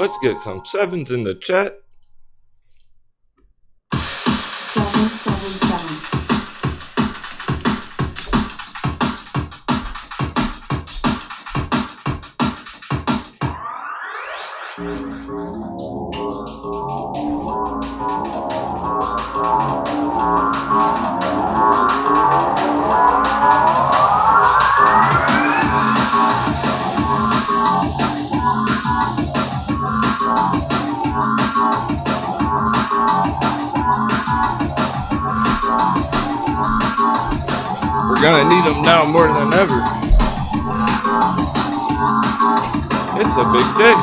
Let's get some sevens in the chat. 777. We're gonna need them now more than ever. It's a big day.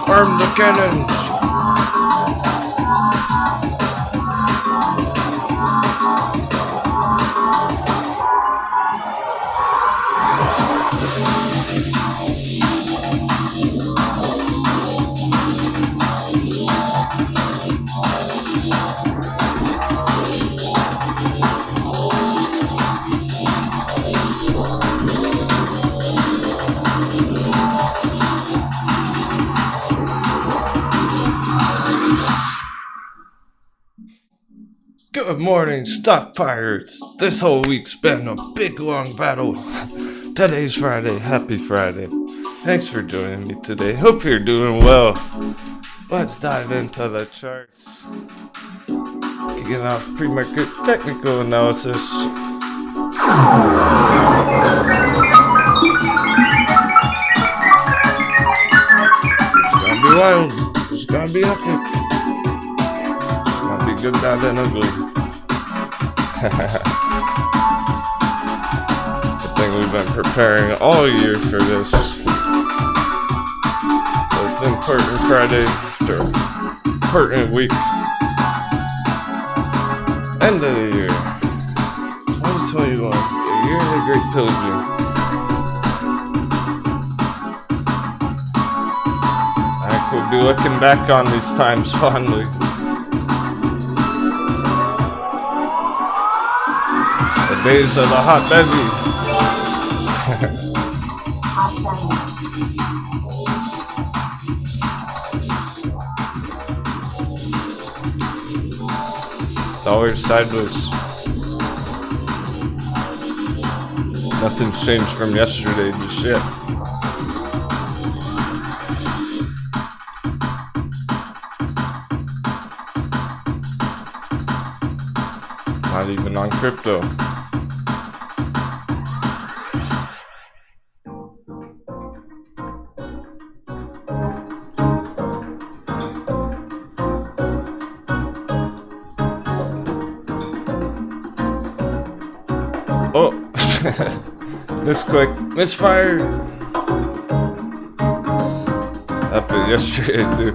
Arm the cannons! Good morning, stock pirates. This whole week's been a big long battle. Today's Friday. Happy Friday. Thanks for joining me today. Hope you're doing well. Let's dive into the charts. Kicking off pre-market technical analysis. It's gonna be wild. It's gonna be epic. Be good, bad, and ugly. I think we've been preparing all year for this. So it's an important Friday, or important week. End of the year. 2021, the year of the Great Pillaging. I could be looking back on these times fondly. Days of the hot bevy. It's always sideways. Nothing's changed from yesterday just yet. Not even on crypto. Oh, misclick, misfire. Happened yesterday too.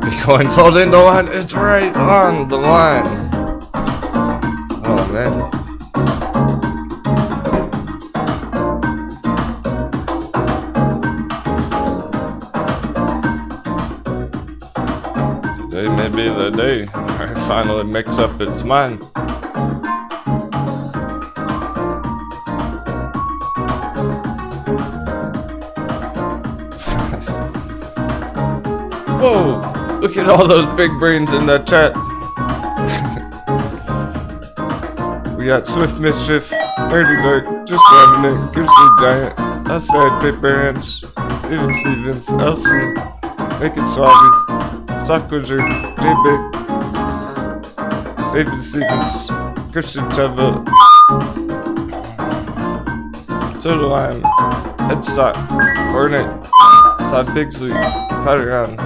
Bitcoin's holding the line. It's right on the line. Oh man. Today may be the day where it finally makes up its mind. Whoa! Look at all those big brains in that chat. We got Swift Mischief, Nerdy Dark, Just Grabbing It, Grizzly Giant, Outside Paper Ants, David Stevens, Elsie, Naked Swabby, Sock Wizard, J-Big, David Stevens, Christian Cheva, Soda Lime, Headstock, Hornet, Todd Bigsley, Patterhound,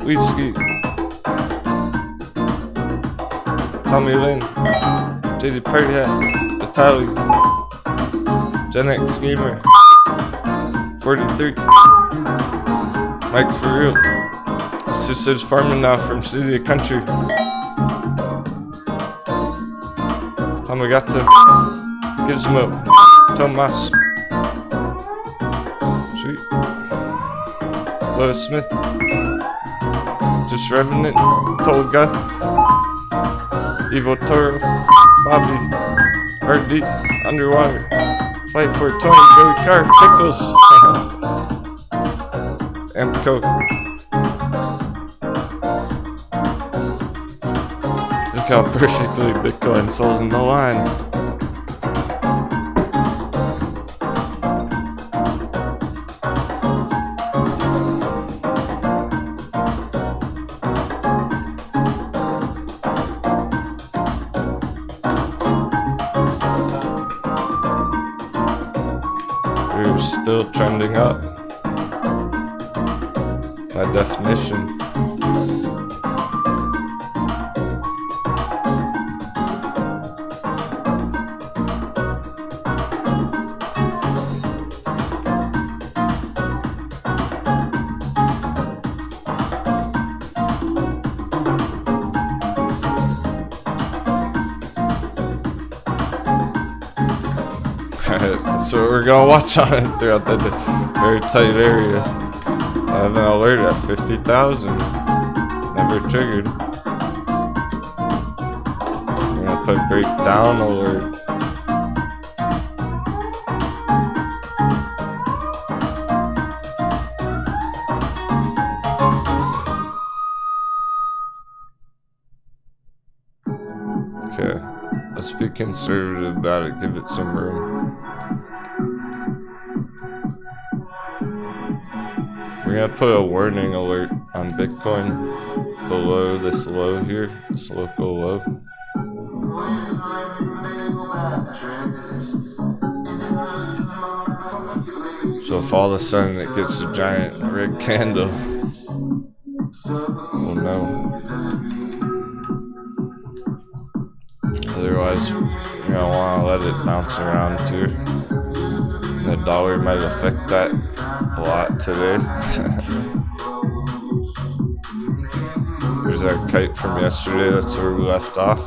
Whiskey, Tommy Lynn, JD Party Hat, Vitaly, Gen X Gamer, 43, Mike For Real, Sisters Farming Now from City to Country, Tamagata, Gives Him Up, Tomas, Sweet, Lois Smith, Just Revenant, Tolga, Evo Toro, Bobby, RD, Underwater, Fight for Tony, Billy Carr, Pickles, Amco. Look how perfectly Bitcoin sold in the line. We're still trending up. By definition. So we're gonna watch on it throughout the very tight area. I have an alert at 50,000. Never triggered. I'm gonna put breakdown alert. Okay, let's be conservative about it. Give it some room. We're gonna put a warning alert on Bitcoin below this low here, this local low. So if all of a sudden it gets a giant red candle, we'll know. Otherwise, you're gonna wanna let it bounce around too. The dollar might affect that a lot today. There's our kite from yesterday, that's where we left off.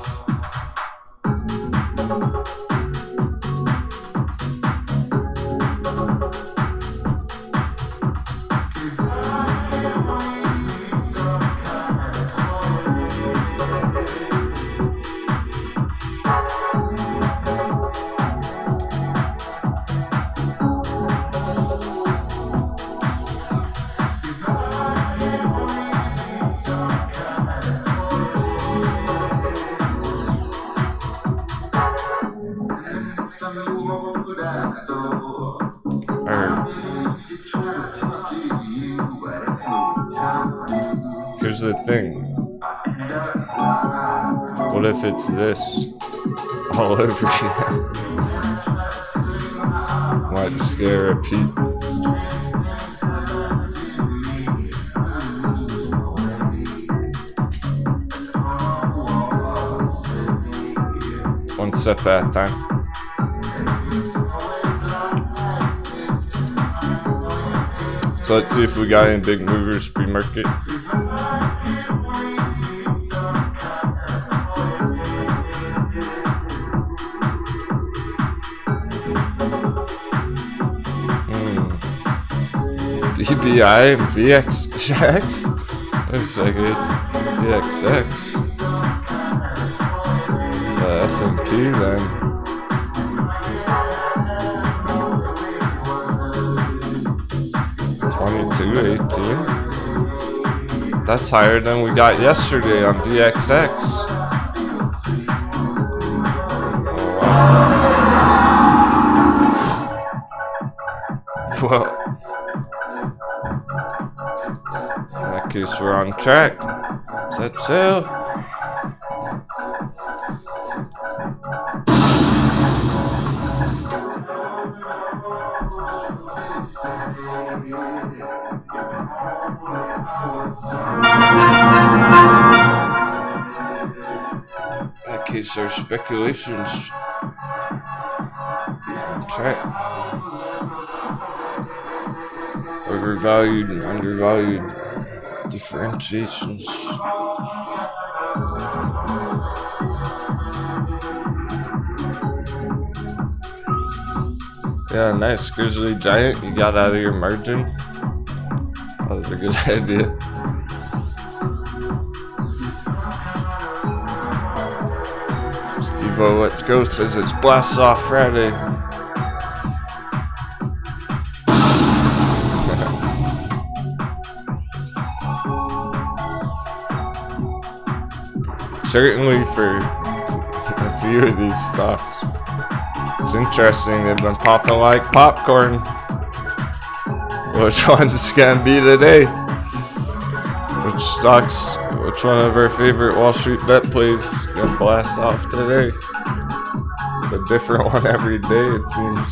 Here's the thing. What if it's this all over again? Might just get a repeat. One step at a time. So let's see if we got any big movers pre-market. BBI and VXX? Looks like it. VXX. So S&P then. $22.18. That's higher than we got yesterday on VXX. Oh, wow. Well, in that case, we're on track. Set sail. In that case, our speculations. Okay. Overvalued and undervalued differentiations. Yeah, nice. Grizzly Giant, you got out of your margin. That was a good idea. Steve-O, let's go, says it's Blast Off Friday. Certainly for a few of these stocks. It's interesting, they've been popping like popcorn. Which one's gonna be today? Which stocks, which one of our favorite Wall Street bet plays is gonna blast off today? It's a different one every day, it seems.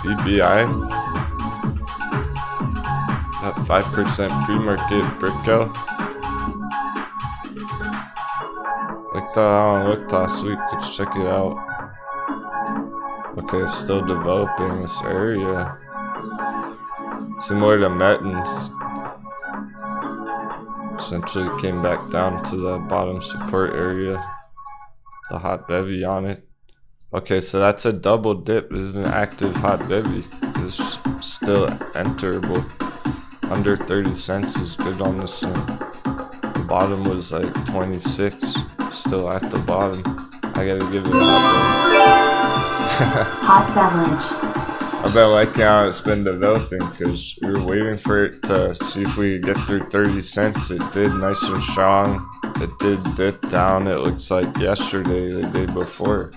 BBI. At 5% pre-market, Brickell. Looked how it looked last week, let's check it out. Okay, it's still developing this area. Similar to Mettons. Essentially came back down to the bottom support area. The hot bevy on it. Okay, so that's a double dip. This is an active hot bevy. It's still enterable. Under 30 cents is good on this one. The bottom was like 26. Still at the bottom. I gotta give it a hot beverage. I've been liking how it's been developing because we were waiting for it to see if we could get through 30 cents. It did nice and strong. It did dip down, it looks like yesterday, the day before.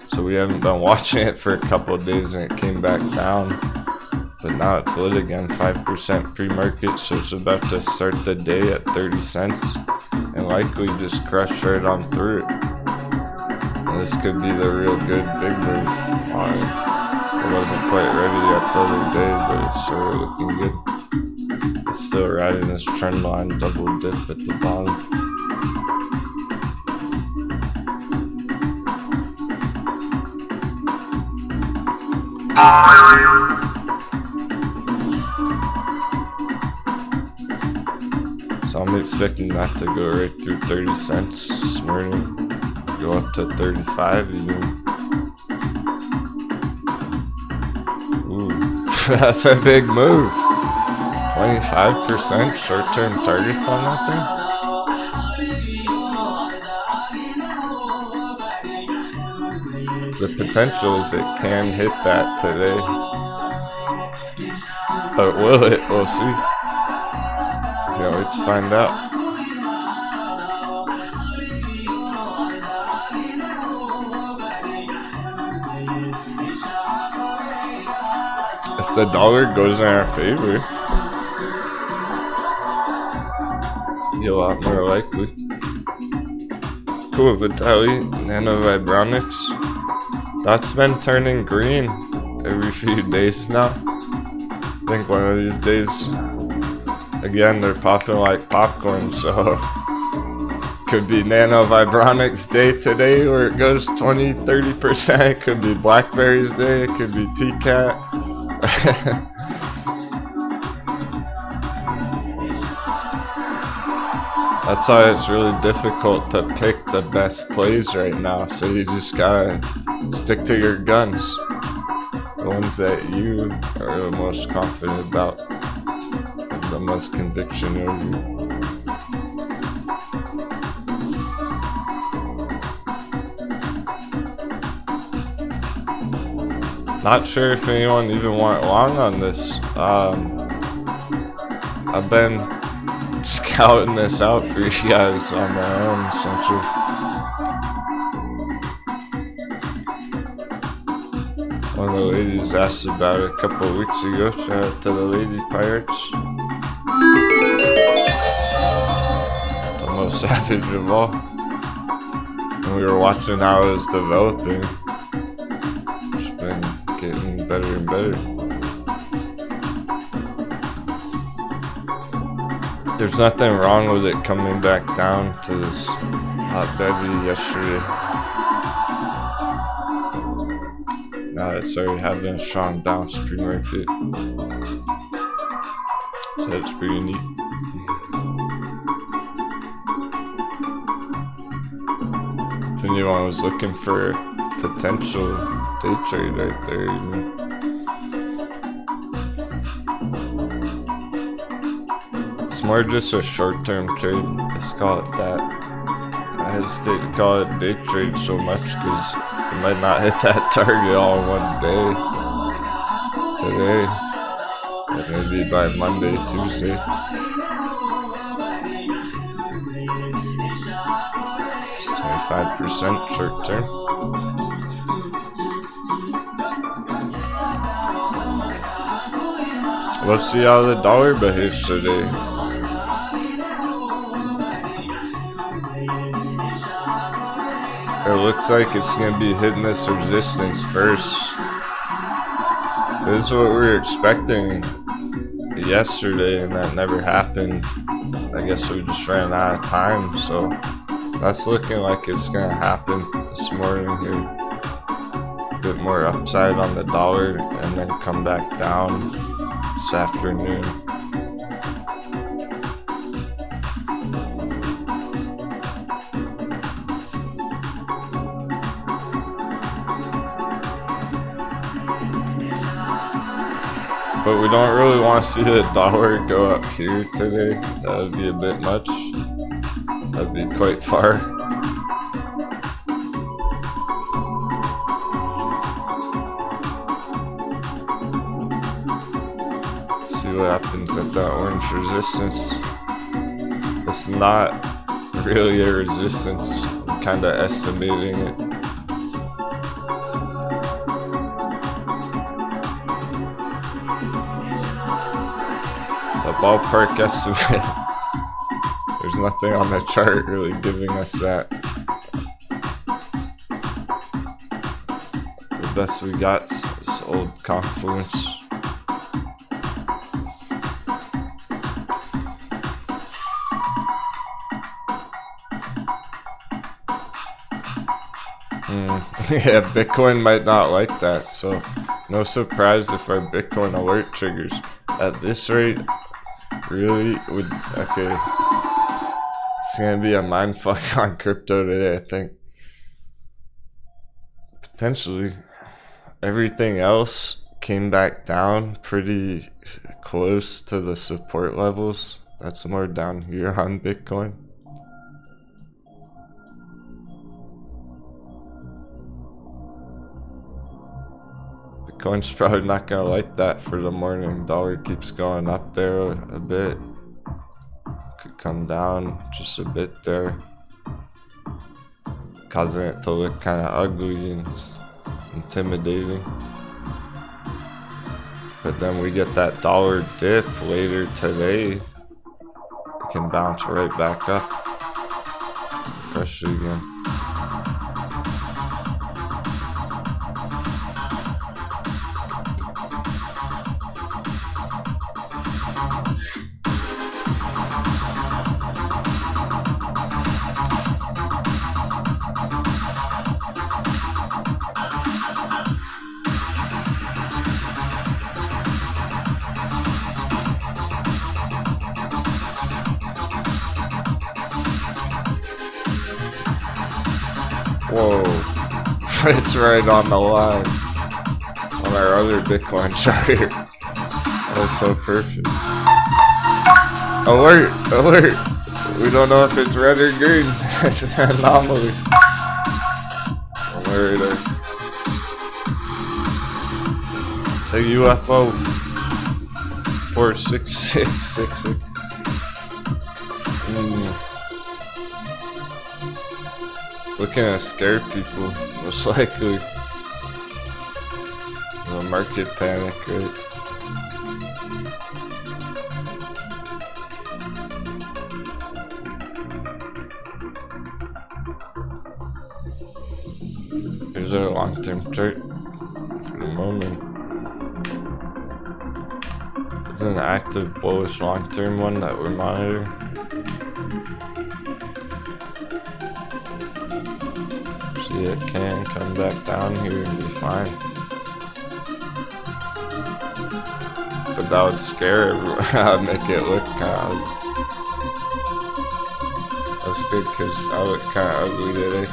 So we haven't been watching it for a couple of days and it came back down. But now it's lit again, 5% pre-market, so it's about to start the day at 30 cents. And likely just crush right on through it. And this could be the real good big move on it. It wasn't quite ready yet the other day, but it's sort of looking good. It's still riding this trend line, double dip at the bottom. So I'm expecting that to go right through 30 cents this morning. Go up to 35 even. Ooh, that's a big move. 25% short-term targets on that thing? The potential is it can hit that today. But will it? We'll see. Can't wait to find out. If the dollar goes in our favor, be a lot more likely. Cool, Vitaly, Nanovibronics. That's been turning green every few days now. I think one of these days, again, they're popping like popcorn, so could be Nanovibronics day today where it goes 20-30%. Could be Blackberries day, it could be TCAT. That's why it's really difficult to pick the best plays right now, so you just gotta stick to your guns. The ones that you are the most confident about, the most conviction over. Not sure if anyone even went long on this. I've been scouting this out for you guys on my own, essentially. One of the ladies asked about it a couple of weeks ago. Shout out to the Lady Pirates. The most savage of all. And we were watching how it was developing. It's been getting better and better. There's nothing wrong with it coming back down to this hot belly yesterday. Now it's already having a strong bounce pre-market. So that's pretty neat. If anyone was looking for potential day trade right there, you know. It's more just a short-term trade. Let's call it that. I hesitate to call it day trade so much because you might not hit that target all in one day today, but maybe by Monday, Tuesday. It's 25% short term. We'll see how the dollar behaves today. It looks like it's going to be hitting this resistance first. This is what we were expecting yesterday, and that never happened. I guess we just ran out of time, so that's looking like it's going to happen this morning here. A bit more upside on the dollar, and then come back down this afternoon. But we don't really want to see the dollar go up here today. That would be a bit much. That'd be quite far. See what happens at that orange resistance. It's not really a resistance. I'm kind of estimating it. Ballpark estimate. There's nothing on the chart really giving us that. The best we got is old confluence. Yeah, Bitcoin might not like that, so no surprise if our Bitcoin alert triggers. At this rate, really would, okay, it's gonna be a mindfuck on crypto today, I think. Potentially. Everything else came back down pretty close to the support levels. That's more down here on Bitcoin. Bitcoin's probably not gonna like that for the morning. Dollar keeps going up there a bit. Could come down just a bit there, causing it to look kind of ugly and intimidating. But then we get that dollar dip later today. It can bounce right back up. Crush it again. Whoa, it's right on the line on our other Bitcoin chart here. That was so perfect. Alert, alert. We don't know if it's red or green. It's an anomaly. Alert. It's a UFO 46666. It's looking to scare people, most likely. The market panic, right? Here's our long-term chart for the moment. It's an active bullish long-term one that we're monitoring. See, it can come back down here and be fine. But that would scare everyone. I'd make it look kind of... That's good because I look kind of ugly today.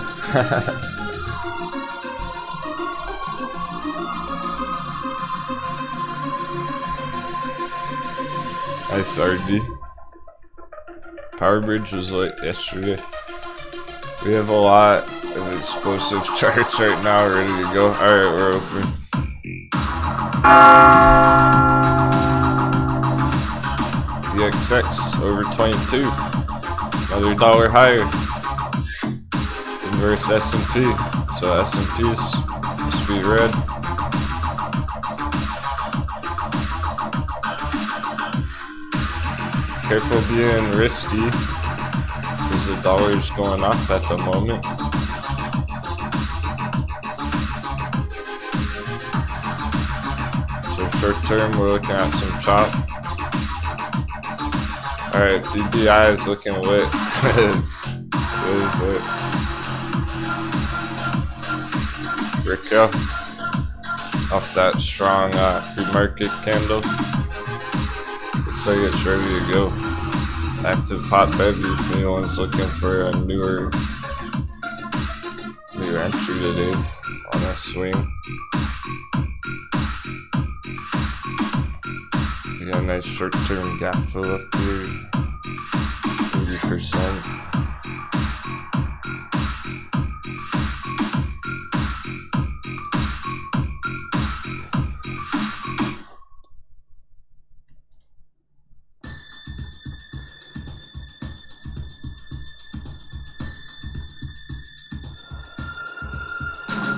Nice RD. Power Bridge was late yesterday. We have a lot of explosive charts right now ready to go. Alright, we're open. VXX over 22. Another dollar higher. Inverse S&P. So S&P's must be red. Careful being risky, because the dollar's going up at the moment. So short term, we're looking at some chop. Alright, BBI is looking lit. It is lit. Brico off that strong pre-market candle. Looks like it's ready to go. Active hot bevy if anyone's looking for a new entry today on a swing. We got a nice short-term gap fill up here. 30%.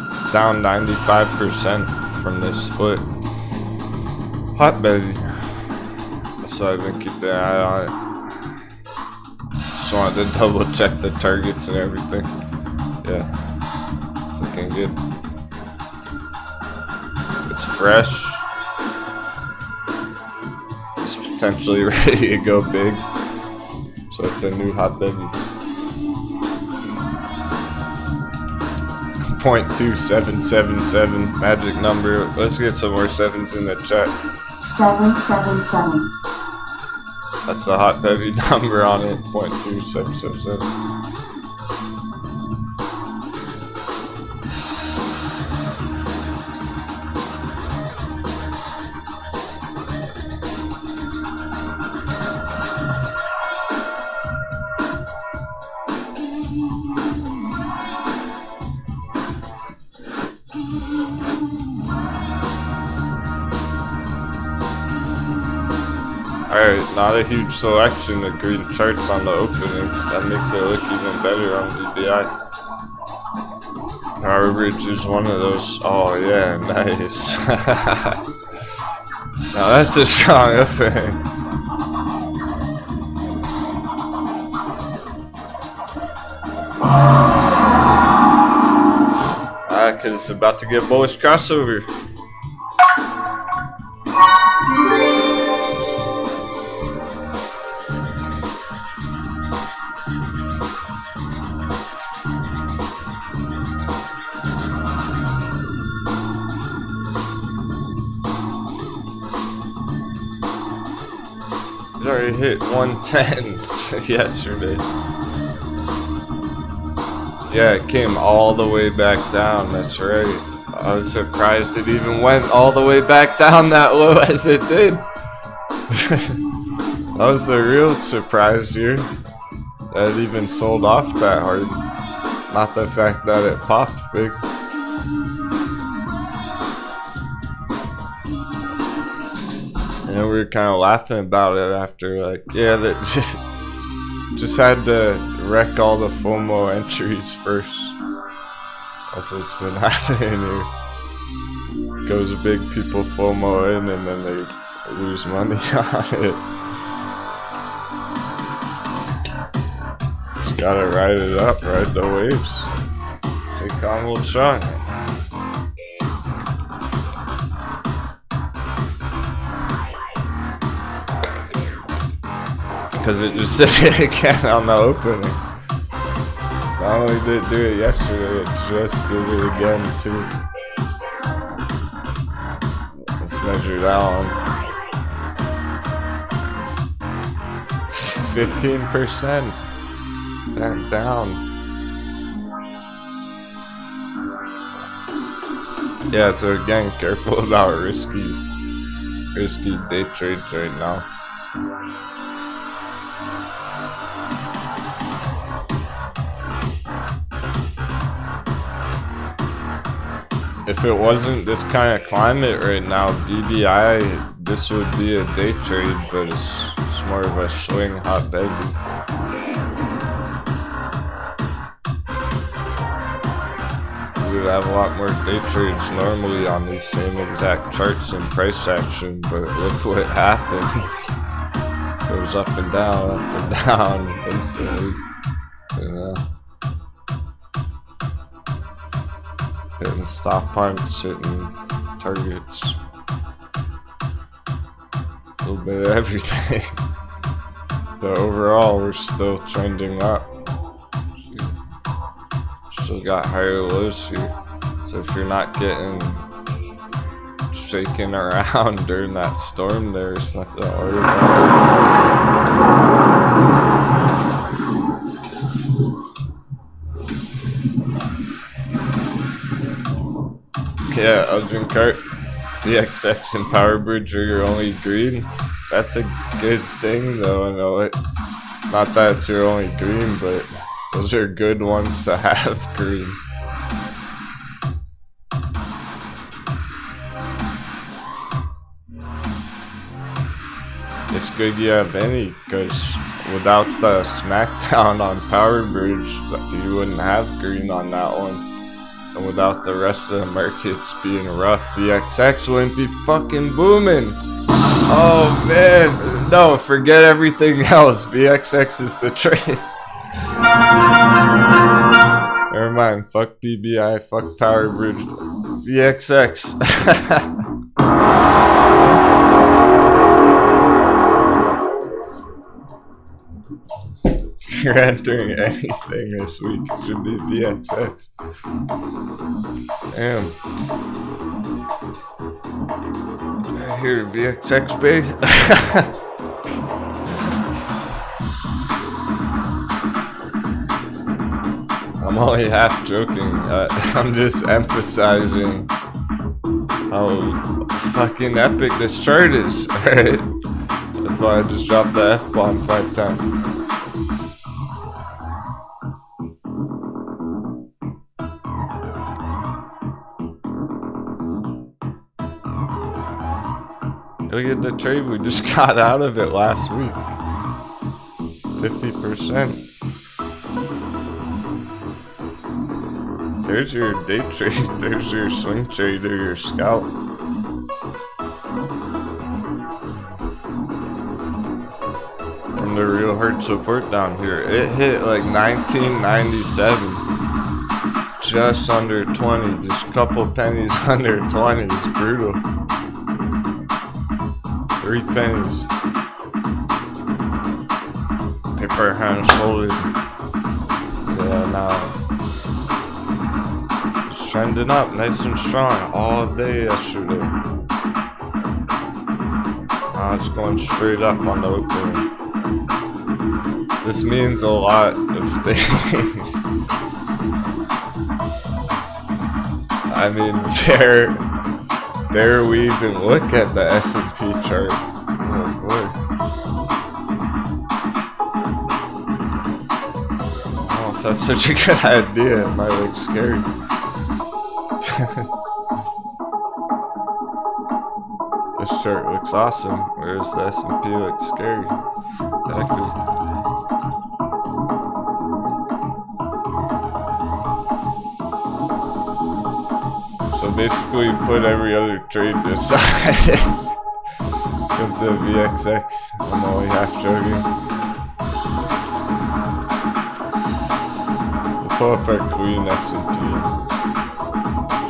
It's down 95% from this split. Hot baby. So I've been keeping an eye on it. Just wanted to double check the targets and everything. Yeah, it's looking good. It's fresh. It's potentially ready to go big. So it's a new hot baby. 0.2777 magic number. Let's get some more sevens in the chat. 777. That's the hot heavy number on it. 0.2777. Alright, not a huge selection of green charts on the opening. That makes it look even better on BBI. Power Bridge is one of those. Oh yeah, nice. Now that's a strong opening. Cause it's about to get bullish crossover. It already hit 110 yesterday. Yeah, it came all the way back down, that's right. I was surprised it even went all the way back down that low as it did. That was a real surprise here. That it even sold off that hard. Not the fact that it popped big. And we were kind of laughing about it after, like, yeah, that just had to wreck all the FOMO entries first. That's what's been happening here. Goes big, people FOMO in, and then they lose money on it. Just gotta ride it up, ride the waves. Stay calm, hold strong. because it just did it again on the opening. Not only did it do it yesterday, it just did it again too. Let's measure that one. 15%. Back down. Yeah, so again, careful about risky day trades right now. If it wasn't this kind of climate right now, BBI, this would be a day trade, but it's more of a swing hot baby. We would have a lot more day trades normally on these same exact charts and price action, but look what happens. Goes up and down instantly. You know. Hitting stop points, hitting targets. A little bit of everything. But overall, we're still trending up. Still got higher lows here. So if you're not getting shaken around during that storm, there's nothing to worry about. Yeah, Elgin Cart, VXX and Power Bridge are your only green. That's a good thing though, I know it. Not that it's your only green, but those are good ones to have green. It's good you have any, because without the smackdown on Power Bridge, you wouldn't have green on that one. And without the rest of the markets being rough, VXX wouldn't be fucking booming. Oh man, no, forget everything else. VXX is the trade. Never mind, fuck BBI, fuck Power Bridge. VXX. If you're entering anything this week, it should be VXX. Damn. I hear VXX, babe. I'm only half joking. I'm just emphasizing how fucking epic this chart is. Alright? That's why I just dropped the F-bomb 5 times. Look at the trade we just got out of it last week. 50%. There's your day trade, there's your swing trade or your scalp. From the real hard support down here. It hit like 1997. Just under 20, just a couple pennies under 20. It's brutal. 3 pennies. Paper hands folded. Yeah, now it's trending up nice and strong all day yesterday. Now it's going straight up on the opening. This means a lot of things. I mean, dare we even look at the S&P chart? Oh boy. Oh, if that's such a good idea, it might look scary. This chart looks awesome, whereas the S&P looks scary. Exactly. So basically put every other trade aside. Comes to VXX. I'm only half joking. We'll pull up our Queen S&P.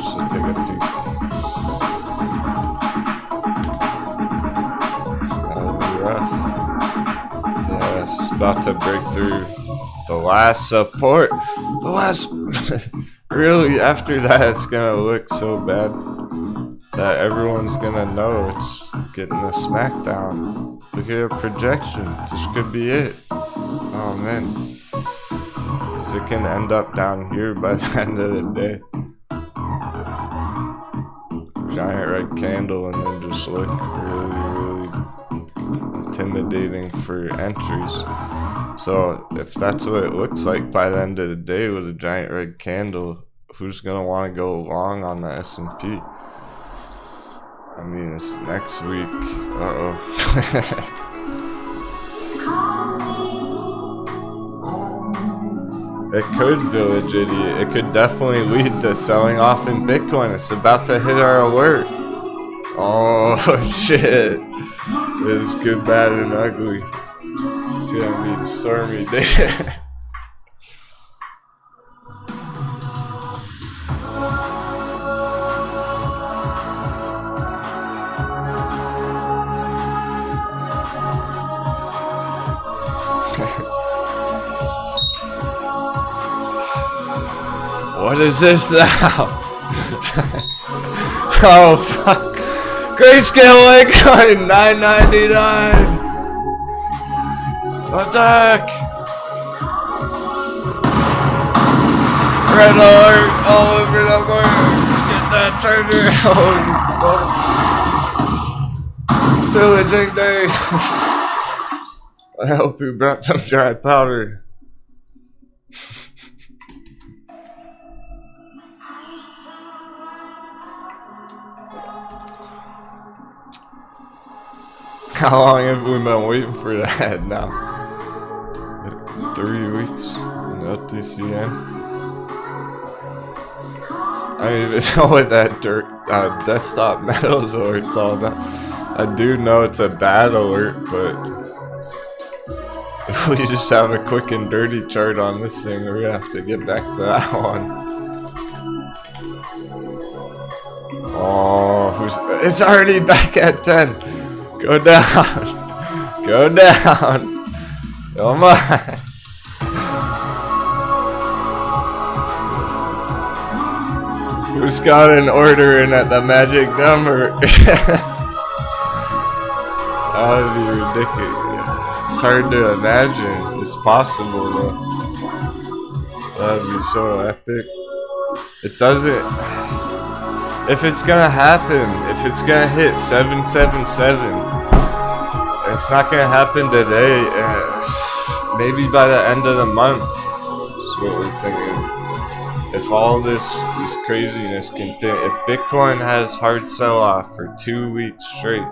Just to take a peek. It's gotta be rough. Yes. It's about to break through the last support. The last... Really, after that, it's gonna look so bad that everyone's gonna know it's getting a smackdown. Look at a projection. This could be it. Oh man. 'Cause it can end up down here by the end of the day. Giant red candle and then just look really intimidating for entries. So if that's what it looks like by the end of the day with a giant red candle, who's gonna want to go long on the S&P? I mean, it's next week. Uh-oh. It could, Village Idiot. It could definitely lead to selling off in Bitcoin. It's about to hit our alert. Oh, shit. It's good, bad, and ugly. It's gonna be a stormy day. What is this now? Oh fuck. Grayscale Litecoin 9.99. Attack! Red alert all over the board. Get that trader. Oh, pillaging day. I hope you brought some dry powder. How long have we been waiting for that now? 3 weeks in LTCM. I don't even know what that desktop metals alert's all about. I do know it's a bad alert, but if we just have a quick and dirty chart on this thing, we're gonna have to get back to that one. Oh, it's already back at 10. Go down. Go down. Come on. Who's got an order in at the magic number? That would be ridiculous. It's hard to imagine. It's possible though. That would be so epic. It doesn't... If it's gonna happen, if it's gonna hit 777, it's not gonna happen today. Maybe by the end of the month. That's what we're thinking. If all this craziness continues, if Bitcoin has hard sell-off for 2 weeks straight,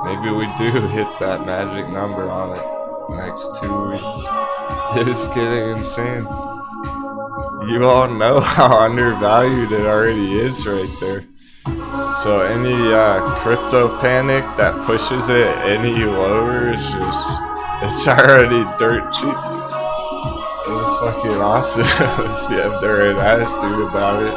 maybe we do hit that magic number on it the next 2 weeks. It's getting insane. You all know how undervalued it already is right there. So any crypto panic that pushes it any lower is just, it's already dirt cheap. It's fucking awesome if you have the right attitude about it.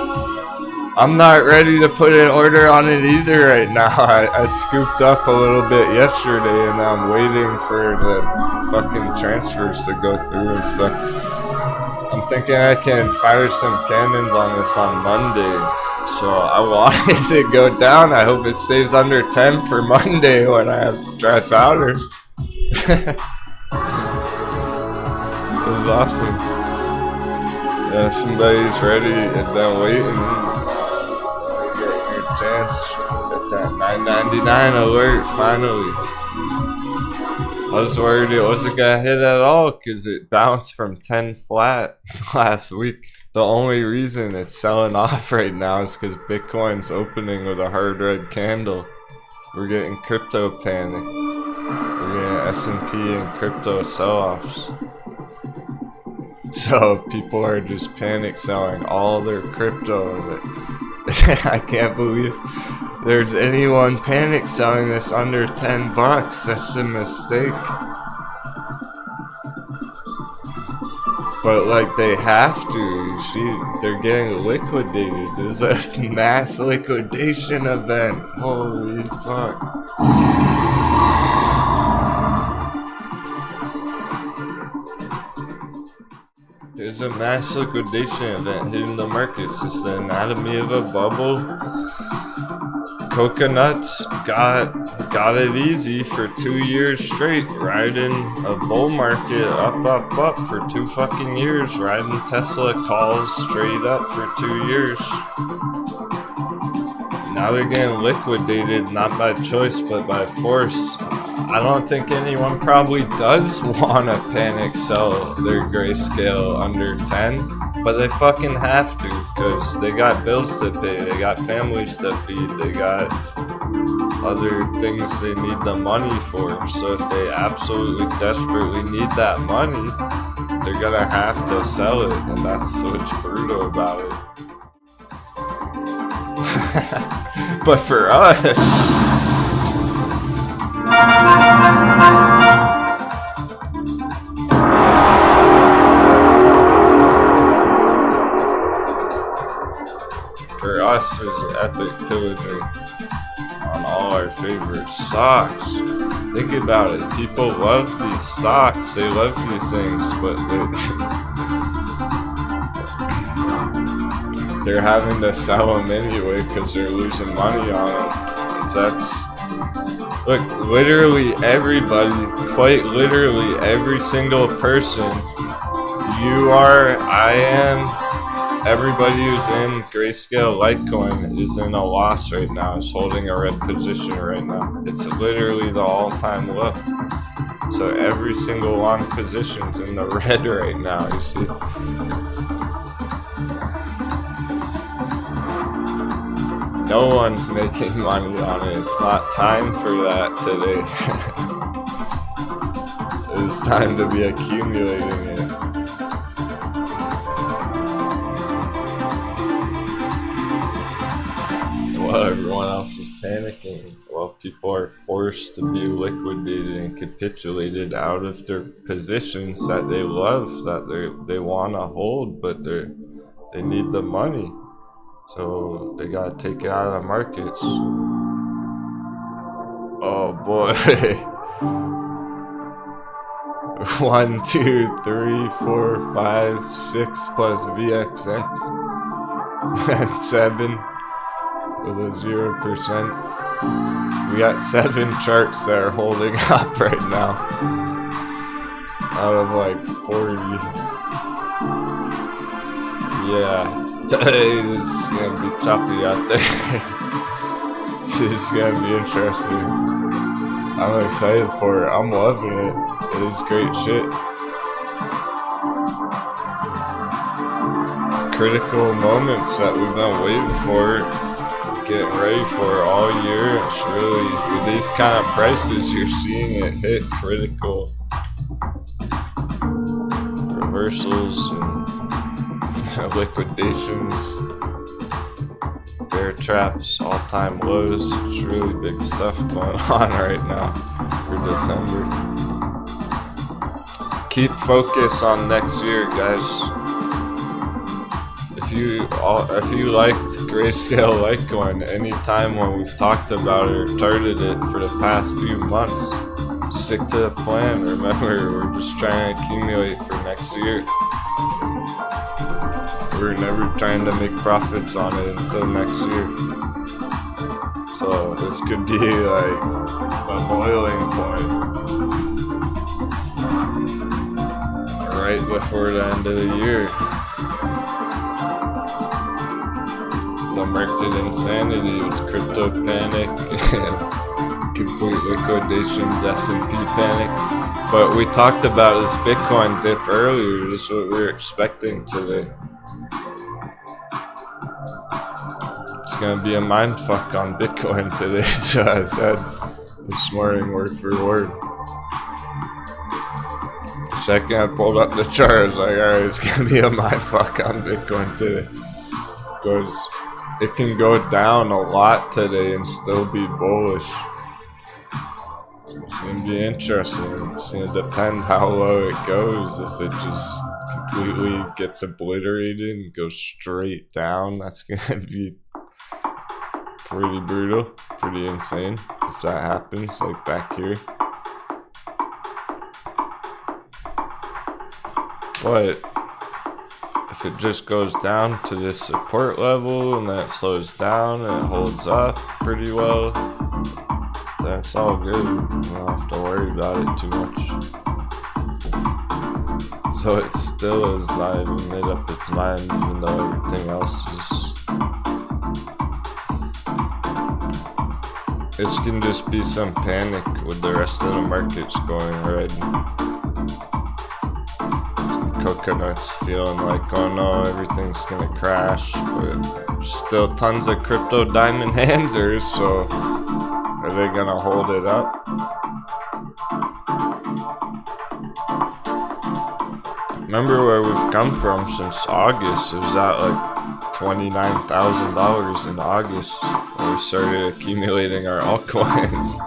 I'm not ready to put an order on it either right now. I scooped up a little bit yesterday and I'm waiting for the fucking transfers to go through and stuff. I'm thinking I can fire some cannons on this on Monday. So I want it to go down. I hope it stays under 10 for Monday when I have dry powder. It was awesome. Yeah, somebody's ready and been waiting. Get your chance. Get that 9.99 alert finally. I was worried it wasn't gonna hit at all because it bounced from 10 flat last week. The only reason it's selling off right now is because Bitcoin's opening with a hard red candle. We're getting crypto panic. We're getting S&P and crypto sell-offs. So people are just panic selling all their crypto. I can't believe there's anyone panic selling this under 10 bucks. That's a mistake. But like they have to, you see, they're getting liquidated. There's a mass liquidation event. Holy fuck. There's a mass liquidation event hitting the markets. It's the anatomy of a bubble. Coconuts got it easy for 2 years straight, riding a bull market up for 2 fucking years, riding Tesla calls straight up for 2 years. Now they're getting liquidated, not by choice, but by force. I don't think anyone probably does want to panic sell their grayscale under 10, but they fucking have to, because they got bills to pay, they got families to feed, they got other things they need the money for. So if they absolutely desperately need that money, they're gonna have to sell it, and that's what's brutal about it. But for us, it was an epic pillaging on all our favorite stocks. Think about it. People love these stocks. They love these things, but they're having to sell them anyway because they're losing money on them. If that's... Look, literally everybody, quite literally every single person, you are, I am, everybody who's in grayscale Litecoin is in a loss right now, is holding a red position right now. It's literally the all-time low. So every single long position's in the red right now, you see. No one's making money on it. It's not time for that today. It's time to be accumulating it. While everyone else is panicking, while people are forced to be liquidated and capitulated out of their positions that they love, that they want to hold, but they need the money. So they gotta take it out of the markets. Oh boy. 1, 2, 3, 4, 5, 6 plus VXX. And 7 with a 0%. We got 7 charts that are holding up right now. Out of like 40. Yeah. Today is gonna be choppy out there. This is gonna be interesting. I'm excited for it. I'm loving it. It is great shit. It's critical moments that we've been waiting for, getting ready for all year. It's really, with these kind of prices, you're seeing it hit critical reversals and liquidations, bear traps, all-time lows. It's really big stuff going on right now for December. Keep focus on next year, guys. If you liked grayscale Litecoin anytime when we've talked about it or charted it for the past few months, stick to the plan. Remember, we're just trying to accumulate for next year. We're never trying to make profits on it until next year. So this could be like a boiling point right before the end of the year. The market insanity with crypto panic and complete liquidations, S&P panic. But we talked about this Bitcoin dip earlier. This is what we're expecting today. It's gonna be a mindfuck on Bitcoin today, so I said this morning word for word. Second I pulled up the chart, I was like, alright, it's gonna be a mindfuck on Bitcoin today. Because it can go down a lot today and still be bullish. It's gonna be interesting. It's gonna depend how low it goes. If it just completely gets obliterated and goes straight down, that's gonna be pretty brutal, pretty insane if that happens, like back here. But if it just goes down to this support level and then it slows down and it holds up pretty well, that's all good. You don't have to worry about it too much. So it still is not even made up its mind, even though everything else is. This can just be some panic with the rest of the markets going red. Coconuts feeling like, oh no, everything's gonna crash, but still tons of crypto diamond handsers, so are they gonna hold it up? Remember where we've come from since August. It was at like $29,000 in August when we started accumulating our altcoins.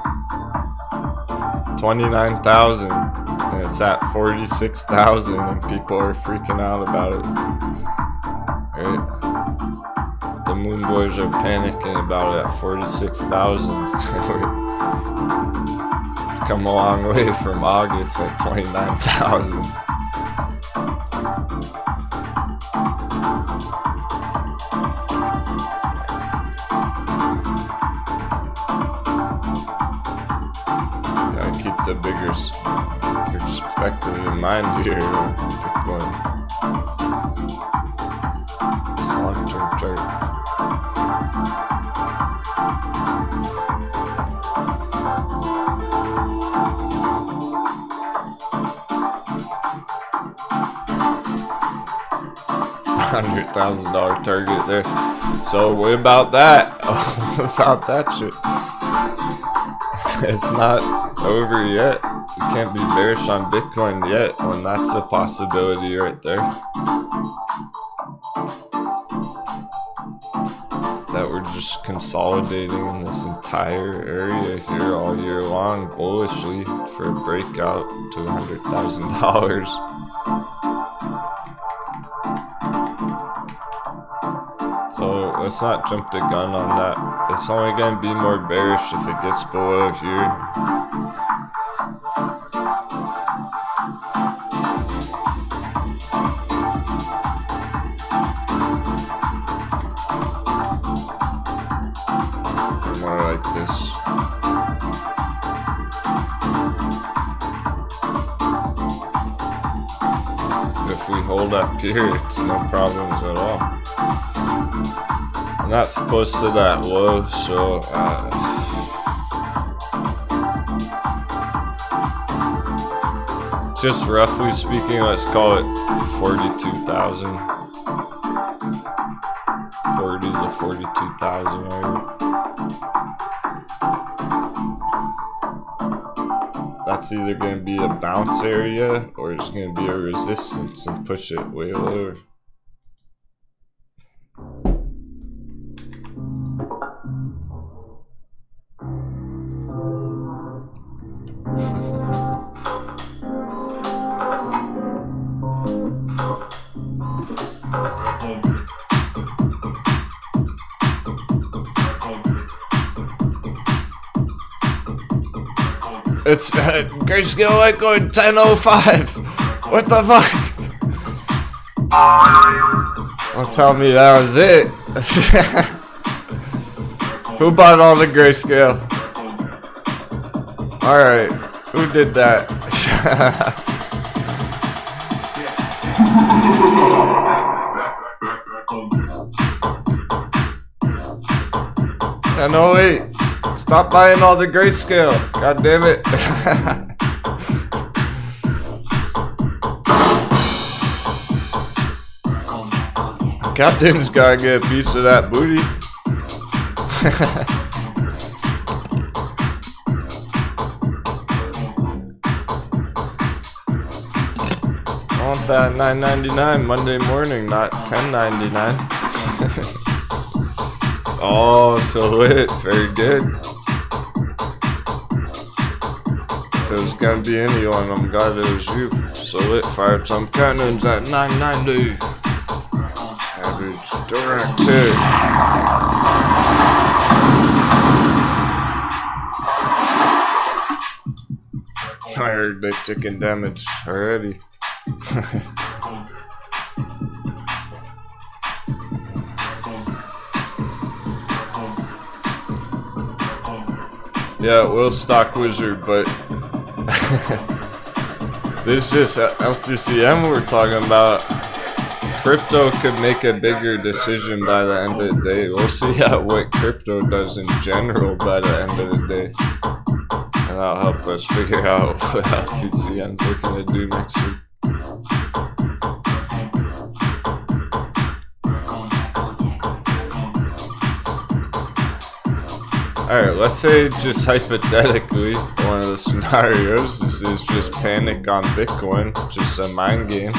29,000, and it's at 46,000, and people are freaking out about it. Right? The Moon Boys are panicking about it at 46,000. We've come a long way from August at 29,000. The bigger perspective in mind here. Bitcoin. It's a long-term chart. $100,000 target there. So what about that? What about that shit? It's not over yet. You can't be bearish on Bitcoin yet when that's a possibility right there. That we're just consolidating in this entire area here all year long bullishly for a breakout to $100,000. So let's not jump the gun on that. It's only going to be more bearish if it gets below here. More like this. If we hold up here, it's no problems at all. And that's close to that low, so just roughly speaking, let's call it 42,000. 40 to 42,000, right? That's either going to be a bounce area or it's going to be a resistance and push it way lower. It's grayscale Litecoin 1005. What the fuck? Don't tell me that was it. Who bought all the grayscale? Alright, who did that? 1008. Stop buying all the grayscale. God damn it. Captain's gotta get a piece of that booty. I want that $9.99 Monday morning, not $10.99. Oh, so lit. Very good. If it was gonna be anyone, I'm glad it was you. So lit. Fired some cannons at 990. Savage. Direct hit. I heard they taking damage already. Yeah, Will Stock Wizard, but this is just LTCM we're talking about. Crypto could make a bigger decision by the end of the day. We'll see what crypto does in general by the end of the day. And that'll help us figure out what LTCM's looking to do next week. Alright, let's say just hypothetically, one of the scenarios is just panic on Bitcoin, just a mind game.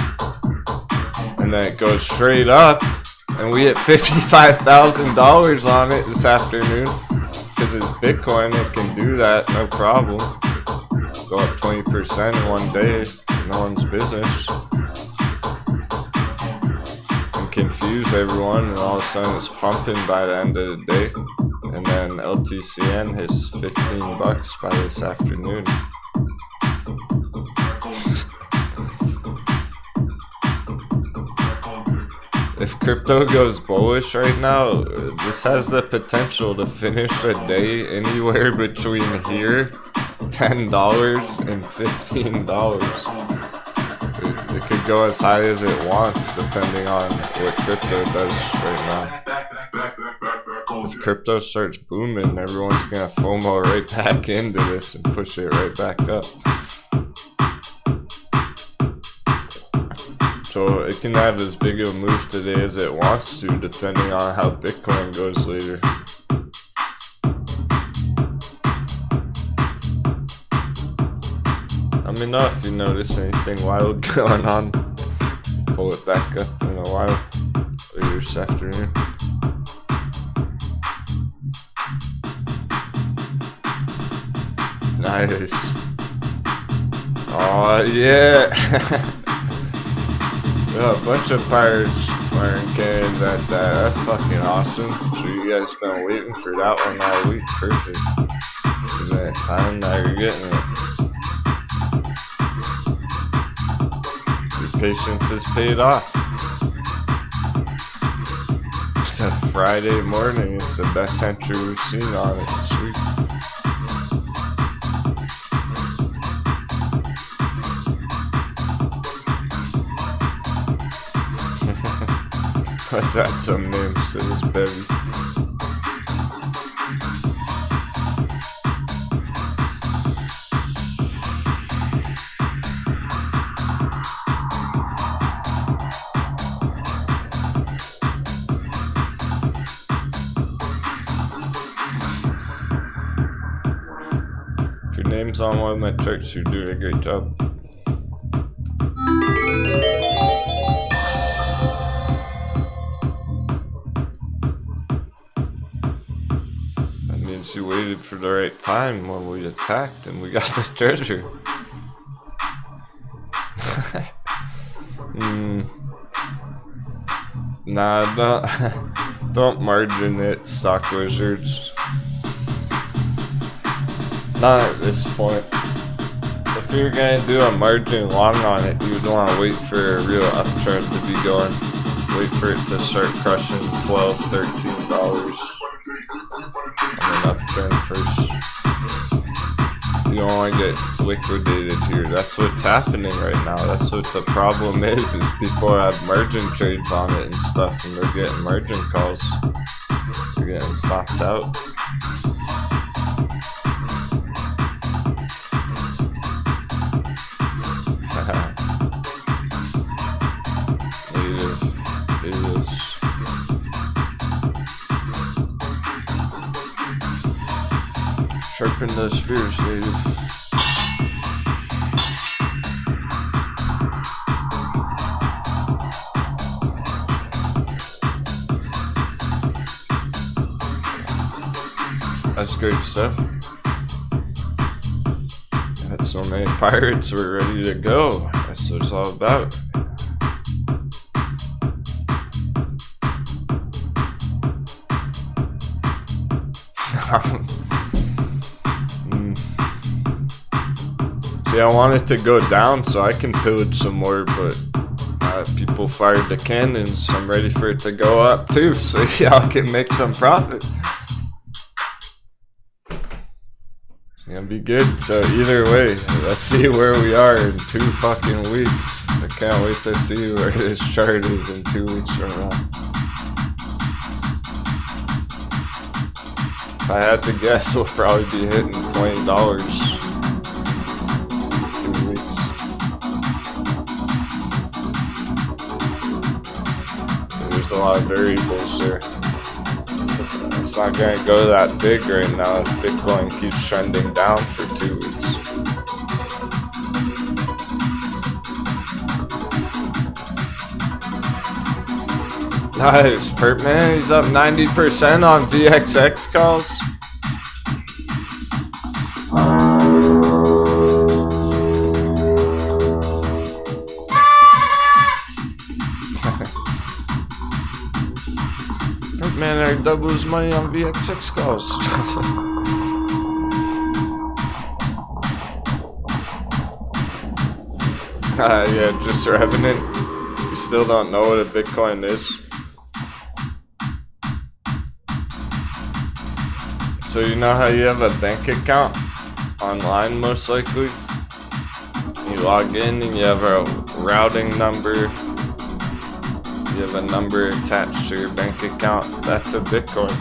And then it goes straight up, and we hit $55,000 on it this afternoon. Because it's Bitcoin, it can do that, no problem. Go up 20% in one day, no one's business. And confuse everyone, and all of a sudden it's pumping by the end of the day. And then LTCN hits 15 bucks by this afternoon. If crypto goes bullish right now, this has the potential to finish a day anywhere between here, $10 and $15. It could go as high as it wants depending on what crypto does right now. If crypto starts booming, everyone's gonna FOMO right back into this and push it right back up. So it can have as big of a move today as it wants to, depending on how Bitcoin goes later. Let me know if you notice anything wild going on. Pull it back up in a while later this afternoon. Nice. Oh yeah. Yeah, a bunch of pirates firing cannons at that. That's fucking awesome. So you guys been waiting for that one all week. Perfect. Is that time now you're getting it? Your patience is paid off. It's a Friday morning. It's the best entry we've seen on it this week. Let's add some names to this bevy. If your name's on one of my charts, you're doing a great job. She waited for the right time when we attacked and we got the treasure. Nah, don't margin it, stock wizards. Not at this point. If you're gonna do a margin long on it, you'd want to wait for a real uptrend to be going. Wait for it to start crushing $12, $13. And then uptrend first. You don't want to get liquidated here. That's what's happening right now. That's what the problem is people have margin trades on it and stuff, and they're getting margin calls. They're getting stopped out. Native is. Sharpen the spears, native. That's great stuff. Got so many pirates, we're ready to go. That's what it's all about. See, I want it to go down so I can pillage some more, but people fired the cannons. I'm ready for it to go up too, so y'all can make some profit. gonna be good. So either way, let's see where we are in 2 fucking weeks. I can't wait to see where this chart is in 2 weeks from now. If I had to guess, we'll probably be hitting $20 in 2 weeks. There's a lot of variables here. It's not gonna go that big right now if Bitcoin keeps trending down for 2 weeks. Nice, Perp man, he's up 90% on VXX calls. Perp man already doubled his money on VXX calls. Yeah, just Revenant. You still don't know what a Bitcoin is. So you know how you have a bank account online most likely? You log in and you have a routing number. You have a number attached to your bank account. That's a Bitcoin.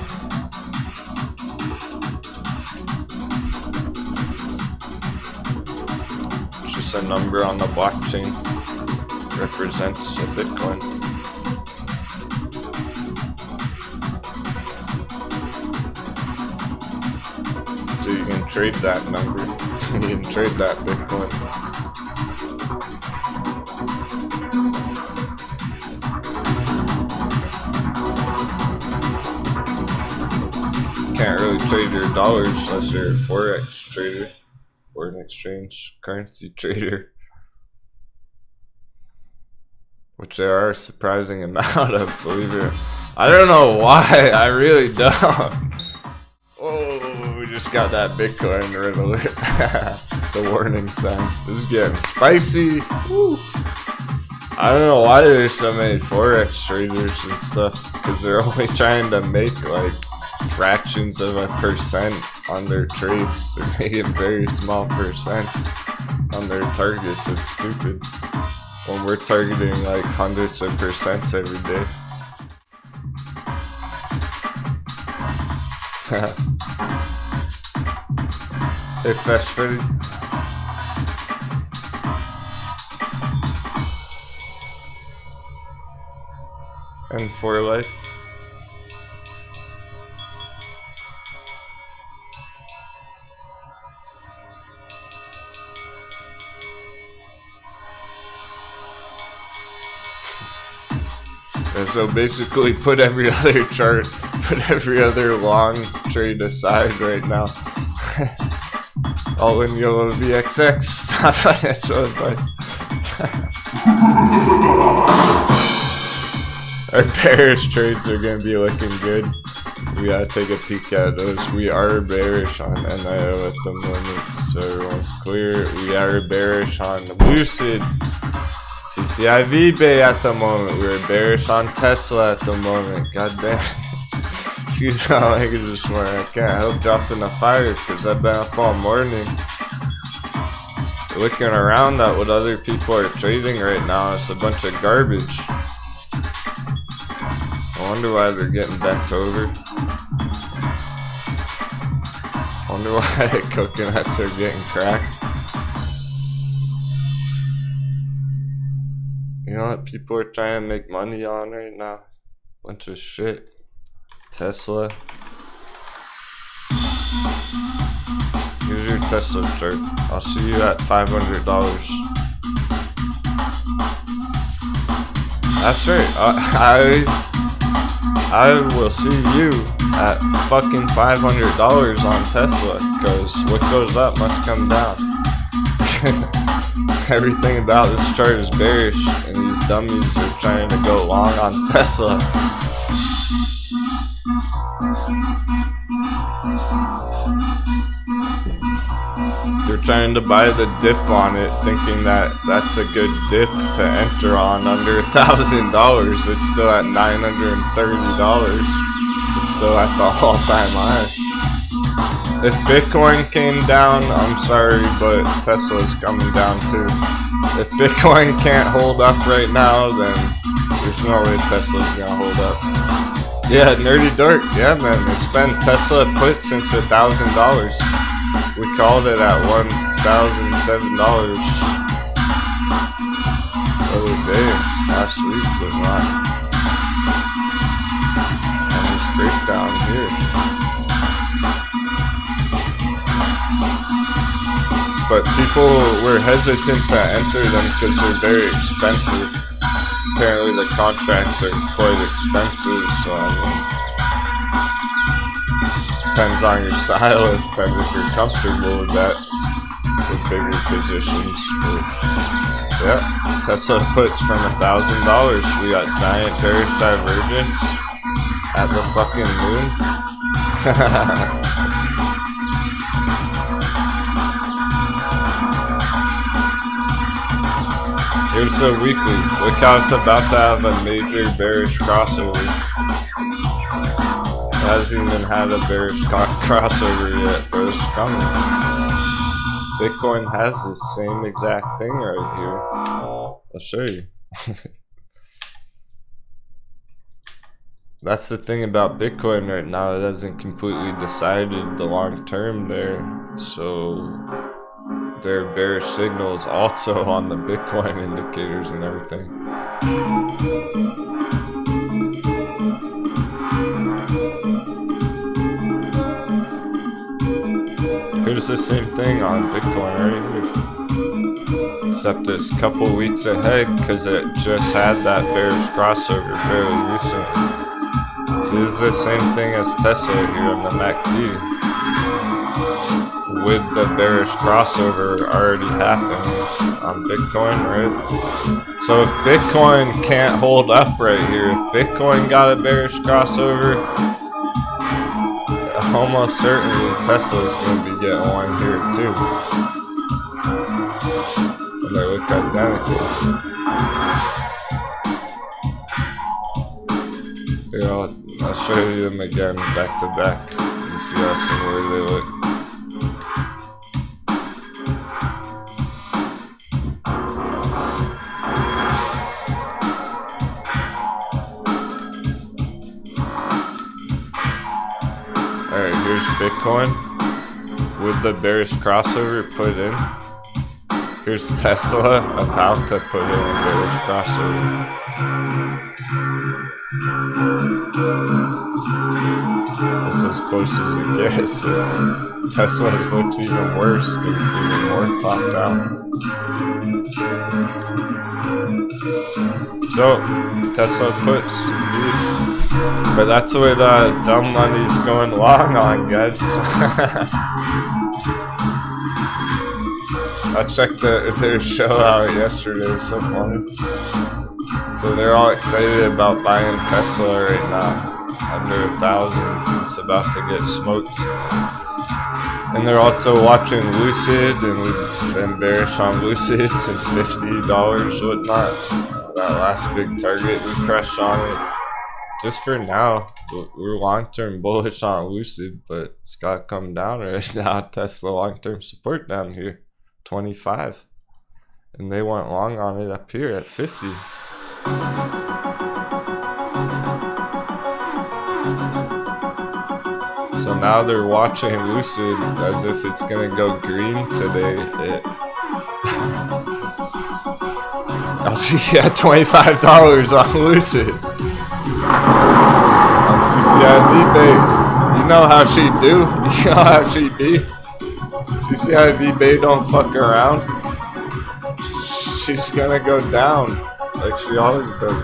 It's just a number on the blockchain. Represents a Bitcoin. So you can trade that number. You can trade that Bitcoin. Can't really trade your dollars unless you're a forex trader, foreign exchange currency trader, which there are a surprising amount of, believe it. I don't know why. I really don't. Oh, we just got that Bitcoin red alert. The warning sign. This is getting spicy. Woo. I don't know why there's so many forex traders and stuff, because they're only trying to make like fractions of a percent on their trades. They're making very small percents on their targets. It's stupid when we're targeting like hundreds of percents every day. Hey, Fast Freddy. And for life. So basically put every other chart, put every other long trade aside right now. All in YOLO VXX, not financial advice. Our bearish trades are going to be looking good. We got to take a peek at those. We are bearish on NIO at the moment, so everyone's clear. We are bearish on Lucid. CCIV Bay at the moment. We're bearish on Tesla at the moment. God damn. Excuse my language this morning. I can't help dropping a fire because I've been up all morning looking around at what other people are trading right now. It's a bunch of garbage. I wonder why they're getting bent over. I wonder why the coconuts are getting cracked. You know what people are trying to make money on right now? Bunch of shit. Tesla. Here's your Tesla chart. I'll see you at $500. That's right. I will see you at fucking $500 on Tesla, because what goes up must come down. Everything about this chart is bearish, and these dummies are trying to go long on Tesla. They're trying to buy the dip on it, thinking that that's a good dip to enter on under $1,000. It's still at $930. It's still at the all-time high. If Bitcoin came down, I'm sorry, but Tesla's coming down too. If Bitcoin can't hold up right now, then there's no way Tesla's gonna hold up. Yeah, Nerdy Dork, yeah man, it's been Tesla put since $1,000. We called it at $1,007 the other day, last week, but not on this breakdown here. But people were hesitant to enter them because they're very expensive. Apparently the contracts are quite expensive, so I mean, depends on your style, it depends if you're comfortable with that, with bigger positions. But yeah, Tesla puts from $1,000. We got giant bearish divergence at the fucking moon. Here's the weekly. Look how it's about to have a major bearish crossover. It hasn't even had a bearish crossover yet, but it's coming. Bitcoin has the same exact thing right here. I'll show you. That's the thing about Bitcoin right now. It hasn't completely decided the long term there. So there are bearish signals also on the Bitcoin indicators and everything. Here's the same thing on Bitcoin right here. Except it's a couple weeks ahead because it just had that bearish crossover fairly recently. So this is the same thing as Tesla here on the MACD, with the bearish crossover already happening on Bitcoin, right? So if Bitcoin can't hold up right here, if Bitcoin got a bearish crossover, almost certainly Tesla's going to be getting one here too. And they look identical. Here, I'll show you them again back to back and see how similar they look. Alright, here's Bitcoin with the bearish crossover put in. Here's Tesla about to put in a bearish crossover. This is as close as it gets. Tesla's looks even worse because it's even more top down. So, Tesla puts, indeed. But that's what dumb money's going long on, guys. I checked their show out yesterday, it's so funny. So they're all excited about buying Tesla right now. Under 1,000, it's about to get smoked. And they're also watching Lucid, and we've been bearish on Lucid since $50, whatnot. That last big target we crushed on it. Just for now, we're long-term bullish on Lucid, but it's got to come down right now. Tesla long-term support down here, 25. And they went long on it up here at 50. So now they're watching Lucid as if it's gonna go green today. I'll see you at $25 on Lucid. On CCIV, babe. You know how she do. You know how she be. CCIV, babe, don't fuck around. She's gonna go down like she always does.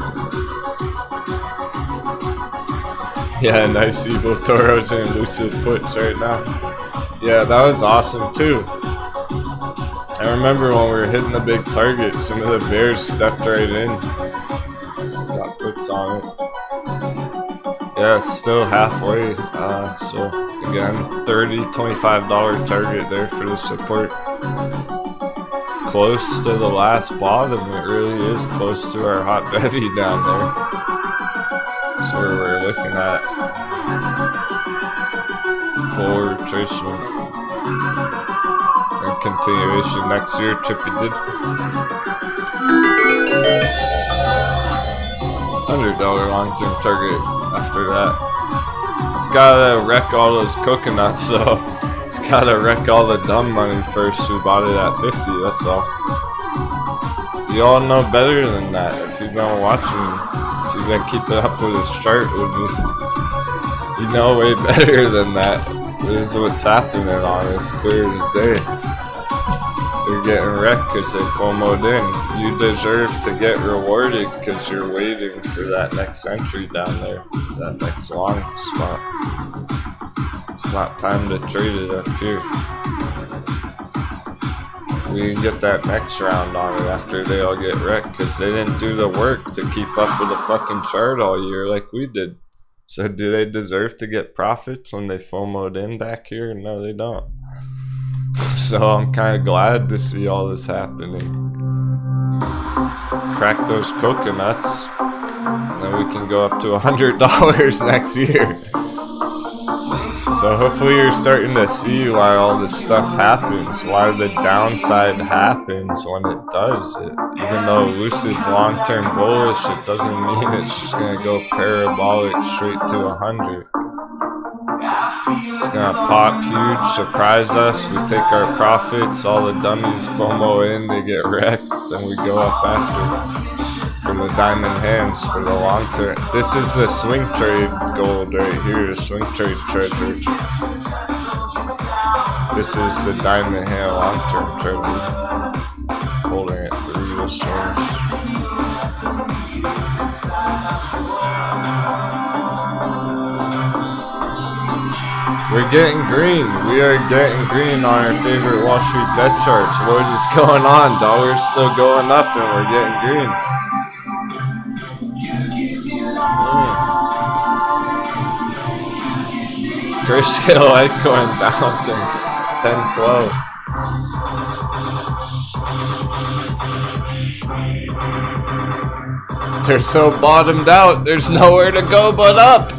Yeah, nice evil Toros and Lucid puts right now. Yeah, that was awesome too. I remember when we were hitting the big target, some of the bears stepped right in. Got puts on it. Yeah, it's still halfway. So again, $25 target there for the support. Close to the last bottom. It really is close to our hot bevy down there. That's where we're looking at. full retracement and continuation next year. Trippy did $100 long-term target after that. It's gotta wreck all those coconuts, so it's gotta wreck all the dumb money first who bought it at 50, that's all. You all know better than that. If you've been watching, if you've been keeping up with this chart with me, you know way better than that. This is what's happening on it. It's clear as day. You're getting wrecked because they FOMO'd in. You deserve to get rewarded because you're waiting for that next entry down there, that next long spot. It's not time to trade it up here. We can get that next round on it after they all get wrecked because they didn't do the work to keep up with the fucking chart all year like we did. So do they deserve to get profits when they FOMO'd in back here? No, they don't. So I'm kind of glad to see all this happening. Crack those coconuts, and then we can go up to $100 next year. So hopefully you're starting to see why all this stuff happens, why the downside happens when it does it. Even though Lucid's long-term bullish, it doesn't mean it's just going to go parabolic straight to 100. It's gonna pop huge, surprise us, we take our profits, all the dummies FOMO in, they get wrecked, then we go up after for the diamond hands for the long term. This is the swing trade gold right here, the swing trade treasure. This is the diamond hand long term treasure. Holding it through the swings. We're getting green. We are getting green on our favorite Wall Street bet charts. What is going on? Dollar's still going up and we're getting green. Grayscale Litecoin bouncing 10-12. They're so bottomed out, there's nowhere to go but up.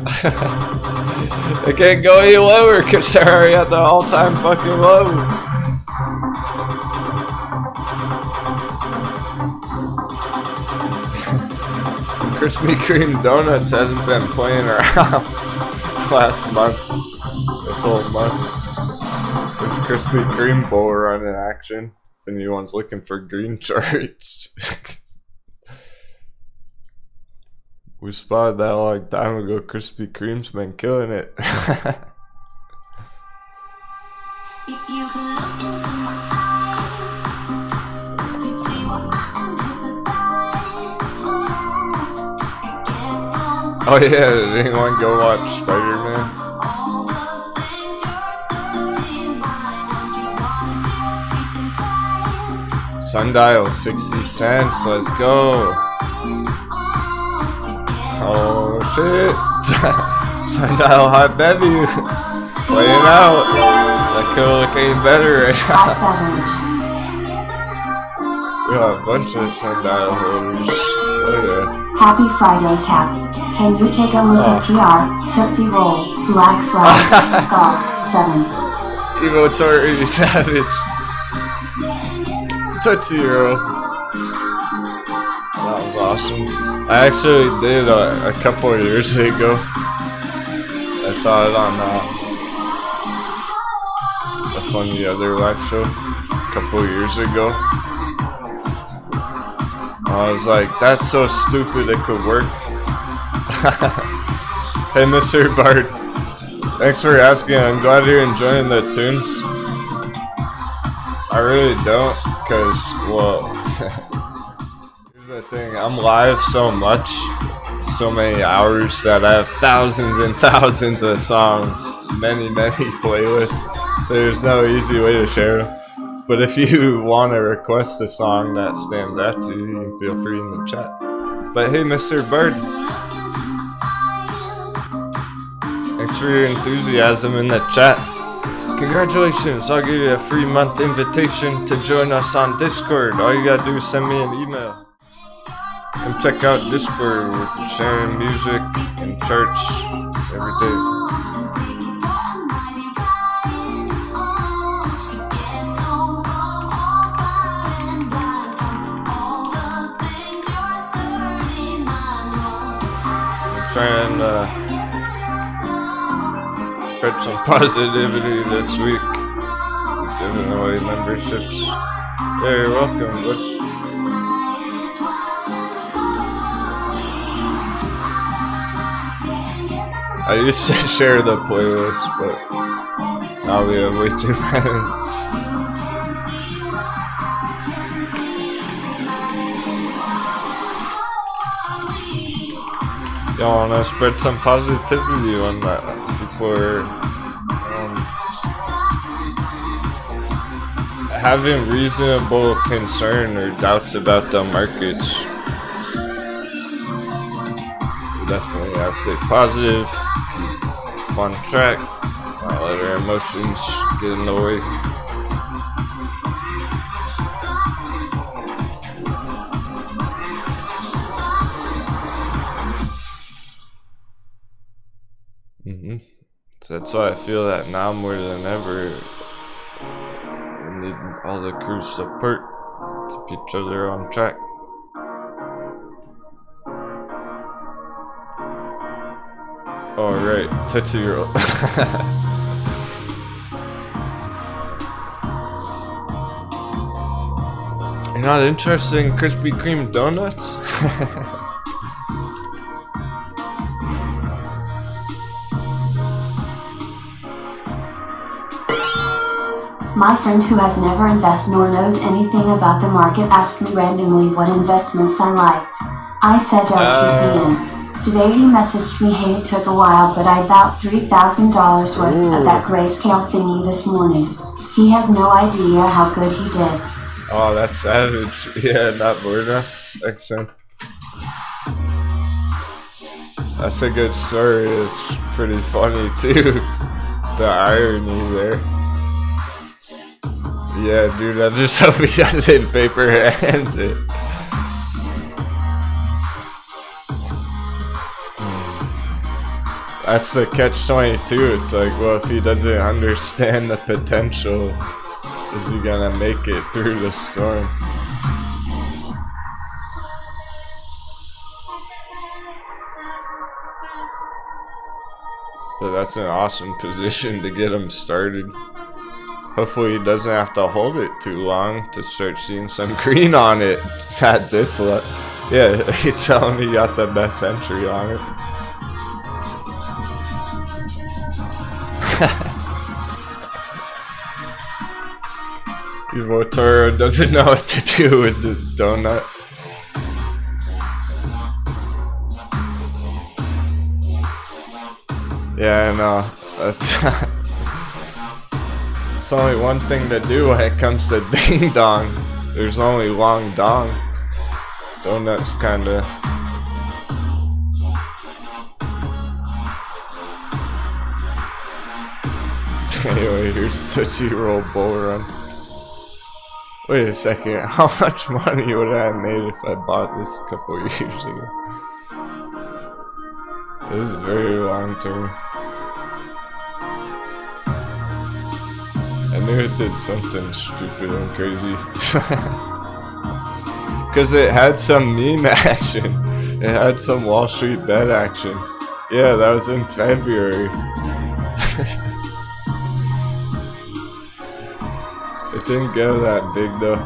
They can't go any lower because they're already at the all-time fucking low. Krispy Kreme Donuts hasn't been playing around last month. This whole month. There's Krispy Kreme bull run in action. If anyone's looking for green charts. We spotted that a long time ago. Krispy Kreme's been killing it. Oh yeah, did anyone go watch Spider-Man? Sundial 60 cents, let's go. Oh shit. Sundial Hot Bevy playing out. That could look any better right now. We got a bunch of Sundial holders. Oh yeah. Happy Friday, Cap. Can you take a look at TR, Tootsie Roll, Black Flag, Star, 7. Evo Tori Savage. Tootsie Roll. Sounds awesome. I actually did a couple of years ago. I saw it on a funny other live show a couple of years ago. I was like, that's so stupid it could work. Hey Mr. Bard, thanks for asking. I'm glad you're enjoying the tunes. I really don't, cause well, here's the thing, I'm live so much, so many hours that I have thousands and thousands of songs, many playlists, so there's no easy way to share them. But if you want to request a song that stands out to you, you can feel free in the chat. But hey Mr. Bird, thanks for your enthusiasm in the chat. Congratulations, I'll give you a free month invitation to join us on Discord. All you gotta do is send me an email. Come check out Discord, we're sharing music and charts every day. trying to spread some positivity this week. Giving away memberships. Yeah, you're welcome, bud. I used to share the playlist, but now we have way too many. Y'all wanna spread some positivity on that? People are having reasonable concern or doubts about the markets. We definitely gotta stay positive, keep on track, not let our emotions get in the way. So that's why I feel that now more than ever, we need all the crew's support, keep each other on track. Alright, Tootsie Roll. You're not interested in Krispy Kreme donuts? My friend who has never invested nor knows anything about the market asked me randomly what investments I liked. I said LTCN. Today he messaged me, hey, it took a while, but I bought $3,000 worth of that grayscale thingy this morning. He has no idea how good he did. Oh, that's savage. Yeah, not bored enough. Thanks, man. That's a good story. It's pretty funny, too. The irony there. Yeah, dude, I just hope he doesn't paper hands it. That's the catch-22. It's like, well, if he doesn't understand the potential, is he gonna make it through the storm? But that's an awesome position to get him started. Hopefully he doesn't have to hold it too long to start seeing some green on it. It's at this level. Yeah, you're telling me you got the best entry on it. Toro doesn't know what to do with the donut. Yeah, I know. That's it's only one thing to do when it comes to ding dong. There's only long dong. Donuts kinda. Anyway, here's Tootsie Roll Bull Run. Wait a second, how much money would I have made if I bought this a couple years ago? This is very long term. I knew it did something stupid and crazy. Because it had some meme action. It had some Wall Street bet action. Yeah, that was in February. It didn't go that big though.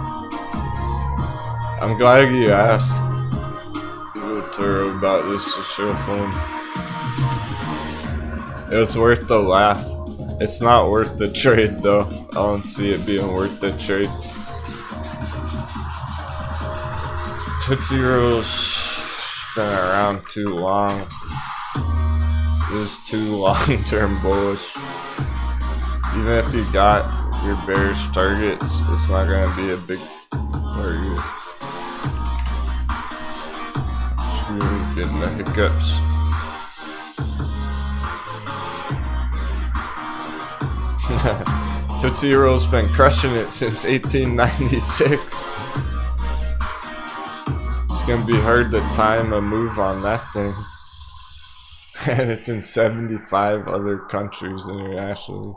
I'm glad you asked Toro about this to show phone. It was worth the laugh. It's not worth the trade though. I don't see it being worth the trade. Tootsie Roll's been around too long. It was too long-term bullish. Even if you got your bearish targets, it's not gonna be a big target. Really getting the hiccups. Tootsie Roll's been crushing it since 1896. It's gonna be hard to time a move on that thing. And it's in 75 other countries internationally.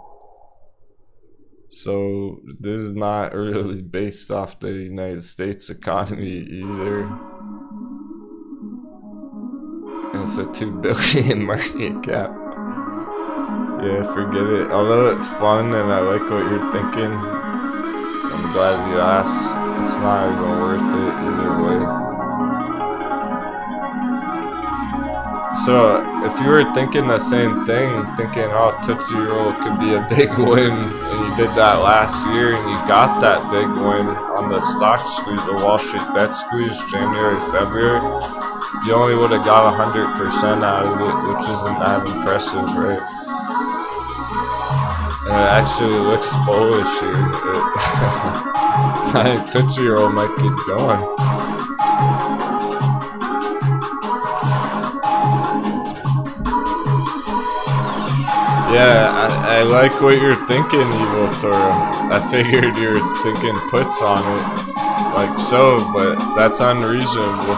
So this is not really based off the United States economy either. It's a 2 billion market cap. Yeah, forget it. Although it's fun and I like what you're thinking, I'm glad you asked. It's not even worth it either way. So, if you were thinking the same thing, thinking, oh, Tootsie Roll could be a big win, and you did that last year, and you got that big win on the stock squeeze, the Wall Street bet squeeze, January, February, you only would have got 100% out of it, which isn't that impressive, right? And it actually looks bullish here. I think Tootsie Roll might keep going. Yeah, I like what you're thinking, Evil Toro. I figured you were thinking puts on it, like so, but that's unreasonable.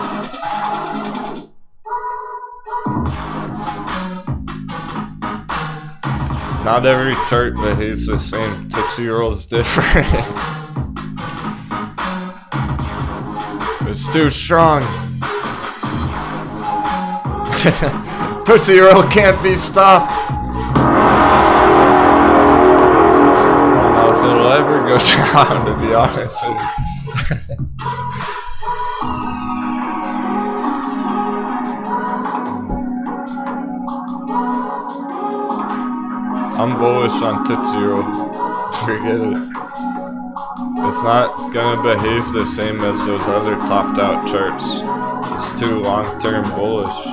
Not every chart behaves the same. Tootsie Roll's different. It's too strong. Tootsie Roll can't be stopped. It'll ever go down, to be honest with you. I'm bullish on Tootsie Roll. Forget it. It's not gonna behave the same as those other topped out charts. It's too long-term bullish.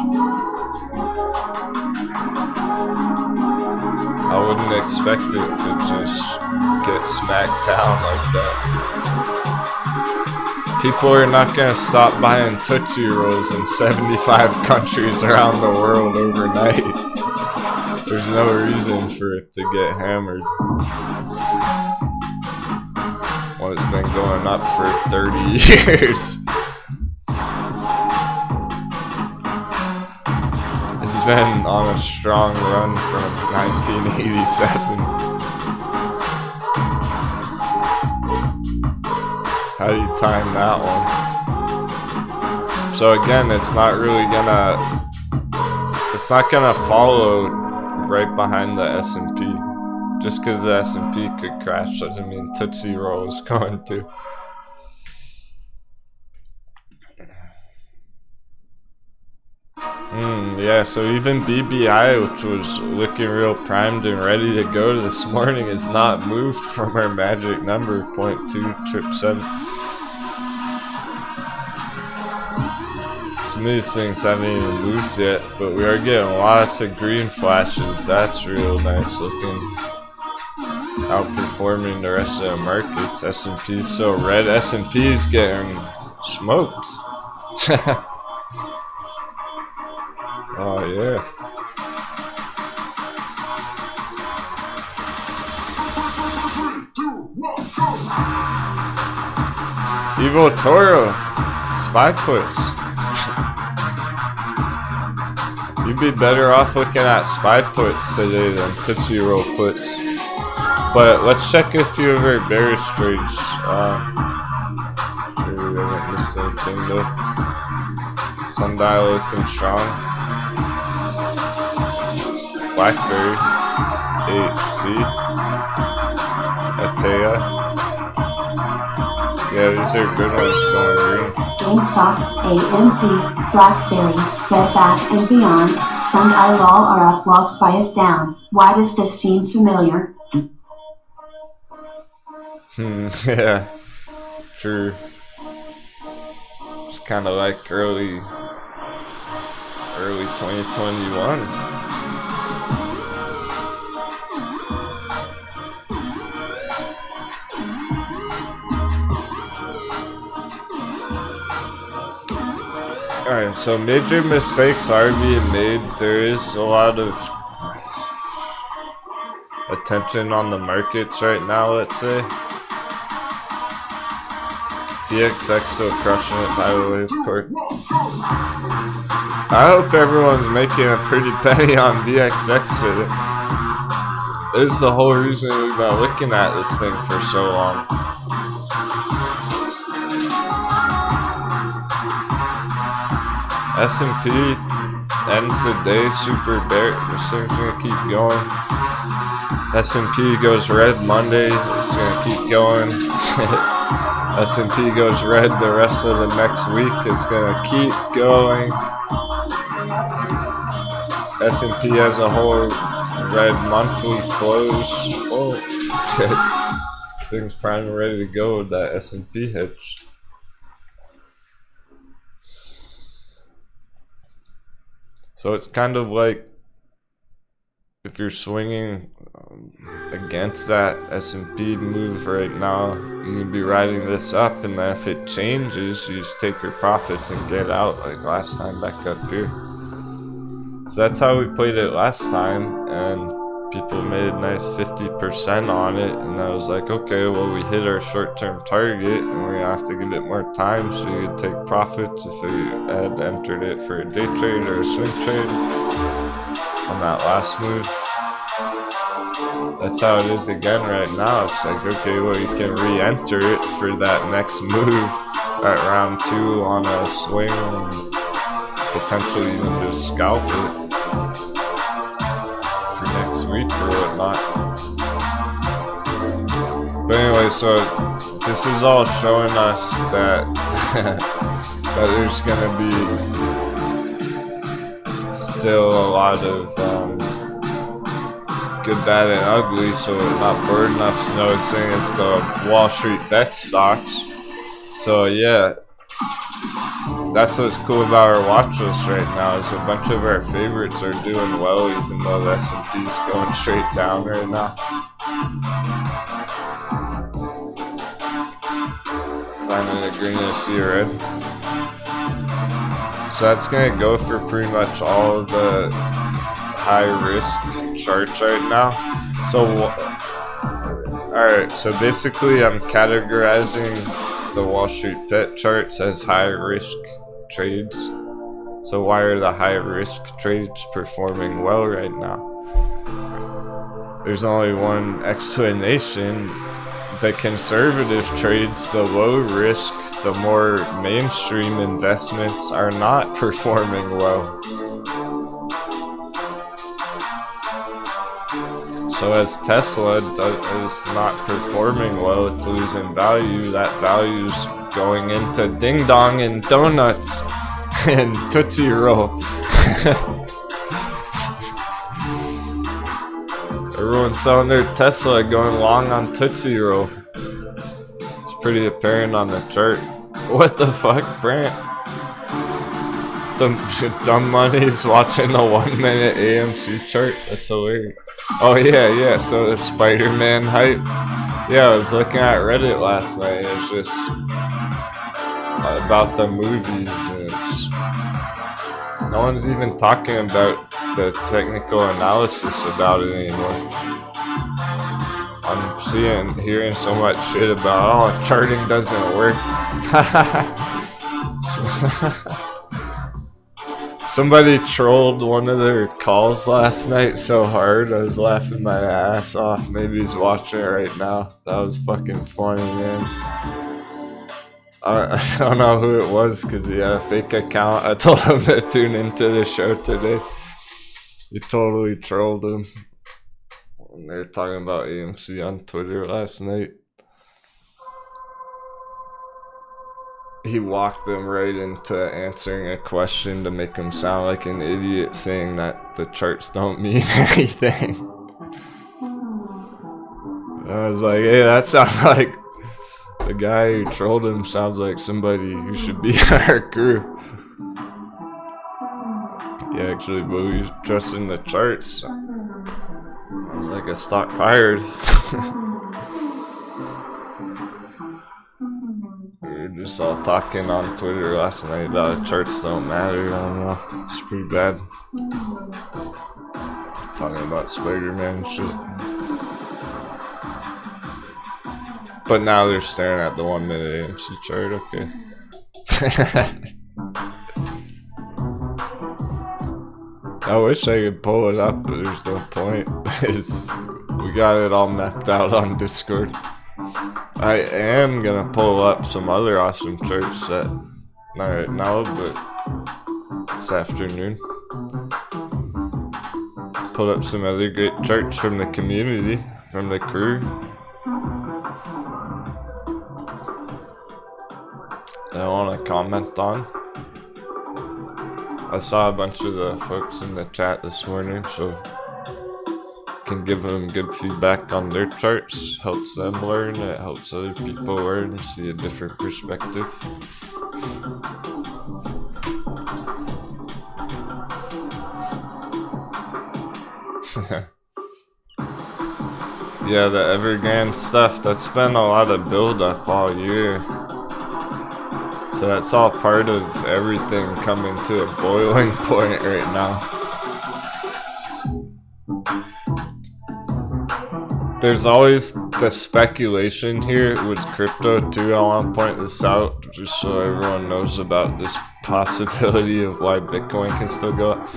I wouldn't expect it to just get smacked down like that. People are not gonna stop buying Tootsie Rolls in 75 countries around the world overnight. There's no reason for it to get hammered. Well, it's been going up for 30 years. It's been on a strong run from 1987. How do you time that one? So again, it's not gonna follow right behind the S&P. Just because the S&P could crash doesn't mean Tootsie Roll is going to. Yeah, so even BBI, which was looking real primed and ready to go this morning, is not moved from our magic number, 0.2777. Some of these things haven't even moved yet, but we are getting lots of green flashes. That's real nice looking. Outperforming the rest of the markets. S&P's so red. S&P's getting smoked. Oh yeah. Evil Toro, SPY puts. You'd be better off looking at SPY puts today than Tootsie Roll puts. But let's check a few of our bearish trades. Sure we haven't missed anything though. Sundial looking strong. Blackberry, HC, Atea. Yeah, these are good ones going green. GameStop, AMC, Blackberry, Bed Bath and Beyond, Sundial all are up while SPY is down. Why does this seem familiar? Yeah, true. It's kind of like early 2021. Alright, so major mistakes are being made. There is a lot of attention on the markets right now, let's say. VXX still crushing it, by the way, of course. I hope everyone's making a pretty penny on VXX today. This is the whole reason we've been looking at this thing for so long. S&P ends the day super bearish. This thing's gonna keep going. S&P goes red Monday. It's gonna keep going. S&P goes red the rest of the next week. It's gonna keep going. S&P as a whole red monthly close. Oh shit. This thing's prime and ready to go with that S&P hitch. So it's kind of like if you're swinging against that S&P move right now, you can be riding this up, and then if it changes, you just take your profits and get out like last time back up here. So that's how we played it last time, and people made a nice 50% on it, and I was like, okay, well, we hit our short-term target, and we're gonna have to give it more time so you could take profits if you had entered it for a day trade or a swing trade on that last move. That's how it is again right now. It's like, okay, well, you can re-enter it for that next move at round 2 on a swing, and potentially even just scalp it for next week or whatnot. But anyway, so this is all showing us that that there's gonna be still a lot of good, bad, and ugly. So not bored enough to know it's saying it's the Wall Street bet stocks. So yeah. That's what's cool about our watch list right now, is a bunch of our favorites are doing well, even though the S&P's going straight down right now. Finding the green and see red. So that's gonna go for pretty much all of the high risk charts right now. So, alright, so basically I'm categorizing the Wall Street bet charts as high risk trades. So why are the high risk trades performing well right now? There's only one explanation. The conservative trades, the low risk, the more mainstream investments are not performing well. So as Tesla is not performing well, it's losing value. That value's going into Ding Dong and donuts and Tootsie Roll. Everyone's selling their Tesla, going long on Tootsie Roll. It's pretty apparent on the chart. What the fuck, Brant? The dumb money's watching the 1 minute AMC chart. That's hilarious. Oh yeah, so the Spider-Man hype. Yeah, I was looking at Reddit last night. It's just about the movies, and no one's even talking about the technical analysis about it anymore. I'm hearing so much shit about, oh, charting doesn't work. Somebody trolled one of their calls last night so hard, I was laughing my ass off. Maybe he's watching it right now. That was fucking funny, man. I don't know who it was because he had a fake account. I told him to tune into the show today. He totally trolled him. And they were talking about AMC on Twitter last night. He walked him right into answering a question to make him sound like an idiot, saying that the charts don't mean anything. I was like, hey, that sounds like the guy who trolled him sounds like somebody who should be in our crew. He actually believes, trusts in the charts. I was like, a stock fired. We were just all talking on Twitter last night about charts don't matter. I don't know. It's pretty bad. Talking about Spider-Man and shit. But now they're staring at the 1 minute AMC chart, okay. I wish I could pull it up, but there's no point. We got it all mapped out on Discord. I am gonna pull up some other awesome charts that, not right now, but this afternoon. pulled up some other great charts from the community, from the crew. I want to comment on. I saw a bunch of the folks in the chat this morning, so can give them good feedback on their charts. Helps them learn. It helps other people learn and see a different perspective. Yeah, the Evergrande stuff, that's been a lot of build up all year. So that's all part of everything coming to a boiling point right now. There's always the speculation here with crypto too. I want to point this out just so everyone knows about this possibility of why Bitcoin can still go up.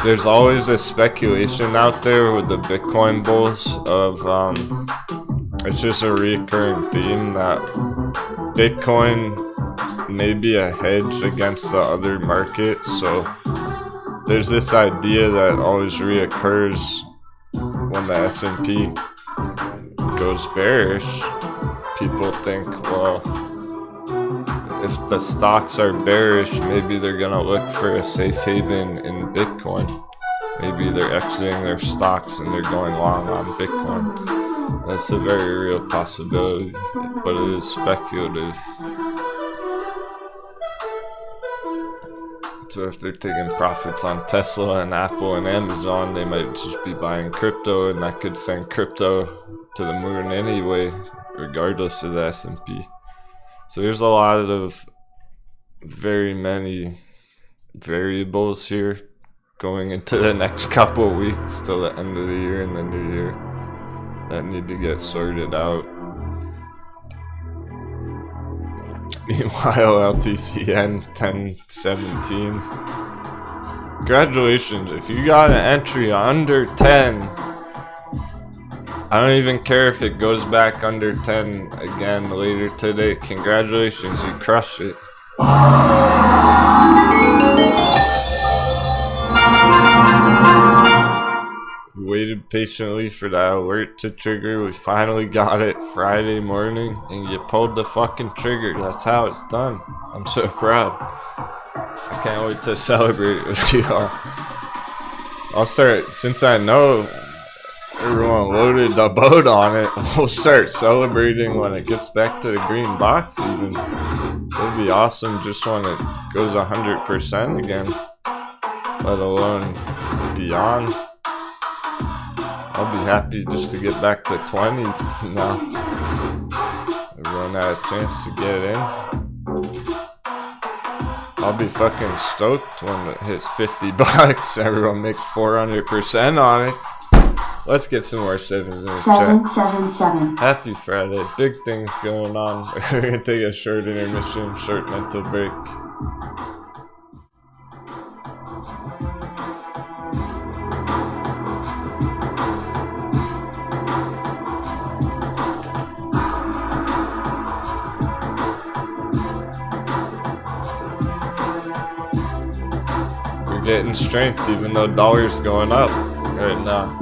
There's always a speculation out there with the Bitcoin bulls of, it's just a recurring theme that Bitcoin may be a hedge against the other market. So there's this idea that always reoccurs when the S&P goes bearish. People think, well, if the stocks are bearish, maybe they're gonna look for a safe haven in Bitcoin. Maybe they're exiting their stocks and they're going long on Bitcoin. That's a very real possibility, but it is speculative. So if they're taking profits on Tesla and Apple and Amazon, they might just be buying crypto, and that could send crypto to the moon anyway, regardless of the S&P. So there's a lot of very many variables here going into the next couple of weeks till the end of the year and the new year that need to get sorted out. Meanwhile, LTCN 1017. Congratulations, if you got an entry under 10, I don't even care if it goes back under 10 again later today. Congratulations, you crushed it. We waited patiently for that alert to trigger. We finally got it Friday morning, and you pulled the fucking trigger. That's how it's done. I'm so proud. I can't wait to celebrate with you all. I'll start, since I know everyone loaded the boat on it, we'll start celebrating when it gets back to the green box even. It'd be awesome just when it goes 100% again, let alone beyond. I'll be happy just to get back to 20 now. Everyone had a chance to get in. I'll be fucking stoked when it hits 50 bucks. Everyone makes 400% on it. Let's get some more sevens in the chat. 777. Happy Friday. Big things going on. We're gonna take a short intermission, short mental break. We're getting strength even though dollar's going up right now.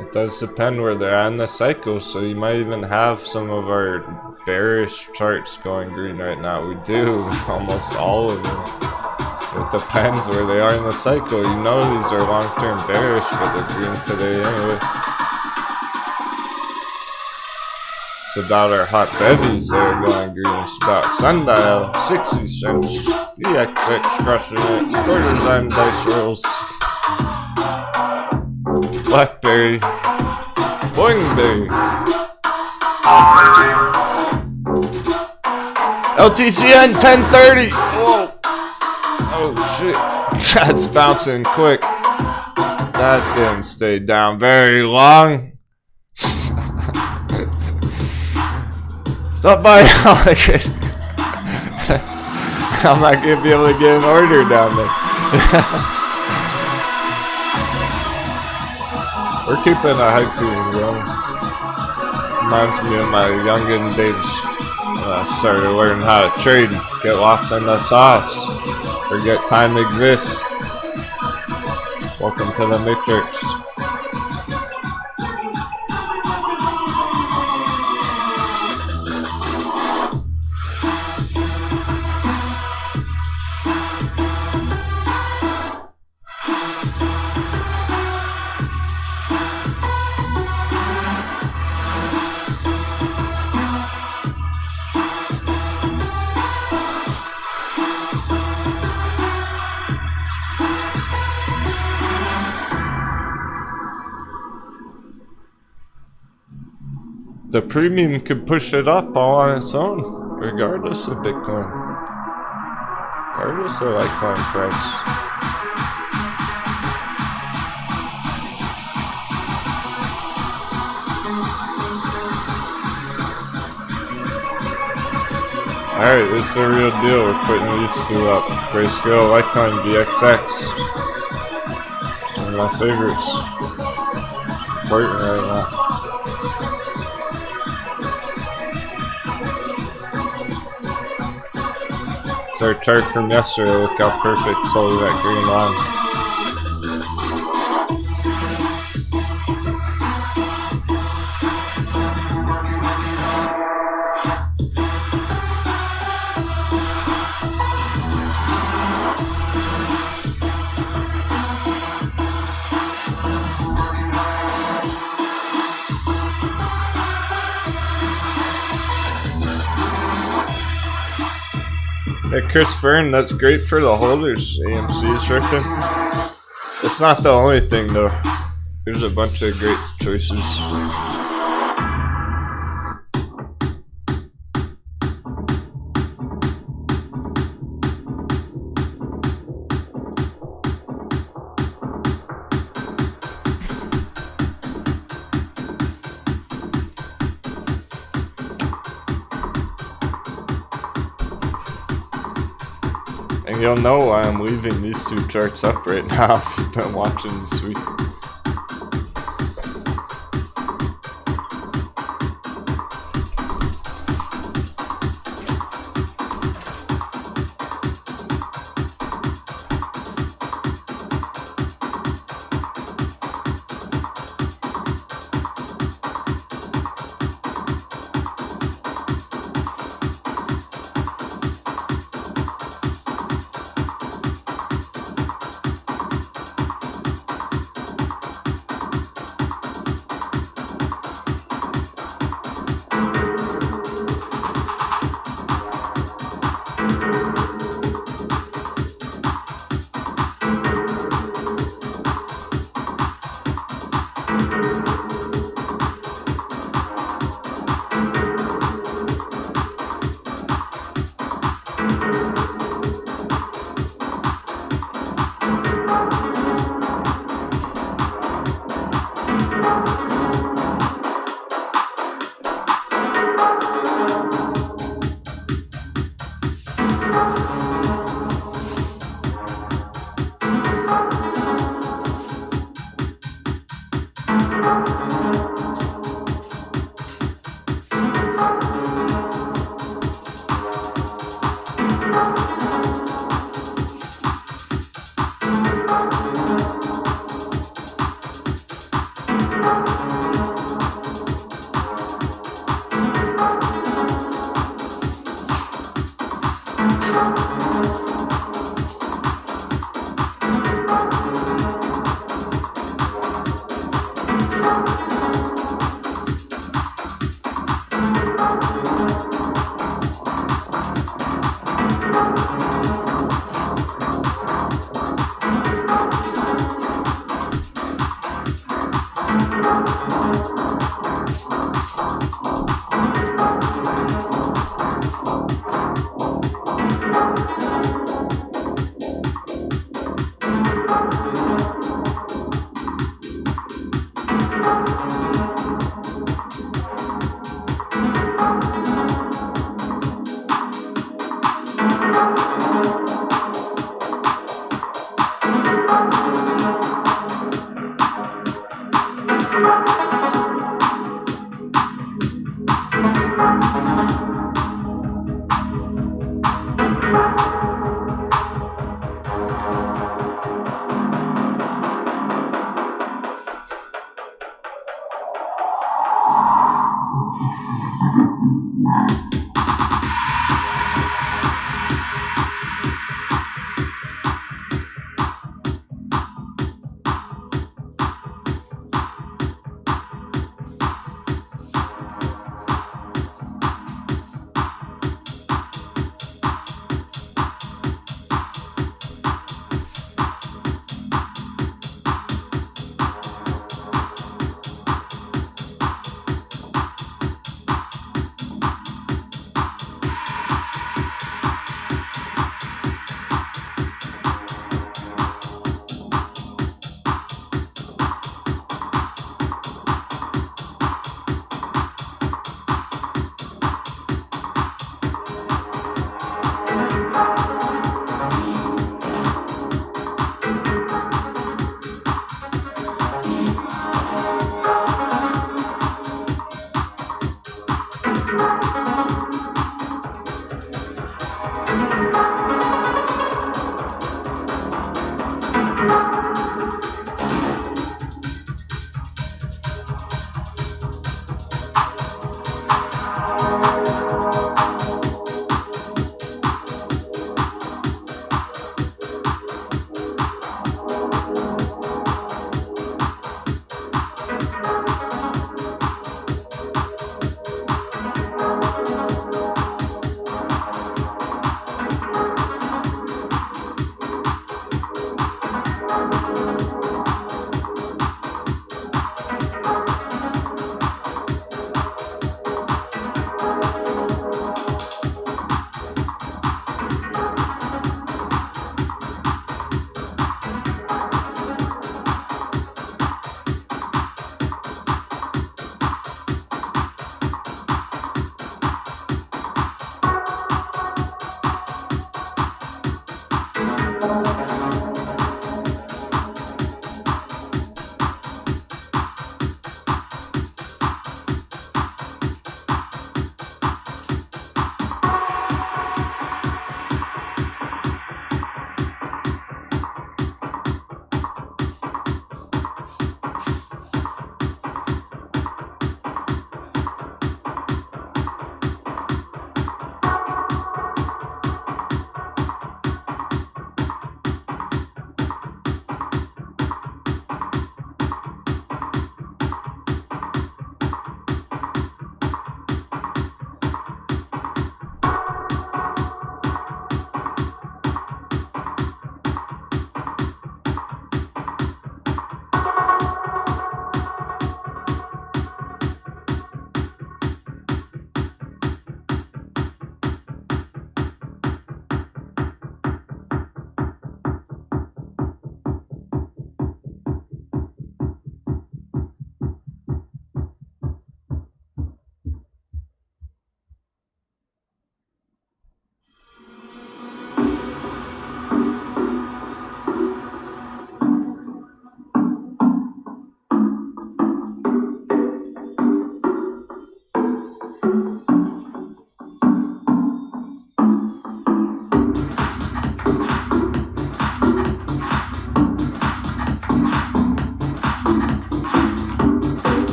It does depend where they're at in the cycle, so you might even have some of our bearish charts going green right now. We do, almost all of them. So it depends where they are in the cycle. You know these are long-term bearish, but they're green today anyway. It's about our hot bevies that are going green. It's about Sundial, 60 cents, VXX crushing it, quarters dice rolls. Blackberry, Boingberry, LTCN 1030. Whoa! Oh shit! That's bouncing quick. That didn't stay down very long. Stop by. I'm not gonna be able to get an order down there. We're keeping a haiku going. Reminds me of my youngin' days. Started learning how to trade, get lost in the sauce, forget time exists. Welcome to the Matrix. The premium could push it up all on its own, regardless of Bitcoin. Regardless of Litecoin price. Alright, this is a real deal. We're putting these two up. Grayscale, Litecoin, VXX. One of my favorites. Important right now. It's our chart from yesterday. Look how perfect slowly that green line. Hey, Chris Fern, that's great for the holders. AMC is working. It's not the only thing though. There's a bunch of great choices. And you'll know why I'm leaving these two charts up right now if you've been watching this week.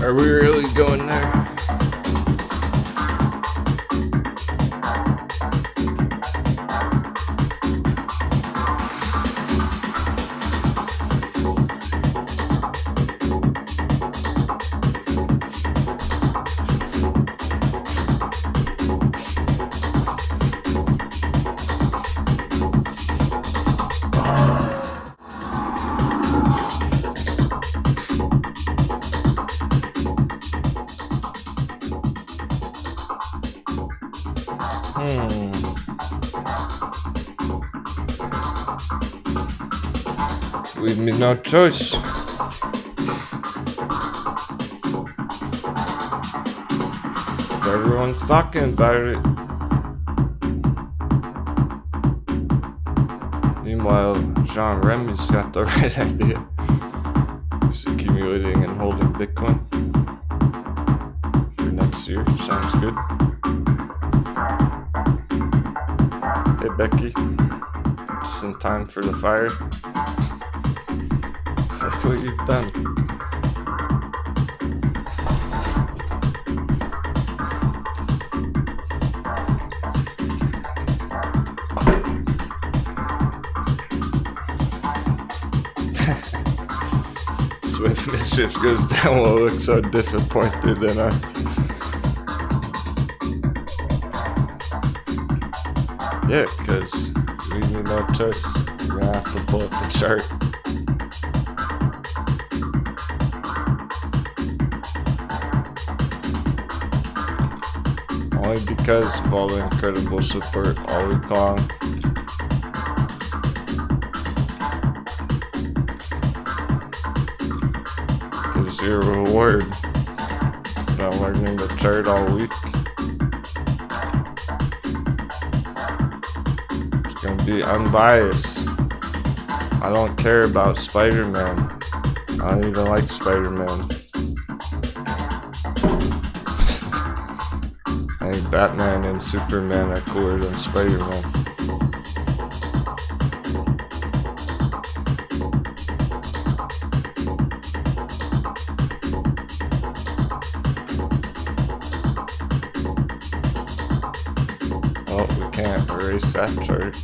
Are we really going there? Leave me no choice. Everyone's talking about it. Meanwhile, Jean Remy's got the right idea. He's accumulating and holding Bitcoin for next year. Sounds good. Hey Becky, just in time for the fire. Look what you've done. Swift Mischief goes Denwo looks so disappointed in us. Yeah, because we need no choice. We're gonna have to pull up the chart. Only because of all the incredible support all week long. There's your reward. Not learning the chart all week. It's gonna be unbiased. I don't care about Spider-Man. I don't even like Spider-Man. I think Batman and Superman are cooler than Spider-Man. erase that chart.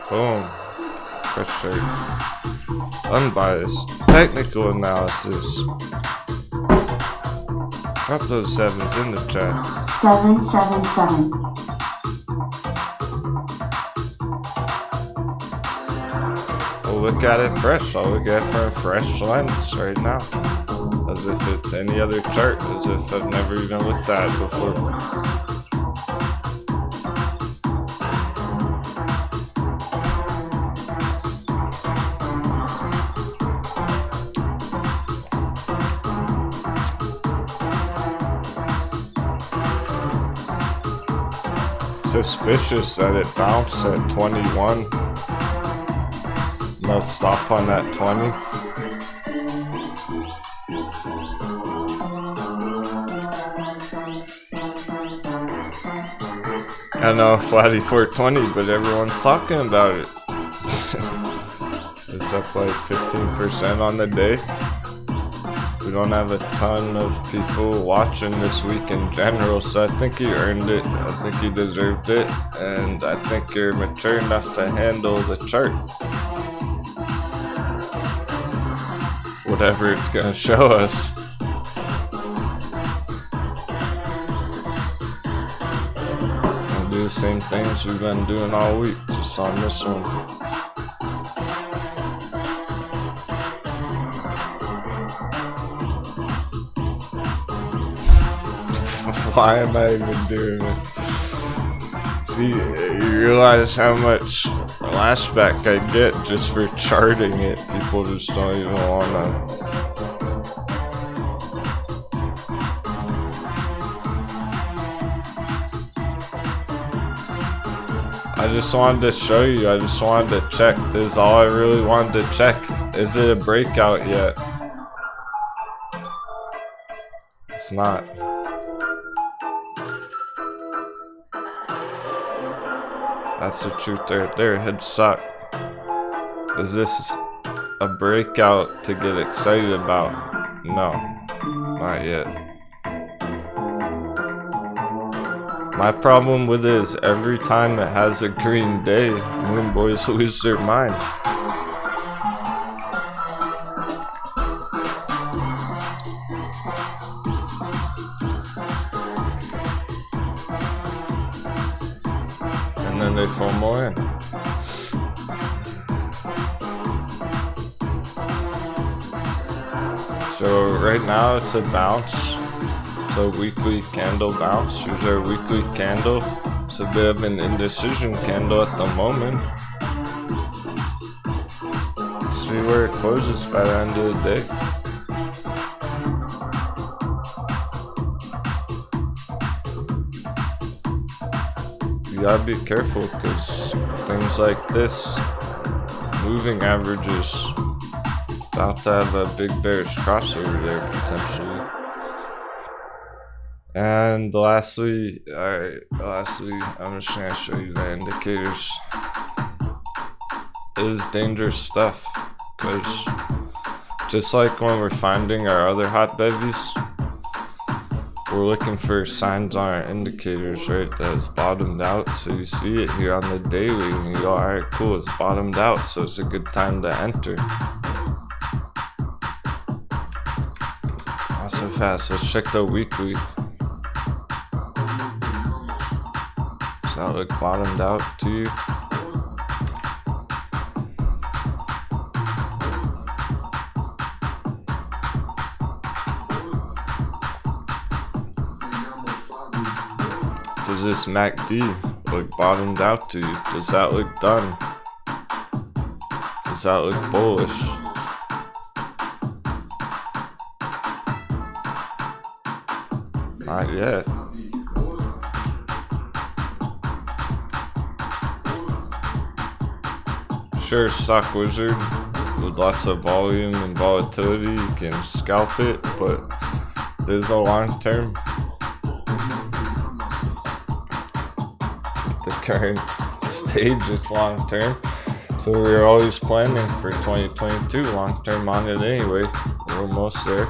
Boom. Fresh chart. Unbiased. Technical analysis. Drop those sevens in the chat. 777. We'll look at it fresh. I'll look at it from a fresh lens right now. As if it's any other chart. As if I've never even looked at it before. Suspicious that it bounced at 21. No stop on that 20. I know, Flatty 420, but everyone's talking about it. It's up like 15% on the day. We don't have a ton of people watching this week in general, so I think you earned it. I think you deserved it, and I think you're mature enough to handle the chart. Whatever it's gonna show us. We'll do the same things we've been doing all week, just on this one. Why am I even doing it? See, you realize how much lashback I get just for charting it. People just don't even wanna. I just wanted to show you. I just wanted to check. This is all I really wanted to check. Is it a breakout yet? It's not. That's the truth right there. Head stock. Is this a breakout to get excited about? No, not yet. My problem with it is every time it has a green day, moon boys lose their mind. And then they FOMO in. So right now it's a bounce. It's a weekly candle bounce. Here's our weekly candle. It's a bit of an indecision candle at the moment. Let's see where it closes by the end of the day. You gotta be careful because things like this, moving averages, about to have a big bearish crossover there potentially. And lastly, I'm just gonna show you the indicators. It is dangerous stuff because just like when we're finding our other hot bevies, we're looking for signs on our indicators, right? That it's bottomed out. So you see it here on the daily and you go, alright, cool, it's bottomed out, so it's a good time to enter. Also fast, let's check the weekly. Does that look bottomed out to you? does this MACD look bottomed out to you? Does that look done? Does that look bullish? Not yet. Sure, stock wizard with lots of volume and volatility, you can scalp it, but there's a long term. The current stage is long term, so we're always planning for 2022 long term on it anyway. We're almost there.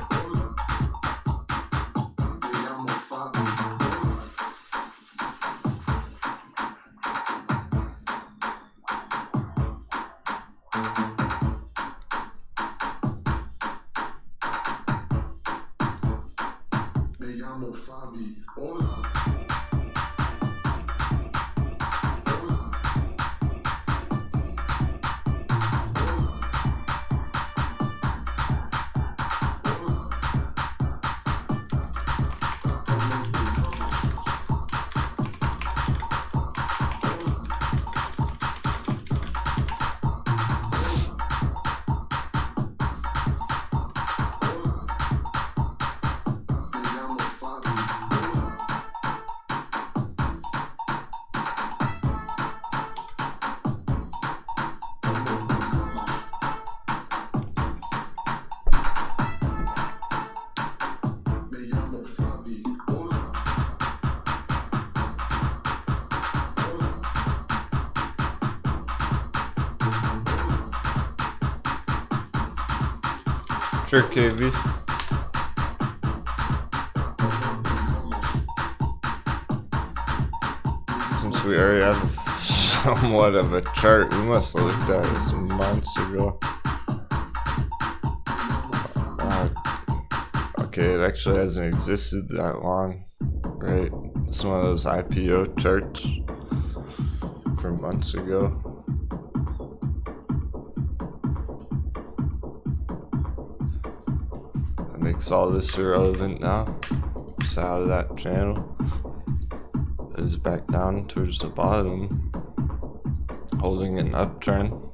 Sure, KB. Since we already have somewhat of a chart, we must have looked at it some months ago. Okay, it actually hasn't existed that long, right? It's one of those IPO charts from months ago. Makes all this irrelevant now. It's out of that channel. It's back down towards the bottom, holding an uptrend.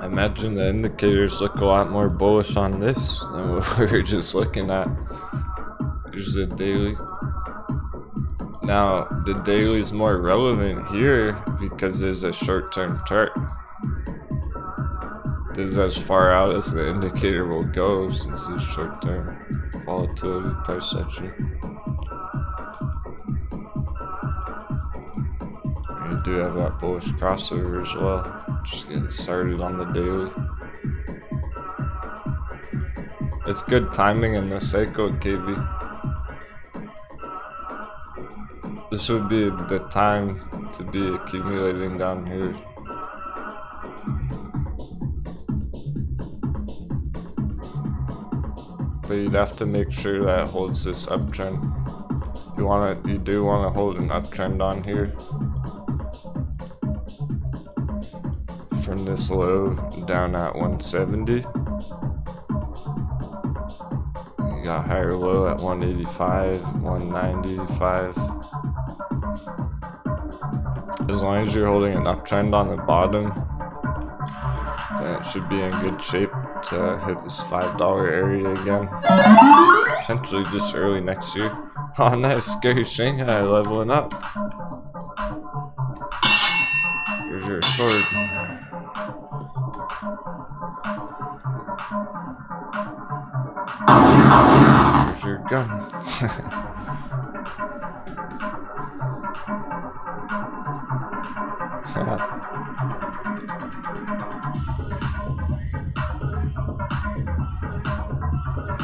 I imagine the indicators look a lot more bullish on this than what we were just looking at. Here's the daily. Now, the daily is more relevant here because there's a short-term chart. This is as far out as the indicator will go since it's short-term volatility price action. You do have that bullish crossover as well. Just getting started on the daily. It's good timing in the cycle, KB. This would be the time to be accumulating down here. But you'd have to make sure that it holds this uptrend. You do want to hold an uptrend on here. From this low down at 170. You got higher low at 185, 195. As long as you're holding an uptrend on the bottom, then it should be in good shape to hit this $5 area again. Potentially just early next year. Oh nice, Scary Shanghai leveling up. Here's your sword. Here's your gun.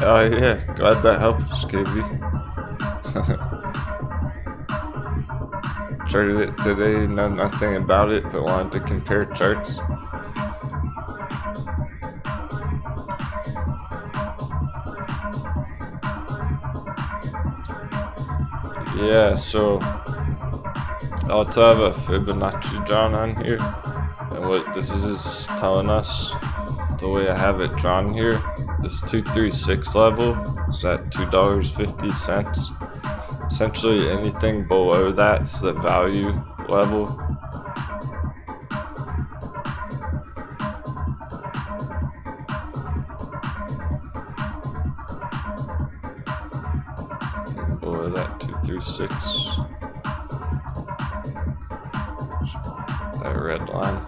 Oh yeah, glad that helps, KB. Charted it today, know nothing about it, but wanted to compare charts. Yeah, so I also have a Fibonacci drawn on here, and what this is telling us, the way I have it drawn here, this 236 level is at $2.50. Essentially anything below that's the value level. Below that 236. That red line.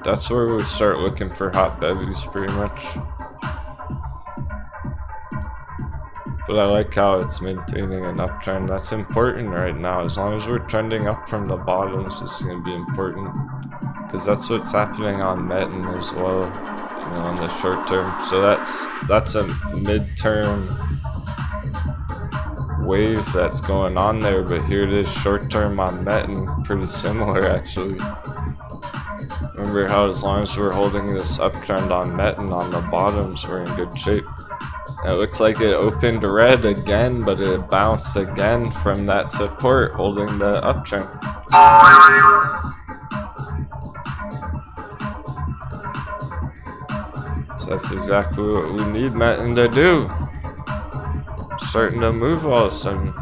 That's where we start looking for hot bevies pretty much. But I like how it's maintaining an uptrend. That's important right now. As long as we're trending up from the bottoms, it's going to be important. Because that's what's happening on Metin as well, you know, in the short term. So that's a midterm wave that's going on there. But here it is short term on Metin. Pretty similar actually. Remember how as long as we're holding this uptrend on Metin on the bottoms, we're in good shape. It looks like it opened red again, but it bounced again from that support holding the uptrend. So that's exactly what we need Metin to do. Starting to move all of a sudden.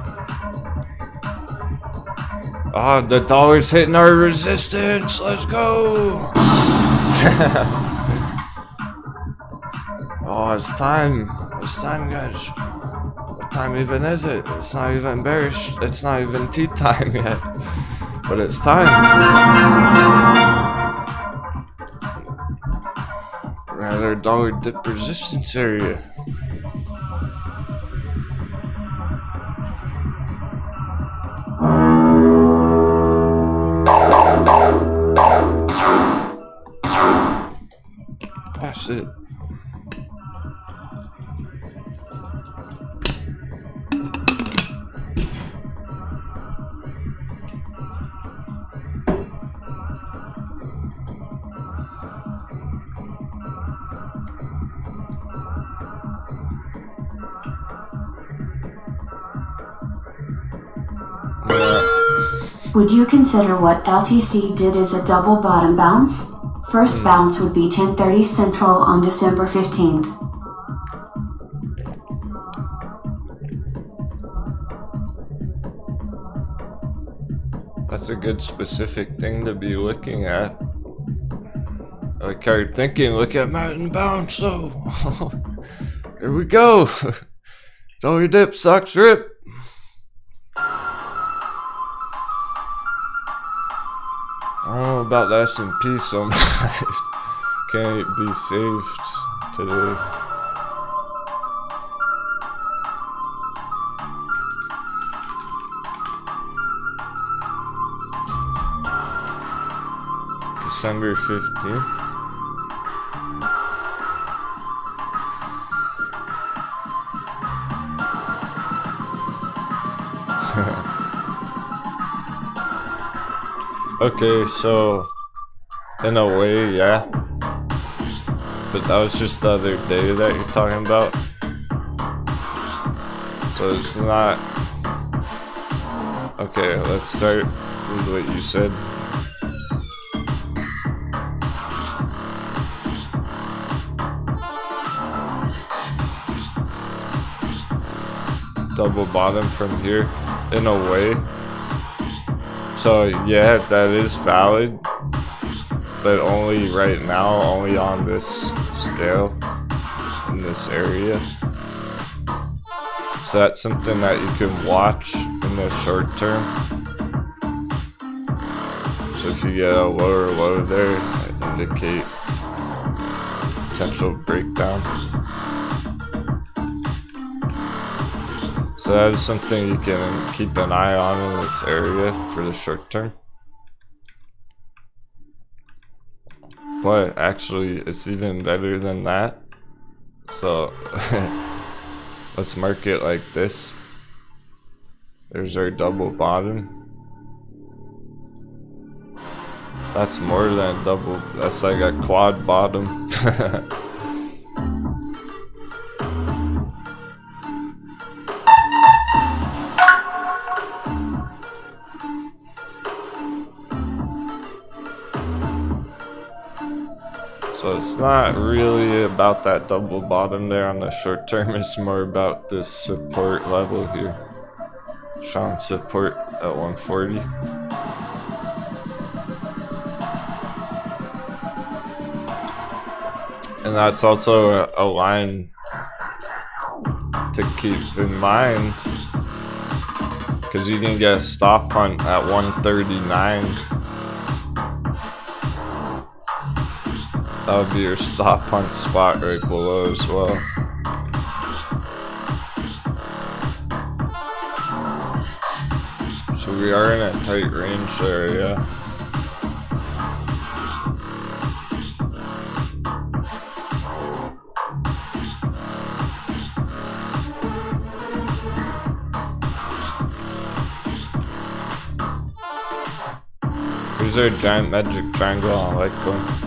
Ah, the dollar's hitting our resistance. Let's go. Oh, it's time. It's time, guys. What time even is it? It's not even bearish. It's not even tea time yet. But it's time. We're at our dollar dip resistance area. That's it. Would you consider what LTC did as a double bottom bounce? First bounce would be 10:30 Central on December 15th. That's a good specific thing to be looking at. Like how you're thinking, look at Mountain Bounce though. Here we go. Dollar dip, stocks rip. I don't know about the S&P so much. Can't be saved today. December 15th. Okay, so in a way, yeah. But that was just the other day that you're talking about. So it's not. Okay, let's start with what you said. Double bottom from here, in a way. So yeah, that is valid, but only right now, only on this scale, in this area. So that's something that you can watch in the short term. So if you get a lower low there, that indicate potential breakdown. So that is something you can keep an eye on in this area for the short term. But actually, it's even better than that. So let's mark it like this. There's our double bottom. That's more than double. That's like a quad bottom. So it's not really about that double bottom there on the short term, it's more about this support level here. Strong support at 140. And that's also a line to keep in mind, because you can get a stop hunt at 139. That would be your stop hunt spot right below as well. So we are in a tight range there, yeah. Here's our giant magic triangle on Litecoin.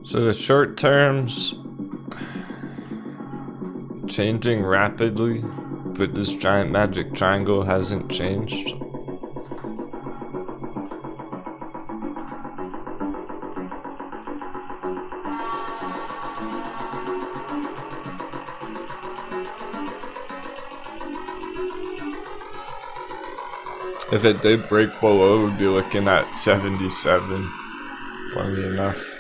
So the short terms changing rapidly, but this giant magic triangle hasn't changed. If it did break below, we'd be looking at 77. Plenty enough.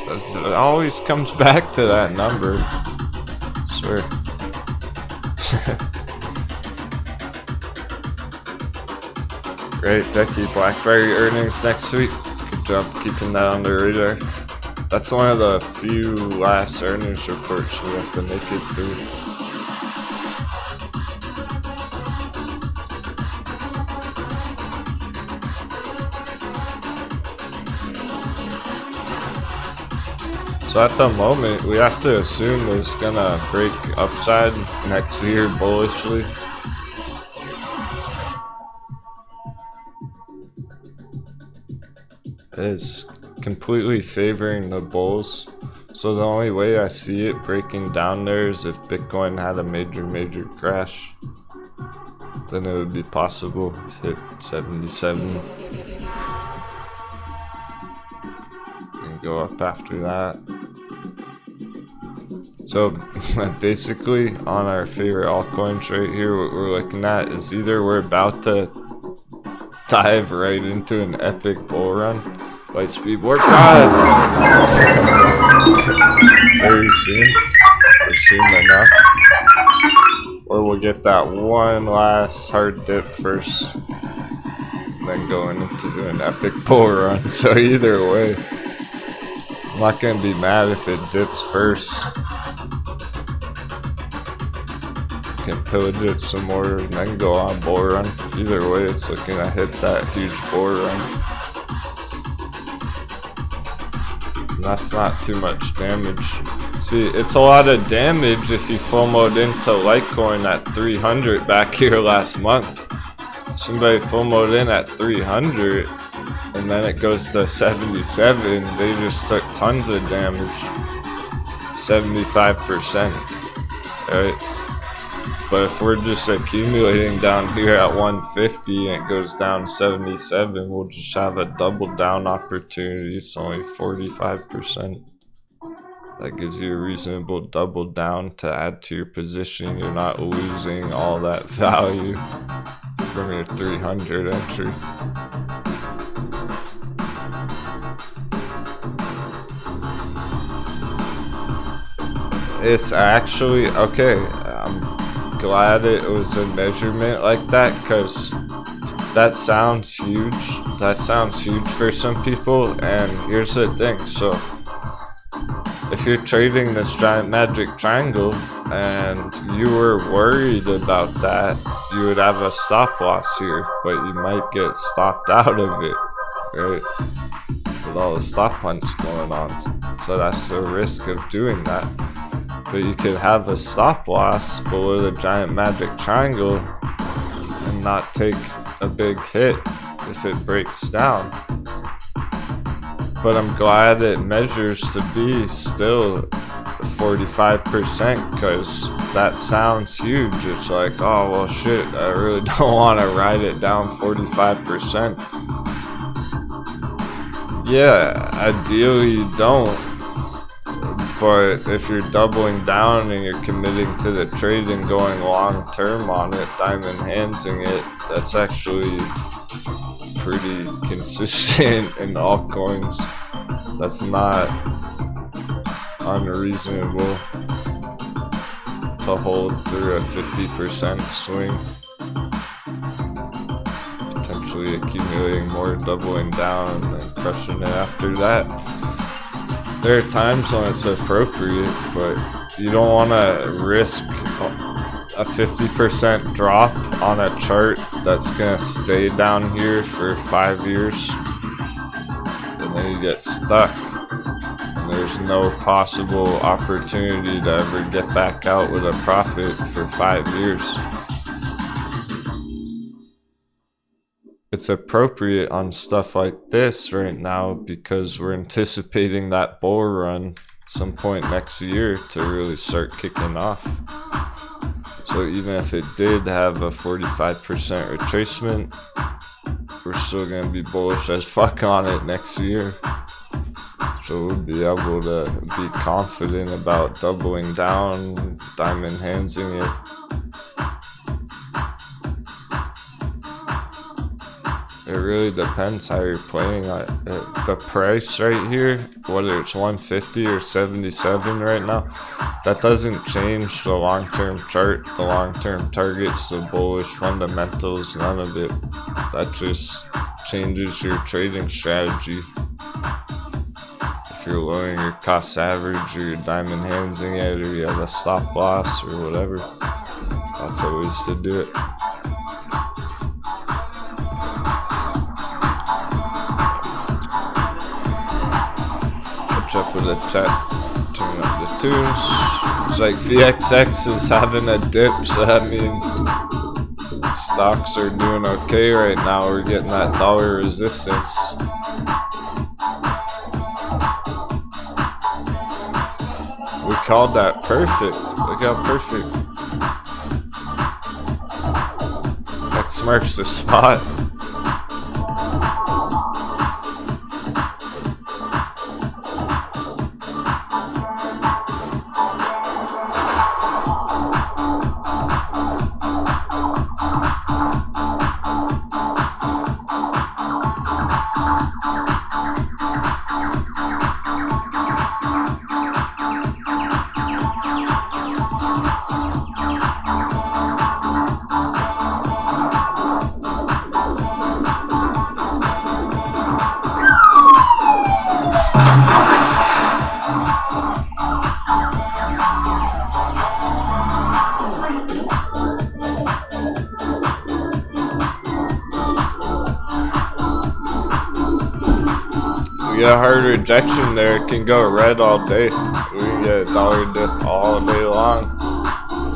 So it always comes back to that number. I swear. Great, Becky. BlackBerry earnings next week. Good job keeping that on the radar. That's one of the few last earnings reports we have to make it through. So at the moment, we have to assume it's gonna break upside next year bullishly. It's completely favoring the bulls. So the only way I see it breaking down there is if Bitcoin had a major crash. Then it would be possible to hit 77. And go up after that. So basically on our favorite altcoins right here, what we're looking at is either we're about to dive right into an epic bull run, Lightspeed work on very soon, or soon enough, or we'll get that one last hard dip first, then going into an epic bull run. So either way, I'm not gonna be mad if it dips first. Can pillage it some more and then go on bull run. Either way, it's looking to hit that huge bull run. And that's not too much damage. See, it's a lot of damage if you FOMO'd into Litecoin at 300 back here last month. If somebody FOMO'd in at 300 and then it goes to 77, they just took tons of damage. 75%. Right? But if we're just accumulating down here at 150 and it goes down 77, we'll just have a double down opportunity. It's only 45%. That gives you a reasonable double down to add to your position. You're not losing all that value from your 300 entry. it's actually okay. I'm glad it was a measurement like that, because that sounds huge. That sounds huge for some people. And here's the thing. So if you're trading this giant magic triangle and you were worried about that, you would have a stop loss here, but you might get stopped out of it, right? With all the stop hunts going on. So that's the risk of doing that. But you could have a stop loss below the giant magic triangle and not take a big hit if it breaks down. But I'm glad it measures to be still 45%, because that sounds huge. It's like, oh well shit, I really don't want to ride it down 45%. Yeah, ideally you don't. But if you're doubling down and you're committing to the trade and going long term on it, diamond handsing it, that's actually pretty consistent in altcoins. That's not unreasonable to hold through a 50% swing, potentially accumulating more, doubling down, and then crushing it after that. There are times when it's appropriate, but you don't want to risk a 50% drop on a chart that's gonna stay down here for 5 years, and then you get stuck and there's no possible opportunity to ever get back out with a profit for 5 years. It's appropriate on stuff like this right now because we're anticipating that bull run some point next year to really start kicking off. So even if it did have a 45% retracement, we're still going to be bullish as fuck on it next year. So we'll be able to be confident about doubling down, diamond handsing it. It really depends how you're playing. The price right here, whether it's 150 or 77 right now, that doesn't change the long-term chart, the long-term targets, the bullish fundamentals, none of it. That just changes your trading strategy. If you're lowering your cost average, or you're diamond handsing it, or you have a stop loss or whatever, that's always to do it. Up with the chat, turn up the tunes. It's like VXX is having a dip, so that means stocks are doing okay right now. We're getting that dollar resistance. We called that perfect. Look how perfect. X marks the spot. A hard rejection there, it can go red all day. We can get a dollar dip all day long.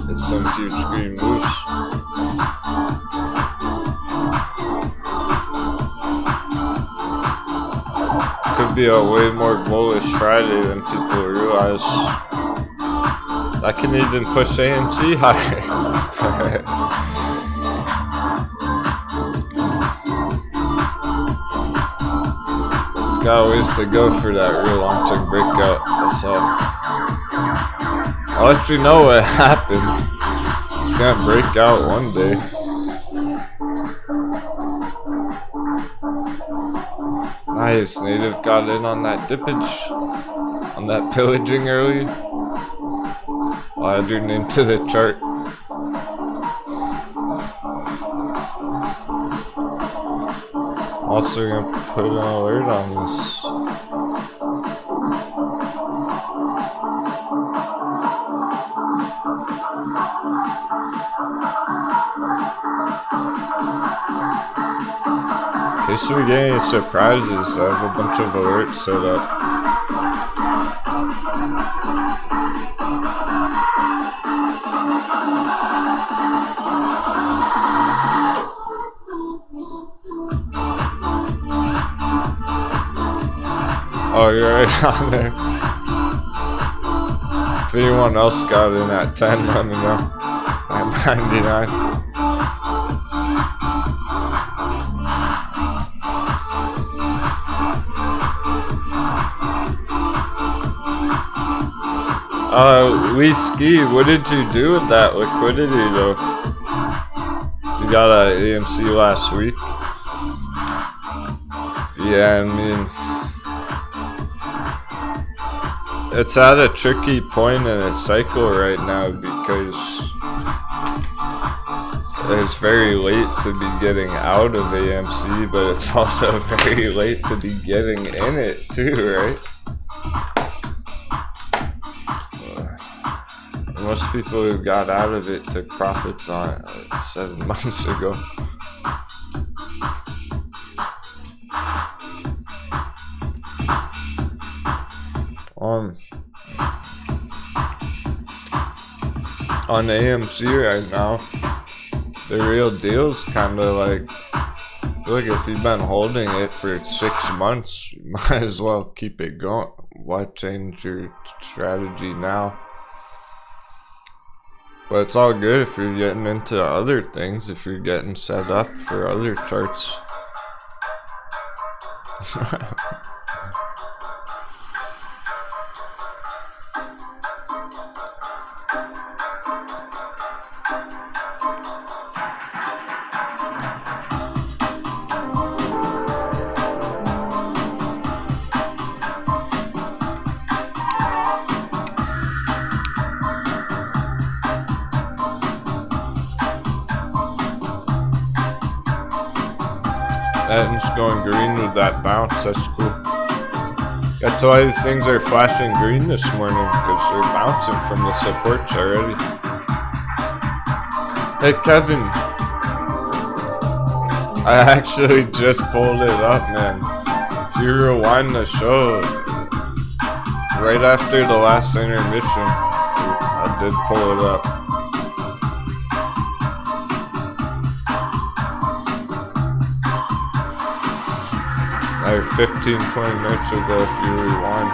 It's some huge green moves. Could be a way more bullish Friday than people realize. I can even push AMC higher. Got ways to go for that real long-term breakout. That's all. I'll let you know what happens. It's gonna break out one day. Nice, native got in on that dippage, on that pillaging early. I'll add your name to the chart. Also gonna put an alert on this. In case we get any surprises, I have a bunch of alerts set up. Oh, you're right on there. If anyone else got in at 10, let me know. At 99. Whiskey, what did you do with that liquidity though? You got a AMC last week? Yeah, I mean, it's at a tricky point in its cycle right now because it's very late to be getting out of AMC, but it's also very late to be getting in it too, right? Most people who got out of it took profits on it like 7 months ago. On AMC right now, the real deal's kind of like, look, if you've been holding it for 6 months, you might as well keep it going. Why change your strategy now? But it's all good if you're getting into other things, if you're getting set up for other charts. And it's going green with that bounce, that's cool. That's why these things are flashing green this morning, because they're bouncing from the supports already. Hey Kevin, I actually just pulled it up, man. If you rewind the show, right after the last intermission, I did pull it up. Like 15-20 minutes ago if you rewind.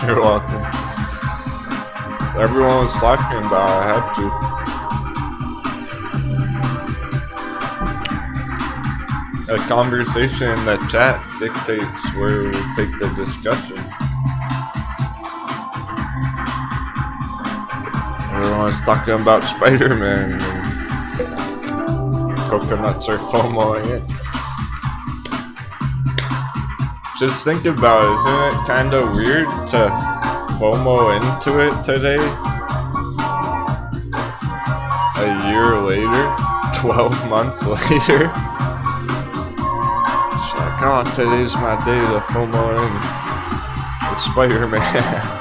You're welcome. Everyone was talking about it, I had to. A conversation in the chat dictates where we take the discussion. Everyone's talking about Spider-Man and coconuts are FOMOing it. Just think about it, isn't it kind of weird to FOMO into it today? A year later? 12 months later? It's like, oh, today's my day to FOMO in the Spider-Man.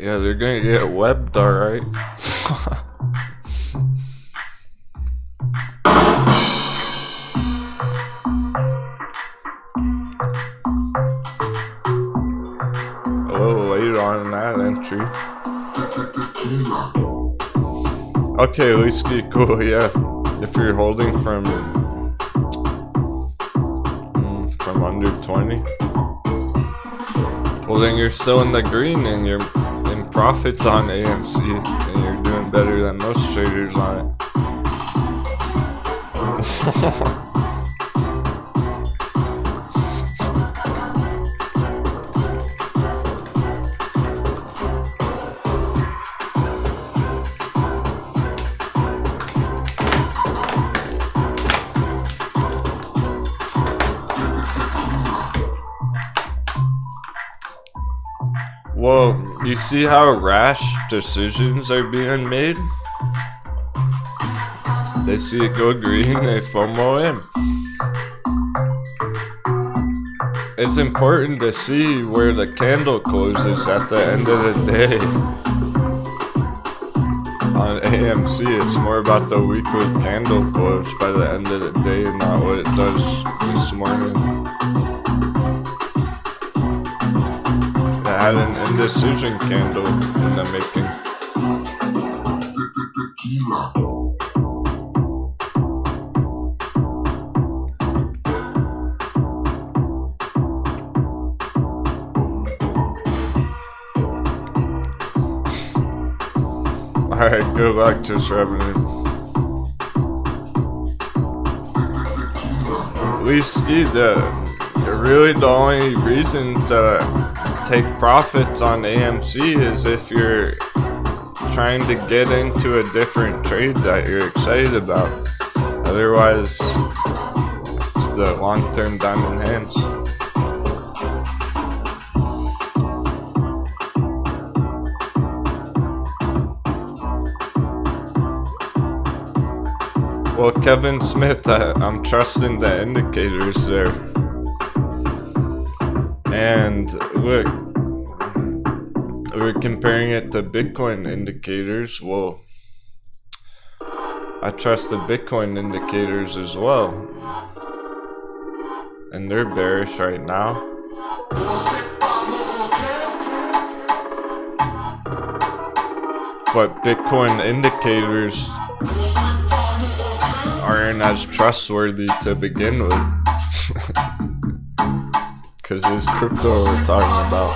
Yeah, they're gonna get webbed, alright. A little late on that entry. Okay, Leesky, cool, yeah. If you're holding from under 20, well then you're still in the green and you're in profits on AMC and you're doing better than most traders on it. Well, you see how rash decisions are being made? They see it go green, they FOMO in. It's important to see where the candle closes at the end of the day. On AMC, it's more about the weekly candle close by the end of the day, not what it does this morning. It had an indecision candle in the making. Alright, good luck, just revenue. Leasky, really the only reason to take profits on AMC is if you're trying to get into a different trade that you're excited about. Otherwise, it's the long-term diamond hands. Well, Kevin Smith, I'm trusting the indicators there. And look, we're comparing it to Bitcoin indicators. Well, I trust the Bitcoin indicators as well. And they're bearish right now. But Bitcoin indicators aren't as trustworthy to begin with. Because it's crypto we're talking about.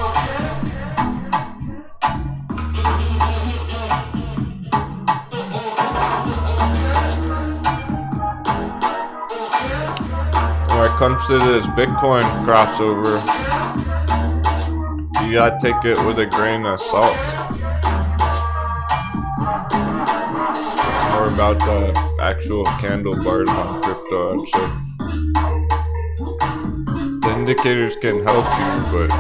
When it comes to this Bitcoin crossover, you gotta take it with a grain of salt. It's more about the actual candle bars on crypto, I'd say. The indicators can help you, but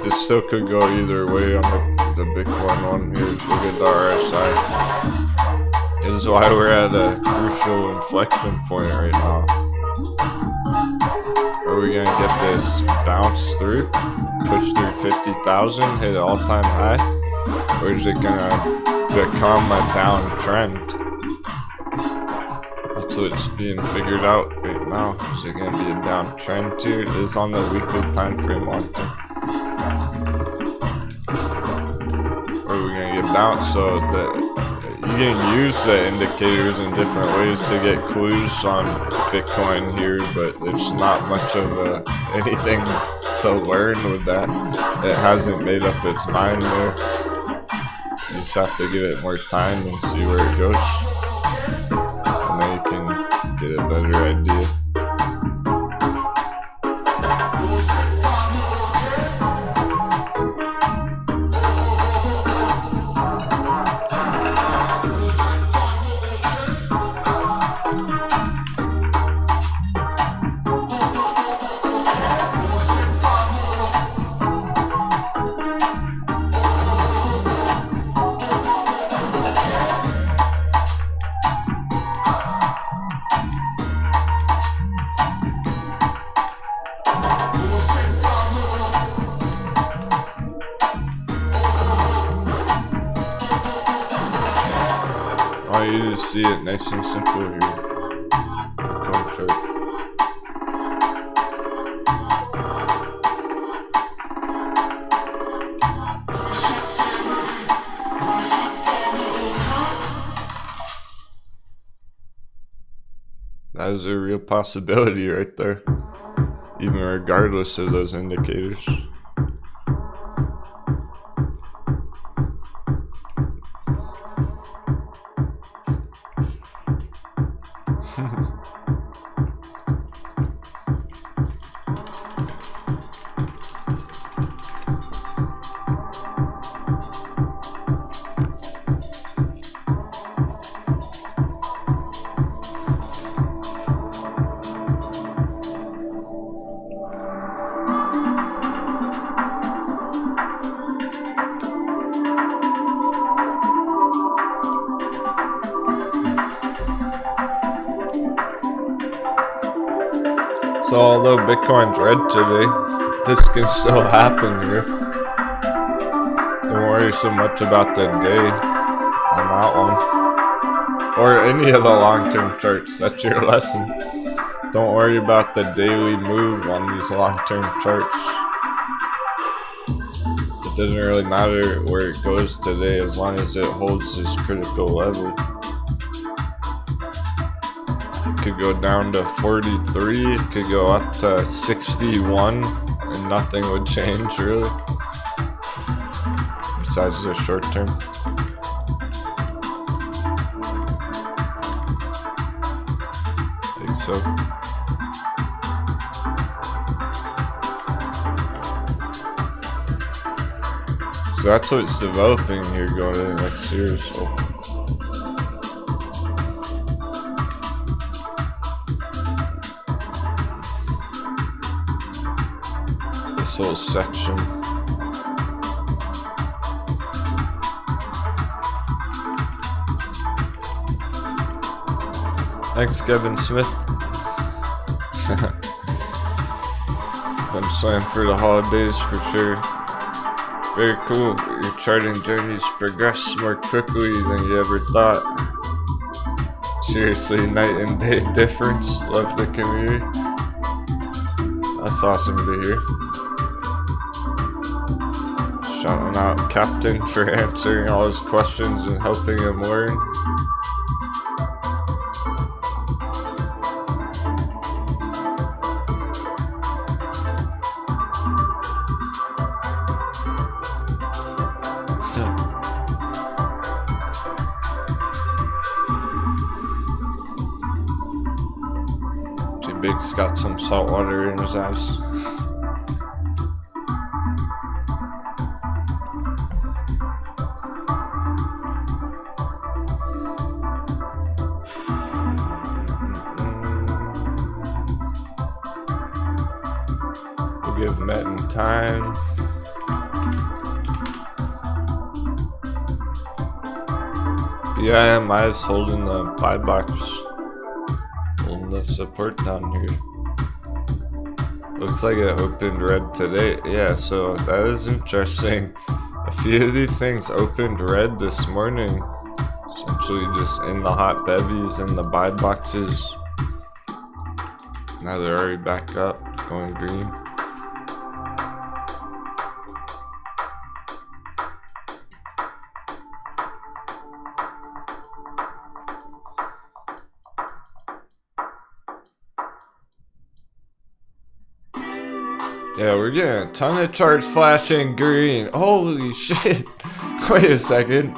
this still could go either way on the Bitcoin one here. Look at the RSI. This is why we're at a crucial inflection point right now. Are we gonna get this bounce through? Push through 50,000, hit an all-time high? Or is it gonna become a downtrend? That's what's being figured out right now. Is it gonna be a downtrend too? It is on the weekly time frame long term. Or are we gonna get bounced? So you can use the indicators in different ways to get clues on Bitcoin here, but there's not much of anything to learn with that. It hasn't made up its mind there. You just have to give it more time and see where it goes. And then you can get a better idea. I want you to see it nice and simple here. Coin chart. That is a real possibility right there, even regardless of those indicators. So although Bitcoin's red today, this can still happen here. Don't worry so much about the day on that one. Or any of the long-term charts. That's your lesson. Don't worry about the daily move on these long-term charts. It doesn't really matter where it goes today as long as it holds this critical level. Could go down to 43, it could go up to 61, and nothing would change really, besides the short term. I think so. So that's what's developing here going into next year, so. This whole section. Thanks, Kevin Smith. I'm slammed for the holidays for sure. Very cool. Your charting journeys progress more quickly than you ever thought. Seriously, night and day difference. Love the community. That's awesome to hear. Shouting out Captain for answering all his questions and helping him learn. J-Big's got some salt water in his eyes. Give Metin time. BIMI is holding the buy box, holding the support down here. Looks like it opened red today. Yeah, so that is interesting. A few of these things opened red this morning, essentially just in the hot bevies and the buy boxes. Now they're already back up, going green. Yeah, we're getting a ton of charts flashing green. Holy shit. Wait a second.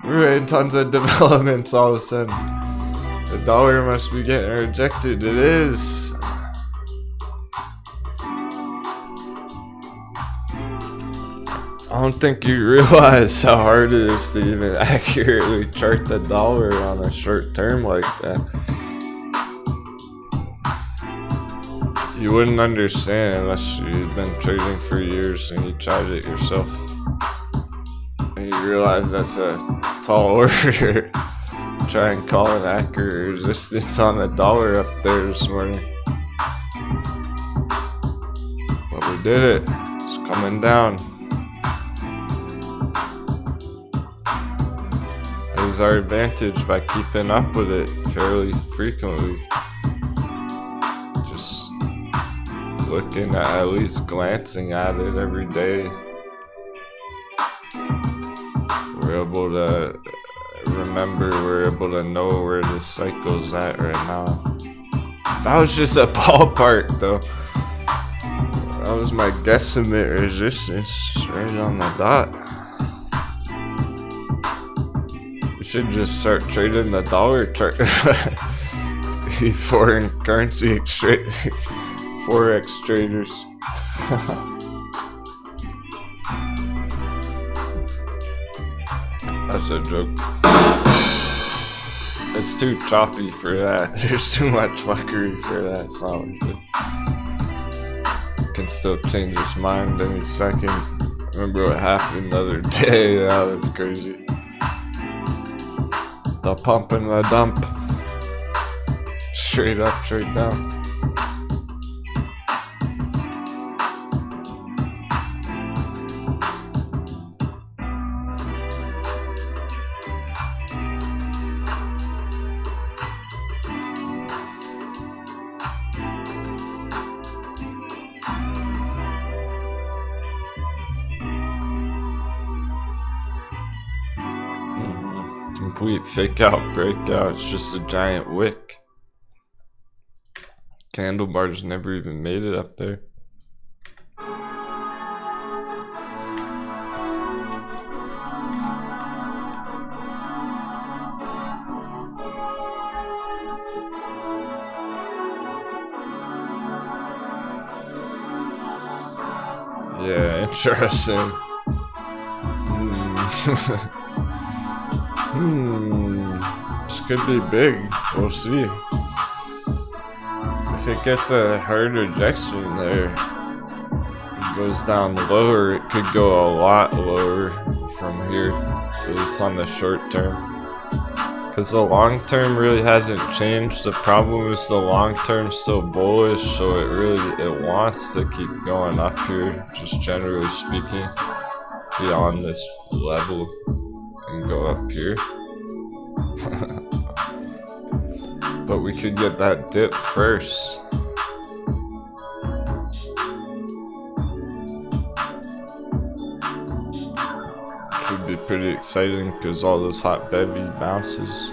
We're getting tons of developments all of a sudden. The dollar must be getting rejected. It is. I don't think you realize how hard it is to even accurately chart the dollar on a short term like that. You wouldn't understand unless you've been trading for years and you tried it yourself. And you realize that's a tall order. Try and call an accurate resistance on the dollar up there this morning. But we did it. It's coming down. That is our advantage by keeping up with it fairly frequently. Just looking at least glancing at it every day. We're able to remember, we're able to know where the cycle's at right now. That was just a ballpark though. That was my guesstimate resistance right on the dot. We should just start trading the dollar chart. foreign currency forex traders. That's a joke. It's too choppy for that. There's too much fuckery for that. It's not worth it. Can still change his mind any second. Remember what happened the other day? That was crazy. The pump and the dump. Straight up, straight down. Complete fake out, breakout. It's just a giant wick. Candle bars never even made it up there. Yeah, interesting. This could be big. We'll see. If it gets a hard rejection there, it goes down lower, it could go a lot lower from here, at least on the short term. Because the long term really hasn't changed. The problem is the long term's still bullish, so it wants to keep going up here, just generally speaking, beyond this level and go up here. But we could get that dip first. Should be pretty exciting because all this hot bevy bounces.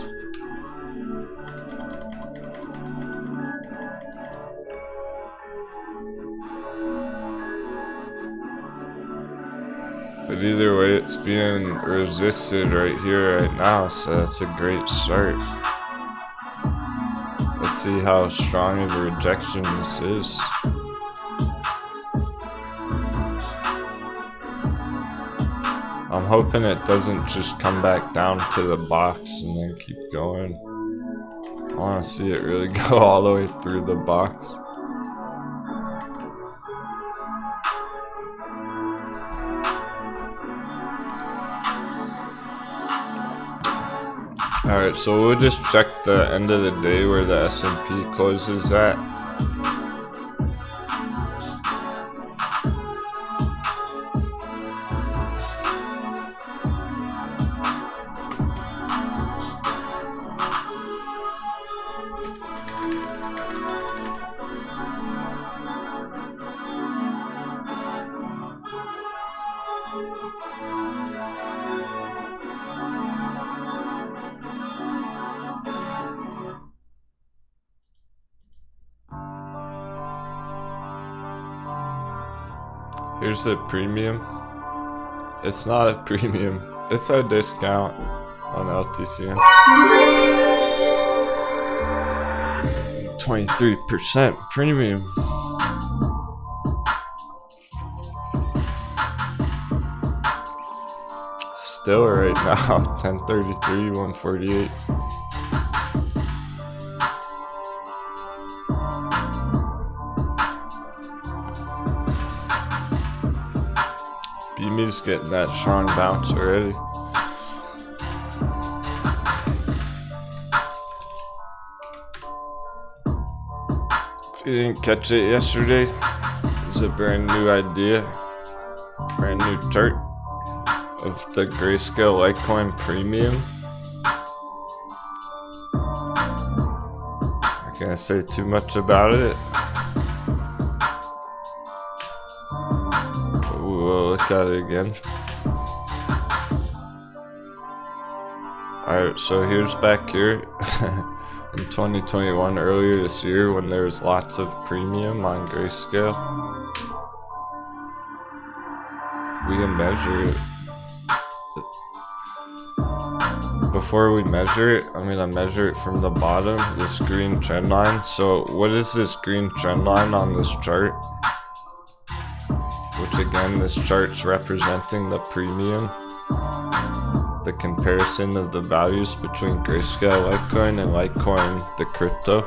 But either way, it's being resisted right here, right now, so that's a great start. Let's see how strong of a rejection this is. I'm hoping it doesn't just come back down to the box and then keep going. I want to see it really go all the way through the box. Alright, so we'll just check the end of the day where the S&P closes at. Here's the premium. It's not a premium. It's a discount on Elliottician. 23% premium. Still right now, 1033, 148. BME's getting that strong bounce already. If you didn't catch it yesterday, it's a brand new idea, brand new chart of the Grayscale Litecoin Premium. Not gonna say too much about it. We'll look at it again. Alright, so here's back here in 2021, earlier this year, when there was lots of premium on Grayscale. We can measure it. before we measure it, I'm gonna measure it from the bottom, this green trend line. So what is this green trend line on this chart? Which again, this chart's representing the premium, the comparison of the values between Grayscale Litecoin and Litecoin, the crypto.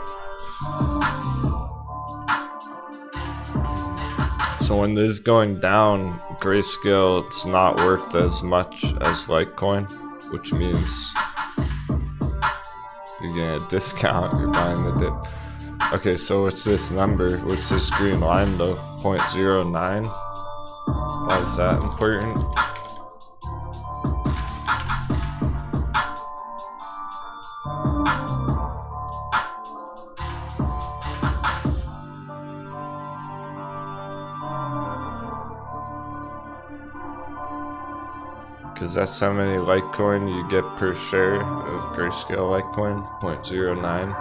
So when this is going down, Grayscale, it's not worth as much as Litecoin, which means you're getting a discount, you're buying the dip. Okay, so what's this number? What's this green line though? 0.09? Why is that important? Because that's how many Litecoin you get per share of Grayscale Litecoin, 0.09.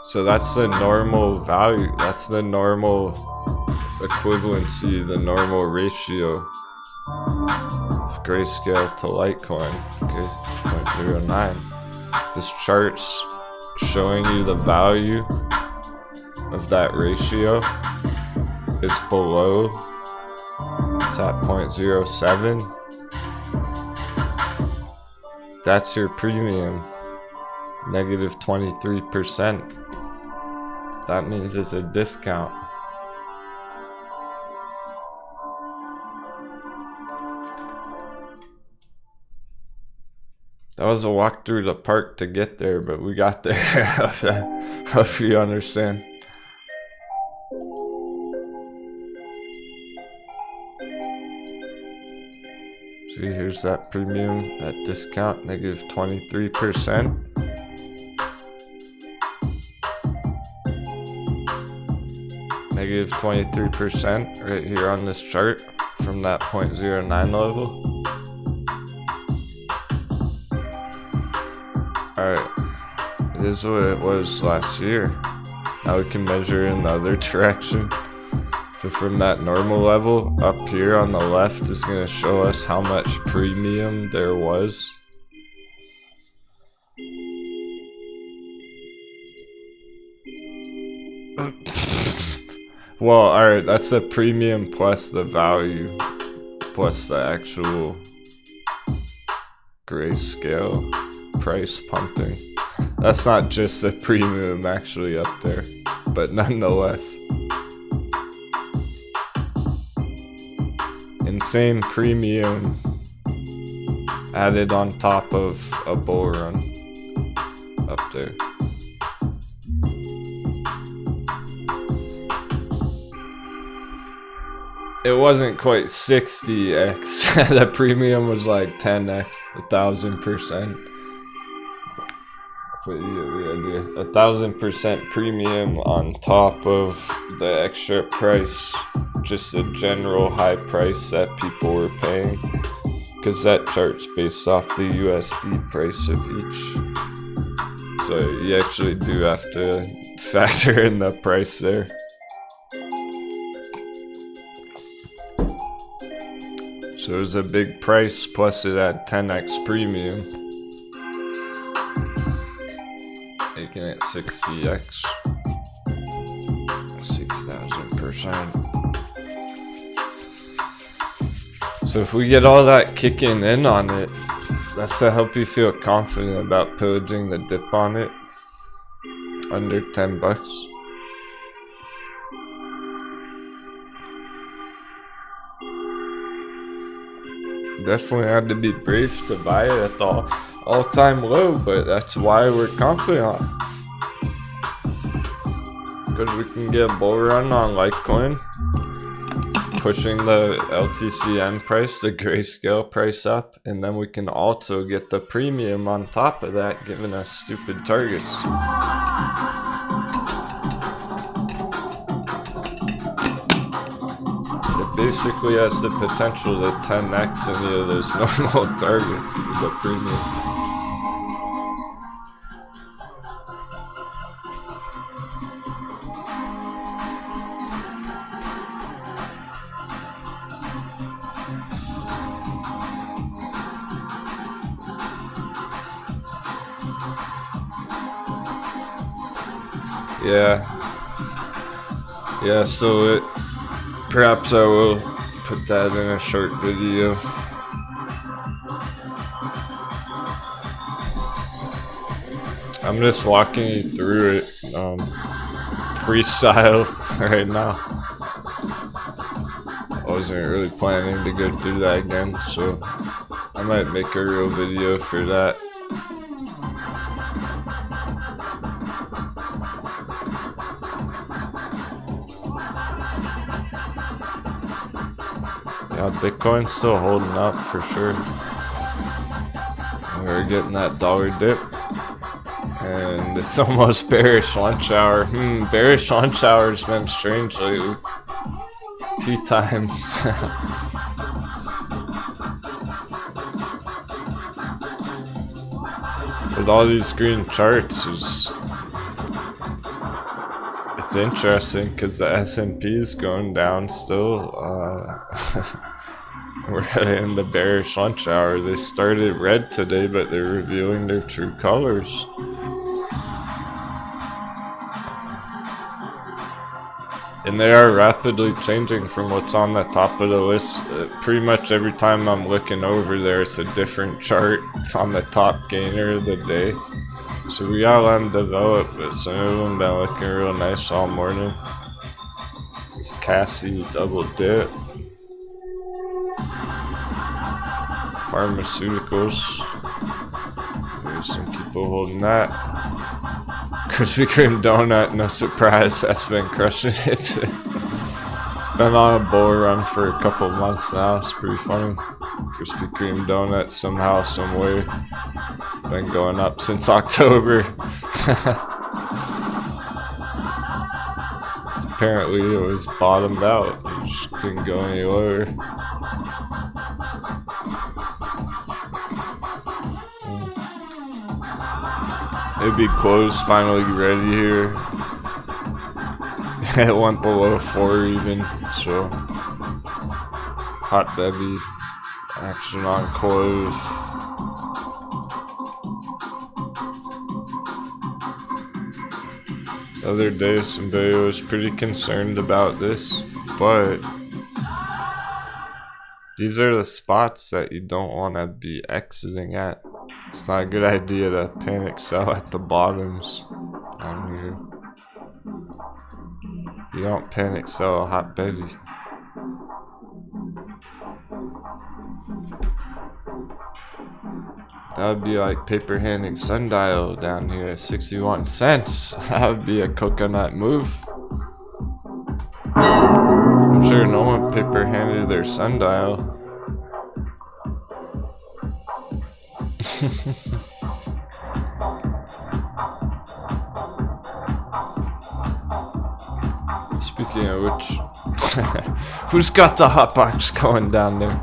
So that's the normal value, that's the normal equivalency, the normal ratio of Grayscale to Litecoin. Okay, 0.09. This chart's showing you the value of that ratio is below. It's at 0.07. That's your premium, negative 23%. That means it's a discount. That was a walk through the park to get there, but we got there. Hope you understand. See, here's that premium, that discount, negative 23%. Negative 23% right here on this chart from that 0.09 level. Alright, it is what it was last year. Now we can measure in the other direction. So from that normal level up here on the left is going to show us how much premium there was. Well, alright, that's the premium plus the value plus the actual Grayscale price pumping. That's not just the premium actually up there, but nonetheless. Insane premium added on top of a bull run up there. It wasn't quite 60x. The premium was like 10x, 1000%. But you get the idea. 1000% premium on top of the extra price. Just a general high price that people were paying. Because that chart's based off the USD price of each. So you actually do have to factor in the price there. So it was a big price, plus it had 10x premium, making it 60x, 6,000%. So if we get all that kicking in on it, that's to help you feel confident about pillaging the dip on it under 10 bucks. Definitely had to be brave to buy it at the all-time low, but that's why we're confident. Because we can get a bull run on Litecoin, pushing the LTCM price, the Grayscale price up, and then we can also get the premium on top of that, giving us stupid targets. Basically has the potential to 10x any of those normal targets with a premium. Yeah, so perhaps I will put that in a short video. I'm just walking you through it, freestyle right now. I wasn't really planning to go through that again, so I might make a real video for that. Yeah, Bitcoin's still holding up for sure. We're getting that dollar dip. And it's almost bearish lunch hour. Bearish lunch hour has been strange lately. Tea time. With all these green charts, it's interesting because the S&P is going down still. We're in the bearish lunch hour. They started red today, but they're revealing their true colors. And they are rapidly changing from what's on the top of the list. Pretty much every time I'm looking over there, it's a different chart. It's on the top gainer of the day. So we gotta let them develop, but some of them been looking real nice all morning. This Cassie double dip. Pharmaceuticals. There's some people holding that. Krispy Kreme donut, no surprise, that's been crushing it. It's been on a bull run for a couple months now. It's pretty funny. Krispy Kreme donut somehow, some way, been going up since October. Apparently it was bottomed out. It just couldn't go any lower. Maybe close finally ready here. It went below 4 even, so hot bevy action on close. The other day somebody was pretty concerned about this, but these are the spots that you don't want to be exiting at. It's not a good idea to panic sell at the bottoms down here. You don't panic sell a hot bevy. That would be like paper handing sundial down here at 61 cents. That would be a coconut move. I'm sure no one paper handed their sundial. Speaking of which, who's got the hot box going down there?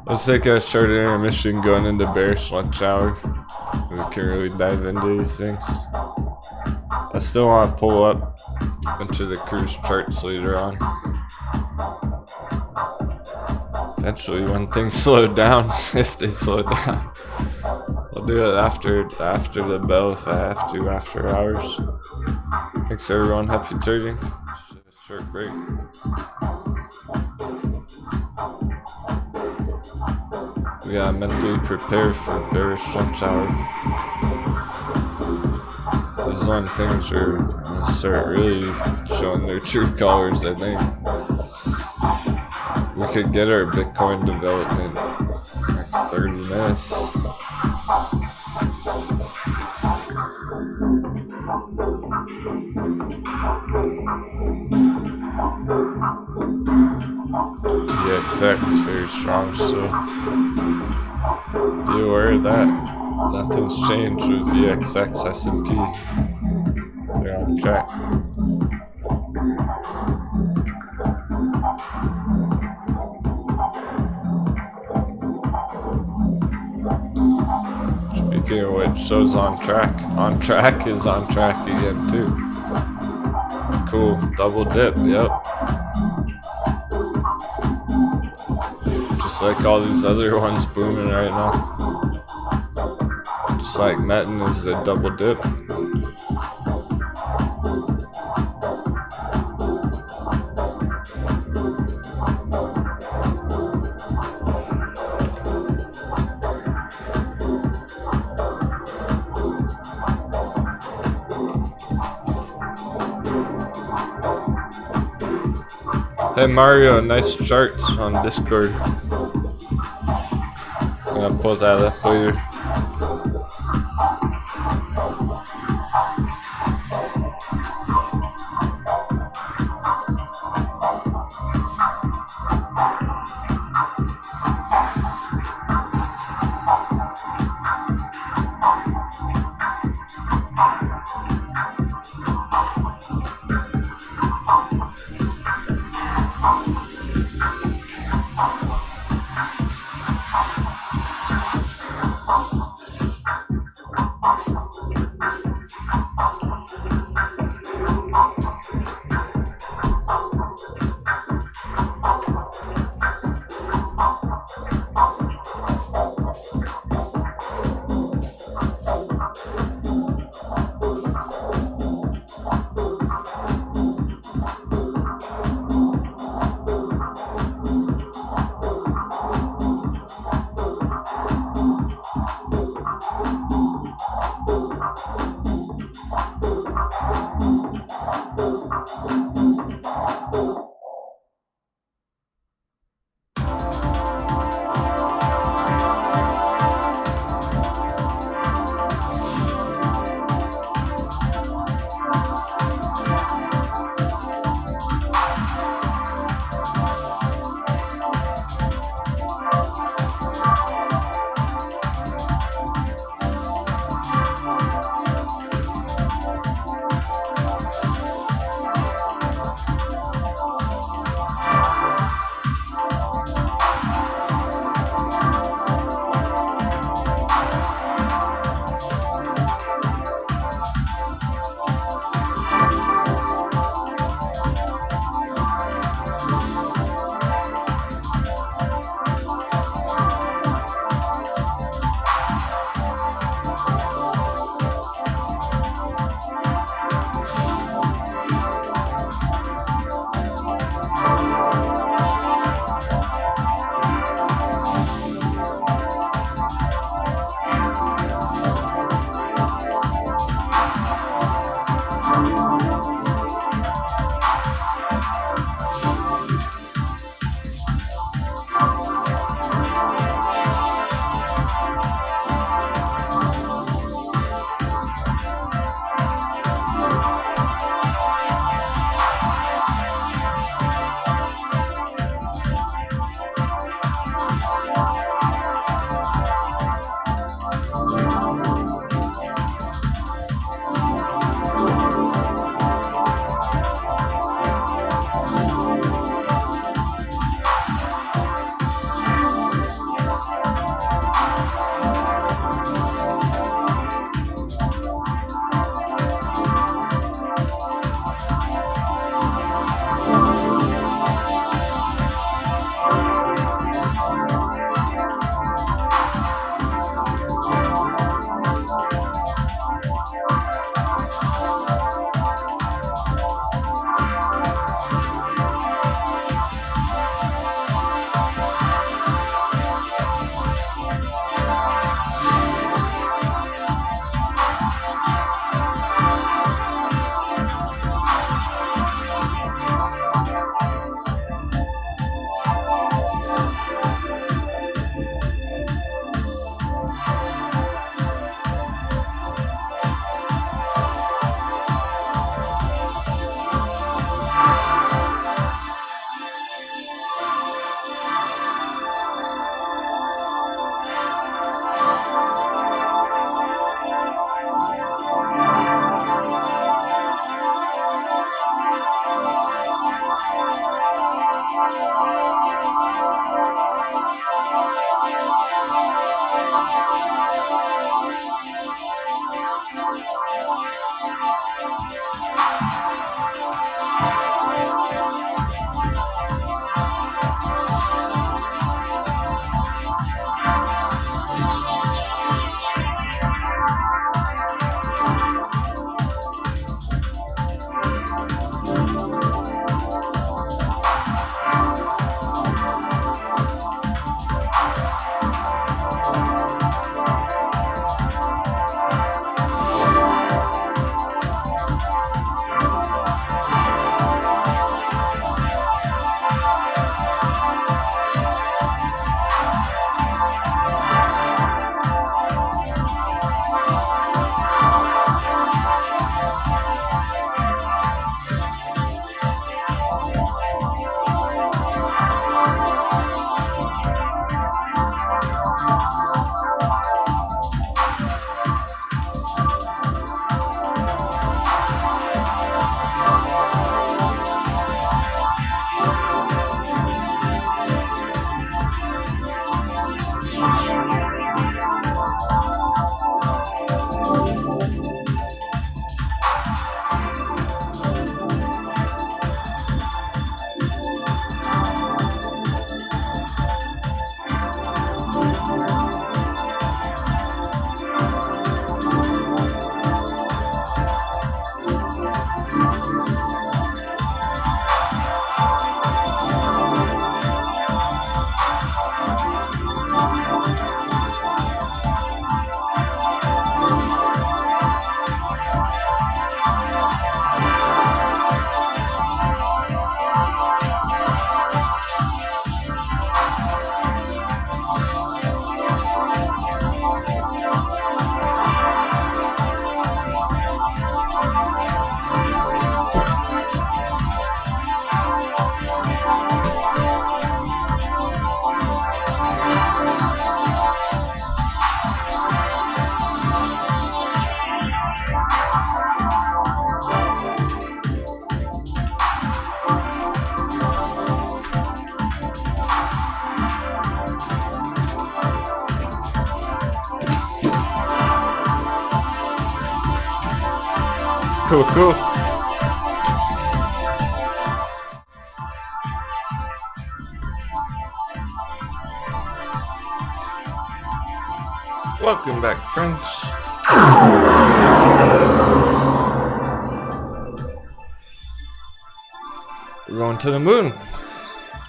Let's take a short intermission going into bearish lunch hour. We can really dive into these things. I still want to pull up into the cruise charts later on. Eventually, when things slow down, if they slow down, I'll do it after the bell if I have to, after hours. Thanks everyone, happy trading. Short break. We gotta mentally prepare for bearish lunch hour. This is when things are gonna start really showing their true colors, I think. We could get our Bitcoin development next 30 minutes. VXX very strong, so be aware of that. Nothing's changed with VXX S&P. They're on track. Speaking of which, so's on track. On track is on track again too. Cool, double dip, yep. Just like all these other ones booming right now. Just like Metin is the double dip. Hey Mario, nice charts on Discord. I'm gonna pull that up later. Cool, cool. Welcome back, friends. We're going to the moon.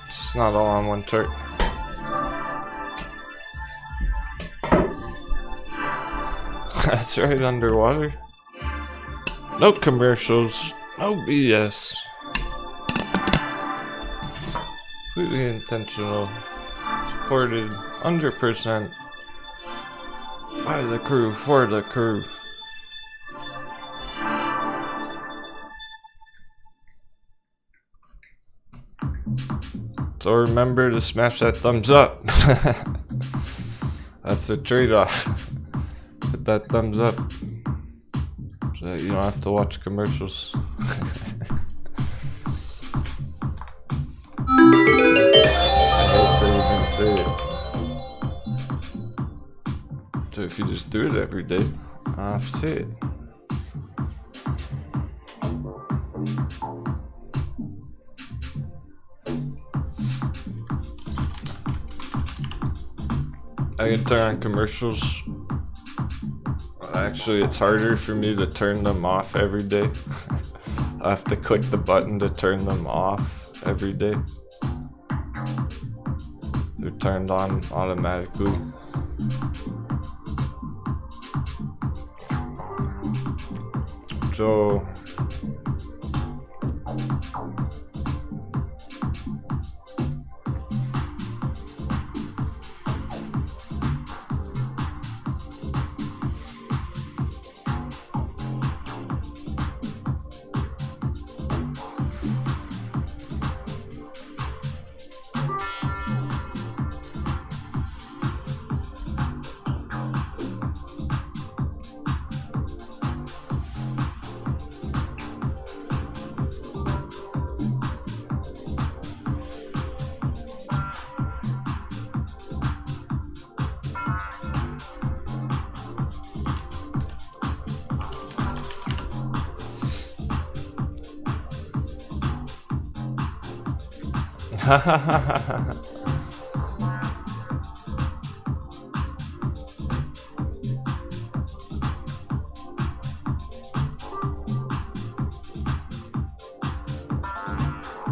Just not all on one chart. That's right, underwater. No commercials, no BS. Completely intentional. Supported 100% by the crew, for the crew. So remember to smash that thumbs up. That's the trade-off. Hit that thumbs up so that you don't have to watch commercials. I hate to even say it. So if you just do it every day, I don't have to say it. I can turn on commercials. Actually, it's harder for me to turn them off every day. I have to click the button to turn them off every day. They're turned on automatically. So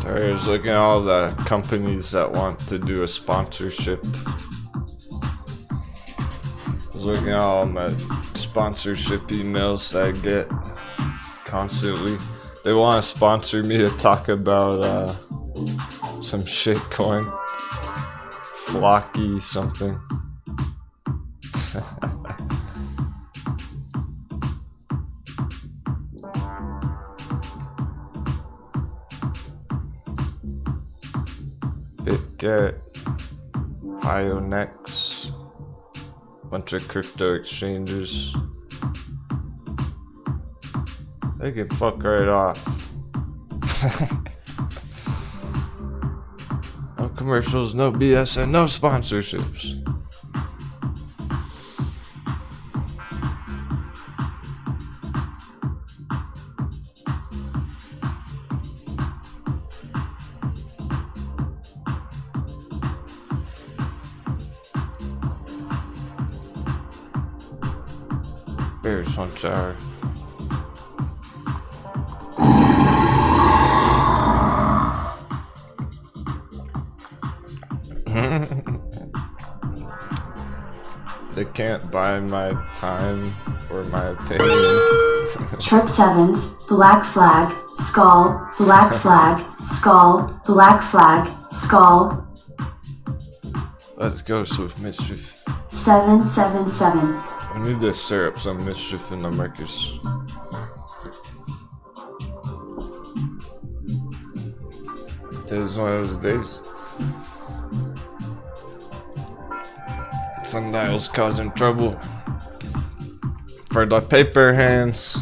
sorry, I was looking at all the companies that want to do a sponsorship. I was looking at all my sponsorship emails that I get constantly. They want to sponsor me to talk about some shit coin. Flocky something. BitGet, Ionex, bunch of crypto exchanges. They can fuck right off. No commercials, no BS, and no sponsorships. There's one shower. They can't buy my time or my opinion. Trip Sevens, Black Flag, Skull, Black Flag, Skull, Black Flag, Skull. Let's go, Swift Mischief. 777. I need to stir up some mischief in the markets. Today's one of those days. Sundial's causing trouble for the paper hands.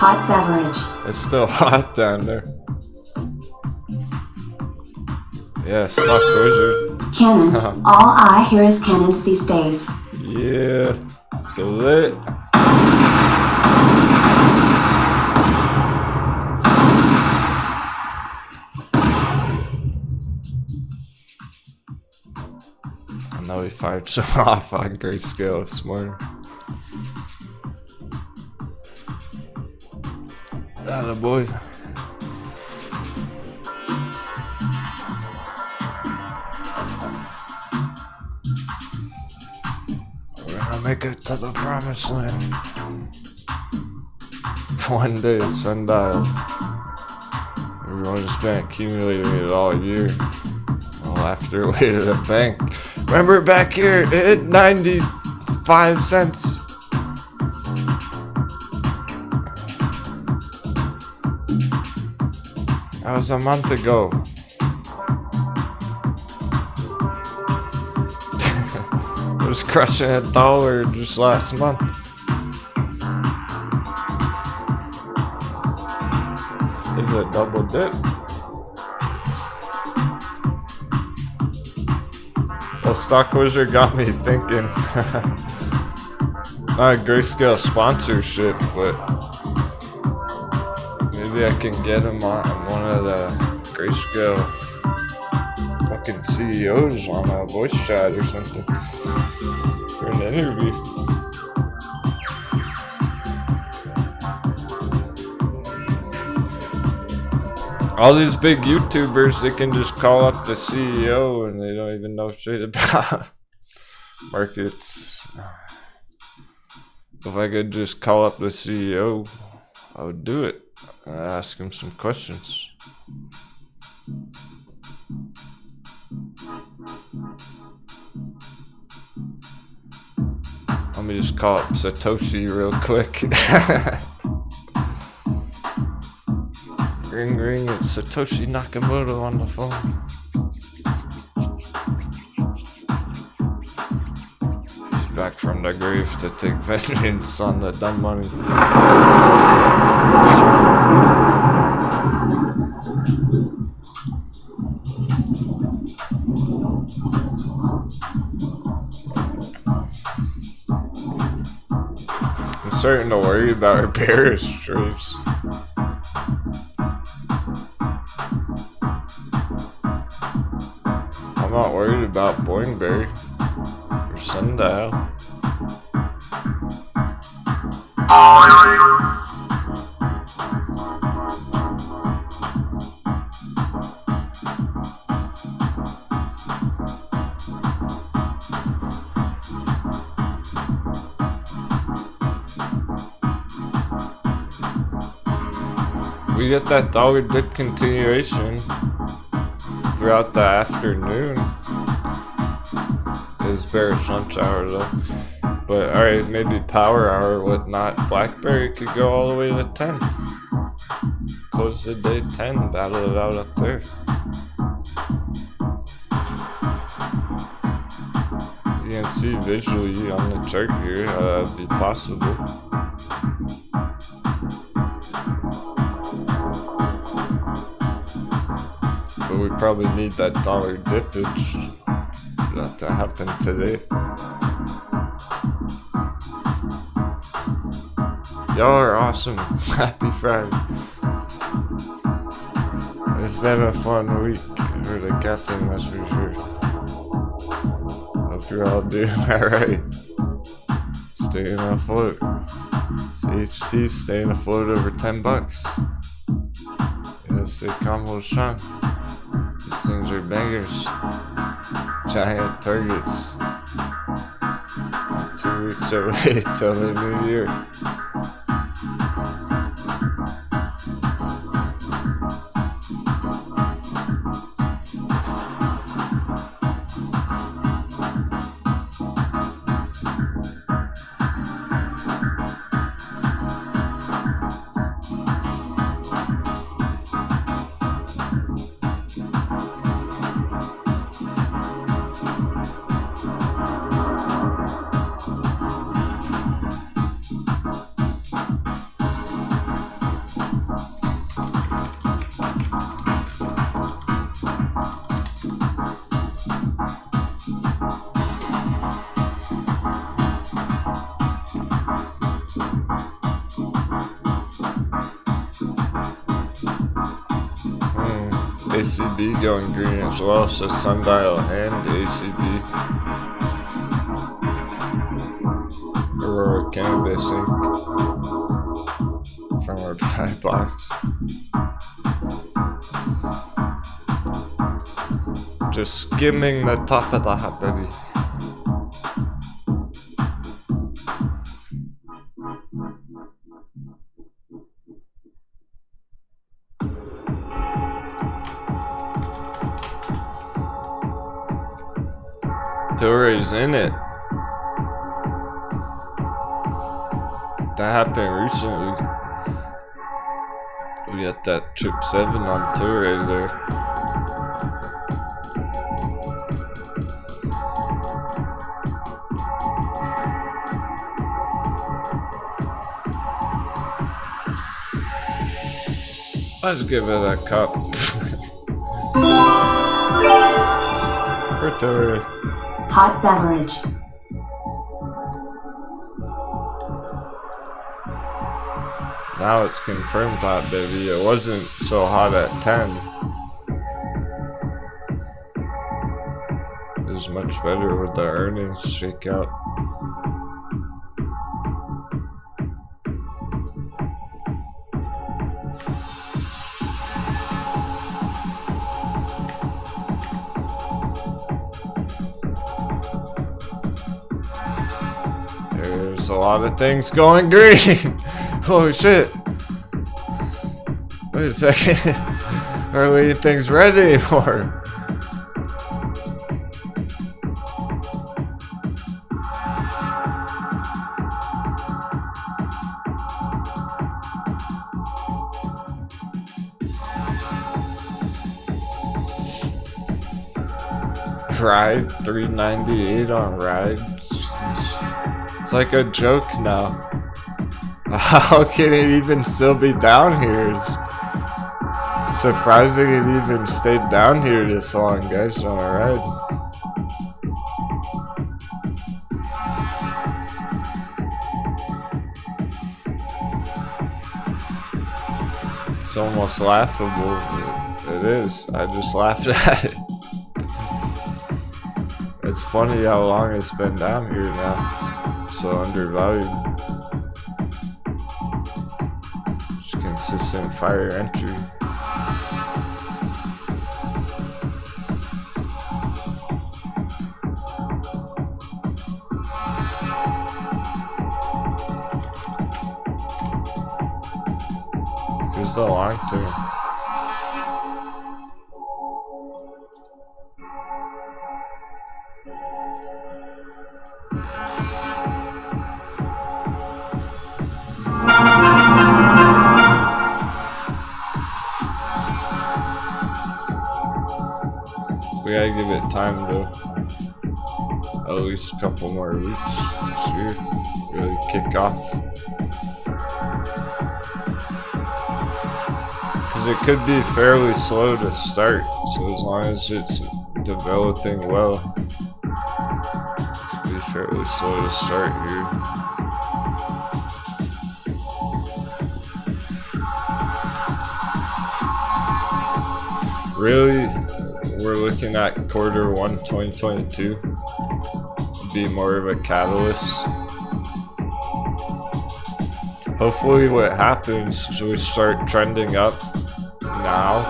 Hot beverage. It's still hot down there. Yeah, stock wizard. Cannons. All I hear is cannons these days. Yeah, so lit. I know he fired some off on Grayscale this morning. Atta boy. We're gonna make it to the promised land. One day at sundial. Everyone's been accumulating it all year. Well, after we to the bank. Remember back here, it hit 95 cents. That was a month ago. It was crushing $1 just last month. This is a double dip. Well, Stock Wizard got me thinking. Not a Grayscale sponsorship, but maybe I can get him on one of the Grayscale fucking CEOs on a voice chat or something for an interview. All these big YouTubers, they can just call up the CEO and they don't even know shit about markets. If I could just call up the CEO, I would do it. Ask him some questions. Let me just call up Satoshi real quick. Ring ring, it's Satoshi Nakamoto on the phone. He's back from the grave to take vengeance on the dumb money. I'm starting to worry about our bearish trades. I'm not worried about Boingberry or Sundial. We get that dollar dip continuation throughout the afternoon. Is bearish lunch hour though. But alright, maybe power hour, whatnot. Blackberry could go all the way to 10. Close the day 10, battle it out up there. You can see visually on the chart here how that would be possible. But we probably need that dollar dippage for that to happen today. Y'all are awesome. Happy Friday. It's been a fun week for the captain, that's for sure. Hope you're all doing alright. Staying afloat. CHT staying afloat over $10. Yeah, stay calm, hold strong. These things are bangers. Giant targets. 2 weeks away till the new year. ACB going green as well, so sundial and ACB. Aurora Cannabis Inc. from our buy box. Just skimming the top of the hot baby. Torre's in it. That happened recently. We got that trip 7 on Torre there. Let's give it a cup. For Torre. Hot beverage. Now it's confirmed hot, baby. It wasn't so hot at 10. It was much better with the earnings shakeout. There's a lot of things going green. Holy shit. Wait a second. Are we things ready anymore? Ride 398 on Ride. It's like a joke now. How can it even still be down here? It's surprising it even stayed down here this long, guys, on a ride. It's almost laughable. It is. I just laughed at it. It's funny how long it's been down here now. So undervalued. Consistent fire entry. Here's the long term. We gotta give it time though. At least a couple more weeks this year. Really kick off. Because it could be fairly slow to start, so as long as it's developing well, it'll be fairly slow to start here. Really, we're looking at Q1 2022 be more of a catalyst. Hopefully what happens is we start trending up now.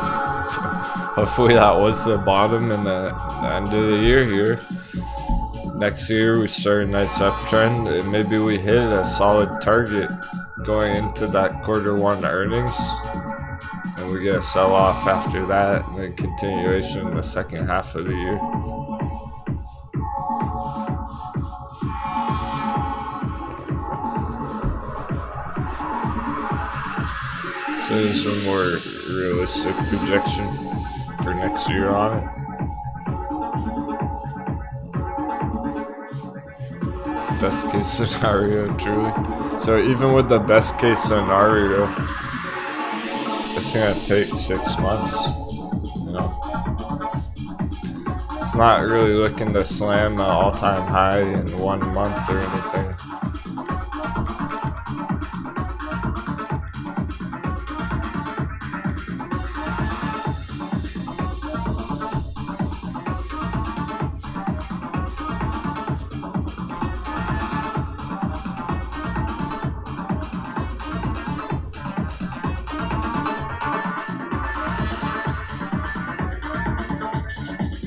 Hopefully that was the bottom in the end of the year here. Next year we start a nice uptrend and maybe we hit a solid target going into that Q1 earnings. And we get a sell-off after that, and then continuation in the second half of the year. So there's a more realistic projection for next year on it. Best case scenario, truly. So even with the best case scenario, it's gonna take 6 months, you know. It's not really looking to slam an all-time high in 1 month or anything.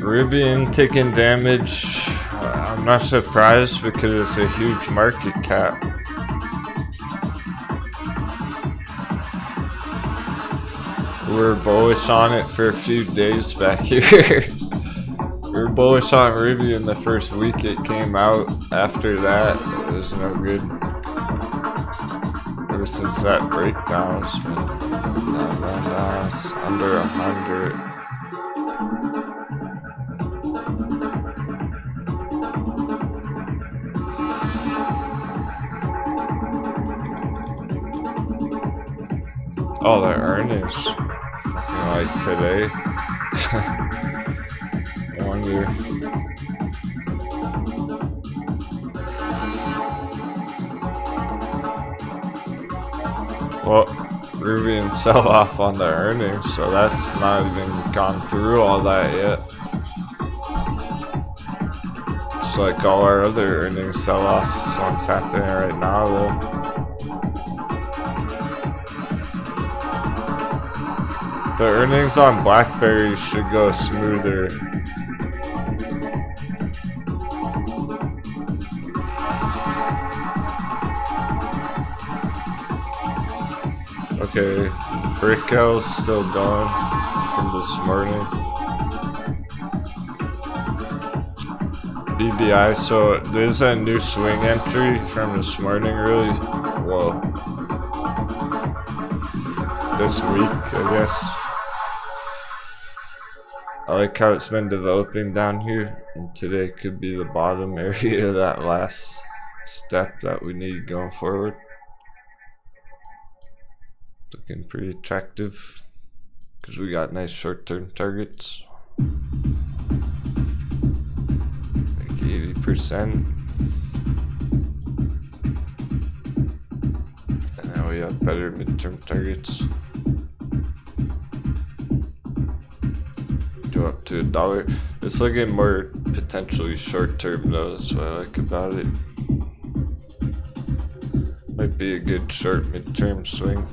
Rivian taking damage. I'm not surprised because it's a huge market cap. We were bullish on it for a few days back here. We were bullish on Rivian the first week it came out. After that, it was no good. Ever since that breakdown, it's been it's under 100. Oh, the earnings, like today. I wonder. Well, Rivian sell off on the earnings, so that's not even gone through all that yet. Just like all our other earnings sell offs, this one's happening right now though. The earnings on BlackBerry should go smoother. Okay, Brickell's still going from this morning. BBI, so there's a new swing entry from this morning, really. Well, this week, I guess. I like how it's been developing down here, and today could be the bottom area of that last step that we need going forward. Looking pretty attractive because we got nice short-term targets, like 80%, and then we have better midterm targets. Go up to $1. It's looking more potentially short-term though. That's what I like about it. Might be a good short midterm swing.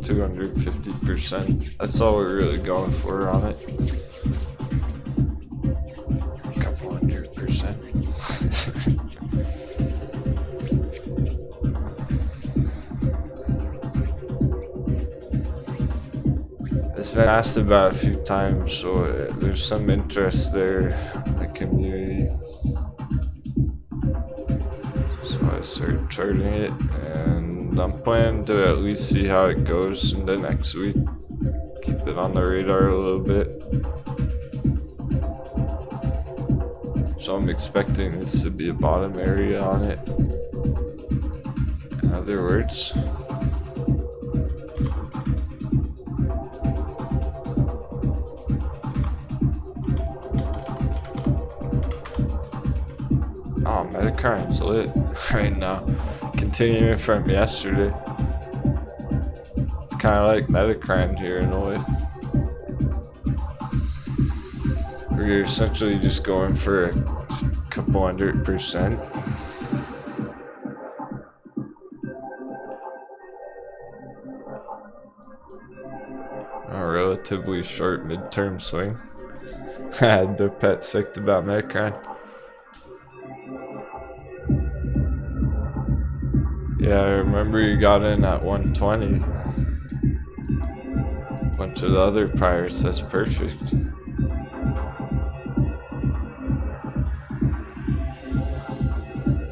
$250%. That's all we're really going for on it. A couple 100%. It's been asked about a few times, so there's some interest there in the community. So I started charting it, and I'm planning to at least see how it goes in the next week. Keep it on the radar a little bit. So I'm expecting this to be a bottom area on it. In other words. Oh, Metacrine's lit right now. Continuing from yesterday. It's kind of like Metacrine here in a way. We're essentially just going for a couple 100%. A relatively short midterm swing. The pet sick about Metacrine. Yeah, I remember you got in at 120. Bunch of the other pirates, that's perfect.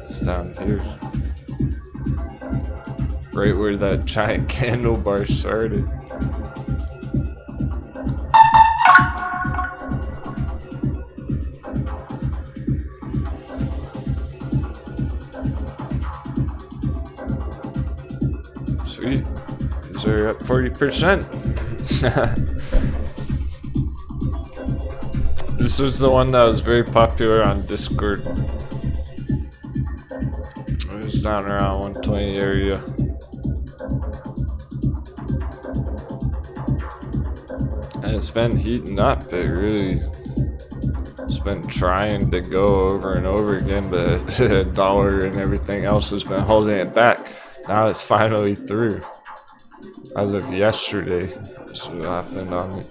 It's down here. Right where that giant candle bar started. Sweet. These are at 40%. This was the one that was very popular on Discord. It was down around 120 area. And it's been heating up. It really has been trying to go over and over again, but the dollar and everything else has been holding it back. Now it's finally through. As of yesterday, that's what happened on it.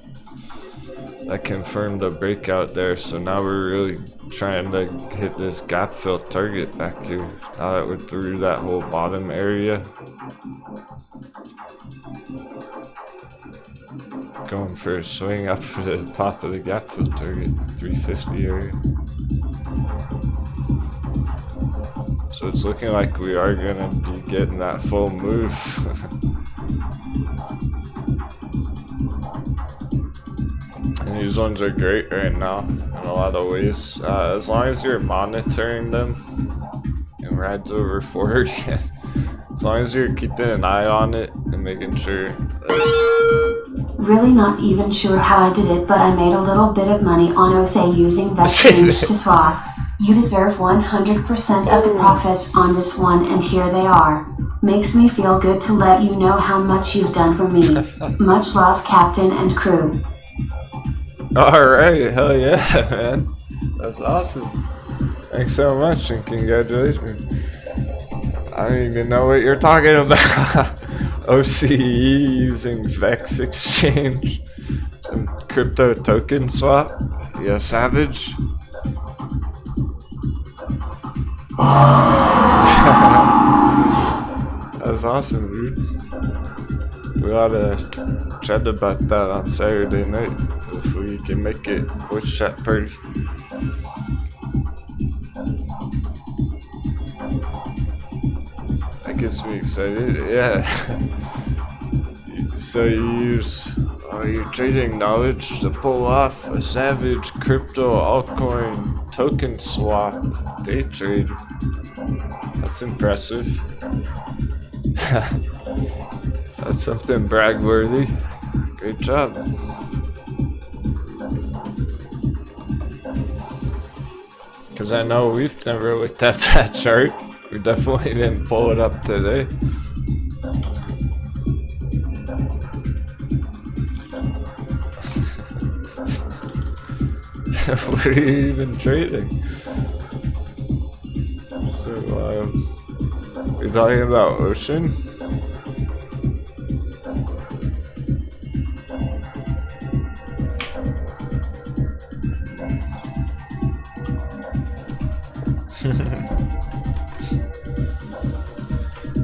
I confirmed a breakout there, so now we're really trying to hit this gap fill target back here. Now that we're through that whole bottom area. Going for a swing up to the top of the gap fill target, 350 area. So it's looking like we are gonna be getting that full move. And these ones are great right now in a lot of ways. As long as you're monitoring them and rides over forward, as long as you're keeping an eye on it and making sure. Really not even sure how I did it, but I made a little bit of money on OSA using vechain to swap. You deserve 100% of the profits on this one, and here they are. Makes me feel good to let you know how much you've done for me. Much love, Captain and crew. Alright, hell yeah, man. That's awesome. Thanks so much and congratulations. I don't even know what you're talking about. OCE using Vex exchange. Some crypto token swap. Yeah, savage. That's awesome, dude. We oughta chat about that on Saturday night if we can make it voice chat party. That gets me excited, yeah. So you use your trading knowledge to pull off a savage crypto altcoin token swap day trade. That's impressive. That's something brag-worthy. Great job. Because I know we've never looked at that chart. We definitely didn't pull it up today. What are you even trading? So, you're talking about Ocean?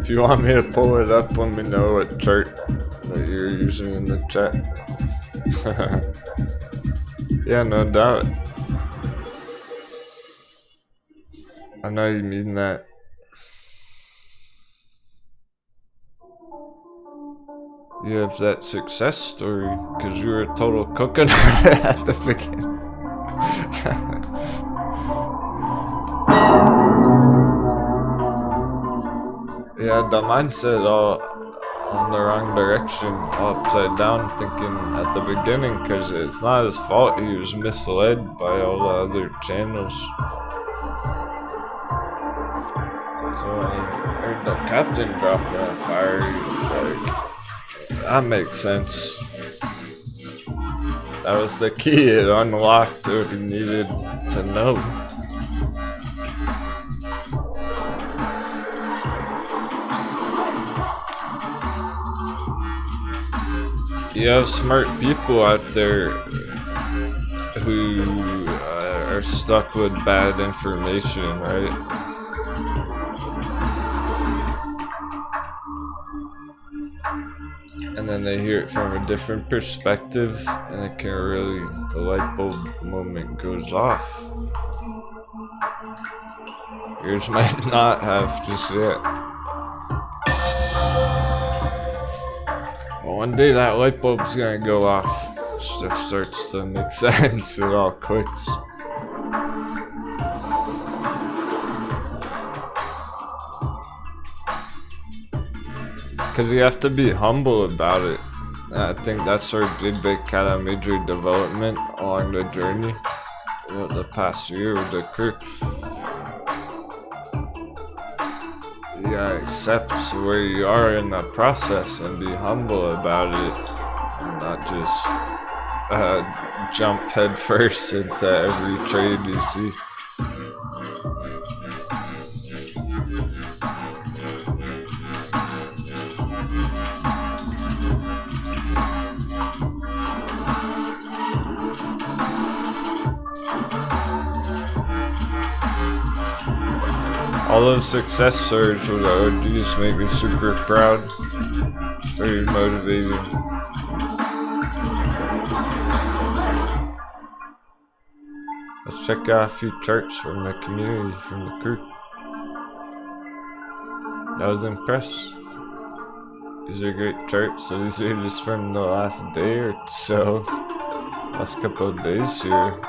If you want me to pull it up, let me know what chart that you're using in the chat. Yeah, no doubt. I know you mean that. You have that success story because you were a total coconut at the beginning. Yeah, the mindset all on the wrong direction, all upside down, thinking at the beginning, because it's not his fault. He was misled by all the other channels. So when he heard the captain drop that fire, he was like, that makes sense. That was the key. It unlocked what he needed to know. You have smart people out there who are stuck with bad information, right? And then they hear it from a different perspective, and it can really, the light bulb moment goes off. Yours might not have just yet. But one day that light bulb's gonna go off. Stuff starts to make sense, it all clicks. Because you have to be humble about it. I think that's where did make kind of major development along the journey. The past year with the crew. You gotta accept where you are in the process and be humble about it. And not just jump head first into every trade you see. All those success stories with the OGs make me super proud. It's very motivating. Let's check out a few charts from the community, from the crew. I was impressed. These are great charts, so these are just from the last day or so. Last couple of days here.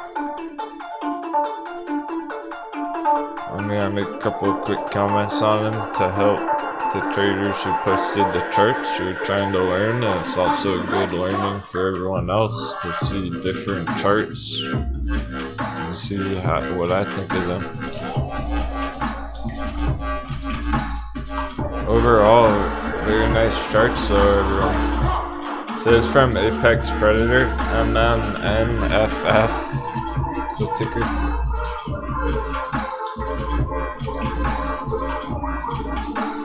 I'm gonna make a couple of quick comments on them to help the traders who posted the charts who are trying to learn, and it's also good learning for everyone else to see different charts and see what I think of them. Overall, very nice charts though, everyone. So it's from Apex Predator, MMNFF. It's the ticker.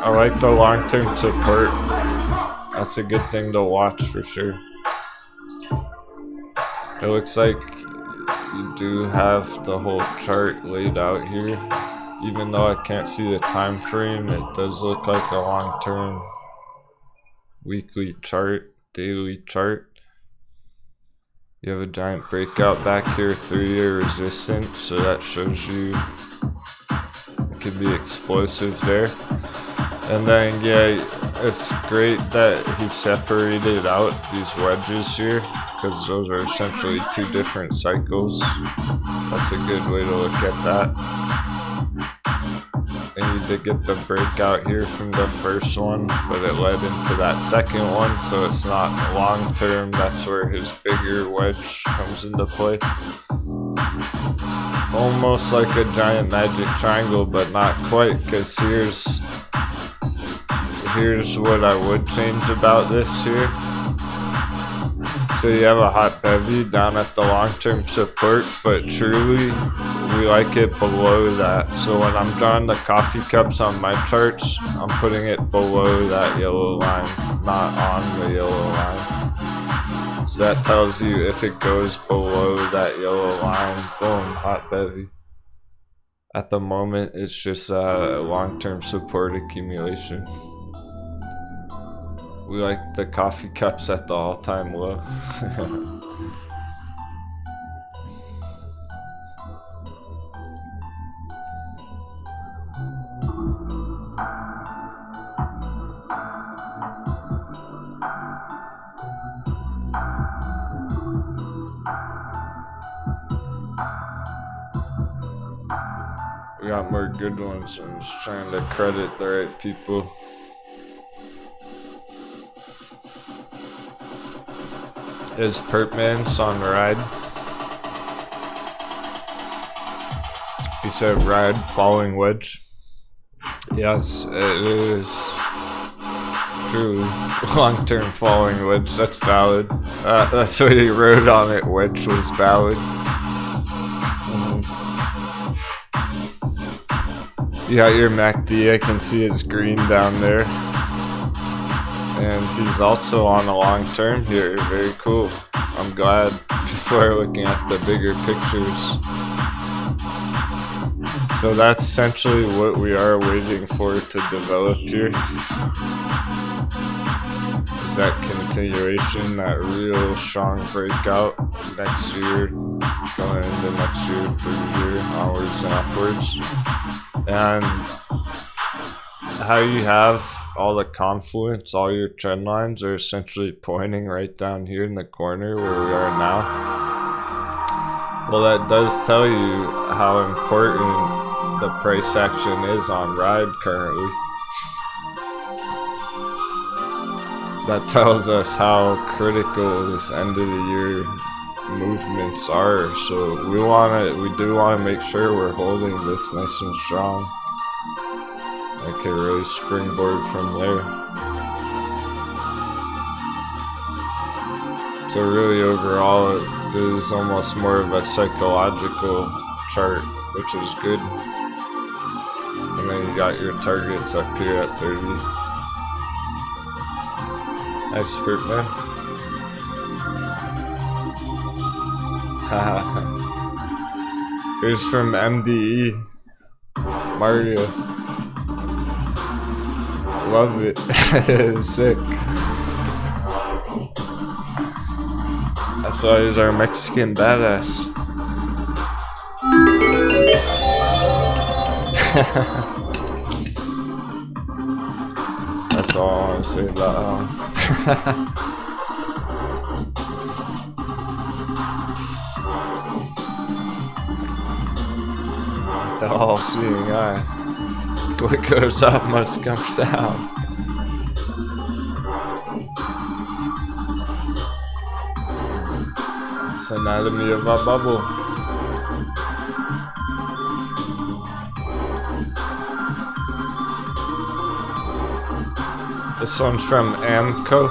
I like the long-term support. That's a good thing to watch for sure. It looks like you do have the whole chart laid out here. Even though I can't see the time frame, it does look like a long-term weekly chart, daily chart. You have a giant breakout back here, 3-year resistance, so that shows you it could be explosive there. And then, yeah, it's great that he separated out these wedges here, because those are essentially two different cycles. That's a good way to look at that. And you did get the breakout here from the first one, but it led into that second one, so it's not long term. That's where his bigger wedge comes into play. Almost like a giant magic triangle, but not quite, because here's what I would change about this here. So you have a hot heavy down at the long-term support, but truly we like it below that. So when I'm drawing the coffee cups on my charts, I'm putting it below that yellow line, not on the yellow line. So that tells you if it goes below that yellow line, boom, hot heavy. At the moment, it's just a long-term support accumulation. We like the coffee cups at the all-time low. We got more good ones. I'm just trying to credit the right people. Is Pertman's on ride? He said ride falling wedge. Yes, it is truly long-term falling wedge. That's valid. That's what he wrote on it. Wedge was valid. You got your MACD. I can see it's green down there. And he's also on a long term here. Very cool. I'm glad people are looking at the bigger pictures. So that's essentially what we are waiting for to develop here. Is that continuation, that real strong breakout next year, going into next year, 3 year, onwards and upwards. And how you have all the confluence, all your trend lines are essentially pointing right down here in the corner where we are now. Well, that does tell you how important the price action is on ride currently. That tells us how critical this end of the year movements are. So we do want to make sure we're holding this nice and strong. I can really springboard from there. So really overall, this is almost more of a psychological chart, which is good. And then you got your targets up here at 30. Nice script, man. Haha. Here's from MDE Mario. Love it. Sick. That's why he's our Mexican badass. That's all I want to say about the all-seeing eye. What goes up must come down. It's anatomy of a bubble. This one's from Amco.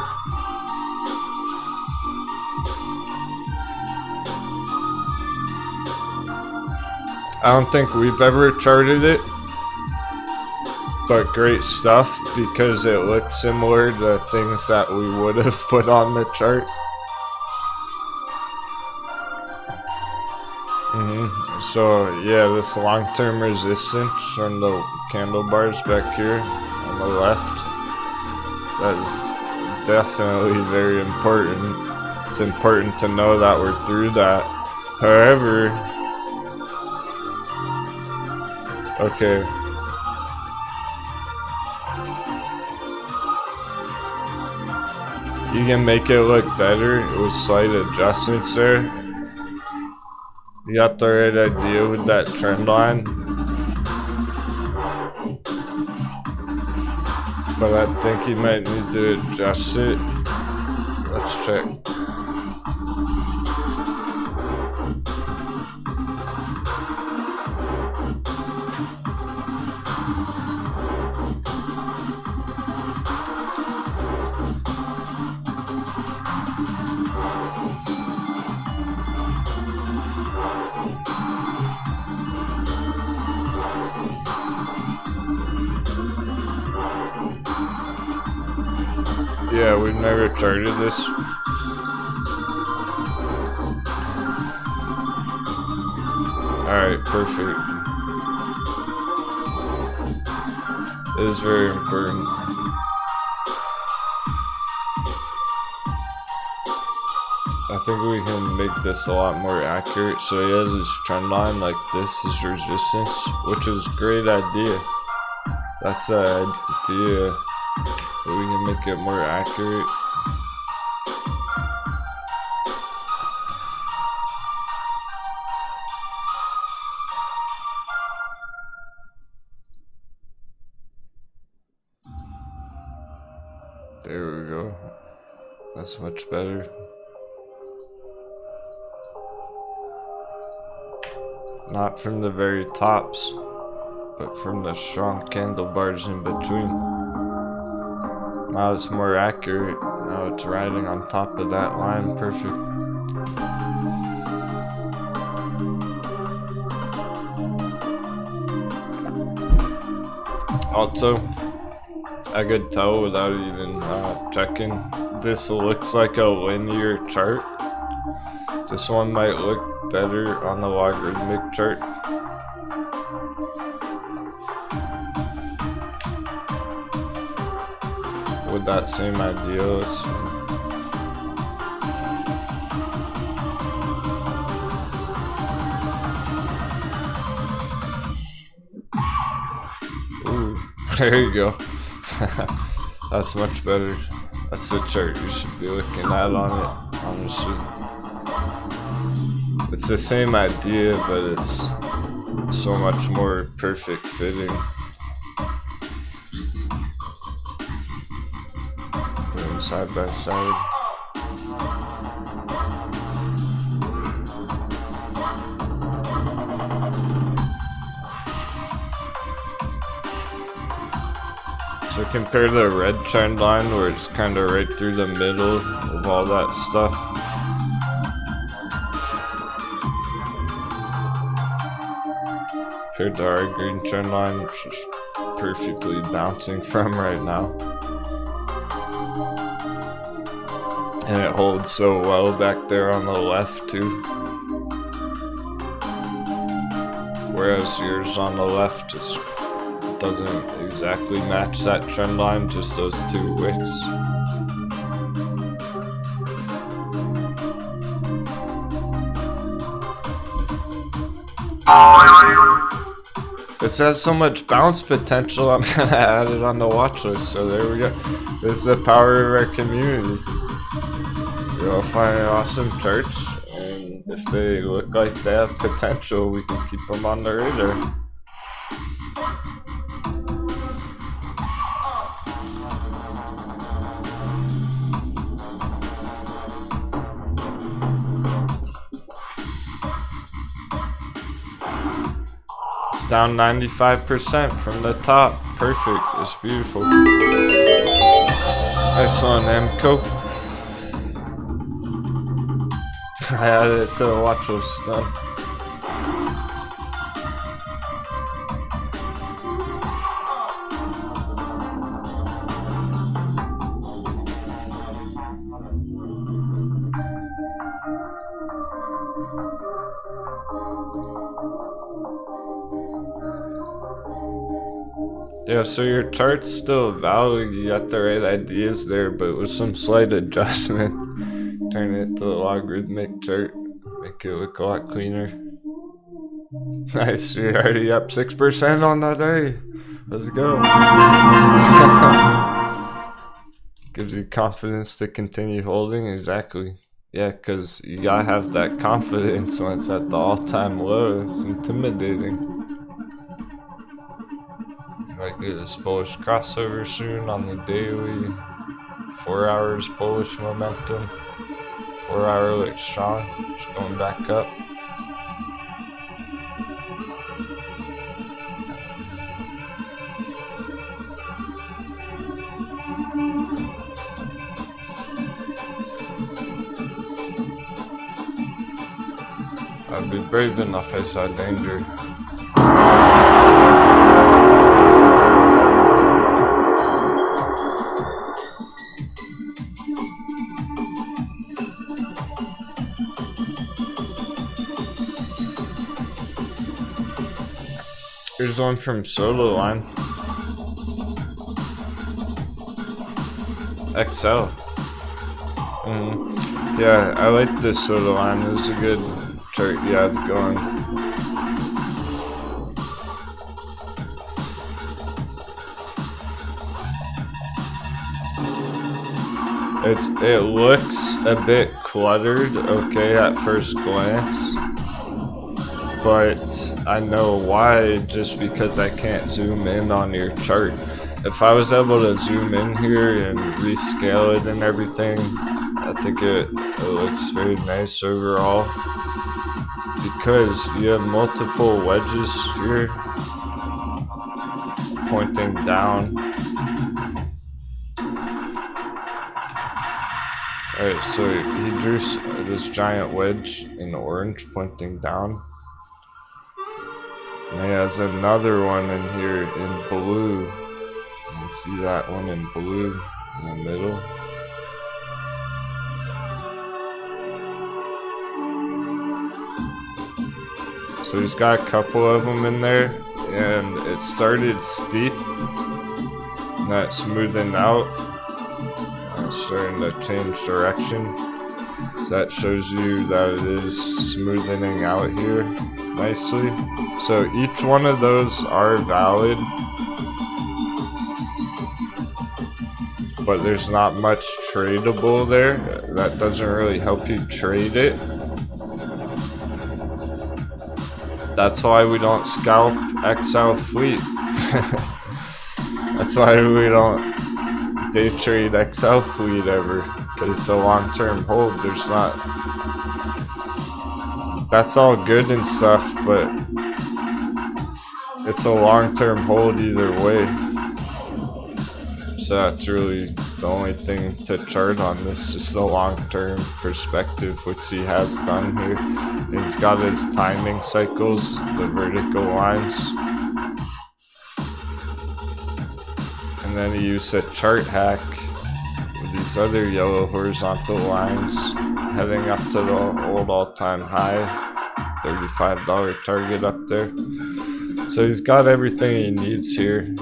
I don't think we've ever charted it, but great stuff because it looks similar to things that we would have put on the chart. So yeah, this long-term resistance from the candle bars back here on the left, that is definitely very important. It's important to know that we're through that. However, okay. You can make it look better with slight adjustments there. You got the right idea with that trend line. But I think you might need to adjust it. Let's check. Yeah, we've never charted this. Alright, perfect. It is very important. I think we can make this a lot more accurate. So he has his trend line like this is resistance, which is a great idea. That's the idea. But we can make it more accurate. There we go. That's much better. Not from the very tops, but from the strong candle bars in between. Now it's more accurate. Now it's riding on top of that line. Perfect. Also, I could tell without even checking. This looks like a linear chart. This one might look better on the logarithmic chart. With that same idea, ooh, there you go. That's much better. That's the chart you should be looking at on it, honestly. It's the same idea, but it's so much more perfect fitting. Side by side. So compare the red trend line where it's kind of right through the middle of all that stuff. Compared to our green trend line, which is perfectly bouncing from right now. And it holds so well back there on the left too. Whereas yours on the left is it doesn't exactly match that trend line, just those two wicks. It has so much bounce potential, I'm gonna add it on the watch list. So there we go. This is the power of our community. We'll find awesome charts, and if they look like they have potential, we can keep them on the radar. Down 95% from the top. Perfect. It's beautiful. Nice one, Emco. I added it to the watch list done. Yeah, so your chart's still valid, you got the right ideas there, but with some slight adjustment, turn it to the logarithmic chart, make it look a lot cleaner. Nice, you're already up 6% on that day. Let's go. Gives you confidence to continue holding, exactly. Yeah, because you gotta have that confidence when it's at the all-time low. It's intimidating. Might get this bullish crossover soon on the daily. 4 hours bullish momentum. 4 hour looks strong. Just going back up. I'd be brave enough, I saw danger. Here's one from Solo Line. XL. Yeah, I like this Solo Line. This is a good chart you have going. It looks a bit cluttered, okay, at first glance. But I know why, just because I can't zoom in on your chart. If I was able to zoom in here and rescale it and everything, I think it looks very nice overall. Because you have multiple wedges here pointing down. Alright, so he drew this giant wedge in orange pointing down. And he has another one in here in blue. You can see that one in blue in the middle. So he's got a couple of them in there, and it started steep, and that's smoothing out. It's starting to change direction. So that shows you that it is smoothing out here nicely. So each one of those are valid, but there's not much tradable there. That doesn't really help you trade it. That's why we don't scalp XL fleet. That's why we don't day trade XL fleet ever, because it's a long-term hold. There's not, that's all good and stuff, but it's a long-term hold either way. So that's really the only thing to chart on this, just the long-term perspective, which he has done here. He's got his timing cycles, the vertical lines. And then he used a chart hack with these other yellow horizontal lines heading up to the old all-time high, $35 target up there. So he's got everything he needs here.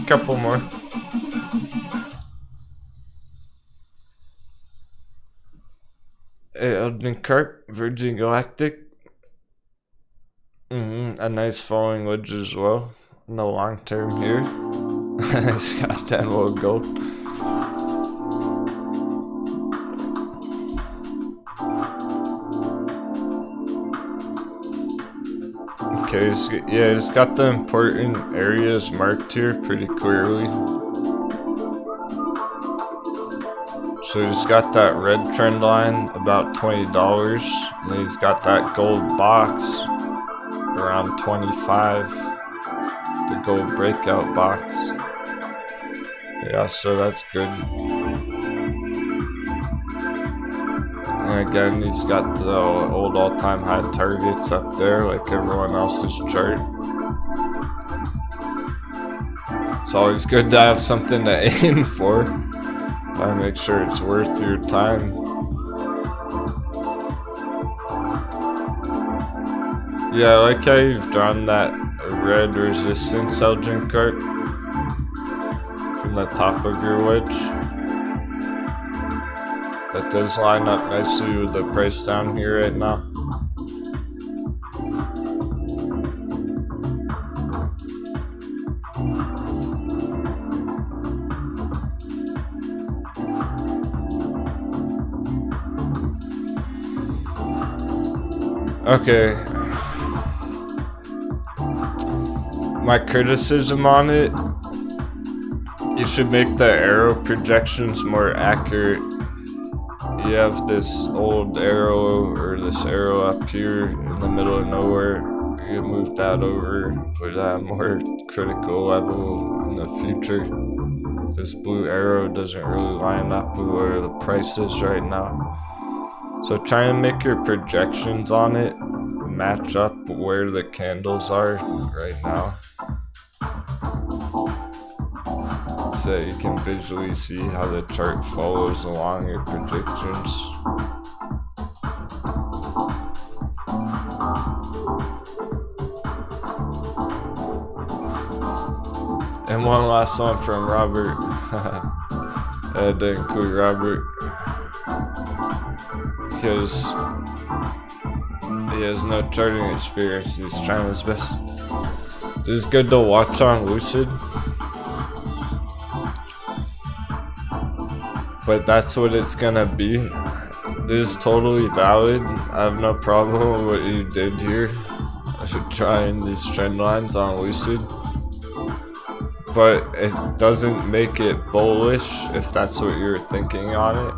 Couple more. Elden Carp, Virgin Galactic. A nice falling wedge as well. In the long term here. It's got Denwo gold. Okay, he's got the important areas marked here pretty clearly. So he's got that red trend line about $20, and he's got that gold box around 25, the gold breakout box. Yeah, so that's good. And again, he's got the old all-time high targets up there like everyone else's chart. It's always good to have something to aim for. Gotta make sure it's worth your time. Yeah, I like how you've drawn that red resistance Elgin cart from the top of your wedge. That does line up nicely with the price down here right now. Okay. My criticism on it, you should make the arrow projections more accurate. You have this old arrow, or this arrow up here in the middle of nowhere. You can move that over, put that at a more critical level in the future. This blue arrow doesn't really line up with where the price is right now. So try and make your projections on it match up where the candles are right now, so that you can visually see how the chart follows along your predictions. And one last one from Robert. I had to include Robert because he has no charting experience. He's trying his best. This is good to watch on Lucid, but that's what it's gonna be. This is totally valid. I have no problem with what you did here. I should try in these trend lines on Lucid, but it doesn't make it bullish if that's what you're thinking on it.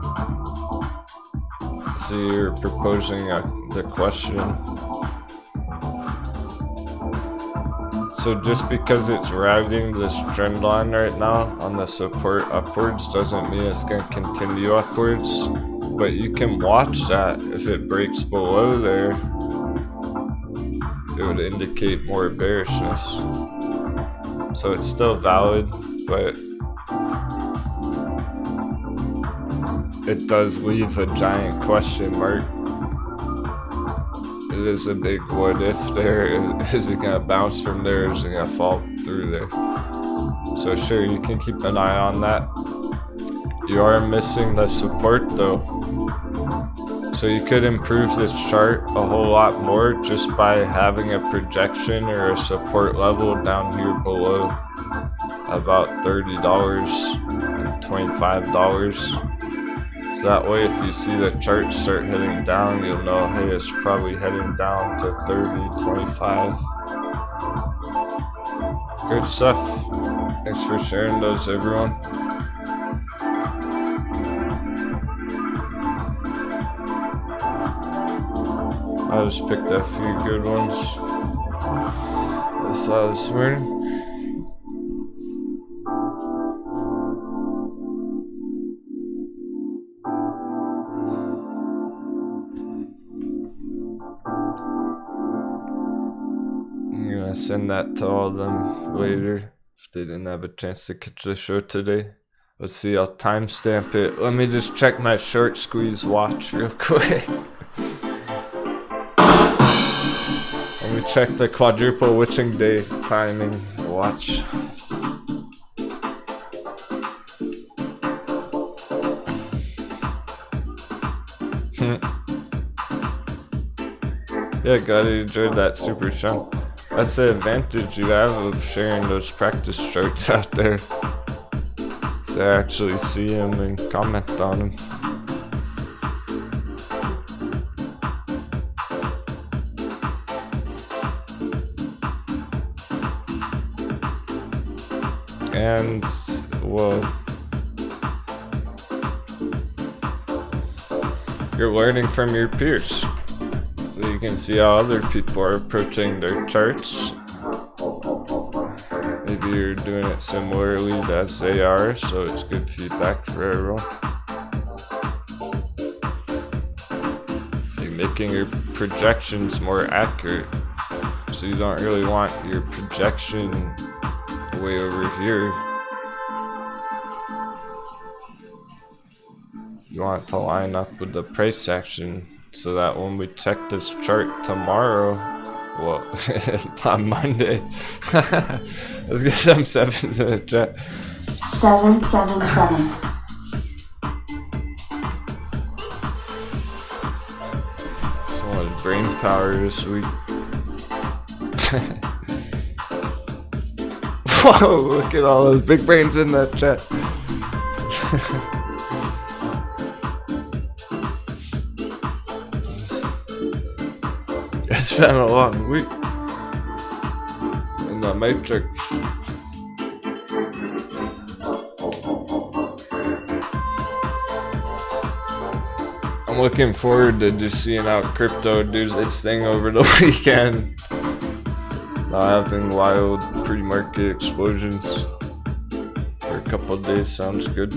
So you're proposing the question. So just because it's riding this trend line right now on the support upwards doesn't mean it's going to continue upwards. But you can watch that. If it breaks below there, it would indicate more bearishness. So it's still valid, but it does leave a giant question mark. It is a big what if there. Is it gonna bounce from there, or is it gonna fall through there? So sure, you can keep an eye on that. You are missing the support though. So you could improve this chart a whole lot more just by having a projection or a support level down here below about $30 and $25. So that way if you see the chart start heading down, you'll know, hey, it's probably heading down to 30, 25. Good stuff. Thanks for sharing those, everyone. I just picked a few good ones I saw this morning. I send that to all of them later if they didn't have a chance to catch the show today. Let's see, I'll timestamp it. Let me just check my short squeeze watch real quick. Let me check the quadruple witching day timing watch. Yeah, gotta enjoy that super chunk. That's the advantage you have of sharing those practice charts out there. So I actually see them and comment on them. And, well, you're learning from your peers. So you can see how other people are approaching their charts. Maybe you're doing it similarly as they are, so it's good feedback for everyone. You're making your projections more accurate. So you don't really want your projection way over here. You want it to line up with the price action so that when we check this chart tomorrow, well, on Monday, let's get some sevens in the chat. 777. So much brain power this week. Whoa, look at all those big brains in that chat. It's been a long week in the Matrix. I'm looking forward to just seeing how crypto does its thing over the weekend. Not having wild pre-market explosions for a couple of days sounds good.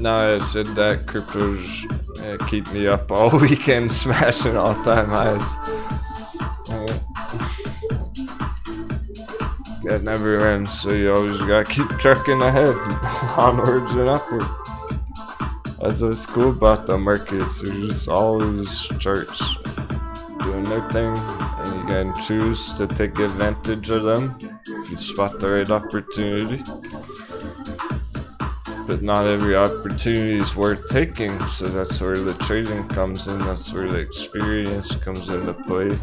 Now I said that, crypto's keep me up all weekend, smashing all-time highs. That never ends, so you always gotta keep trucking ahead, onwards and upward. That's what's cool about the markets. There's just all these charts doing their thing, and you can choose to take advantage of them if you spot the right opportunity. But not every opportunity is worth taking, so that's where the trading comes in, that's where the experience comes into play.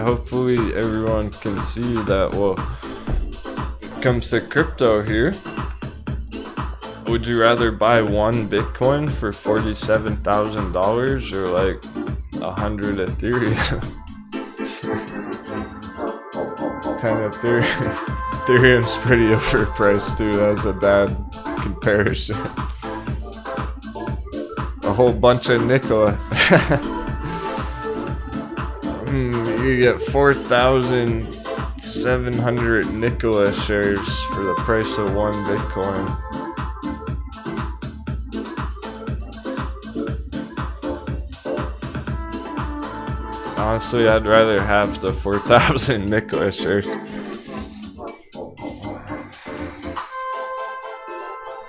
Hopefully everyone can see that, well, when it comes to crypto here, would you rather buy one Bitcoin for $47,000 or like 100 Ethereum? 10 Ethereum. Ethereum's pretty overpriced too, that's a bad comparison. A whole bunch of Nikola. You get 4,700 Nikola shares for the price of one Bitcoin. Honestly, I'd rather have the 4,000 Nikola shares.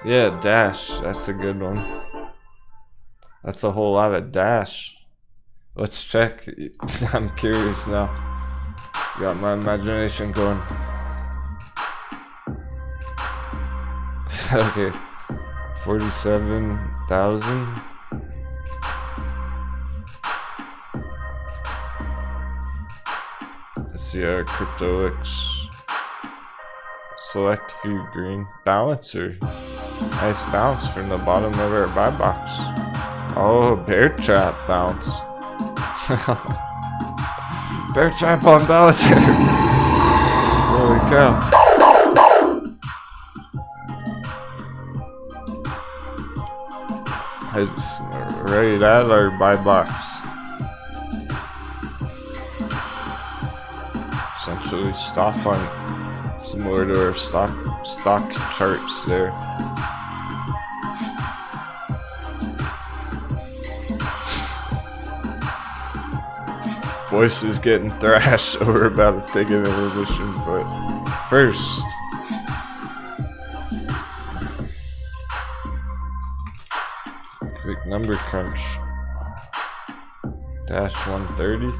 Yeah, Dash, that's a good one. That's a whole lot of Dash. Let's check. I'm curious now. Got my imagination going. Okay, 47,000. Let's see our CryptoX. Select few green. Balancer. Nice bounce from the bottom of our buy box. Oh, bear trap bounce. Bear trap on Balancer. Holy cow. It's right at our buy box. Essentially stop on similar to our stock charts there. Voice is getting thrashed, so we're about to take an intermission, but first, quick number crunch. Dash 130.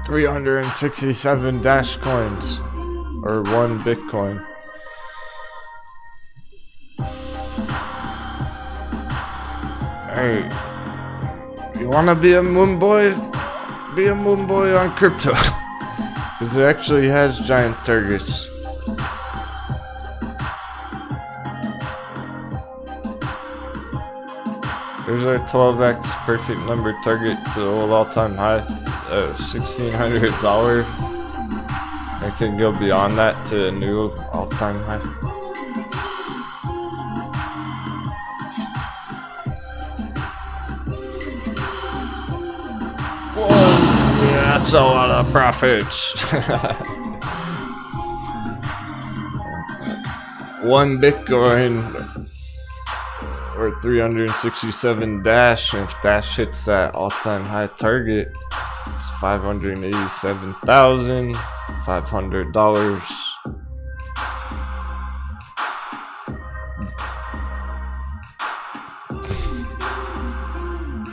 $367 dash coins, or 1 Bitcoin. Hey, you wanna be a moon boy? Be a moon boy on crypto. Cause it actually has giant targets. Here's our 12x perfect number target to the old all-time high, $1,600. I can go beyond that to a new all-time high. Whoa, yeah, that's a lot of profits. 1 Bitcoin. Or 367 dash, and if dash hits that all-time high target, it's $587,500.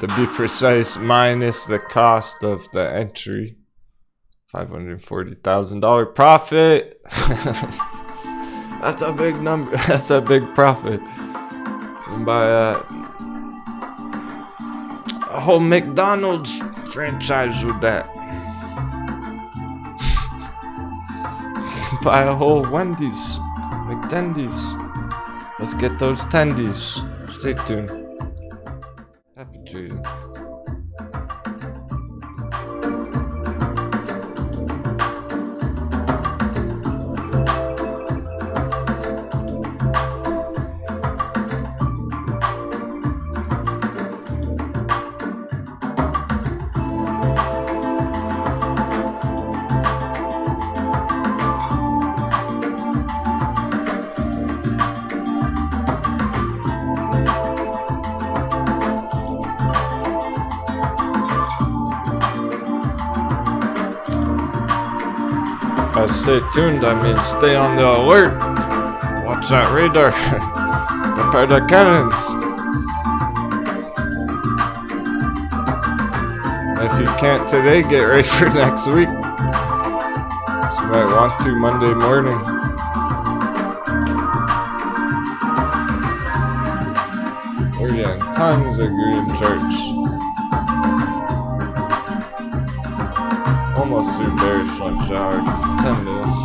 To be precise, minus the cost of the entry, $540,000 profit. That's a big number. That's a big profit. By a whole McDonald's franchise with that. Buy a whole Wendy's, McTendies. Let's get those tendies. Stay tuned. Happy trading. Stay tuned, I mean stay on the alert. Watch that radar. Prepare the cannons. If you can't today, get ready for next week. So you might want to Monday morning. We're getting tons of green charts. Almost through bearish lunch hour. 10 minutes.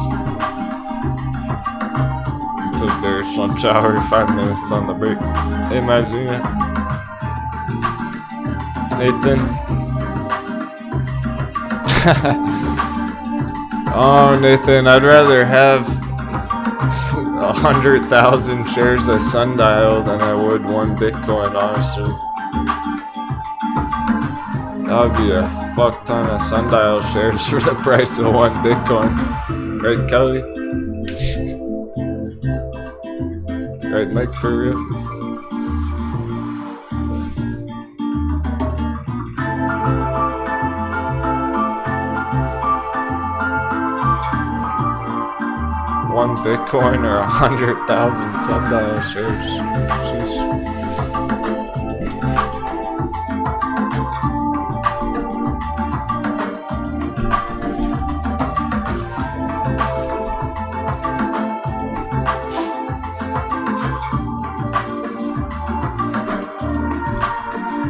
Until bearish lunch hour, 5 minutes on the break. Hey, Mazina. Nathan. Oh, Nathan, I'd rather have 100,000 shares of Sundial than I would 1 Bitcoin, honestly. That would be a fuck ton of Sundial shares for the price of 1 Bitcoin. Right, Kelly? Right, Mike, for real? One Bitcoin or 100,000 Sundial shares. Jeez.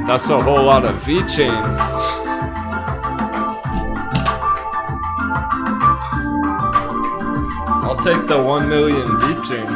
That's a whole lot of vechain. I'll take the 1 million vechain.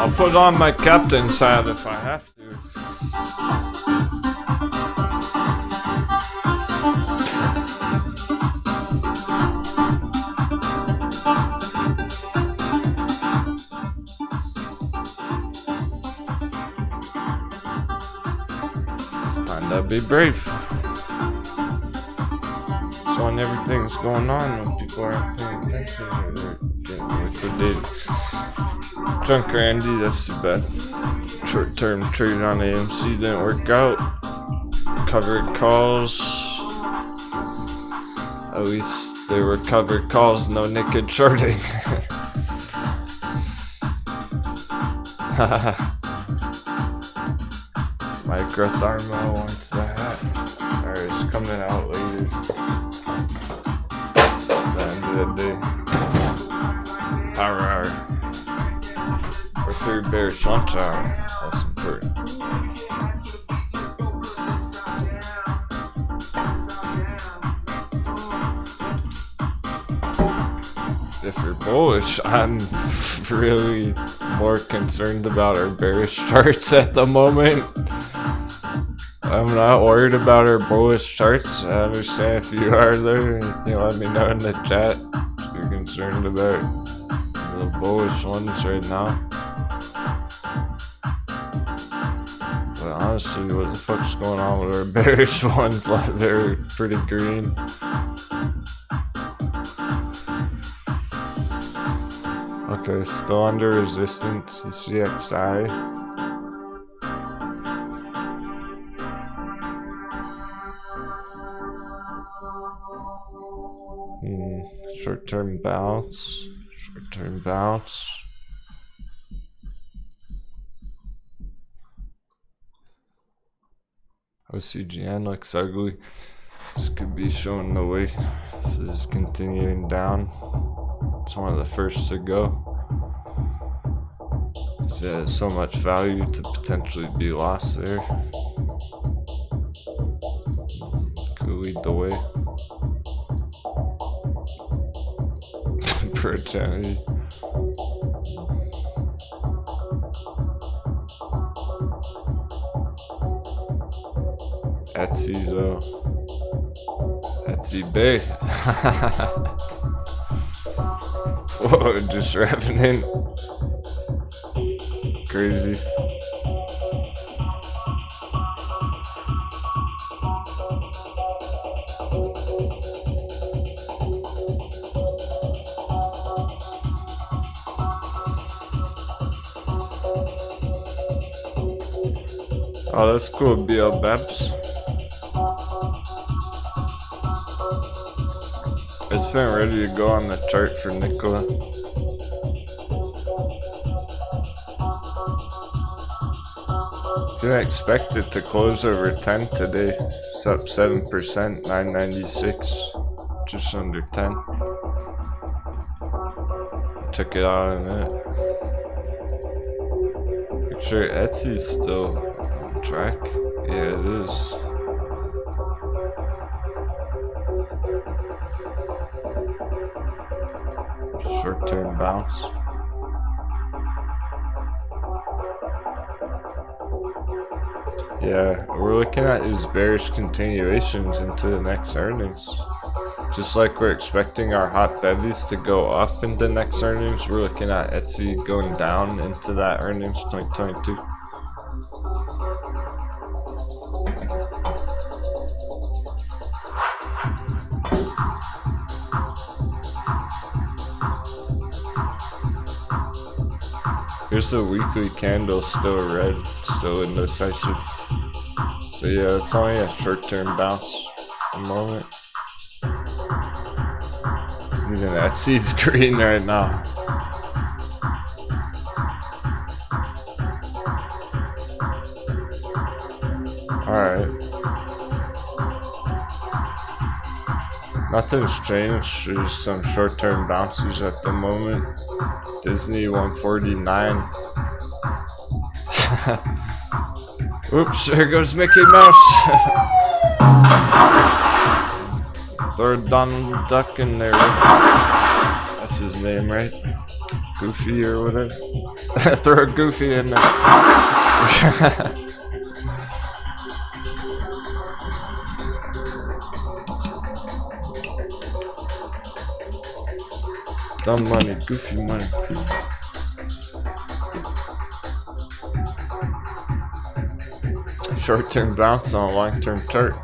I'll put on my captain's hat if I have to. It's time to be brave. So when everything's going on, when people aren't paying attention, they're getting liquidated. Drunk Randy, that's too bad. Short-term trade on AMC didn't work out. Covered calls. At least they were covered calls, no naked shorting. Microthermo wants the hat. Or it's coming out later. At the end of the day. Arr. Or third bearish lunch hour. That's important. If you're bullish, I'm really more concerned about our bearish charts at the moment. I'm not worried about our bullish charts. I understand if you are there, you can let me know in the chat if you're concerned about the bullish ones right now. But honestly, what the fuck's going on with our bearish ones? They're pretty green. Okay, still under resistance, the CXI. Short-term bounce. Short-term bounce. OCGN looks ugly. This could be showing the way. This is continuing down. It's one of the first to go. There's so much value to potentially be lost there. Could lead the way. Opportunity. Etsy though. Etsy Bay. Whoa, just revenant. Crazy. Oh, that's cool, BL Babs. It's been ready to go on the chart for Nicola. Didn't expect it to close over 10 today. It's up 7%, 996, just under 10. Check it out in a minute. Make sure Etsy's still on track. Yeah, it is. Short-term bounce. Yeah, we're looking at these bearish continuations into the next earnings. Just like we're expecting our hot bevies to go up in the next earnings, we're looking at Etsy going down into that earnings 2022. Here's the weekly candle, still red, still indecisive. So yeah, it's only a short-term bounce at the moment. Even Etsy's green right now. Alright. Nothing's changed, there's some short-term bounces at the moment. Disney 149. Oops, there goes Mickey Mouse. Throw Donald Duck in there. That's his name, right? Goofy or whatever. Throw a Goofy in there. Dumb money, Goofy money. Short-term bounce on a long-term chart.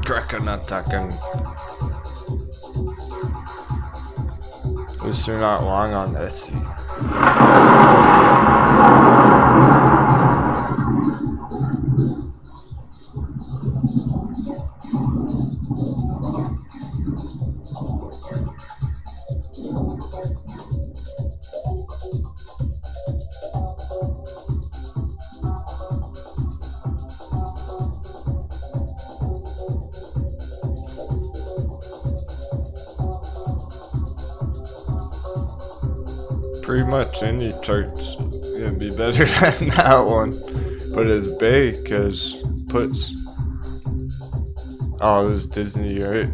Coconut talking. At least you're not long on Etsy. Pretty much any chart's gonna be better than that one, but it's big because puts. Oh, it was Disney, right?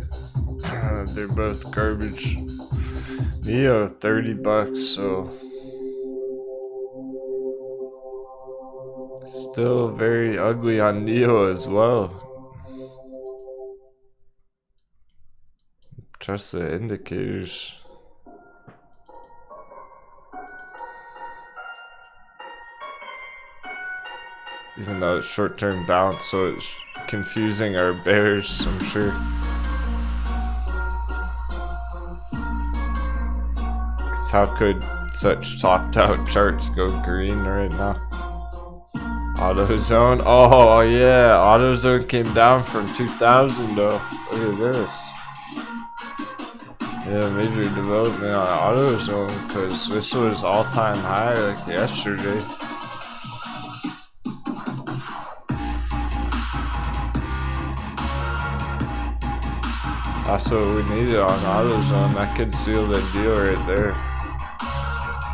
They're both garbage. Neo $30, so still very ugly on Neo as well. Trust the indicators. Even though it's short-term bounce, so it's confusing our bears, I'm sure. Because how could such topped-out charts go green right now? AutoZone? Oh yeah, AutoZone came down from 2,000 though. Look at this. Yeah, major development on AutoZone, because this was all-time high like yesterday. That's what we needed on AutoZone. That could seal the deal right there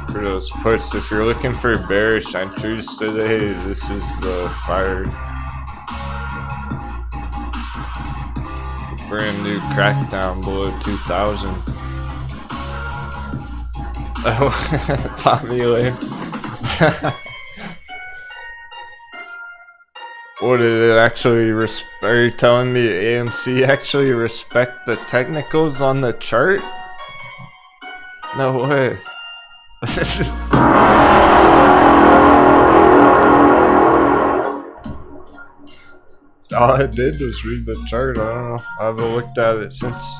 for those puts. If you're looking for bearish entries today, this is the fire. Brand new crackdown below 2,000. Oh, Tommy Lane. What did it actually are you telling me AMC actually respect the technicals on the chart? No way. All I did was read the chart. I don't know. I haven't looked at it since.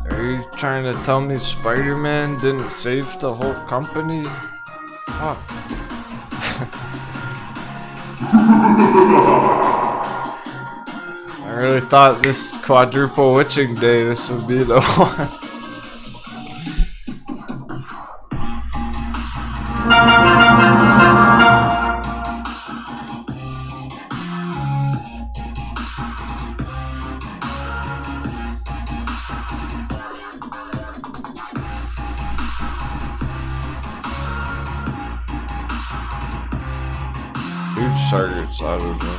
Are you trying to tell me Spider-Man didn't save the whole company? Fuck. I really thought this quadruple witching day, this would be the one. Huge targets, I don't know.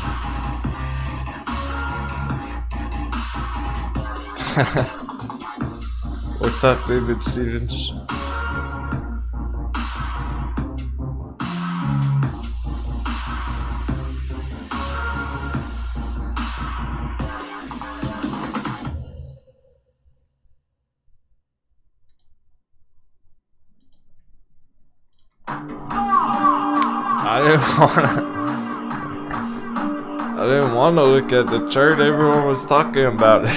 What's up, David Stevens? I didn't want to look at the chart. Everyone was talking about it.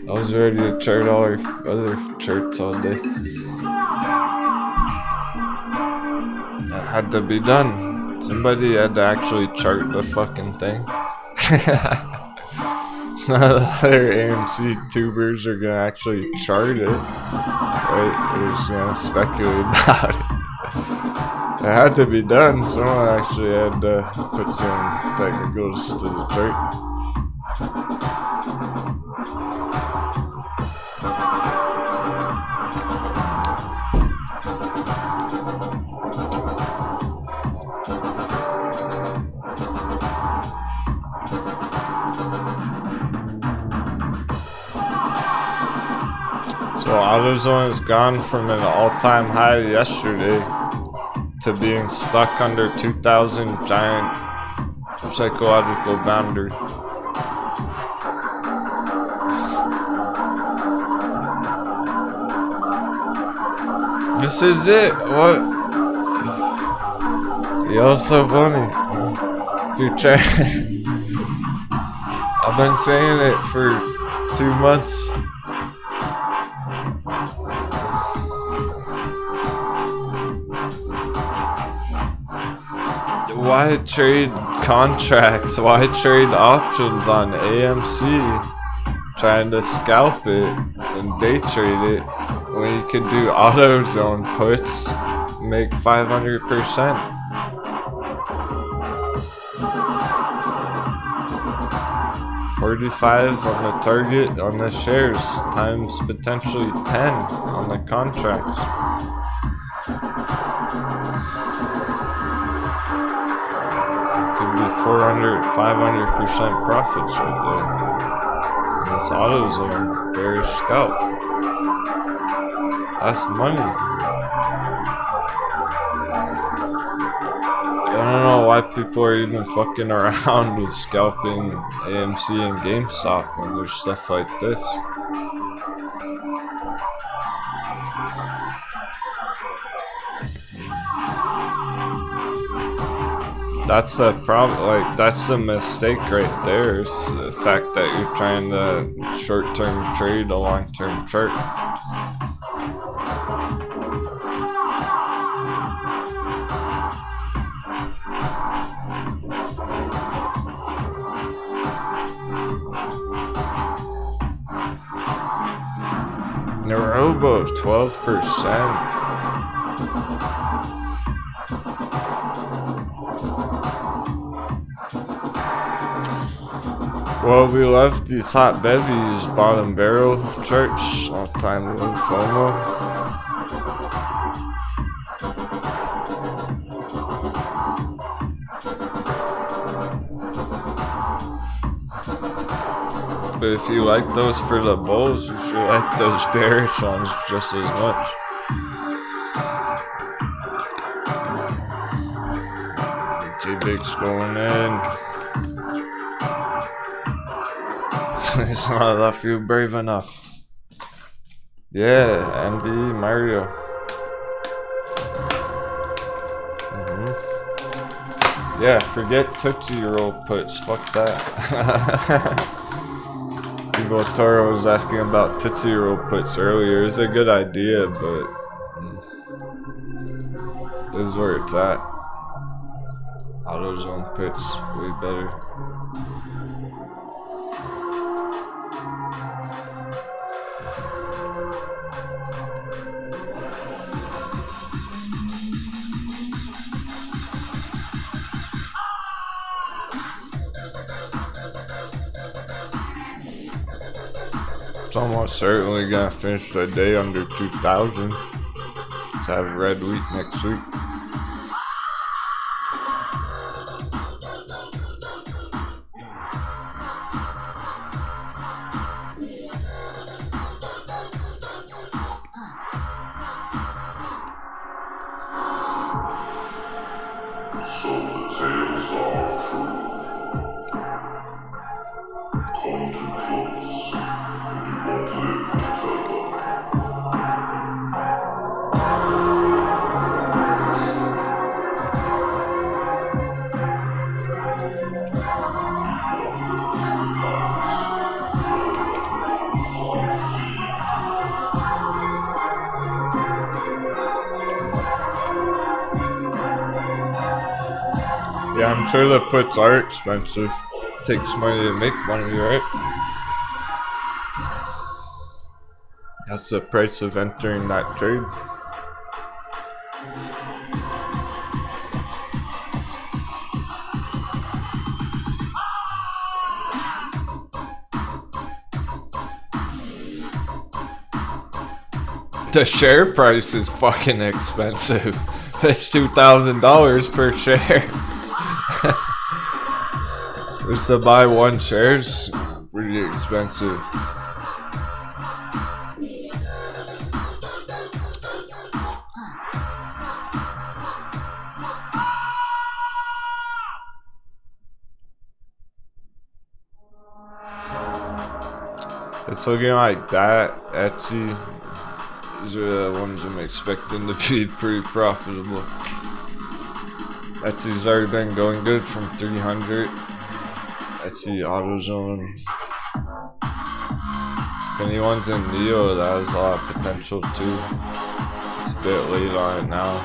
I was ready to chart all our other charts all day. That had to be done. Somebody had to actually chart the fucking thing. Other AMC tubers are gonna actually chart it. Right? They're just gonna speculate about it. had to be done. Someone actually had to put some technicals to the chart. So AutoZone has gone from an all-time high yesterday to being stuck under 2,000 giant psychological boundary. This is it. What? You're so funny. If you're trying, I've been saying it for 2 months. Why trade contracts? Why trade options on AMC? Trying to scalp it and day trade it when you could do AutoZone puts, make 500%. $45 on the target on the shares times potentially 10 on the contracts. Could be 400-500% profits right there. And this AutoZone bearish scalp. That's money. I don't know why people are even fucking around with scalping AMC and GameStop when there's stuff like this. That's the problem, like, that's the mistake right there, is the fact that you're trying to short-term trade a long-term chart. Nerobo, 12%. Well, we left these hot bevies, bottom barrel charts, all time low FOMO. But if you like those for the bulls, you should like those bearish ones just as much. G-Big's going in. It's not that few brave enough. Yeah, MD Mario. Yeah, forget Tootsie Roll puts. Fuck that. Evil Toro was asking about Tootsie Roll puts earlier. It's a good idea, but this is where it's at. AutoZone puts way better. It's almost certainly gonna finish the day under 2,000. Let's have a red week next week. So the tales are true. Come too close, and you won't live to tell them. Yeah, I'm sure the puts are expensive. Takes money to make money, right? That's the price of entering that trade. the share price is fucking expensive. It's $2,000 per share. Just to buy one share's pretty expensive. It's looking like that. Etsy. These are the ones I'm expecting to be pretty profitable. Etsy's already been going good from 300. Etsy AutoZone. If anyone's in Neo, that has a lot of potential too. It's a bit late on it now.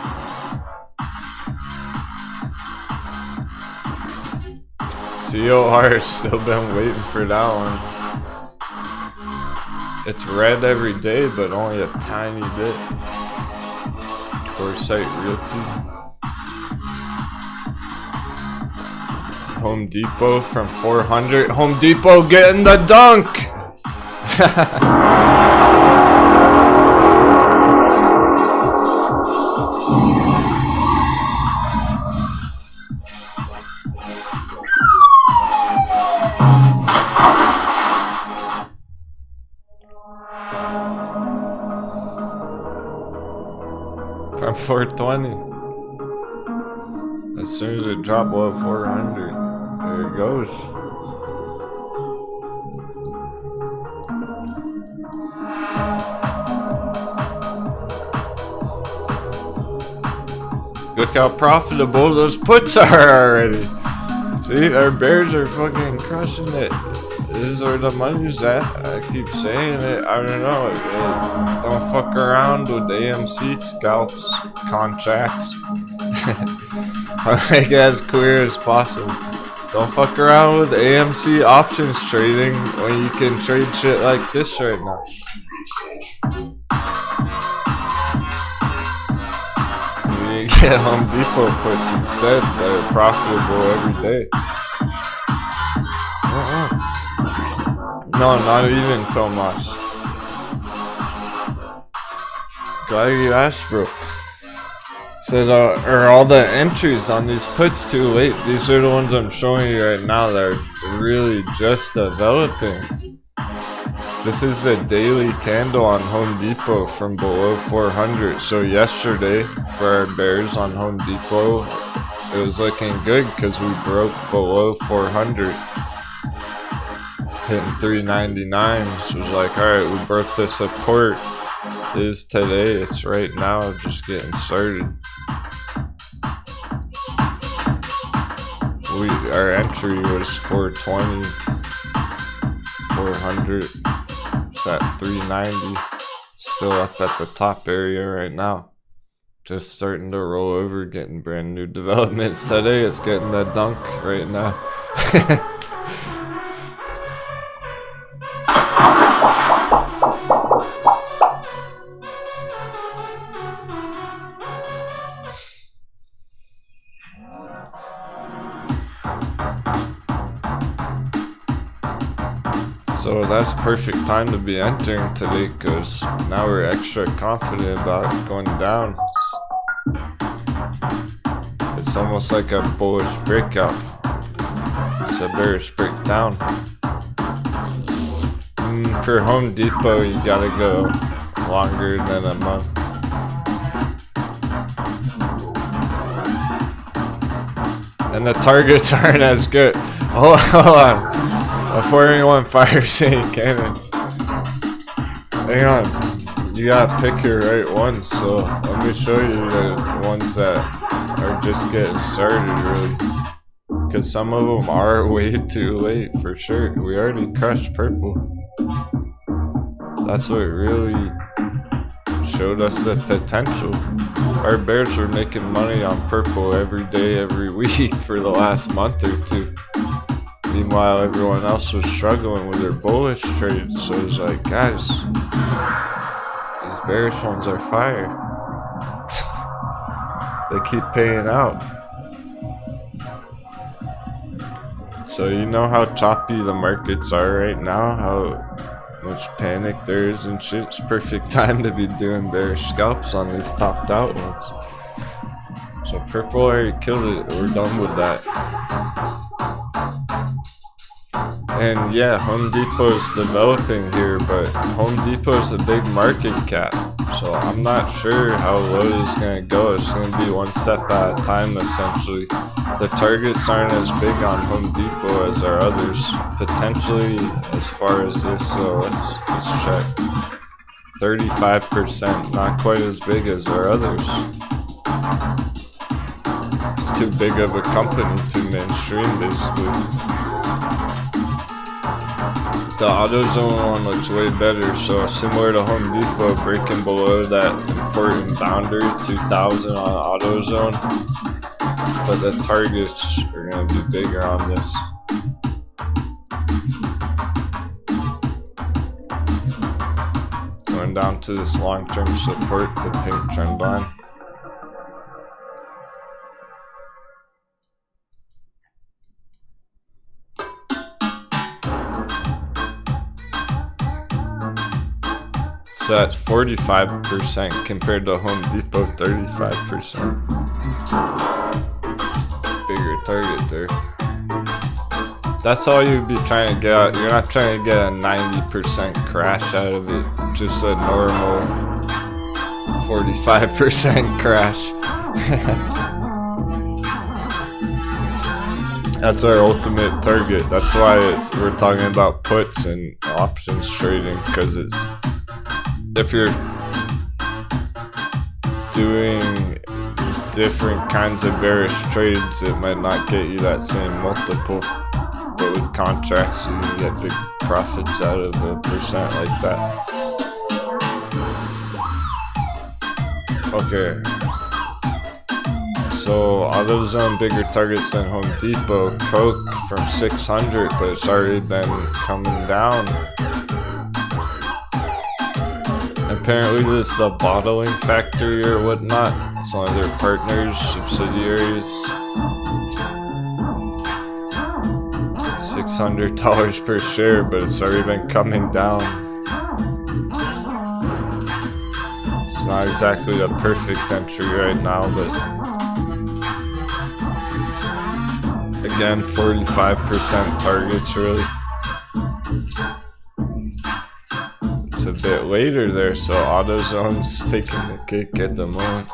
COR still been waiting for that one. It's red every day, but only a tiny bit. Core Site Realty. Home Depot from 400. Home Depot getting the dunk! From 420. As soon as it dropped below 400, there it goes. Look how profitable those puts are already. See, our bears are fucking crushing it. This is where the money's at. I keep saying it. I don't know. Don't fuck around with AMC scalps contracts. I'll make it as clear as possible. Don't fuck around with AMC options trading when you can trade shit like this right now. You get Home Depot puts instead that are profitable every day. No, not even Tomas. Glad you asked, bro. Said, are all the entries on these puts too late? These are the ones I'm showing you right now that are really just developing. This is the daily candle on Home Depot from below 400. So yesterday, for our bears on Home Depot, it was looking good because we broke below 400. Hitting 399, so it was like, alright, we broke the support. It is today, it's right now, just getting started. Our entry was 420, 400, it's at 390, still up at the top area right now. Just starting to roll over, getting brand new developments today. It's getting that dunk right now. So that's perfect time to be entering today because now we're extra confident about it going down. It's almost like a bullish breakout. It's a bearish breakdown. For Home Depot, you gotta go longer than a month. And the targets aren't as good. Hold on. Before anyone fires any cannons. Hang on. You gotta pick your right ones, so let me show you the ones that are just getting started, really. Because some of them are way too late, for sure. We already crushed purple. That's what really showed us the potential. Our bears were making money on purple every day, every week for the last month or two. Meanwhile, everyone else was struggling with their bullish trades, so it was like, guys, these bearish ones are fire. They keep paying out. So you know how choppy the markets are right now, how much panic there is and shit. It's perfect time to be doing bearish scalps on these topped out ones. So purple already killed it. We're done with that. And yeah, Home Depot is developing here, but Home Depot is a big market cap. So I'm not sure how low it's going to go. It's going to be one step at a time, essentially. The targets aren't as big on Home Depot as our others. Potentially as far as this, so let's check. 35%, not quite as big as our others. It's too big of a company, too mainstream, basically. The AutoZone one looks way better, so similar to Home Depot, breaking below that important boundary, 2,000 on AutoZone, but the targets are going to be bigger on this. Going down to this long-term support, the pink trend line. So that's 45% compared to Home Depot 35%. Bigger target there. That's all you'd be trying to get out. You're not trying to get a 90% crash out of it. Just a normal 45% crash. That's our ultimate target. That's why we're talking about puts and options trading, because it's, if you're doing different kinds of bearish trades, it might not get you that same multiple, but with contracts you can get big profits out of a percent like that. Okay, so AutoZone bigger targets than Home Depot. Coke from 600, but it's already been coming down. Apparently this is the bottling factory or whatnot. It's one of their partners, subsidiaries. $600 per share, but it's already been coming down. It's not exactly a perfect entry right now, but again, 45% targets really. It's a bit later there, so AutoZone's taking the kick at the moment.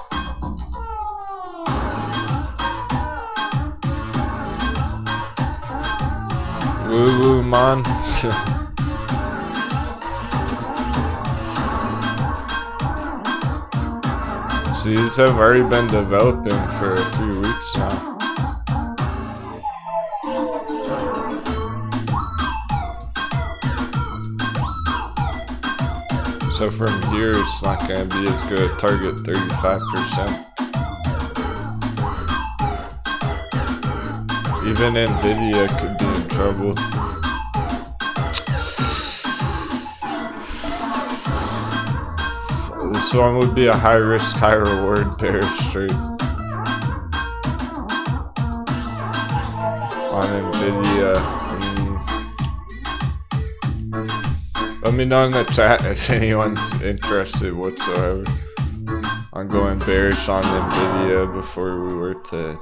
Woo woo man. So these have already been developing for a few weeks now. So from here, it's not going to be as good a target, 35%. Even Nvidia could be in trouble. This one would be a high risk, high reward bearish trade on Nvidia. Let me know in the chat if anyone's interested whatsoever on going bearish on Nvidia before we were to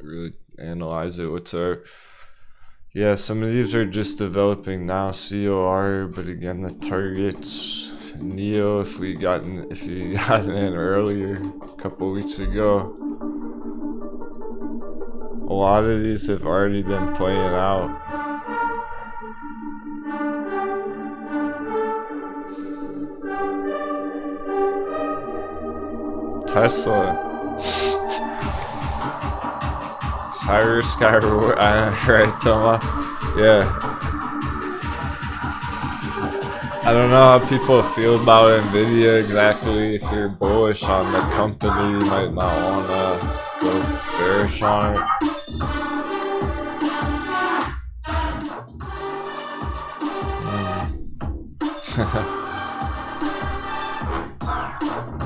really analyze it whatsoever. Yeah, some of these are just developing now, COR, but again the targets, Neo if you gotten in earlier a couple weeks ago. A lot of these have already been playing out. Tesla. Cyrus Sky Reward. Right, Toma. Yeah. I don't know how people feel about Nvidia exactly. If you're bullish on the company, you might not want to go bearish on it.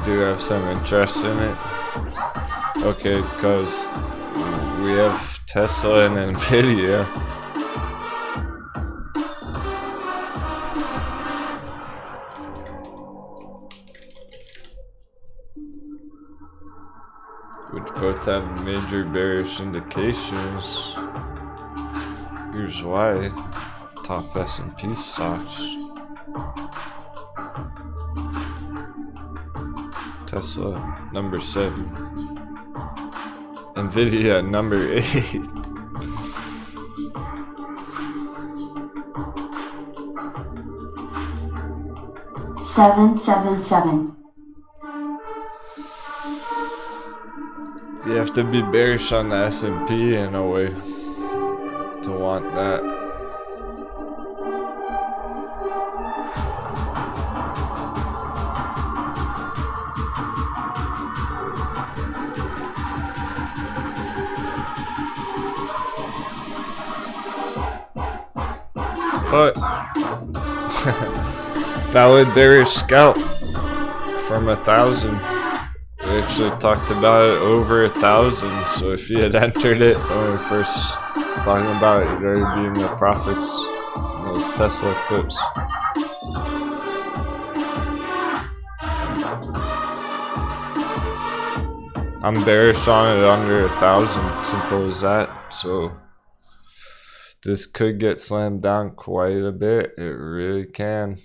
Do have some interest in it. Okay, because we have Tesla and Nvidia. both have major bearish indications. Here's why. Top S&P stocks. Tesla, number 7. Nvidia, number 8. Seven, seven, seven. You have to be bearish on the S&P in a way to want that. But valid bearish scalp from 1,000. We actually talked about it over 1,000. So if you had entered it when we were first talking about it, you'd already be in the profits in those Tesla clips. I'm bearish on it under 1,000. Simple as that. So this could get slammed down quite a bit. It really can.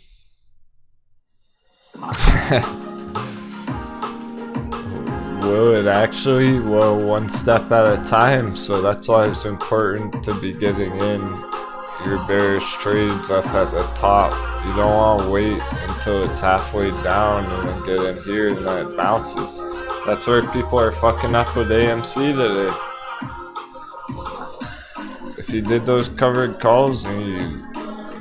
Will it actually? Well, one step at a time. So that's why it's important to be getting in your bearish trades up at the top. You don't want to wait until it's halfway down and then get in here and then it bounces. That's where people are fucking up with AMC today. If you did those covered calls and you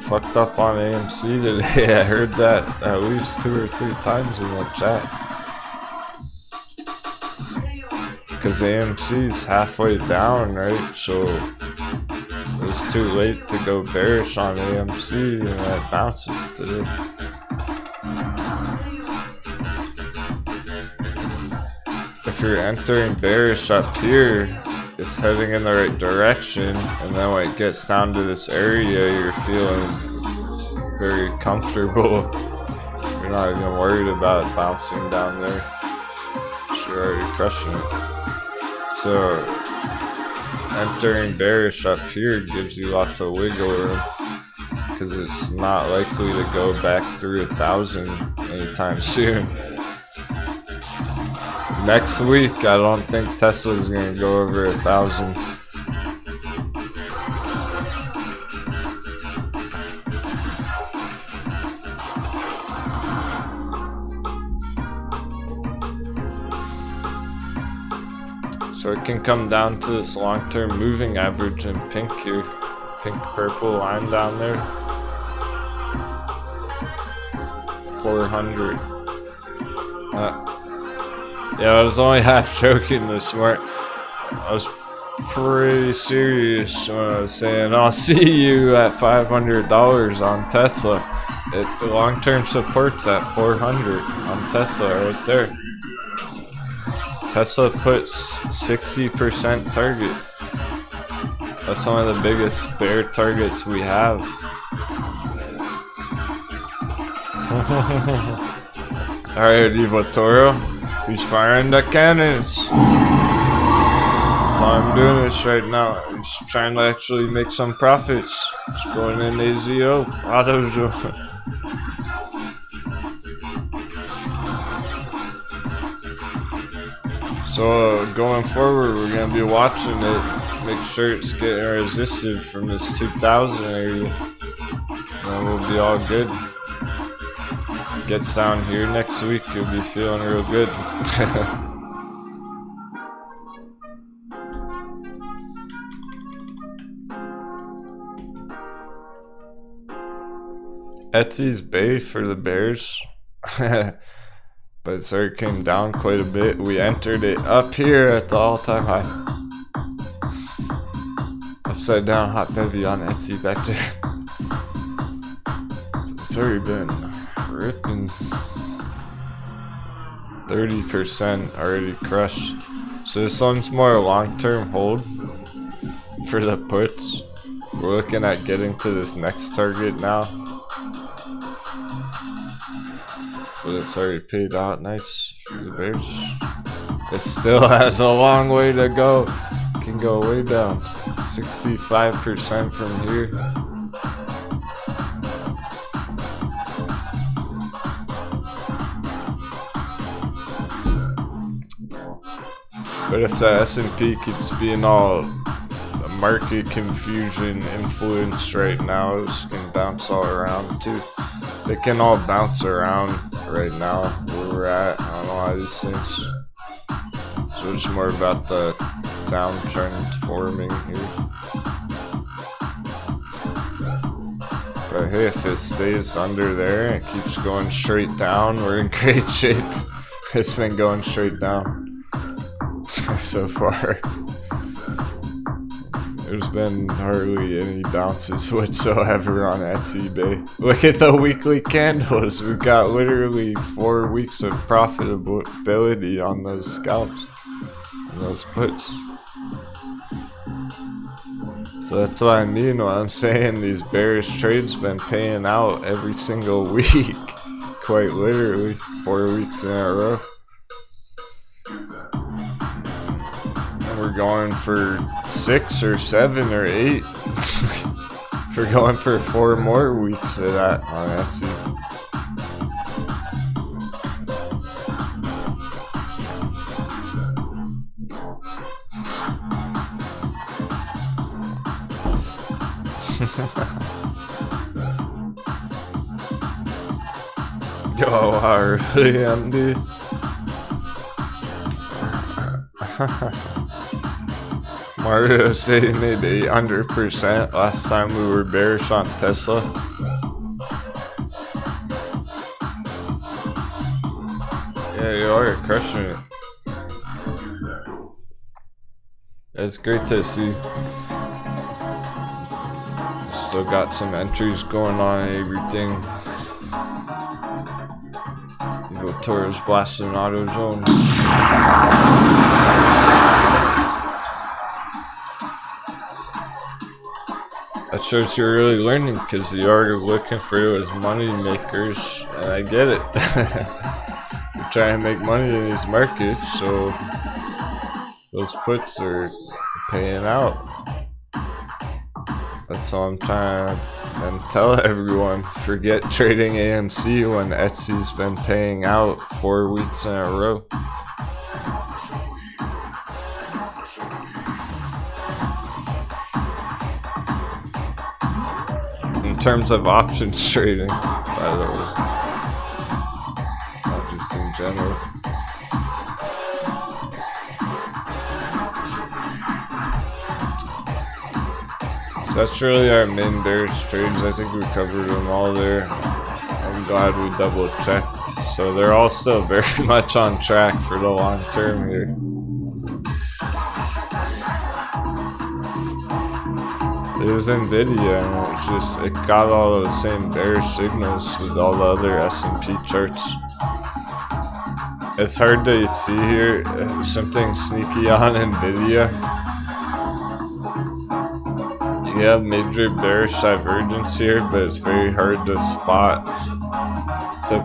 fucked up on AMC today, I heard that at least 2 or 3 times in the chat. Because AMC is halfway down, right? So it's too late to go bearish on AMC and that bounces today. If you're entering bearish up here, it's heading in the right direction, and then when it gets down to this area, you're feeling very comfortable. You're not even worried about it bouncing down there. You're already crushing it. So entering bearish up here gives you lots of wiggle room because it's not likely to go back through 1,000 anytime soon. Next week, I don't think Tesla's gonna go over 1,000. So it can come down to this long-term moving average in pink here. Pink purple line down there. 400. Yeah, I was only half joking this morning. I was pretty serious when I was saying I'll see you at $500 on Tesla. The long-term support's at 400 on Tesla right there. Tesla puts 60% target. That's one of the biggest bear targets we have. Alright, Evo Toro. He's firing the cannons. That's how I'm doing this right now. He's trying to actually make some profits. He's going in AZO, AutoZone. So going forward, we're gonna be watching it. Make sure it's getting resisted from this 2,000 area. And then we'll be all good. Gets down here next week, you'll be feeling real good. Etsy's bay for the bears. But it already came down quite a bit. We entered it up here at the all-time high. Upside down hot bevy on Etsy back there. It's already been ripping. 30% already crushed. So this one's more a long-term hold for the puts. We're looking at getting to this next target now. But it's already paid out nice for the bears. It still has a long way to go. It can go way down. 65% from here. But if the S&P keeps being all market confusion influence right now, it can bounce all around too. They can all bounce around right now where we're at. I don't know how these things. So it's more about the downtrend forming here. But hey, if it stays under there and it keeps going straight down, we're in great shape. It's been going straight down so far. There's been hardly any bounces whatsoever on eBay. Look at the weekly candles. We've got literally 4 weeks of profitability on those scalps and those puts. So that's what I mean when I'm saying these bearish trades been paying out every single week. Quite literally 4 weeks in a row. We're going for 6 or 7 or 8. We're going for 4 more weeks of that on SC. Yo, I really am, dude. Mario said he made 800% last time we were bearish on Tesla. Yeah, you are crushing it. It's great to see. Still got some entries going on and everything. Go towards blasting auto zone. That shows you're really learning because you are looking for those money makers, and I get it. You're trying to make money in these markets, so those puts are paying out. That's all I'm trying to tell everyone. Forget trading AMC when Etsy's been paying out 4 weeks in a row. In terms of options trading, by the way, not just in general. So that's really our main bearish trades. I think we covered them all there. I'm glad we double checked. So they're all still very much on track for the long term here. It was Nvidia, and it's just, it got all those same bearish signals with all the other S&P charts. It's hard to see here, something sneaky on Nvidia. You have major bearish divergence here, but it's very hard to spot. So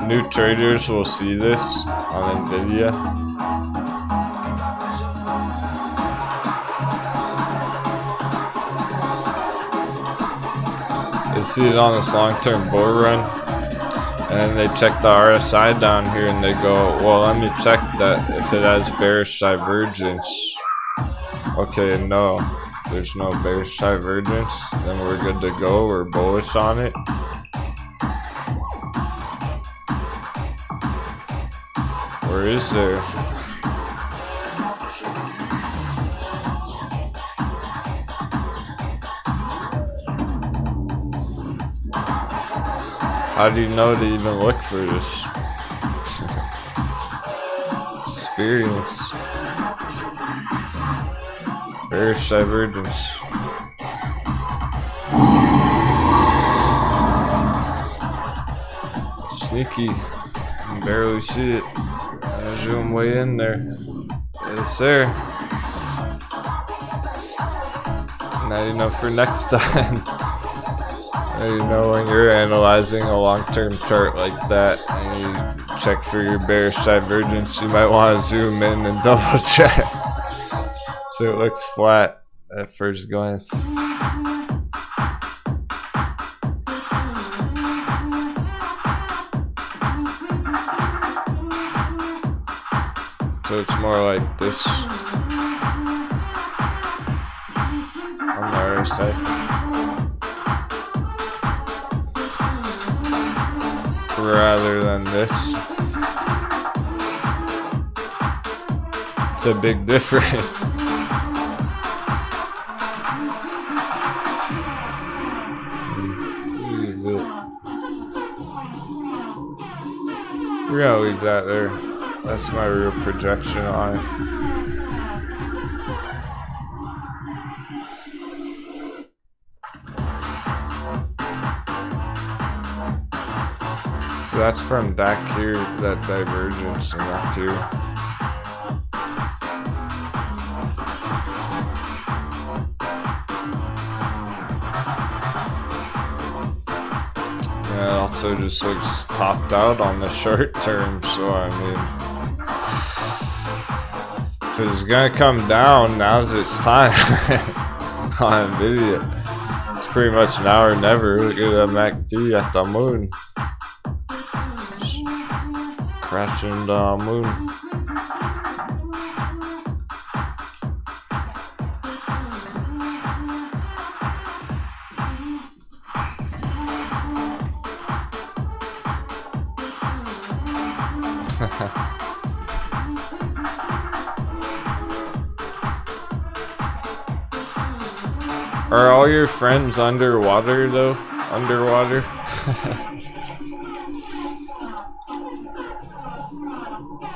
new traders will see this on Nvidia. They see it on this long-term bull run, and then they check the RSI down here and they go, well, let me check that if it has bearish divergence. Okay, no, there's no bearish divergence, then we're good to go, we're bullish on it. Or is there? How do you know to even look for this? Experience. Bearish divergence. Sneaky. You can barely see it. I zoom way in there. It's there. Now you know for next time. You know, when you're analyzing a long-term chart like that and you check for your bearish divergence, you might want to zoom in and double check so it looks flat at first glance. So it's more like this on the other side. Rather than this. It's a big difference. We're gonna leave that there. That's my real projection on it. So that's from back here, that divergence, and up here. Yeah, it also just looks topped out on the short term, so I mean, if it's gonna come down, now's its time on Nvidia. It's pretty much now or never. Look at that MACD at the moon. Crashing the moon. Are all your friends underwater though? Underwater?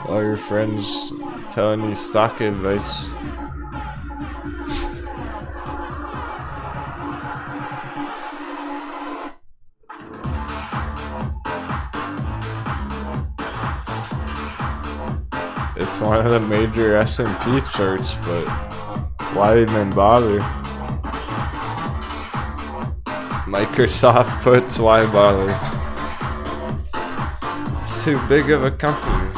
All your friends telling you stock advice. It's one of the major S&P charts, but why even bother? Microsoft puts, why bother? It's too big of a company.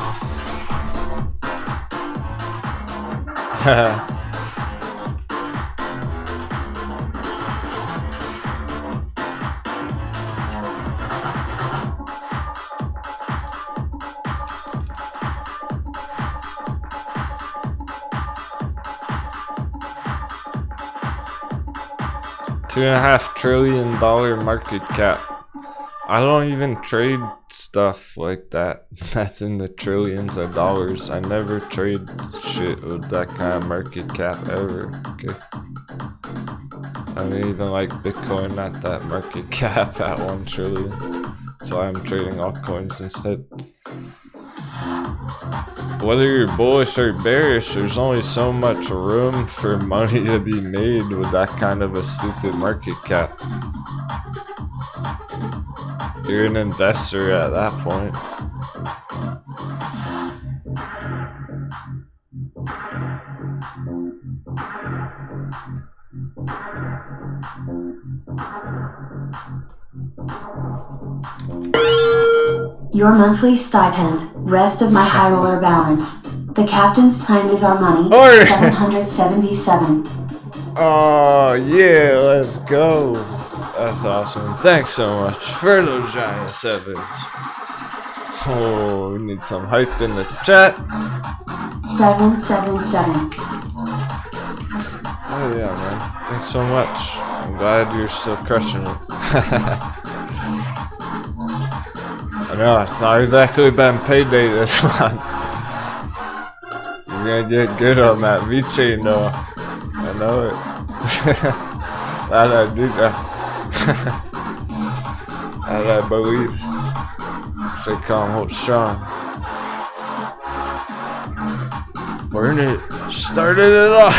2.5 trillion market cap. I don't even trade stuff like that. That's in the trillions of dollars. I never trade shit with that kind of market cap ever. Okay. I mean, even like Bitcoin at that market cap at 1 trillion. So I'm trading altcoins instead. Whether you're bullish or bearish, there's only so much room for money to be made with that kind of a stupid market cap. You're an investor at that point. Your monthly stipend, rest of my high roller balance. The captain's time is our money, 777. Oh yeah, let's go. That's awesome. Thanks so much for those giant sevens. Oh, we need some hype in the chat. 777. Oh yeah, man. Thanks so much. I'm glad you're still crushing it. I know, it's not exactly been payday this month. You're gonna get good on that vechain though. I know it. That I do that. That I believe. Stay calm, hold strong. Burn it. Started it off.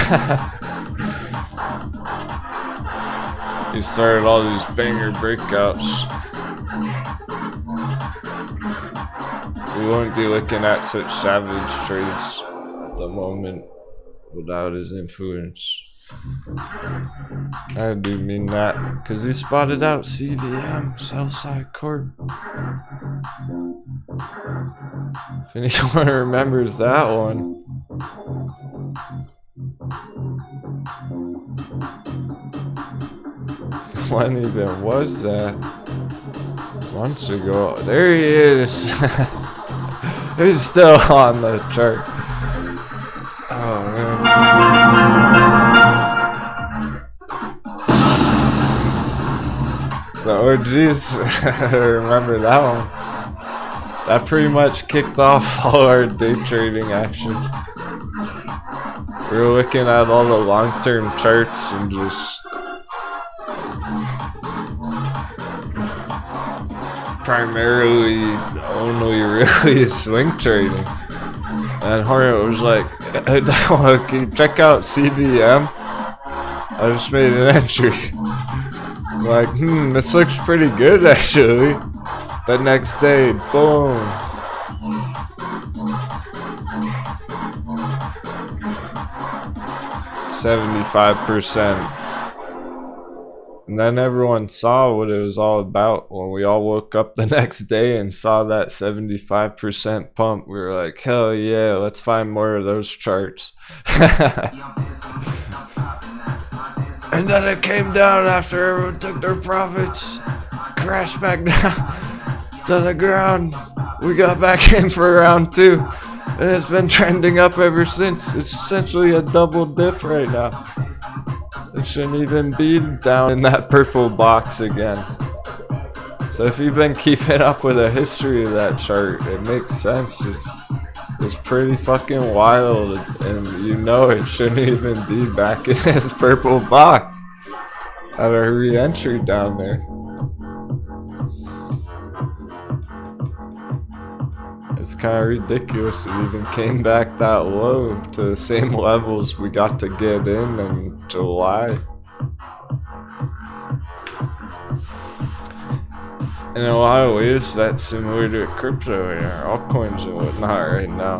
He started all these banger breakouts. We wouldn't be looking at such savage trades at the moment without his influence. I do mean that, because he spotted out CVM, Southside Corp. If anyone remembers that one. When even was that? Months ago. There he is. He's still on the chart. Oh man. The OGs, I remember that one. That pretty much kicked off all our day trading action. We were looking at all the long-term charts and just primarily only really swing trading. And Hornet was like, hey, Denwo, can you check out CVM? I just made an entry. I'm like, this looks pretty good actually. The next day, boom. 75%. And then everyone saw what it was all about. When we all woke up the next day and saw that 75% pump, we were like, hell yeah, let's find more of those charts. And then it came down after everyone took their profits, crashed back down to the ground. We got back in for round 2, and it's been trending up ever since. It's essentially a double dip right now. It shouldn't even be down in that purple box again. So if you've been keeping up with the history of that chart, it makes sense. It's pretty fucking wild, and you know it shouldn't even be back in this purple box at a re-entry down there. It's kind of ridiculous it even came back that low to the same levels we got to get in July. In a lot of ways, that's similar to crypto and altcoins and whatnot right now.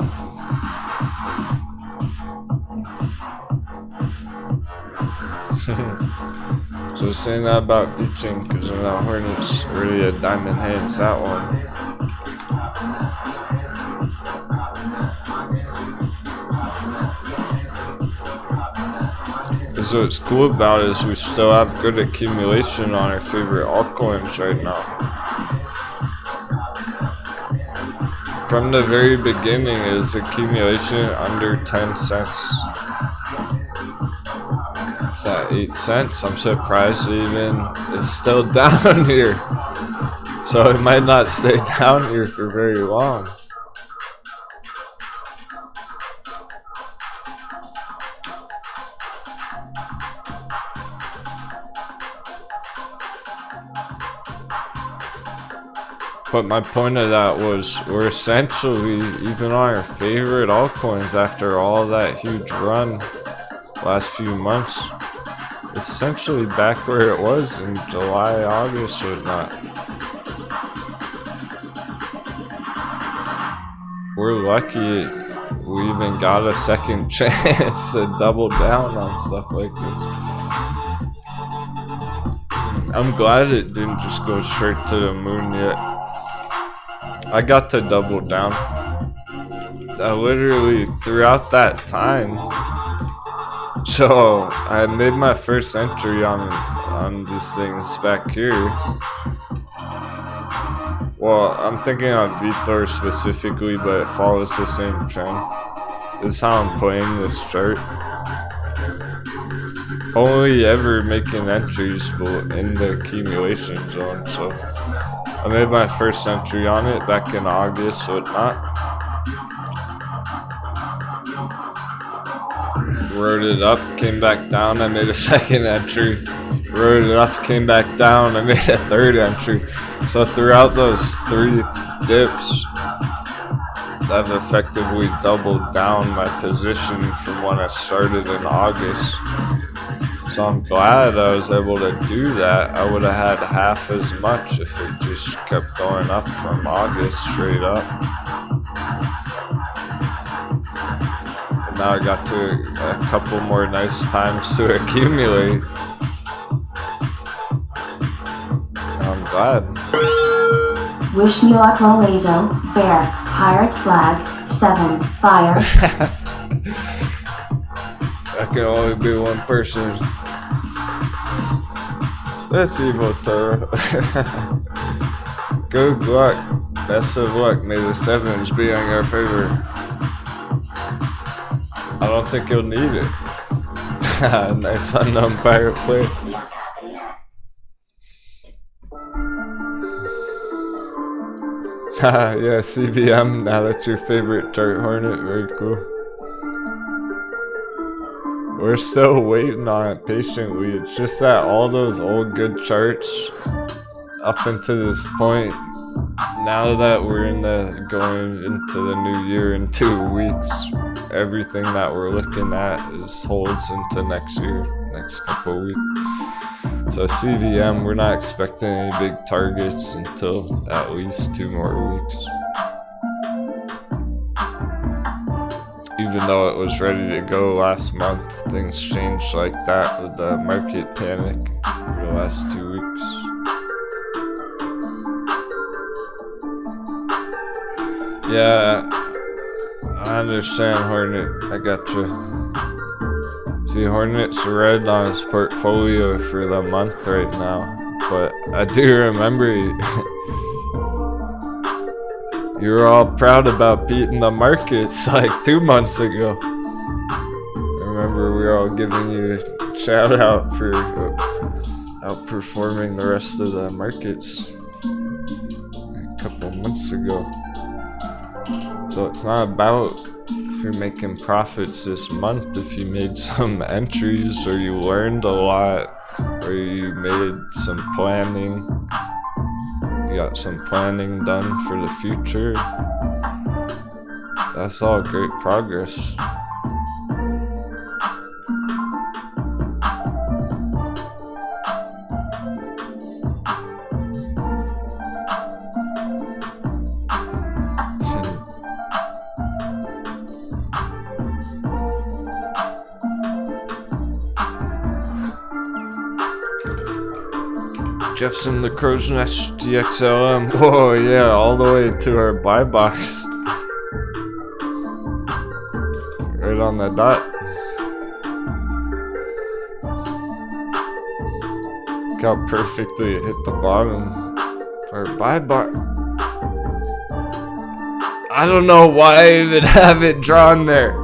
So saying that about vechain, because I know Hornet's really a diamond hands that one. So what's cool about it is we still have good accumulation on our favorite altcoins right now. From the very beginning is accumulation under 10 cents. It's at 8 cents. I'm surprised it even is still down here. So it might not stay down here for very long. But my point of that was we're essentially, even on our favorite altcoins, after all that huge run last few months, essentially back where it was in July, August, or not. We're lucky we even got a second chance to double down on stuff like this. I'm glad it didn't just go straight to the moon yet. I got to double down. I literally, throughout that time, so I made my first entry on these things back here. Well, I'm thinking on VThor specifically, but it follows the same trend. This is how I'm playing this chart. Only ever making entries in the accumulation zone, so I made my first entry on it back in August, so whatnot. Wrote it up, came back down, I made a second entry. Wrote it up, came back down, I made a third entry. So throughout those 3 dips, I've effectively doubled down my position from when I started in August. So I'm glad I was able to do that. I would have had half as much if it just kept going up from August straight up. And now I got to a couple more nice times to accumulate. I'm glad. Wish me luck, Lolazo. Fair. Pirate flag. 7. Fire. That can only be one person. That's evil, Toro. Good luck. Best of luck. May the 7s be on your favor. I don't think you'll need it. Nice unknown pirate play. Yeah, CVM, now that's your favorite chart, Hornet. Very cool. We're still waiting on it patiently. It's just that all those old good charts up until this point, now that we're going into the new year in 2 weeks, everything that we're looking at holds into next year, next couple weeks. So CVM, we're not expecting any big targets until at least 2 more weeks. Even though it was ready to go last month, things changed like that with the market panic for the last 2 weeks. Yeah, I understand, Hornet. I gotcha. See, Hornet's red on his portfolio for the month right now, but I do remember you were all proud about beating the markets like 2 months ago. I remember we were all giving you a shout out for outperforming the rest of the markets a couple months ago. So it's not about if you're making profits this month, if you made some entries or you learned a lot or you made some planning, you got some planning done for the future. That's all great progress. Jeffson the Crow's Nest DXLM. Whoa, yeah, all the way to our buy box. Right on the dot. Look how perfectly it hit the bottom for our buy box. I don't know why I even have it drawn there.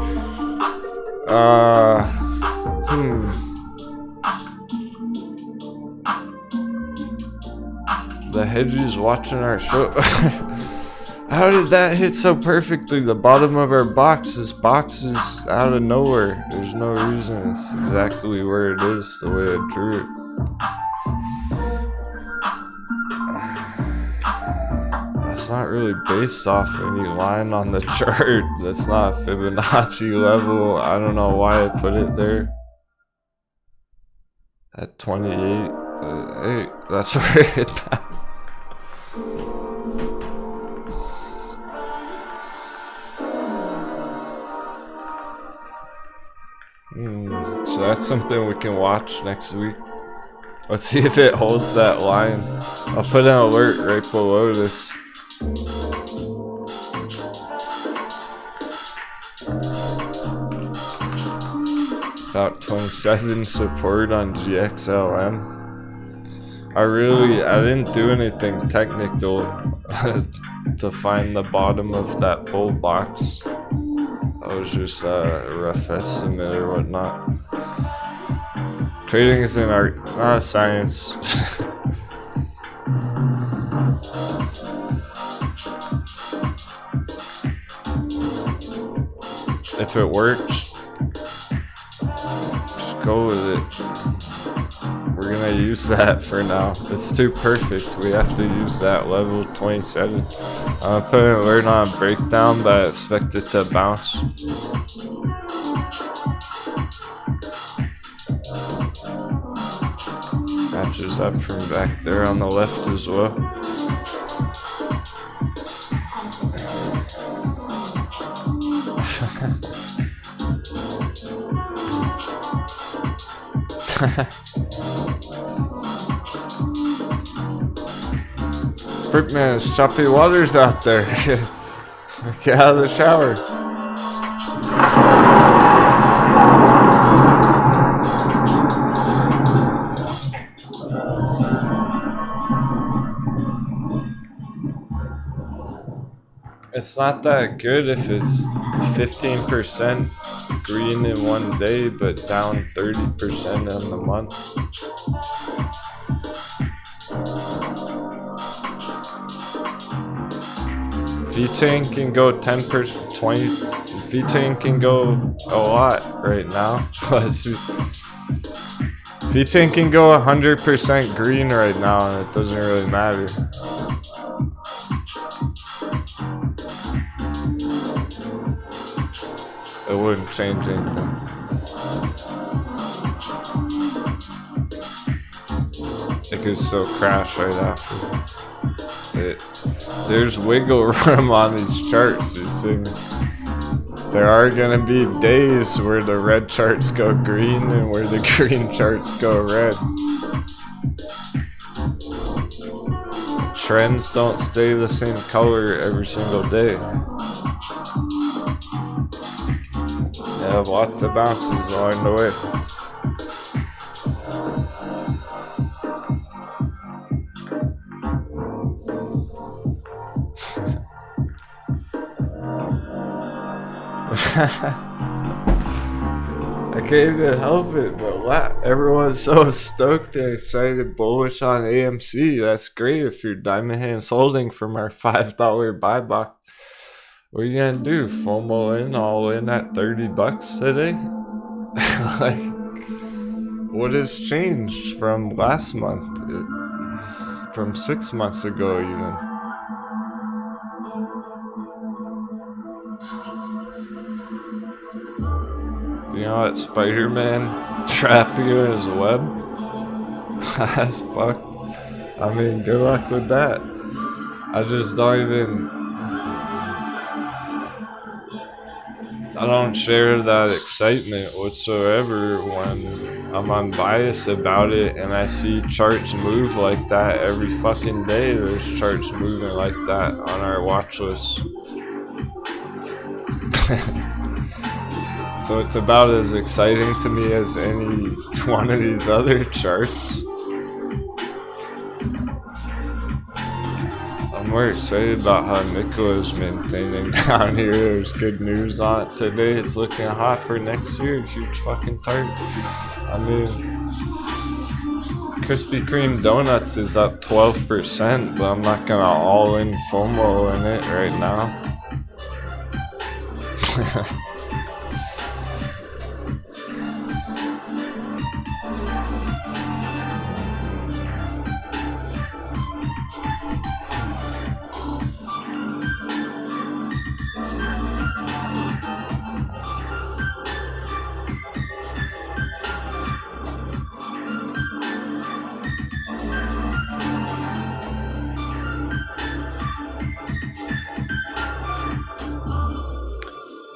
The hedges watching our show. How did that hit so perfectly? The bottom of our box. This box is out of nowhere. There's no reason. It's exactly where it is, the way I drew it. That's not really based off any line on the chart. That's not a Fibonacci level. I don't know why I put it there. At 28. Hey, that's where it hit that. So that's something we can watch next week. Let's see if it holds that line. I'll put an alert right below this. About 27 support on GXLM. I didn't do anything technical to find the bottom of that bull box. That was just a rough estimate or whatnot. Trading is an art, not a science. If it works, just go with it. We're gonna use that for now. It's too perfect. We have to use that level 27. I'm gonna put an alert on a breakdown, but I expect it to bounce. Matches up from back there on the left as well. Brickman, it's choppy waters out there. Get out of the shower. It's not that good if it's 15% green in one day, but down 30% in the month. Vechain can go 10%, 20. Vechain can go a lot right now. Vechain can go 100% green right now, and it doesn't really matter. It wouldn't change anything. It could still crash right after. There's wiggle room on these charts, these things. There are gonna be days where the red charts go green and where the green charts go red. Trends don't stay the same color every single day. They have lots of bounces along the way. I can't even help it, but wow, everyone's so stoked and excited, bullish on AMC. That's great if you're diamond hands holding from our $5 buy box. What are you gonna do? FOMO in, all in at $30 today? Like, what has changed from last month? From 6 months ago, even. You know that Spider-Man trap you in his web? That's fucked. I mean, good luck with that. I just don't even... I don't share that excitement whatsoever when I'm unbiased about it and I see charts move like that every fucking day. There's charts moving like that on our watch list. So it's about as exciting to me as any one of these other charts. I'm more excited about how Nicola's maintaining down here. There's good news on it today. It's looking hot for next year. Huge fucking target. I mean, Krispy Kreme Donuts is up 12%, but I'm not gonna all in FOMO in it right now.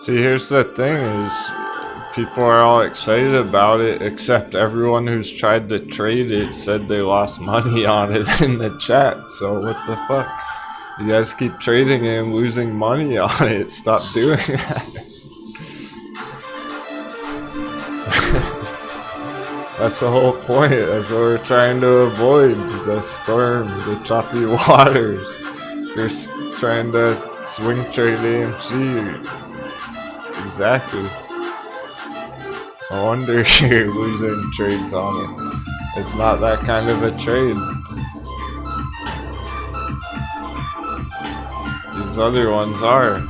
See, here's the thing is, people are all excited about it, except everyone who's tried to trade it said they lost money on it in the chat. So what the fuck? You guys keep trading it and losing money on it. Stop doing that. That's the whole point. That's what we're trying to avoid. The storm, the choppy waters. You're trying to swing trade AMC. Exactly. I wonder you're losing trades on it. It's not that kind of a trade. These other ones are.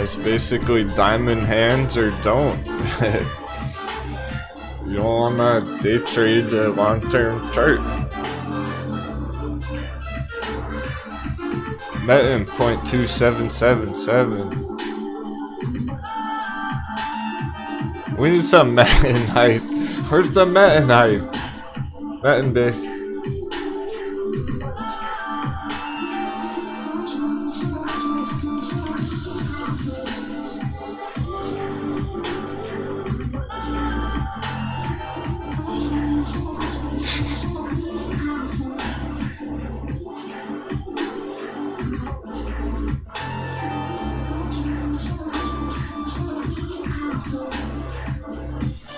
It's basically diamond hands or don't. You don't want to day trade the long-term chart. Met in 0.2777. We need some Metin hype. Where's the Metin hype? Metin day.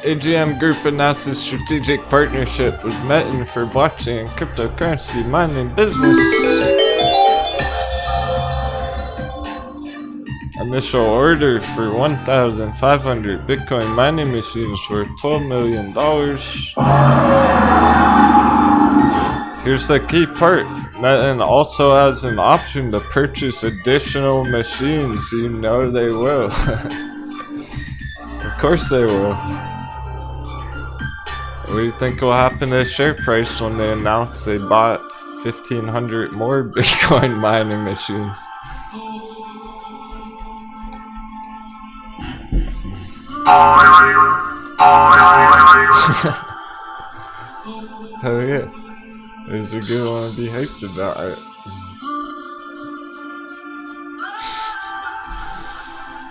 AGM Group announces strategic partnership with Metin for blockchain and cryptocurrency mining business. Initial order for 1,500 Bitcoin mining machines worth $12 million. Here's the key part. Metin also has an option to purchase additional machines. You know they will. Of course they will. What do you think will happen to the share price when they announce they bought 1,500 more Bitcoin mining machines? Hell yeah. There's a good one to be hyped about it.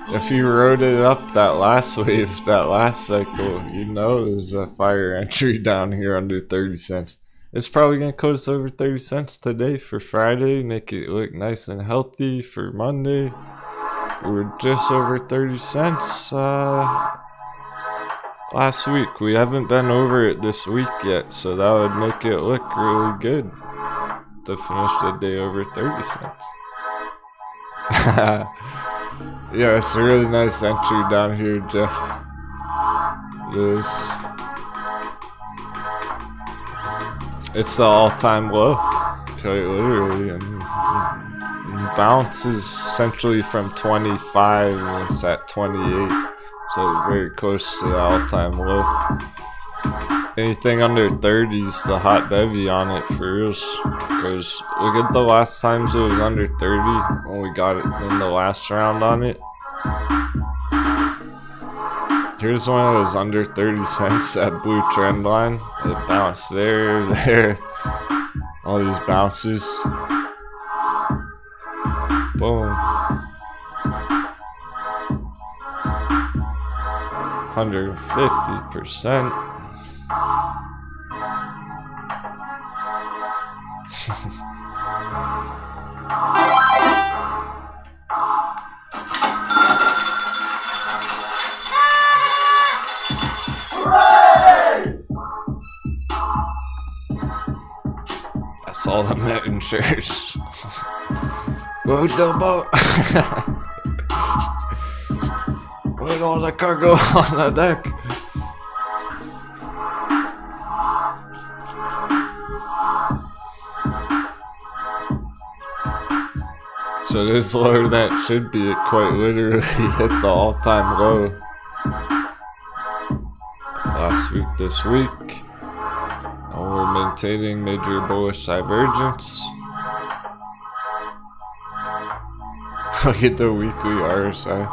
If you wrote it up that last wave, that last cycle, you know there's a fire entry down here under 30 cents. It's probably going to close over 30 cents today for Friday, make it look nice and healthy for Monday. We're just over 30 cents last week. We haven't been over it this week yet, so that would make it look really good to finish the day over 30 cents. Yeah, it's a really nice entry down here, Jeff. It's the all-time low, quite literally, and bounces essentially from 25 and it's at 28, so very close to the all-time low. Anything under 30 is the hot bevy on it for reals, because look at the last times it was under 30 when we got it in the last round on it. Here's one of those under 30 cents, that blue trend line. It bounced there, all these bounces. Boom. 150%. That's all the Metin shares. Load the boat. Put all the cargo on the deck. So this low that should be it quite literally hit the all-time low last week, this week. And we're maintaining major bullish divergence. Look at the weekly RSI.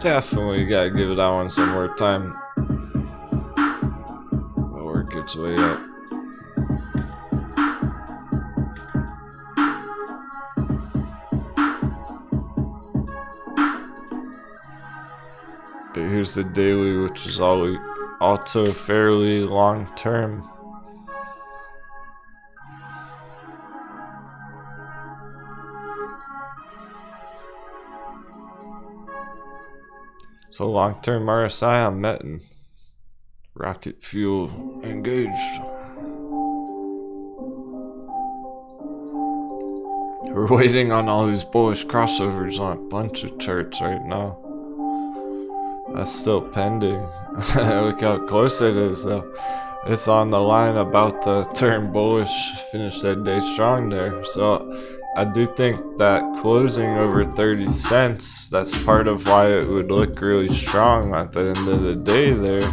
Definitely gotta give that one some more time. It'll work its way up. But here's the daily, which is also fairly long term. So long-term RSI on Metin. Rocket fuel engaged. We're waiting on all these bullish crossovers on a bunch of charts right now. That's still pending. Look how close it is though. It's on the line about to turn bullish, finish that day strong there. So I do think that closing over 30 cents, that's part of why it would look really strong at the end of the day there.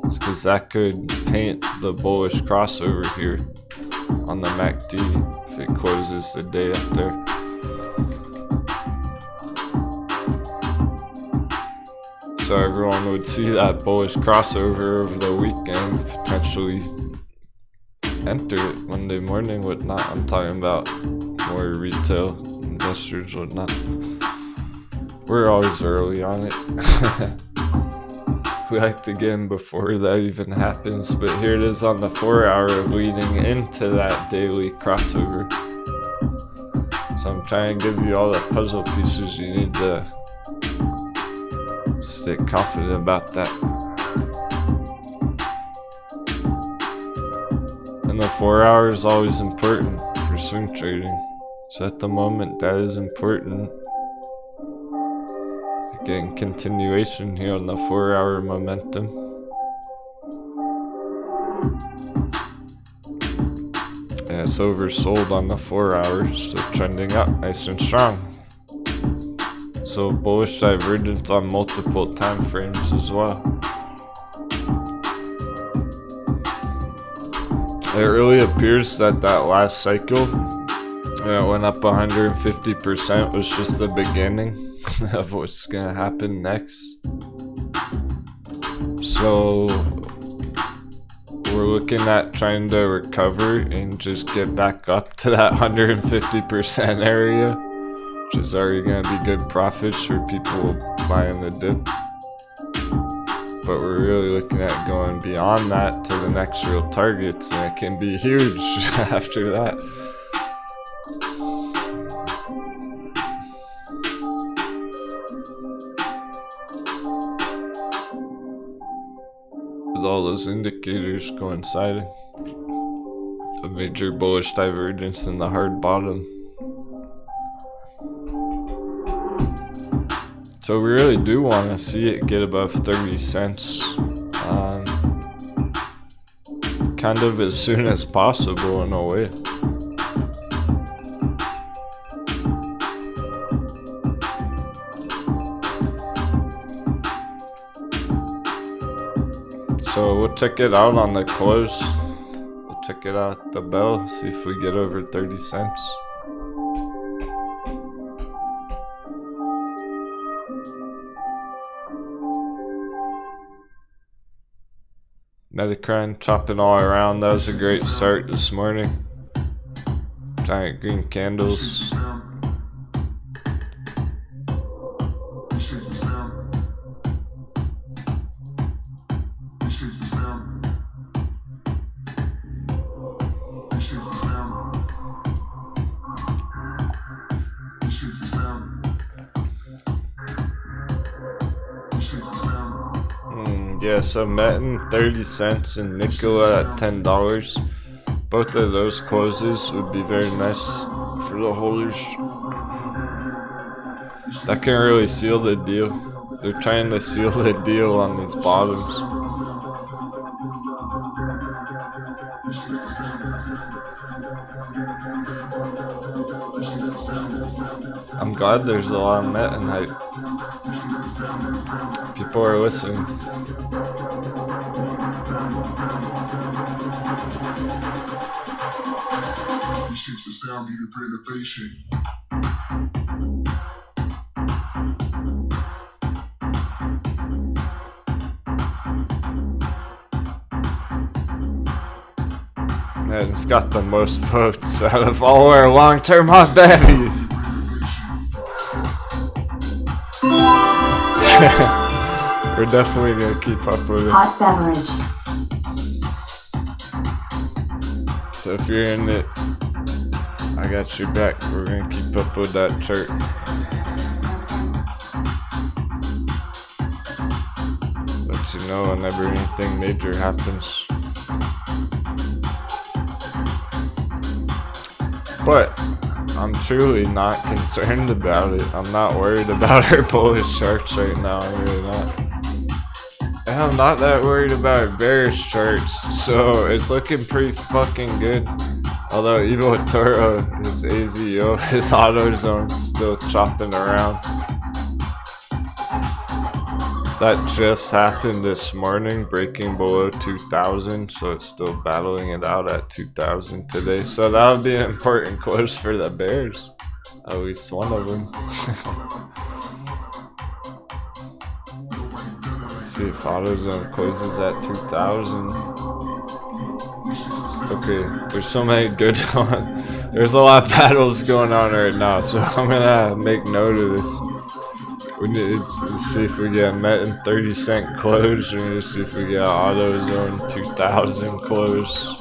It's because that could paint the bullish crossover here on the MACD if it closes the day up there. So everyone would see that bullish crossover over the weekend, potentially enter it Monday morning, whatnot. I'm talking about more retail investors, whatnot. We're always early on it. We like to get in before that even happens, but here it is on the 4 hour leading into that daily crossover. So I'm trying to give you all the puzzle pieces you need to stay confident about that. And the 4 hour is always important for swing trading. So at the moment that is important. Getting continuation here on the 4 hour momentum. And it's oversold on the 4 hours, so trending up nice and strong. So bullish divergence on multiple time frames as well. It really appears that that last cycle went up 150% was just the beginning of what's gonna happen next. So we're looking at trying to recover and just get back up to that 150% area, which is already gonna be good profits for people buying the dip. But we're really looking at going beyond that to the next real targets, and it can be huge after that. With all those indicators coinciding, a major bullish divergence in the hard bottom. So we really do want to see it get above 30 cents kind of as soon as possible in a way. So we'll check it out on the close. We'll check it out at the bell, see if we get over 30 cents. Metacran chopping all around. That was a great start this morning. Giant green candles. Yeah, so Metin 30 cents and Nikola at $10. Both of those closes would be very nice for the holders. That can really seal the deal. They're trying to seal the deal on these bottoms. I'm glad there's a lot of Metin hype. People are listening. Appreciate the sound, needed for innovation. Man, it's got the most votes out of all our long-term hot baddies. We're definitely gonna keep up with it. Hot beverage. So if you're in it, I got your back. We're gonna keep up with that chart. Let you know whenever anything major happens. But I'm truly not concerned about it. I'm not worried about our bullish charts right now. I'm really not. And I'm not that worried about our bearish charts. So it's looking pretty fucking good. Although Evil Toro, his AZO, his auto zone's still chopping around. That just happened this morning, breaking below 2,000, so it's still battling it out at 2,000 today. So that would be an important close for the bears, at least one of them. Let's see if AutoZone closes at 2,000. Okay, there's so many good ones. There's a lot of battles going on right now, so I'm gonna make note of this. We need to see if we get Metin 30 cent close. We need to see if we get AutoZone 2000 close.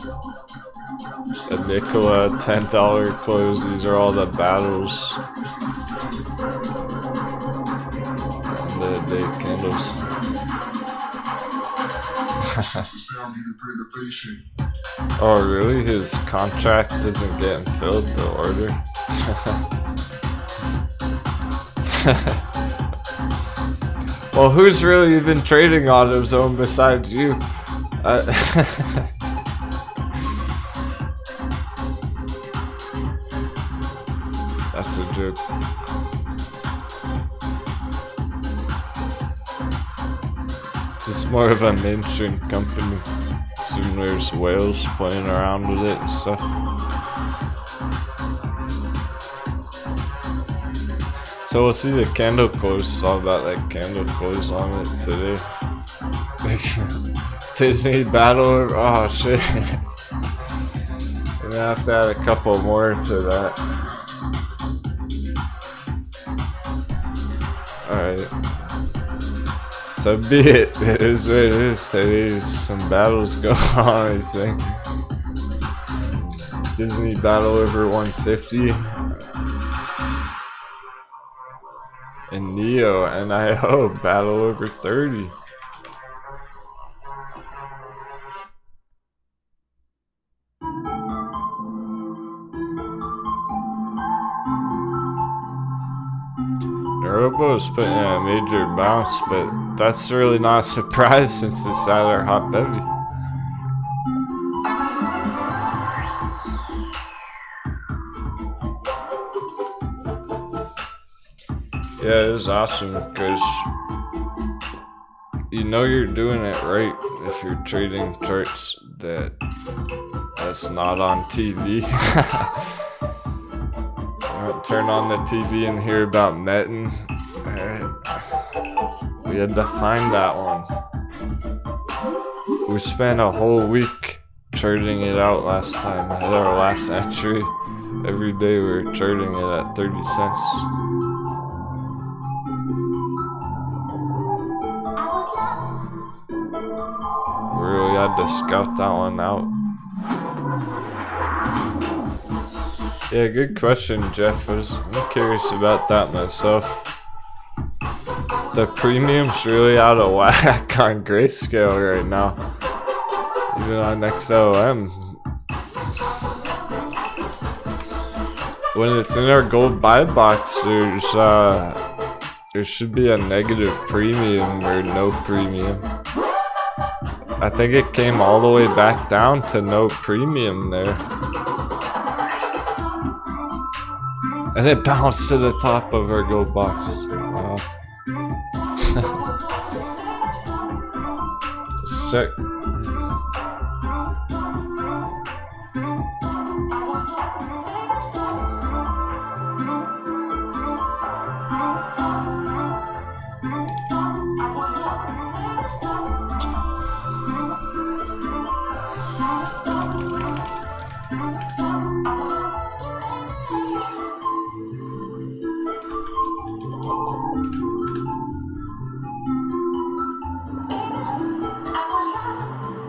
a nickel, a $10 close. These are all the battles. And the day candles. Oh really? His contract isn't getting filled, the order? Well, who's really even trading AutoZone besides you? That's a joke. It's just more of a mainstream company. Soon there's whales playing around with it and stuff. So we'll see the candle close. Saw about that candle close on it today. Disney battle. Oh shit. I'm gonna have to add a couple more to that. Alright. So be it. It is what it is. Today's some battles going on, I think. Disney battle over 150. And Neo and NIO battle over 30. Robo's putting in a major bounce, but that's really not a surprise since it's at our hot bevy. Yeah, it is awesome because you know you're doing it right if you're trading charts that's not on TV. Turn on the TV and hear about Metin. We had to find that one. We spent a whole week trading it out last time. I had our last entry. Every day we were trading it at 30 cents. We really had to scout that one out. Yeah, good question, Jeff. I'm curious about that myself. The premium's really out of whack on Grayscale right now. Even on XLM. When it's in our gold buy box, there should be a negative premium or no premium. I think it came all the way back down to no premium there. And it bounced to the top of our gold box. Wow. Let's check.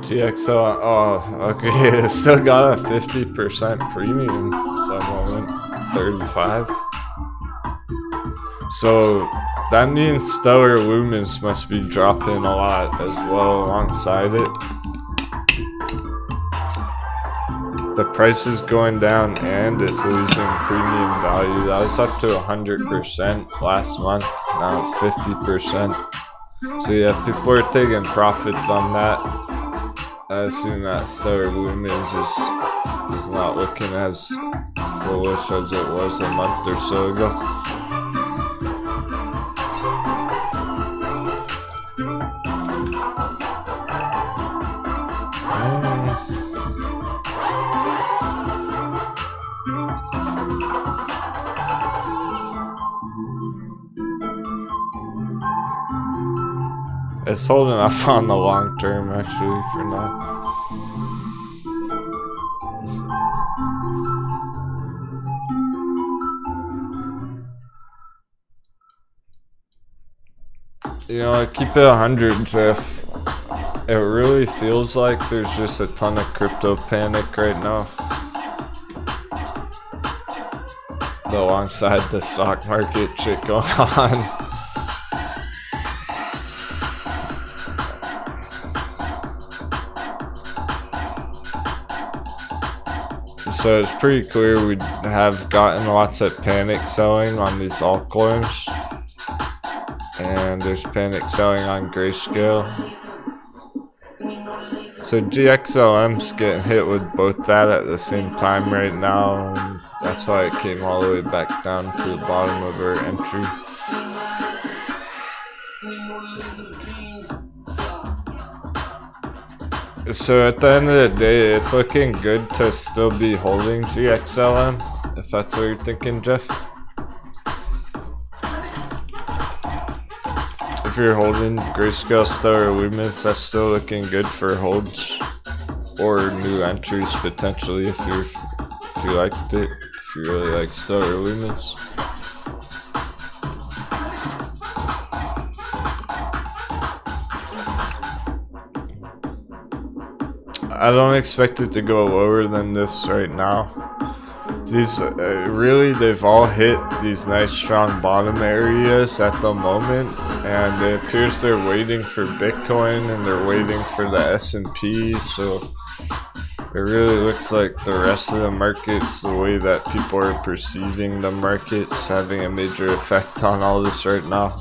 GXO, oh, okay, it's still got a 50% premium at the moment, 35. So that means Stellar Lumens must be dropping a lot as well alongside it. The price is going down and it's losing premium value. That was up to 100% last month, now it's 50%. So yeah, people are taking profits on that. I assume that Stellar Lumens is not looking as bullish as it was a month or so ago. It's holding up on the long term actually for now. You know, I keep it 100, Jeff. It really feels like there's just a ton of crypto panic right now. alongside the stock market shit going on. So it's pretty clear we have gotten lots of panic selling on these altcoins. And there's panic selling on Grayscale. So GXLM's getting hit with both that at the same time right now. And that's why it came all the way back down to the bottom of our entry. So at the end of the day, it's looking good to still be holding GXLM, if that's what you're thinking, Jeff. If you're holding Grayscale Stellar Lumens, that's still looking good for holds or new entries potentially if you liked it, if you really like Stellar Lumens. I don't expect it to go lower than this right now. These really, they've all hit these nice strong bottom areas at the moment, and it appears they're waiting for Bitcoin and they're waiting for the S&P. So it really looks like the rest of the markets, the way that people are perceiving the markets, having a major effect on all this right now.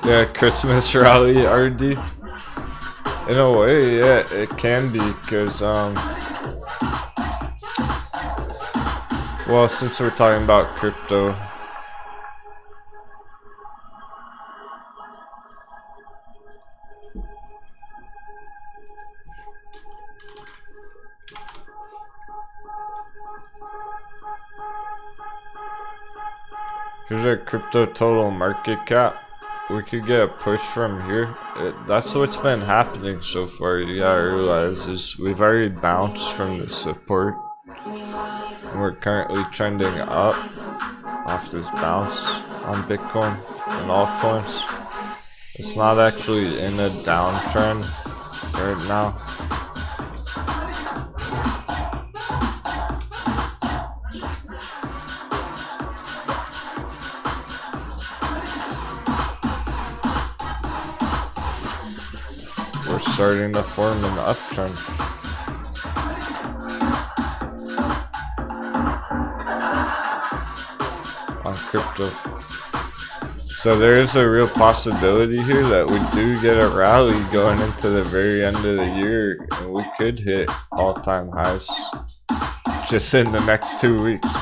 Yeah, Christmas rally RD. In a way, yeah, it can be, because well, since we're talking about crypto, here's our crypto total market cap. We could get a push from here. That's what's been happening so far. You gotta realize is we've already bounced from the support. And we're currently trending up off this bounce on Bitcoin and altcoins. It's not actually in a downtrend right now. We're starting to form an uptrend. On crypto. So there is a real possibility here that we do get a rally going into the very end of the year, and we could hit all-time highs just in the next 2 weeks.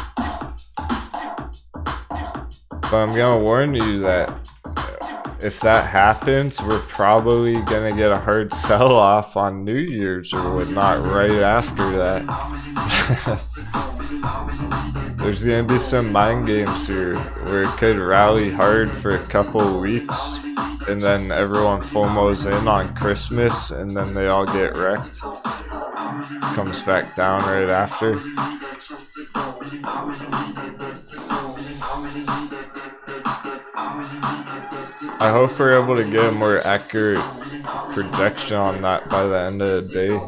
But I'm gonna warn you that if that happens, we're probably gonna get a hard sell-off on New Year's or whatnot right after that. There's gonna be some mind games here where it could rally hard for a couple weeks and then everyone FOMOs in on Christmas and then they all get wrecked. Comes back down right after. I hope we're able to get a more accurate projection on that by the end of the day.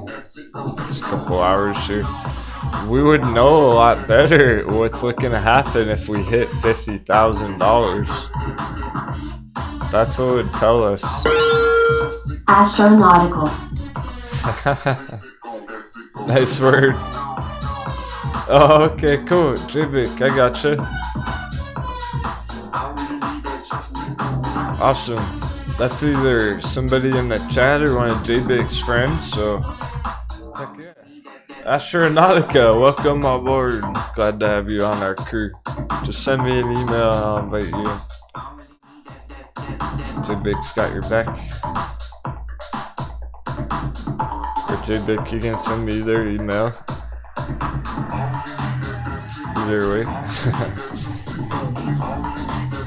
Just a couple hours here. We would know a lot better what's looking to happen if we hit $50,000. That's what would tell us. Astronautical. Nice word. Oh, okay, cool. JBIC, I gotcha. Awesome. That's either somebody in the chat or one of JBIC's friends, so heck yeah. Astronautica, welcome aboard. Glad to have you on our crew. Just send me an email and I'll invite you. JBIC's got your back. Or JBIC, you can send me their email. Either way.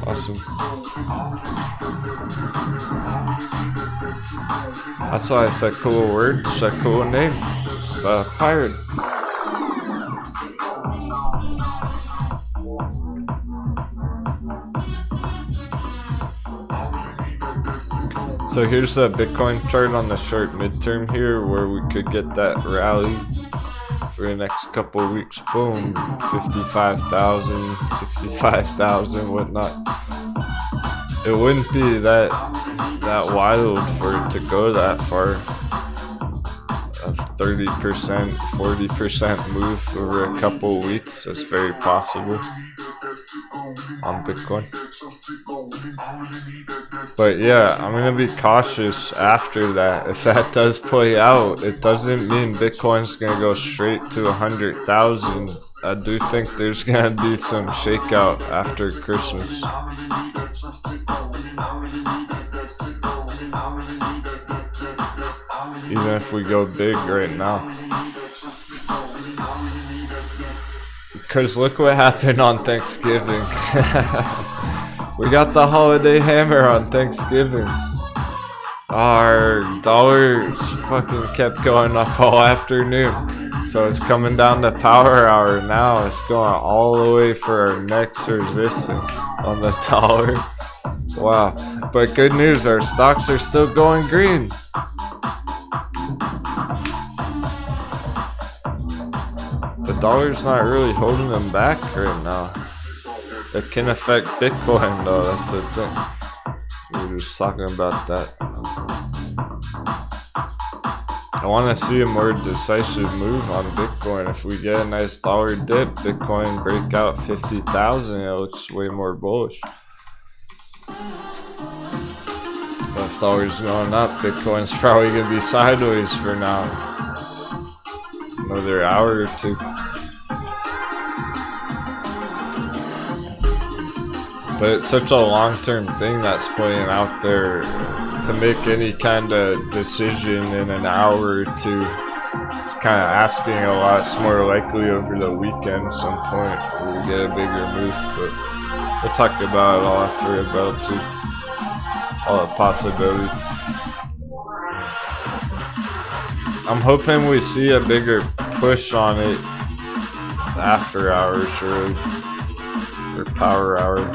Awesome. That's why it's a cool word, it's a cool name. Pirate. So here's a Bitcoin chart on the short midterm here where we could get that rally for the next couple of weeks. Boom, 55,000, 65,000, whatnot. It wouldn't be that wild for it to go that far. A 30%, 40% move over a couple of weeks is very possible on Bitcoin. But yeah, I'm gonna be cautious after that. If that does play out, it doesn't mean Bitcoin's gonna go straight to 100,000. I do think there's gonna be some shakeout after Christmas. Even if we go big right now. Because look what happened on Thanksgiving. We got the holiday hammer on Thanksgiving. Our dollars fucking kept going up all afternoon. So it's coming down to power hour now. It's going all the way for our next resistance on the dollar. Wow. But good news, our stocks are still going green. The dollar's not really holding them back right now. It can affect Bitcoin though, that's the thing. We were just talking about that. I want to see a more decisive move on Bitcoin. If we get a nice dollar dip, Bitcoin break out 50,000, it looks way more bullish. But if dollar's going up, Bitcoin's probably going to be sideways for now. Another hour or two. But it's such a long-term thing that's playing out there. To make any kind of decision in an hour or two, it's kind of asking a lot. It's more likely over the weekend at some point we'll get a bigger move, but we'll talk about it all after about too. All the possibilities. I'm hoping we see a bigger push on it after hours or power hour.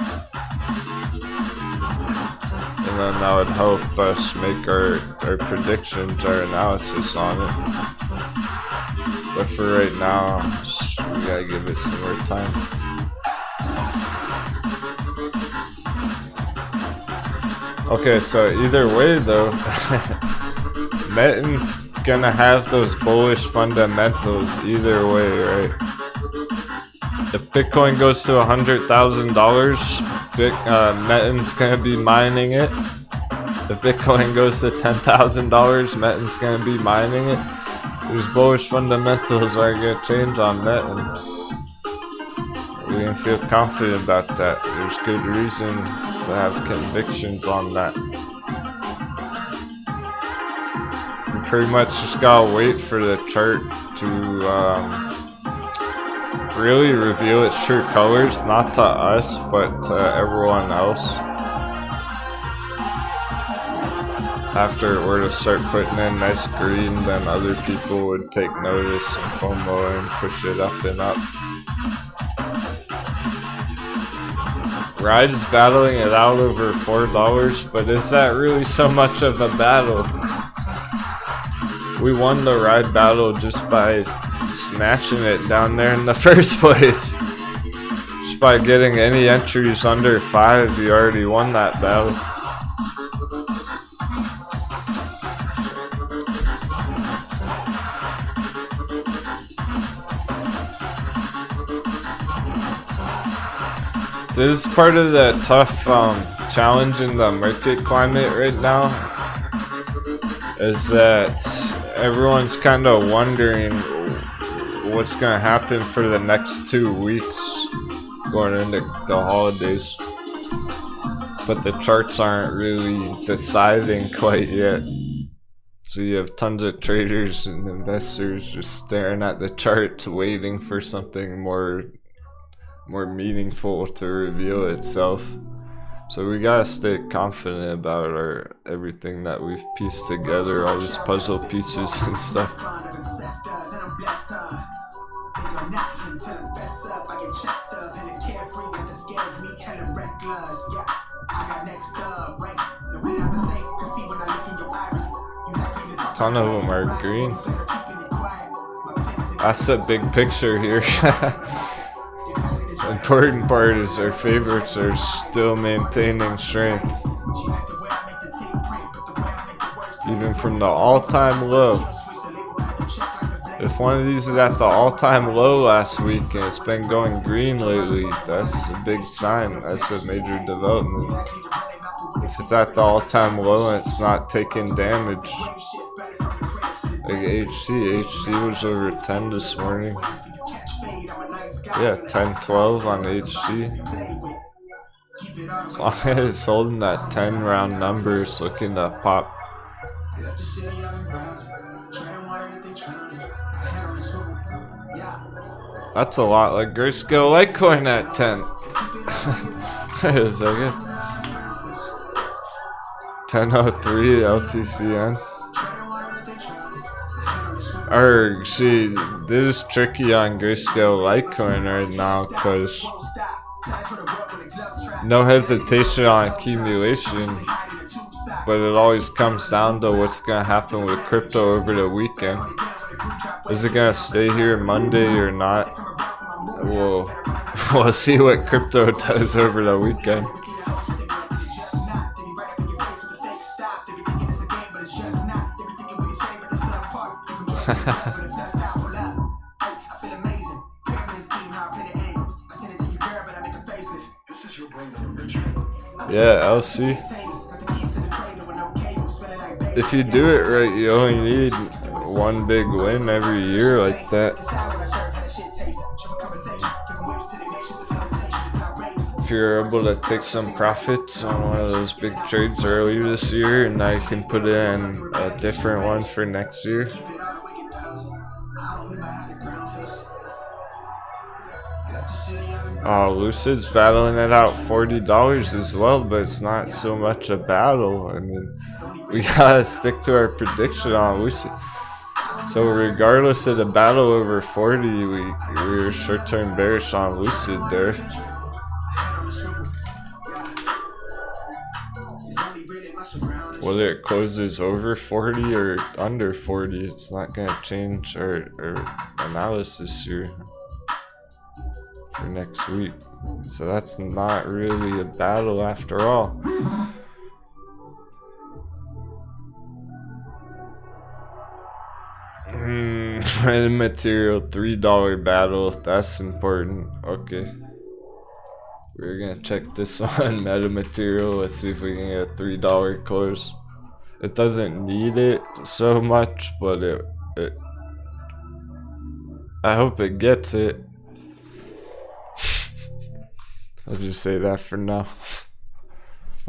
And then that would help us make our predictions, our analysis on it. But for right now, we gotta give it some more time. Okay, so either way though, Metin's gonna have those bullish fundamentals either way, right? If Bitcoin goes to $100,000, Metin's gonna be mining it. If Bitcoin goes to $10,000, Metin's gonna be mining it. These bullish fundamentals aren't gonna change on Metin. We can feel confident about that. There's good reason to have convictions on that. We pretty much just gotta wait for the chart to really reveal its true colors, not to us, but to everyone else. After it were to start putting in nice green, then other people would take notice and FOMO and push it up and up. Ride's battling it out over $4, but is that really so much of a battle? We won the ride battle just by snatching it down there in the first place. Just by getting any entries under 5, you already won that battle. This is part of the tough challenge in the market climate right now, is that everyone's kind of wondering what's going to happen for the next 2 weeks going into the holidays. But the charts aren't really deciding quite yet. So you have tons of traders and investors just staring at the charts waiting for something more meaningful to reveal itself. So we gotta stay confident about everything that we've pieced together, all these puzzle pieces and stuff. ton of them are green. That's the big picture here. The important part is their favorites are still maintaining strength. Even from the all-time low. If one of these is at the all-time low last week and it's been going green lately, that's a big sign. That's a major development. If it's at the all-time low and it's not taking damage, like HC was over 10 this morning. Yeah, 10-12 on HC. As long as it's holding that 10 round number, it's looking to pop. That's a lot like Grayscale Litecoin at 10. Wait a second. 1003 LTCN. Or see, this is tricky on Grayscale Litecoin right now because no hesitation on accumulation, but it always comes down to what's gonna happen with crypto over the weekend. Is it gonna stay here Monday or not? We'll see what crypto does over the weekend. Yeah, LC. If you do it right, you only need one big win every year like that. If you're able to take some profits on one of those big trades earlier this year, and now you can put in a different one for next year. Oh, Lucid's battling it out $40 as well, but it's not so much a battle. I mean, we gotta stick to our prediction on Lucid. So regardless of the battle over 40, we were short-term bearish on Lucid there. Whether it closes over 40 or under 40, it's not gonna change our analysis here for next week. So that's not really a battle after all. Material $3 battle, that's important. Okay, we're gonna check this on metamaterial. Let's see if we can get a $3 close. It doesn't need it so much, but I hope it gets it. I'll just say that for now.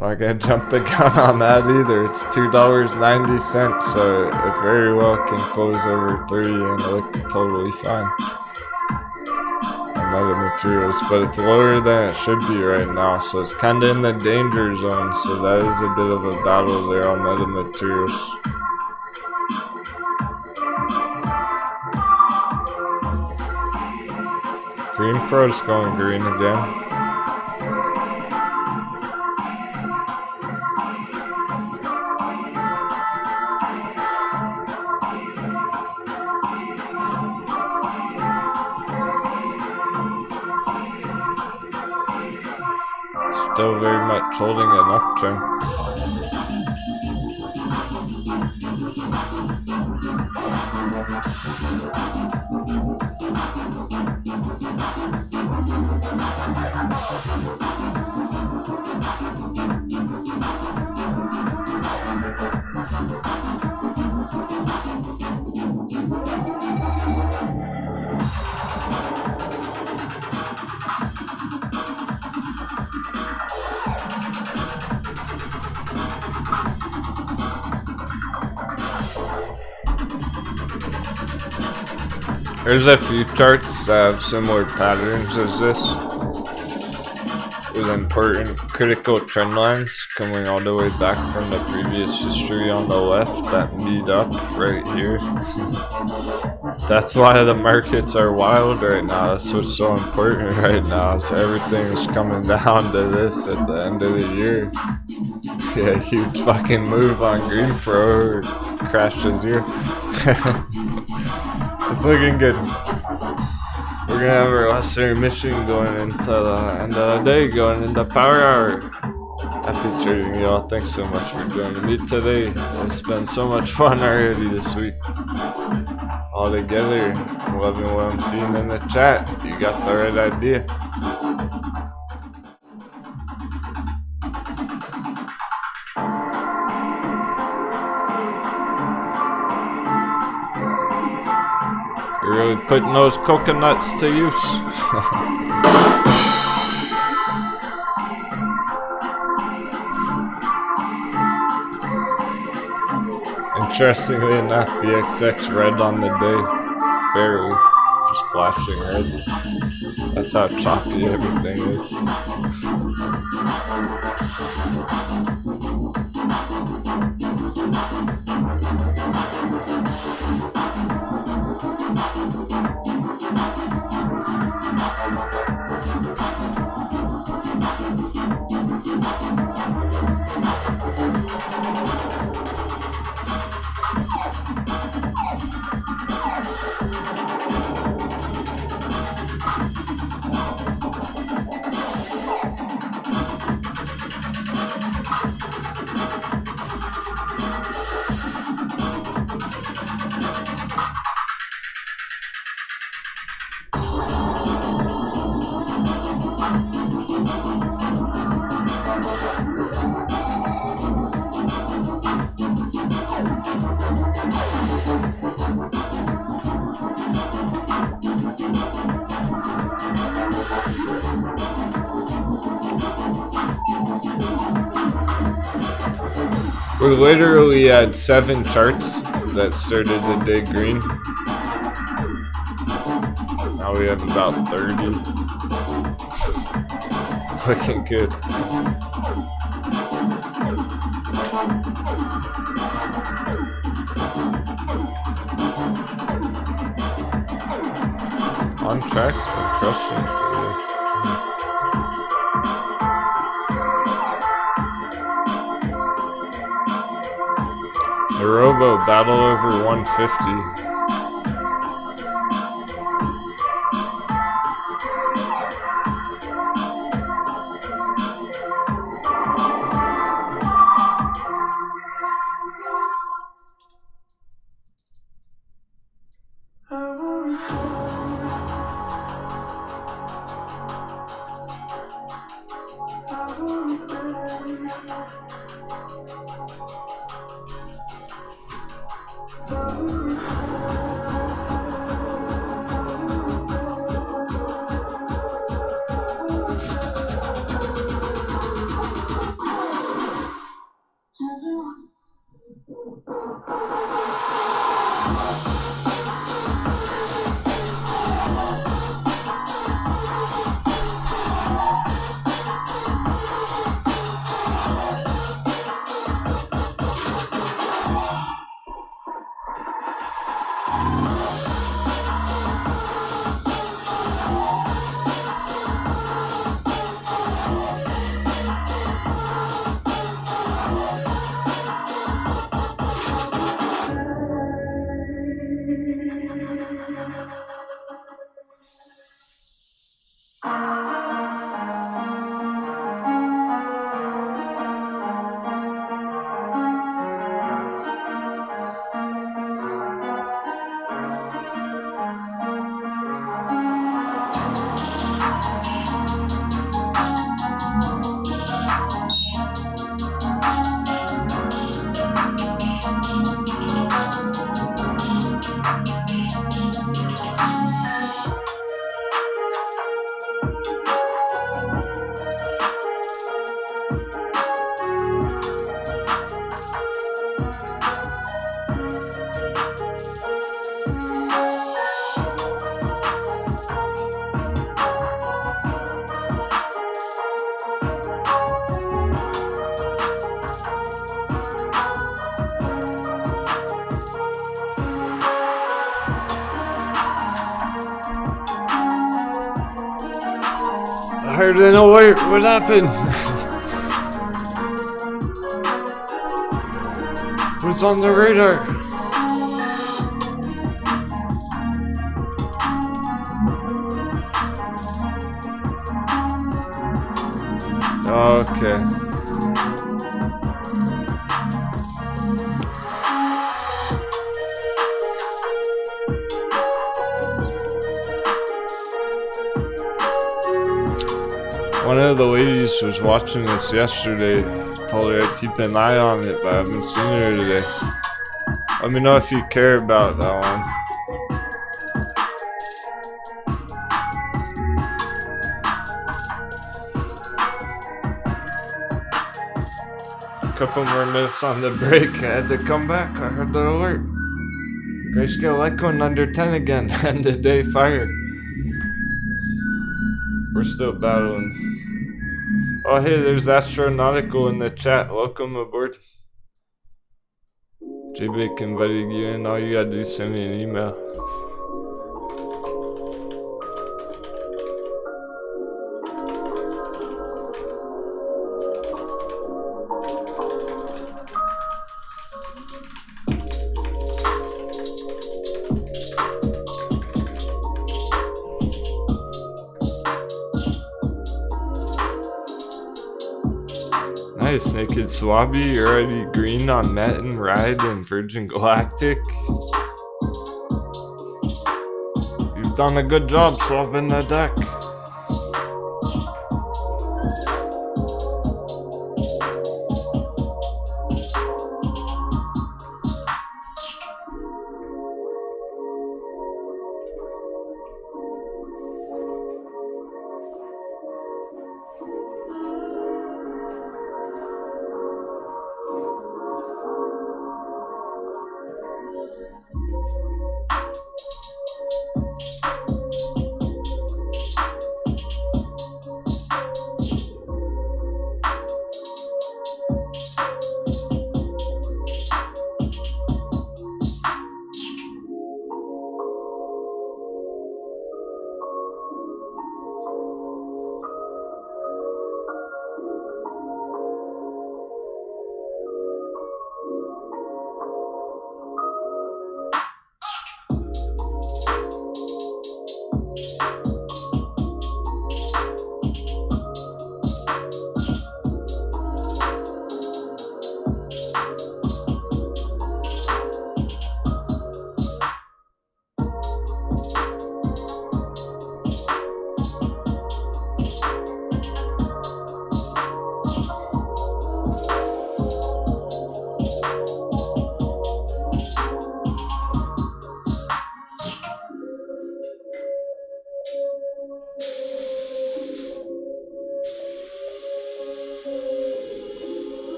I'm not gonna jump the gun on that either. It's $2.90, so it very well can close over 3 and look totally fine on metamaterials, but it's lower than it should be right now, so it's kind of in the danger zone. So that is a bit of a battle there on metamaterials. Green Pro's going green again. Still very much holding an uptrend. There's a few charts that have similar patterns as this, with important critical trend lines coming all the way back from the previous history on the left that meet up right here. That's why the markets are wild right now. That's what's so important right now. So everything's coming down to this at the end of the year. Yeah, huge fucking move on Green Pro. crashes here. It's looking good. We're gonna have our last mission going into the end of the day, going into power hour. Happy trading, y'all. Thanks so much for joining me today. It's been so much fun already this week. All together, I'm loving what I'm seeing in the chat. You got the right idea. You're really putting those coconuts to use. Interestingly enough, the XX red on the day, barely, just flashing red. That's how choppy everything is. We literally had 7 charts that started the day green. Now we have about 30. Looking good. On track's been crushing it today. The Robo battle over 150. I heard an alert. What happened? Who's on the radar? Okay. One of the ladies was watching this yesterday. Told her I'd keep an eye on it, but I haven't seen her today. Let me know if you care about that one. Couple more minutes on the break. I had to come back. I heard the alert. Grayscale Litecoin under 10 again. End of day fire. We're still battling. Oh hey, there's Astronautical in the chat. Welcome aboard. JBake invited you in. All you gotta do is send me an email. Nice, Naked Swabby, you're already green on Met and Ride and Virgin Galactic. You've done a good job swapping the deck.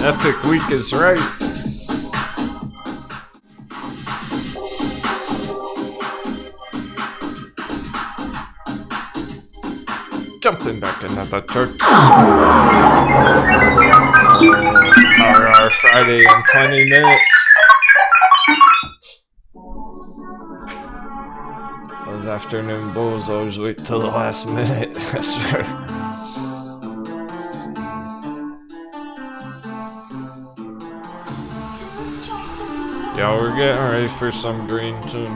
Epic week is right. Jumping back in the church. Our Friday in 20 minutes. Those afternoon bulls always wait till the last minute. That's right. Yeah, we're getting ready for some green soon.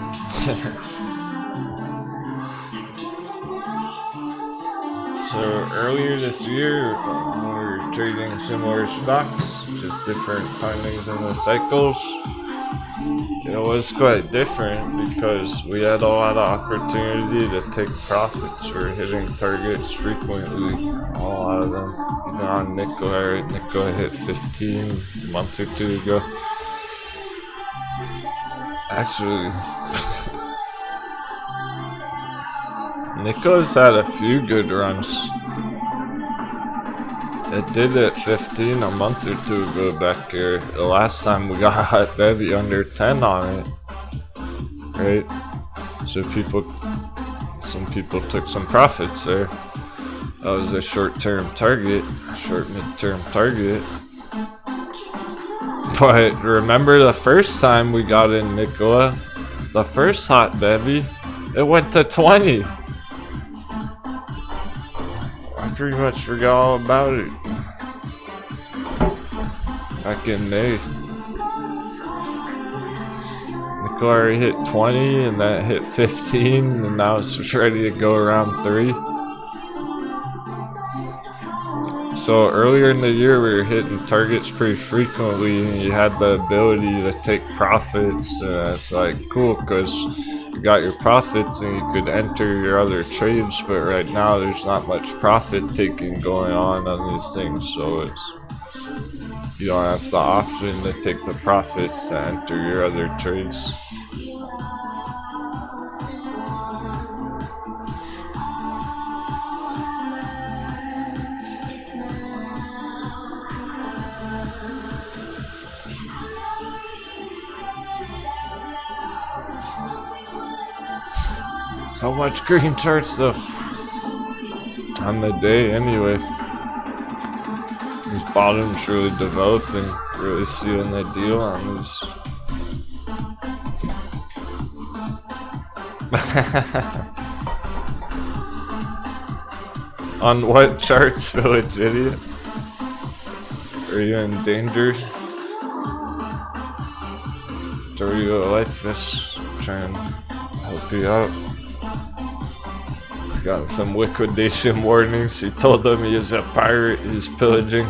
So earlier this year, we were trading similar stocks, just different timings in the cycles. It was quite different because we had a lot of opportunity to take profits. We were hitting targets frequently, a lot of them. Even on nickel, right? Nickel hit 15 a month or two ago. Actually, Nico's had a few good runs. It did at 15 a month or two ago back here. The last time we got hot baby under 10 on it, right? So some people took some profits there. That was a short-term target, short mid-term target. But remember the first time we got in Nikola, the first hot baby, it went to 20. I pretty much forgot all about it. Back in May. Nickel already hit 20 and that hit 15 and now it's just ready to go around 3. So earlier in the year we were hitting targets pretty frequently and you had the ability to take profits. It's like cool because you got your profits and you could enter your other trades, but right now there's not much profit taking going on these things, so you don't have the option to take the profits to enter your other trades. So much green charts though on the day anyway. These bottoms really developing, really sealing the deal on these. On what charts, village idiot? Are you in danger? Are you a life vest? Trying to help you out. He's gotten some liquidation warnings. He told them he is a pirate, he's pillaging.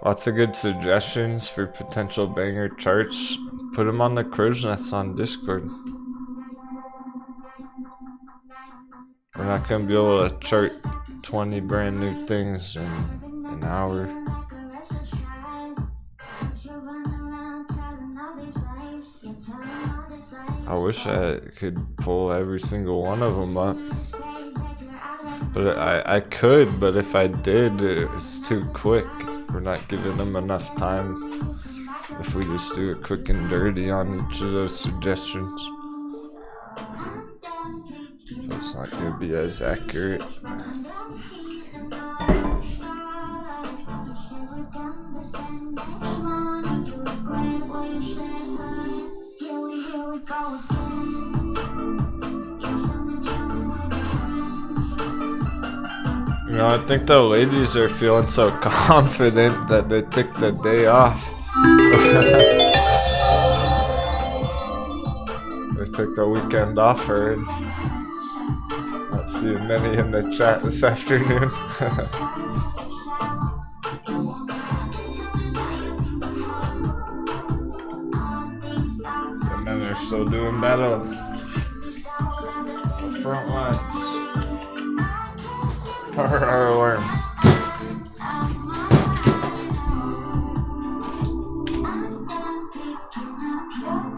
Lots of good suggestions for potential banger charts. Put them on the crow's nest on Discord. We're not gonna be able to chart 20 brand new things in an hour. I wish I could pull every single one of them up. But I could, but if I did, it's too quick. We're not giving them enough time if we just do it quick and dirty on each of those suggestions. So it's not going to be as accurate. You know, I think the ladies are feeling so confident that they took the day off. They took the weekend off already. Not seeing many in the chat this afternoon. And then they're still doing battle. The front lines. Power alarm.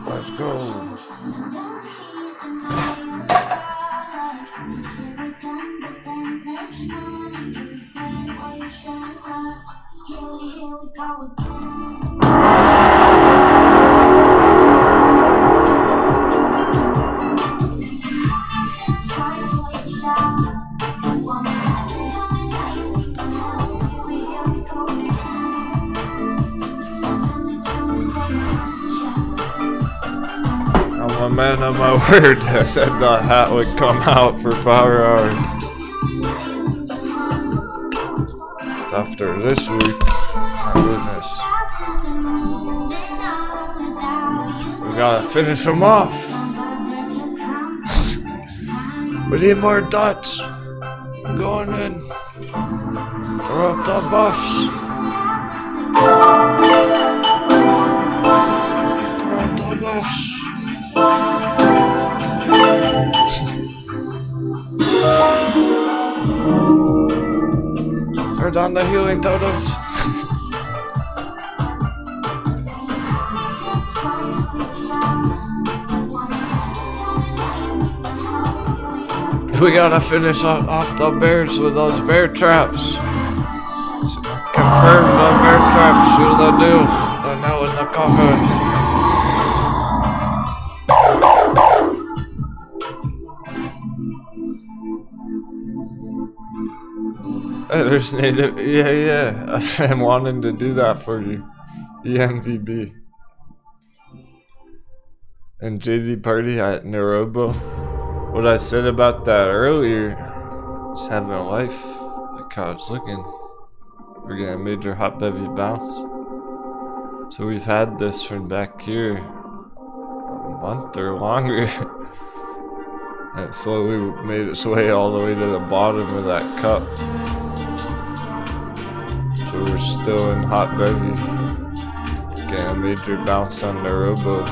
Let's go. I'm a man of my word. I said the hat would come out for power hour. After this week, my goodness. We gotta finish them off. We need more dots. I'm going in. Throw up the buffs. Throw up the buffs. Turn on the healing totems. We gotta finish off the bears with those bear traps. Confirm the bear traps. Shoot the deal. The nail in the coffin. There's native. Yeah. I'm wanting to do that for you. EMVB. And JD Party at Narobo. What I said about that earlier is having a life. Like how it's looking. We're getting a major hot bevy bounce. So we've had this from back here a month or longer. And it slowly made its way all the way to the bottom of that cup. So we're still in hot bevy. Getting a major bounce on the robo.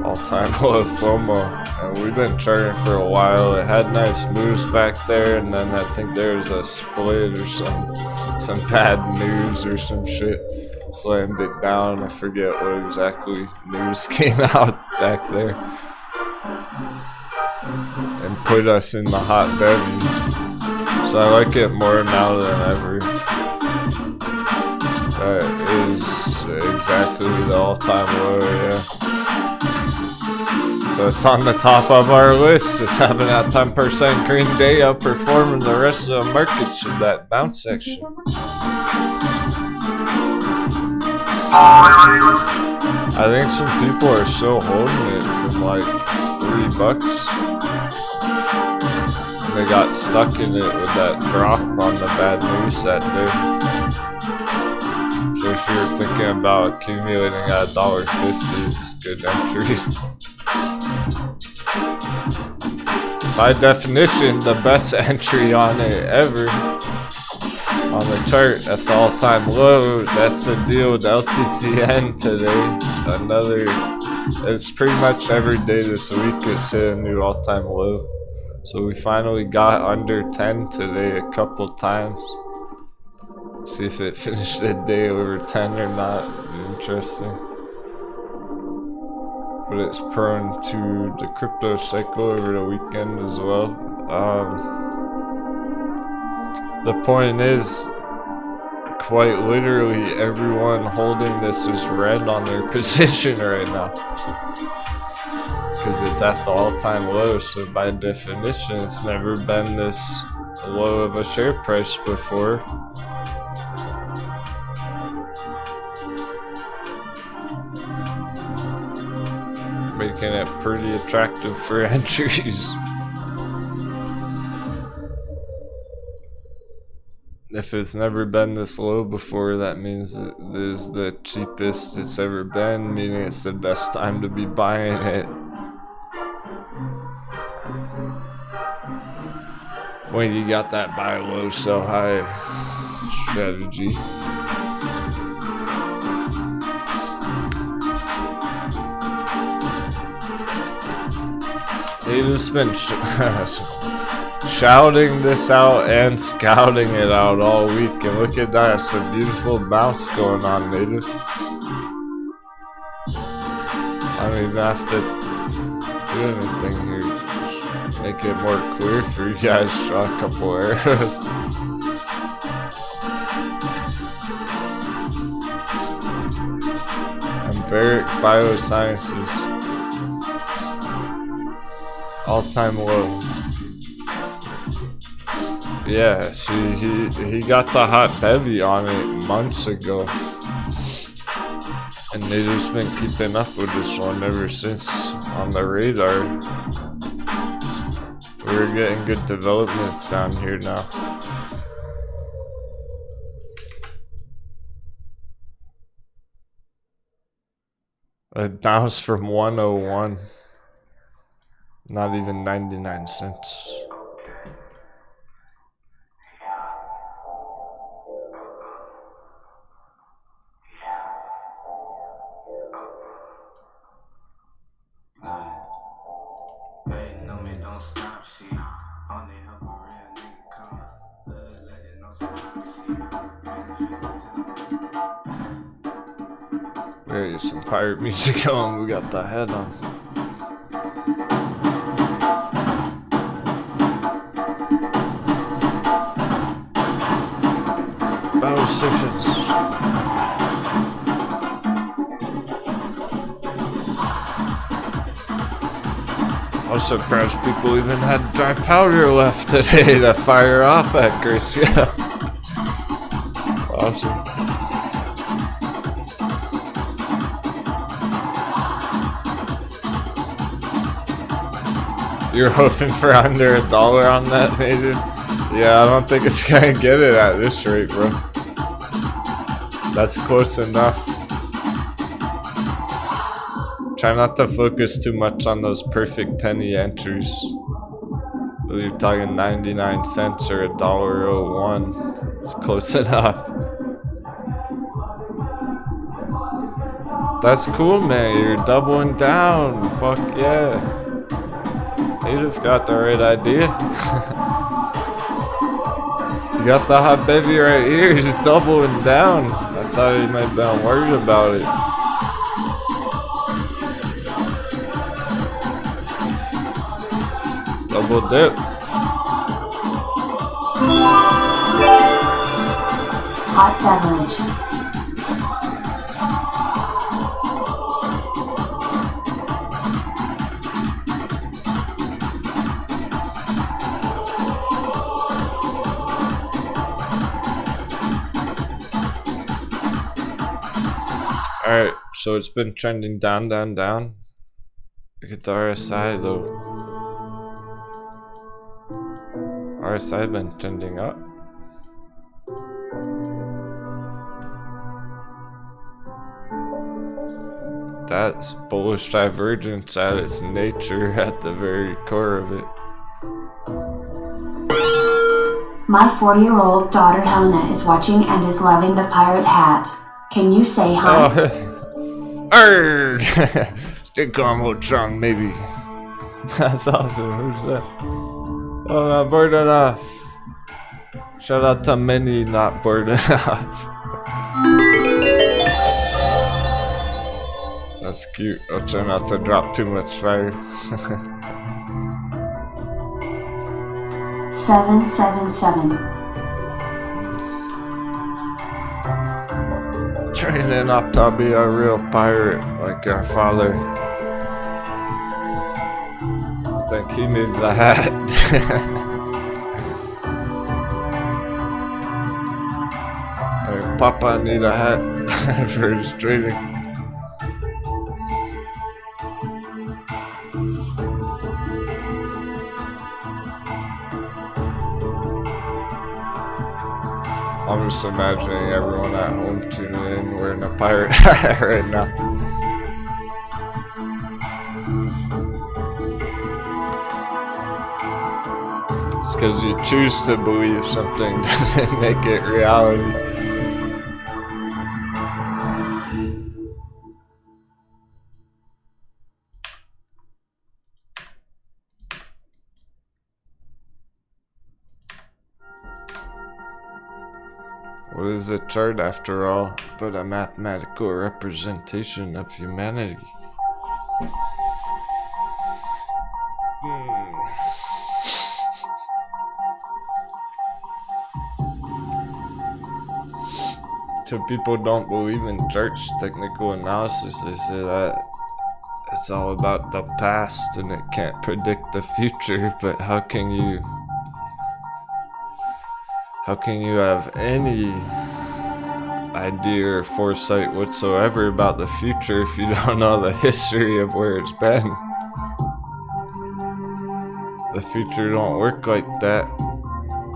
All-time low FOMO. And we've been charting for a while. It had nice moves back there, and then I think there was a split or some bad news or some shit. Slammed it down. I forget what exactly news came out back there. And put us in the hot bevy. So I like it more now than ever. That is exactly the all-time low, yeah. So it's on the top of our list. It's having that 10% green day outperforming the rest of the markets in that bounce section. I think some people are still holding it from like $3. And they got stuck in it with that drop on the bad news that day. So if you're thinking about accumulating at $1.50, it's a good entry. By definition, the best entry on it ever. On the chart at the all-time low, that's the deal with LTCN today. It's pretty much every day this week it's hit a new all-time low. So we finally got under 10 today a couple times. See if it finished the day over 10 or not. Interesting. But it's prone to the crypto cycle over the weekend as well. The point is, quite literally, everyone holding this is red on their position right now. Because it's at the all-time low, so by definition, it's never been this low of a share price before. Making it pretty attractive for entries. If it's never been this low before, that means it is the cheapest it's ever been, meaning it's the best time to be buying it. When you got that buy low, sell high strategy. They just been shouting this out and scouting it out all week, and look at that, it's a beautiful bounce going on, native. I don't even have to do anything here. Make it more clear for you guys. Draw a couple arrows. Veric Biosciences. All-time low. Yeah, see, he got the hot bevy on it months ago. And they've just been keeping up with this one ever since on the radar. We're getting good developments down here now. It bounced from 101. Not even 99 cents. There's some pirate music on, we got the head on. Battle stations. I was surprised people even had dry powder left today to fire off at Chris. Yeah. Awesome. You're hoping for under $1 on that, Nathan? Yeah, I don't think it's gonna get it at this rate, bro. That's close enough. Try not to focus too much on those perfect penny entries. Whether you're talking 99 cents or $1.01, it's close enough. That's cool, man. You're doubling down. Fuck yeah. Native got the right idea. You got the hot baby right here. He's doubling down. I thought he might have been worried about it. Double dip. Hot beverage. Alright, so it's been trending down, down, down. Look at the RSI though. RSI been trending up. That's bullish divergence at its nature, at the very core of it. My 4-year-old daughter Helena is watching and is loving the pirate hat. Can you say hi? Oh, arrgh! Stick on old strong, maybe. That's awesome. Who's that? Oh, not bored enough. Shout out to Minnie, not bored enough. That's cute. I'll try not to drop too much fire. 777. Training up to be a real pirate like our father. I think he needs a hat. Hey, Papa need a hat for his trading. I'm just imagining everyone at home tuning in wearing a pirate hat right now. It's because you choose to believe something doesn't make it reality. What is a chart after all but a mathematical representation of humanity? So people don't believe in charts, technical analysis. They say that it's all about the past and it can't predict the future, but how can you have any idea or foresight whatsoever about the future if you don't know the history of where it's been? The future don't work like that.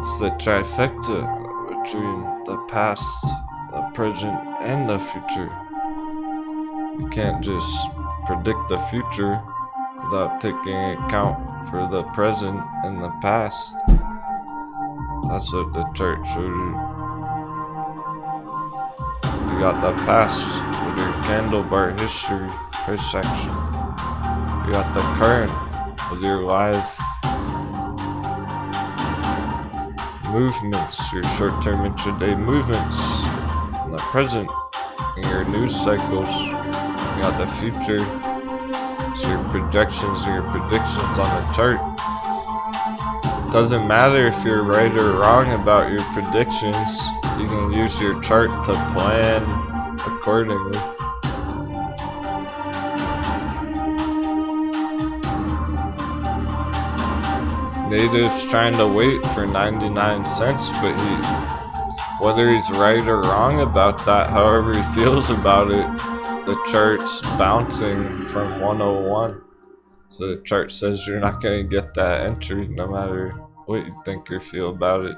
It's the trifecta between the past, the present, and the future. You can't just predict the future without taking account for the present and the past. That's what the chart showed you. You got the past with your candle bar history, price action. You got the current with your live movements, your short-term intraday movements. And the present and your news cycles. You got the future, so your projections and your predictions on the chart. Doesn't matter if you're right or wrong about your predictions. You can use your chart to plan accordingly. Native's trying to wait for 99 cents, but whether he's right or wrong about that, however he feels about it, the chart's bouncing from 101. So the chart says you're not going to get that entry no matter what you think or feel about it.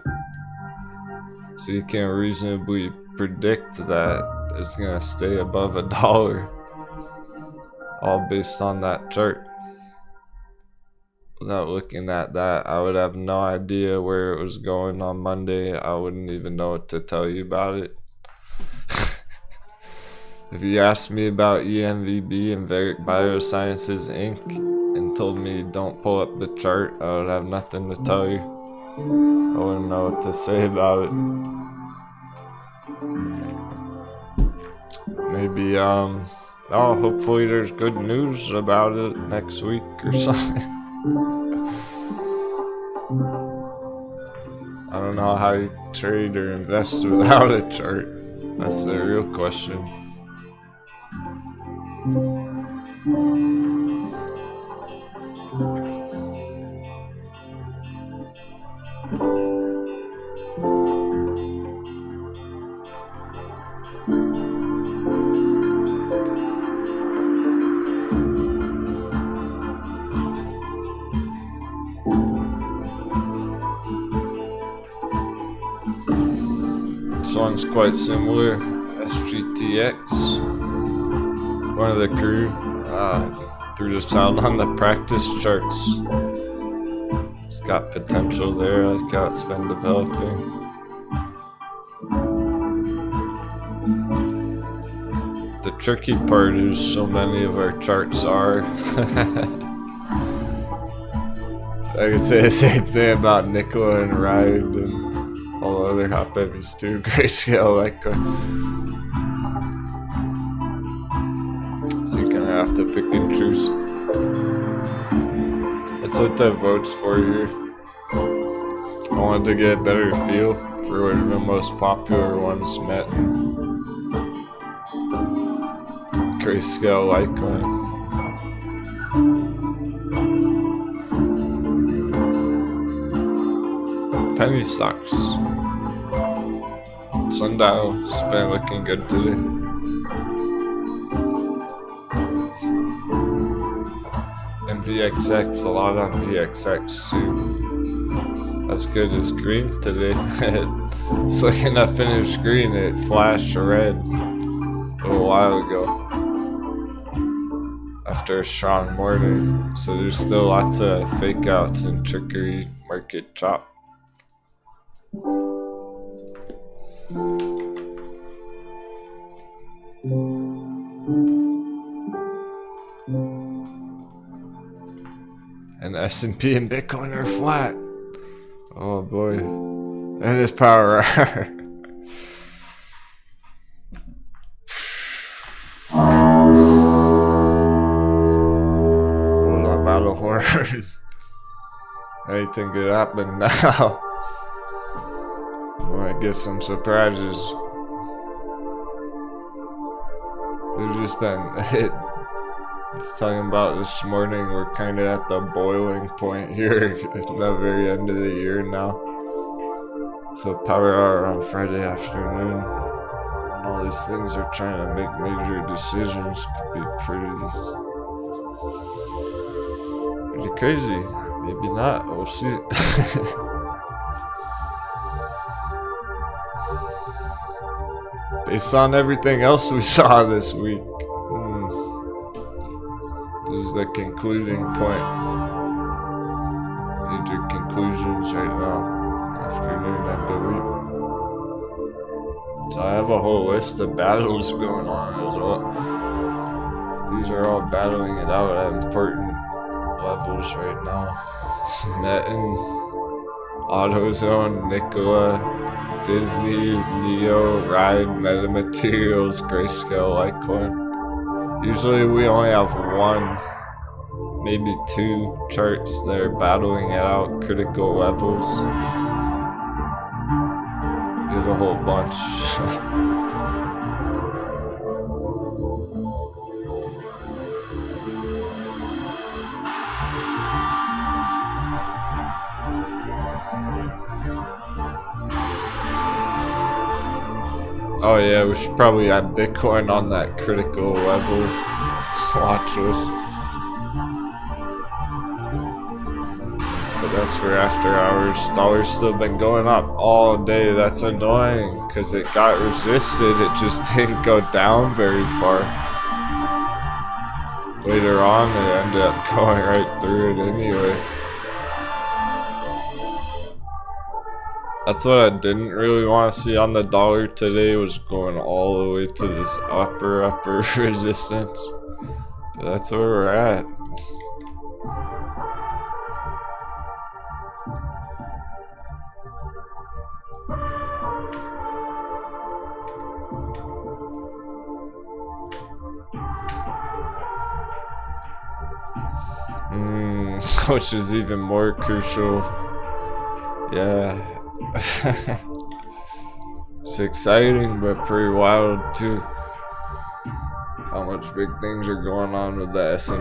So you can reasonably predict that it's going to stay above $1, all based on that chart. Without looking at that, I would have no idea where it was going on Monday. I wouldn't even know what to tell you about it. If you asked me about EMVB and Biosciences Inc. and told me don't pull up the chart, I would have nothing to tell you. I wouldn't know what to say about it. Maybe, hopefully there's good news about it next week or something. I don't know how you trade or invest without a chart. That's the real question. This one's quite similar. SGTX. One of the crew threw this out on the practice charts. It's got potential there, like how it's been developing. The tricky part is so many of our charts are. I could say the same thing about Nikola and Ride and all the other hot heavies too. Grayscale, like. So you're gonna have to pick and choose. That's what that vote's for here. I wanted to get a better feel for where the most popular ones met. Grayscale, Litecoin. Penny stocks. Sundial's been looking good today. And VXX, a lot on VXX too. As good as green today. It's looking to finish green, it flashed red a little while ago. After a strong morning. So there's still lots of fake outs and trickery, market chop. And S&P and Bitcoin are flat. Oh boy. And it's power hour. What about a horn? Anything could happen now. Might get some surprises. There's just been it's talking about this morning, we're kind of at the boiling point here at the very end of the year now. So power hour on Friday afternoon, when all these things are trying to make major decisions, could be pretty crazy. Maybe not, we'll see. Based on everything else we saw this week. This is the concluding point. Major conclusions right now. Afternoon, end of week. So I have a whole list of battles going on as well. These are all battling it out at important levels right now. Metin, AutoZone, Nikola, Disney, Neo, Ride, Metamaterials, Grayscale, Litecoin. Usually we only have one, maybe two charts that are battling it out critical levels. There's a whole bunch. Oh yeah, we should probably add Bitcoin on that critical level. Watch this. But that's for after hours. Dollar's still been going up all day. That's annoying because it got resisted. It just didn't go down very far. Later on, it ended up going right through it anyway. That's what I didn't really want to see on the dollar today, was going all the way to this upper resistance. But that's where we're at. Which is even more crucial. Yeah. It's exciting, but pretty wild too. How much big things are going on with the S&P.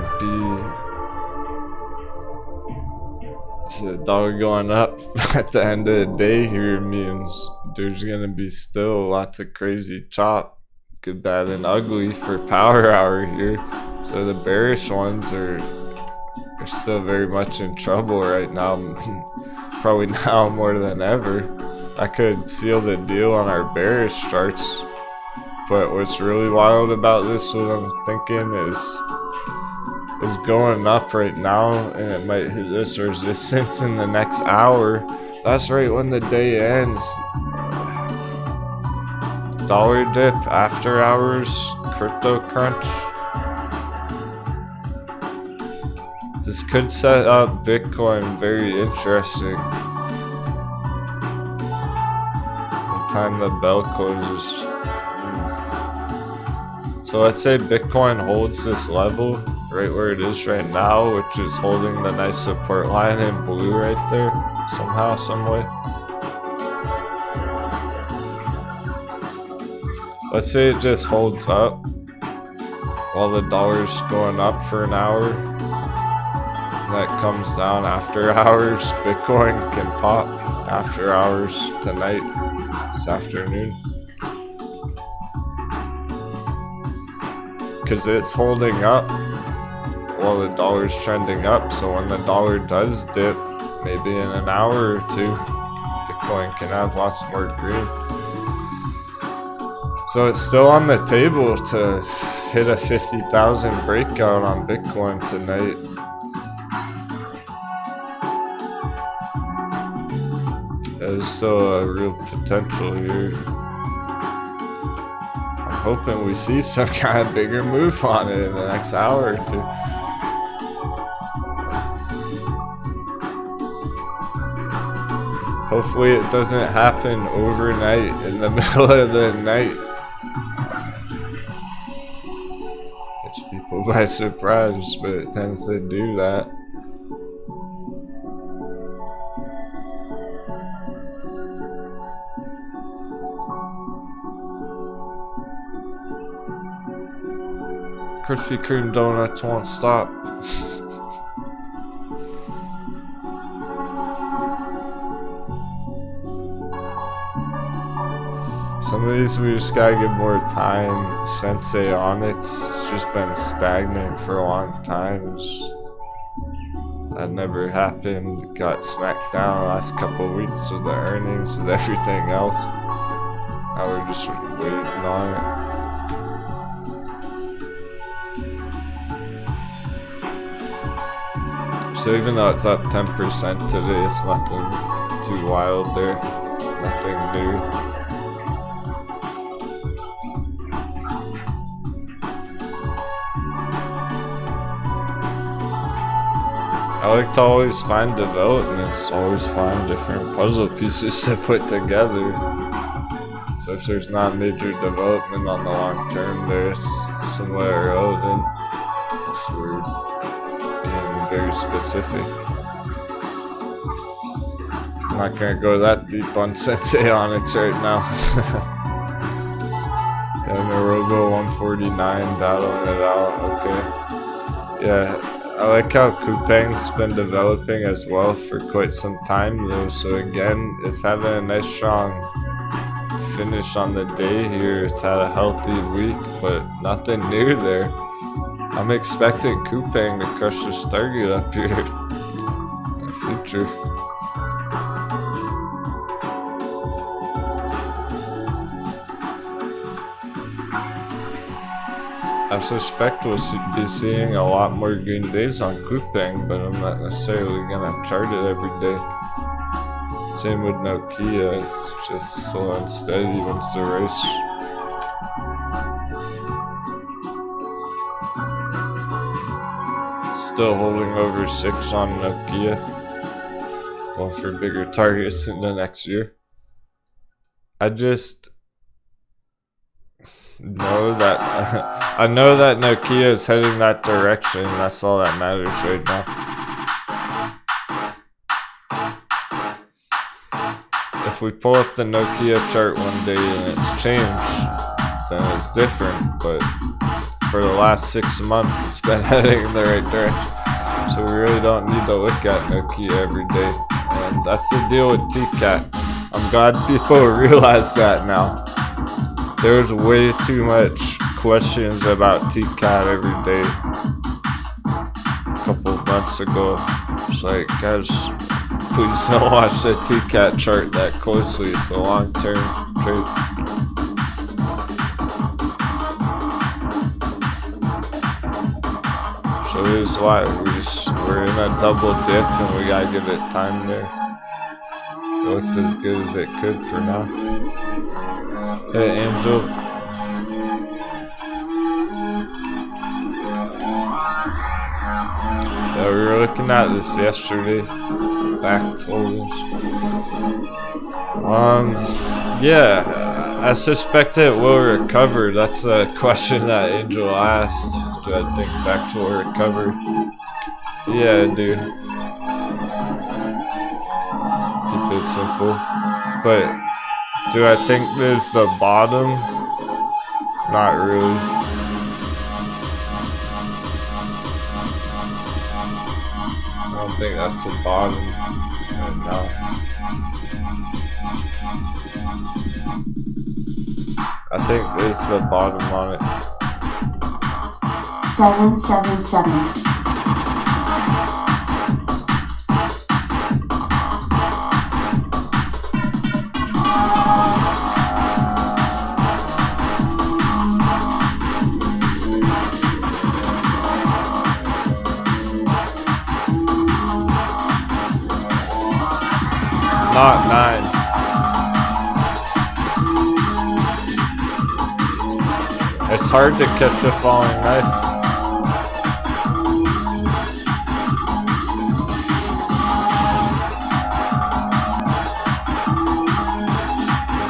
So the dollar going up at the end of the day here means there's gonna be still lots of crazy chop, good, bad, and ugly for power hour here. So the bearish ones are still very much in trouble right now. Probably now more than ever. I could seal the deal on our bearish charts, but what's really wild about this, what I'm thinking is going up right now, and it might hit this resistance in the next hour. That's right when the day ends. Dollar dip, after hours, crypto crunch. This could set up Bitcoin very interesting. The time the bell closes. So let's say Bitcoin holds this level right where it is right now, which is holding the nice support line in blue right there, somehow, some way. Let's say it just holds up while the dollar's going up for an hour. That comes down after hours. Bitcoin can pop after hours tonight, this afternoon, because it's holding up while the dollar's trending up. So when the dollar does dip, maybe in an hour or two, Bitcoin can have lots more green. So it's still on the table to hit a 50,000 breakout on Bitcoin tonight. There's still a real potential here. I'm hoping we see some kind of bigger move on it in the next hour or two. Hopefully it doesn't happen overnight in the middle of the night. Catch people by surprise, but it tends to do that. Krispy Kreme donuts won't stop. Some of these we just gotta give more time. Sensei Onyx, it's just been stagnant for a long time. That never happened. It got smacked down the last couple of weeks with the earnings and everything else. Now we're just waiting on it. So even though it's up 10% today, it's nothing too wild there. Nothing new. I like to always find developments, always find different puzzle pieces to put together. So if there's not major development on the long term, there's somewhat irrelevant. It's weird. Being very specific. I'm not gonna go that deep on Sensei Onyx right now. Got Narobo 149 battling it out, okay. Yeah, I like how Kupang's been developing as well for quite some time though, so again, it's having a nice strong finish on the day here. It's had a healthy week, but nothing near there. I'm expecting Coupang to crush this target up here in the future. I suspect we'll be seeing a lot more green days on Coupang, but I'm not necessarily gonna chart it every day. Same with Nokia, it's just so unsteady once the race. Still holding over 6 on Nokia. Going for bigger targets in the next year. I just know that I know that Nokia is heading that direction. That's all that matters right now. If we pull up the Nokia chart one day and it's changed, then it's different. But for the last 6 months, it's been heading in the right direction. So we really don't need to look at Nokia every day. And that's the deal with TCAT. I'm glad people realize that now. There's way too much questions about TCAT every day. A couple of months ago, it's like, guys, please don't watch the TCAT chart that closely. It's a long-term trade. So this is why we're in a double dip and we gotta give it time there. It looks as good as it could for now. Hey, Angel. Yeah, we were looking at this yesterday. Back holdings. Yeah, I suspect it will recover. That's a question that Angel asked. Do I think back will recover? Yeah, dude. Keep it simple. But do I think this is the bottom? Not really. I don't think that's the bottom right now. I think this is the bottom on it. 777. Not 9. It's hard to catch a falling knife.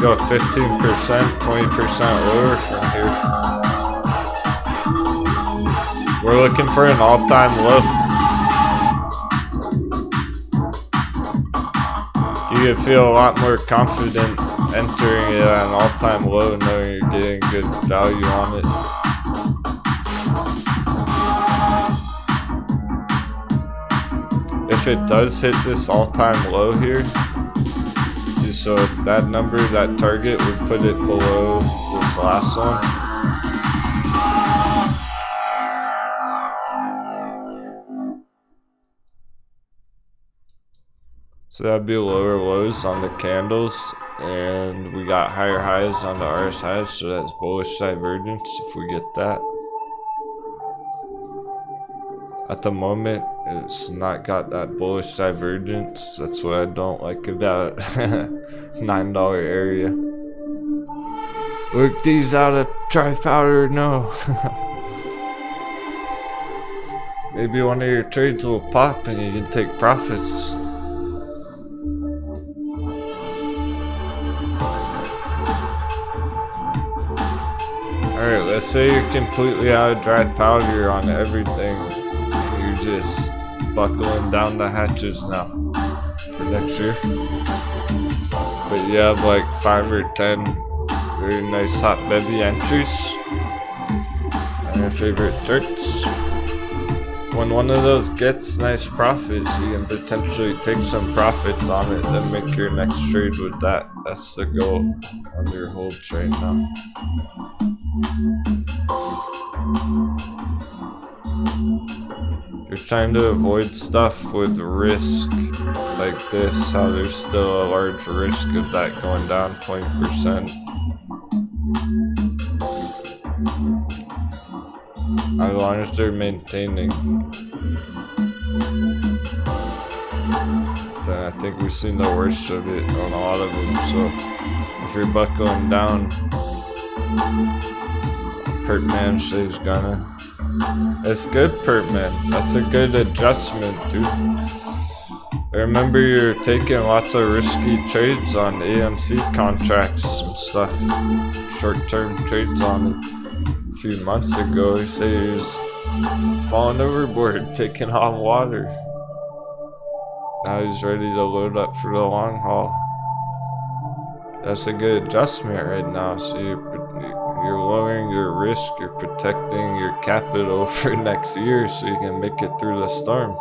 Go 15%, 20% lower from here. We're looking for an all-time low. You can feel a lot more confident entering it at an all-time low, knowing you're getting good value on it. If it does hit this all-time low here, see, so that number, that target, would put it below this last one. So that'd be lower lows on the candles, and we got higher highs on the RSI, so that's bullish divergence if we get that. At the moment, it's not got that bullish divergence. That's what I don't like about $9 area. Work these out of dry powder, no. Maybe one of your trades will pop and you can take profits. Alright, let's say you're completely out of dry powder on everything. You're just buckling down the hatches now for next year. But you have like 5 or 10 very nice hot bevy entries. And your favorite charts. when one of those gets nice profits, you can potentially take some profits on it, then make your next trade with that. That's the goal on your whole trade now. You're trying to avoid stuff with risk like this, how there's still a large risk of that going down 20%. As long as they're maintaining, then I think we've seen the worst of it on a lot of them. So if your buck going down, perp man says gonna. It's good, perp man. That's a good adjustment, dude. I remember you're taking lots of risky trades on AMC contracts and stuff, short-term trades on it. A few months ago, he said he was falling overboard, taking on water. Now he's ready to load up for the long haul. That's a good adjustment right now. So you're lowering your risk, you're protecting your capital for next year so you can make it through the storm.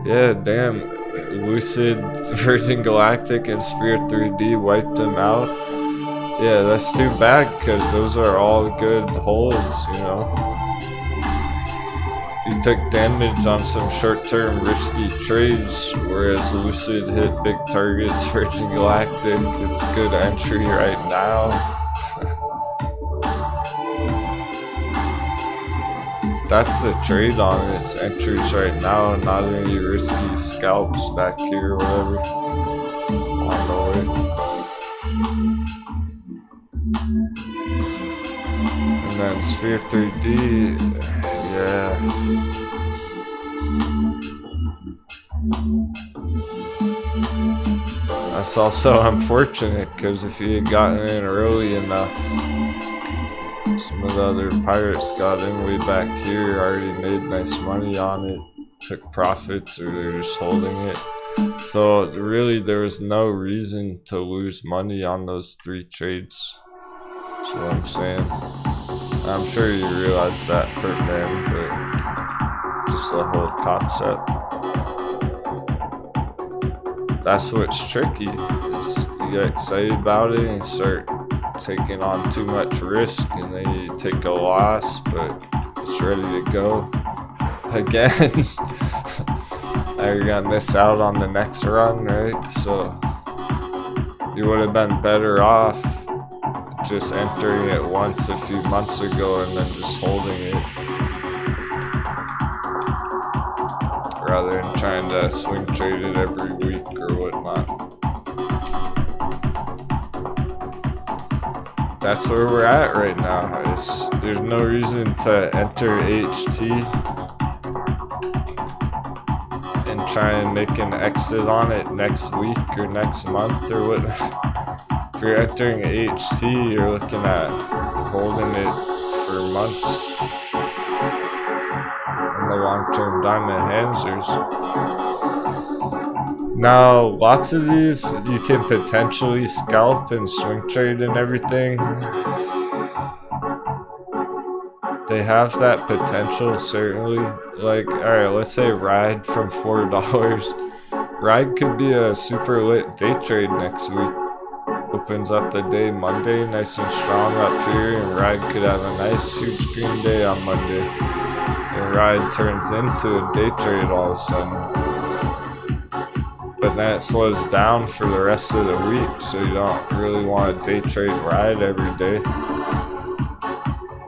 Yeah, damn. Lucid, Virgin Galactic, and Sphere 3D wiped them out. Yeah, that's too bad because those are all good holds, you know. You took damage on some short-term risky trades, whereas Lucid hit big targets. Virgin Galactic is good entry right now. That's the trade on its entries right now, not any risky scalps back here or whatever. On the way. And then Sphere 3D, yeah. That's also unfortunate because if you had gotten in early enough, some of the other pirates got in way back here, already made nice money on it, took profits, or they're just holding it. So really there was no reason to lose money on those 3 trades. That's what I'm saying. I'm sure you realize that, perp man, but just the whole concept. That's what's tricky, is you get excited about it and you start taking on too much risk, and then you take a loss, but it's ready to go again. Now you're gonna miss out on the next run, right? So you would have been better off just entering it once a few months ago and then just holding it, rather than trying to swing trade it every week or whatnot. That's where we're at right now. There's no reason to enter HT and try and make an exit on it next week or next month or what. If you're entering HT, you're looking at holding it for months in the long-term diamond hamsters. Now, lots of these you can potentially scalp and swing trade and everything. They have that potential, certainly. Like, alright, let's say ride from $4. Ride could be a super lit day trade next week. Opens up the day Monday, nice and strong up here, and ride could have a nice huge green day on Monday. And ride turns into a day trade all of a sudden. But then it slows down for the rest of the week, so you don't really want to day trade ride every day.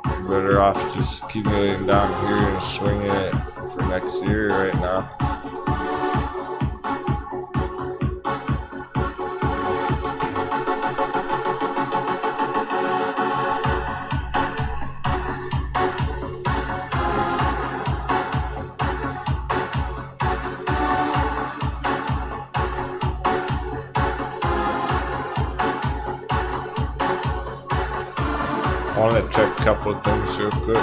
You're better off just accumulating down here and swinging it for next year right now. I want to check a couple of things real quick.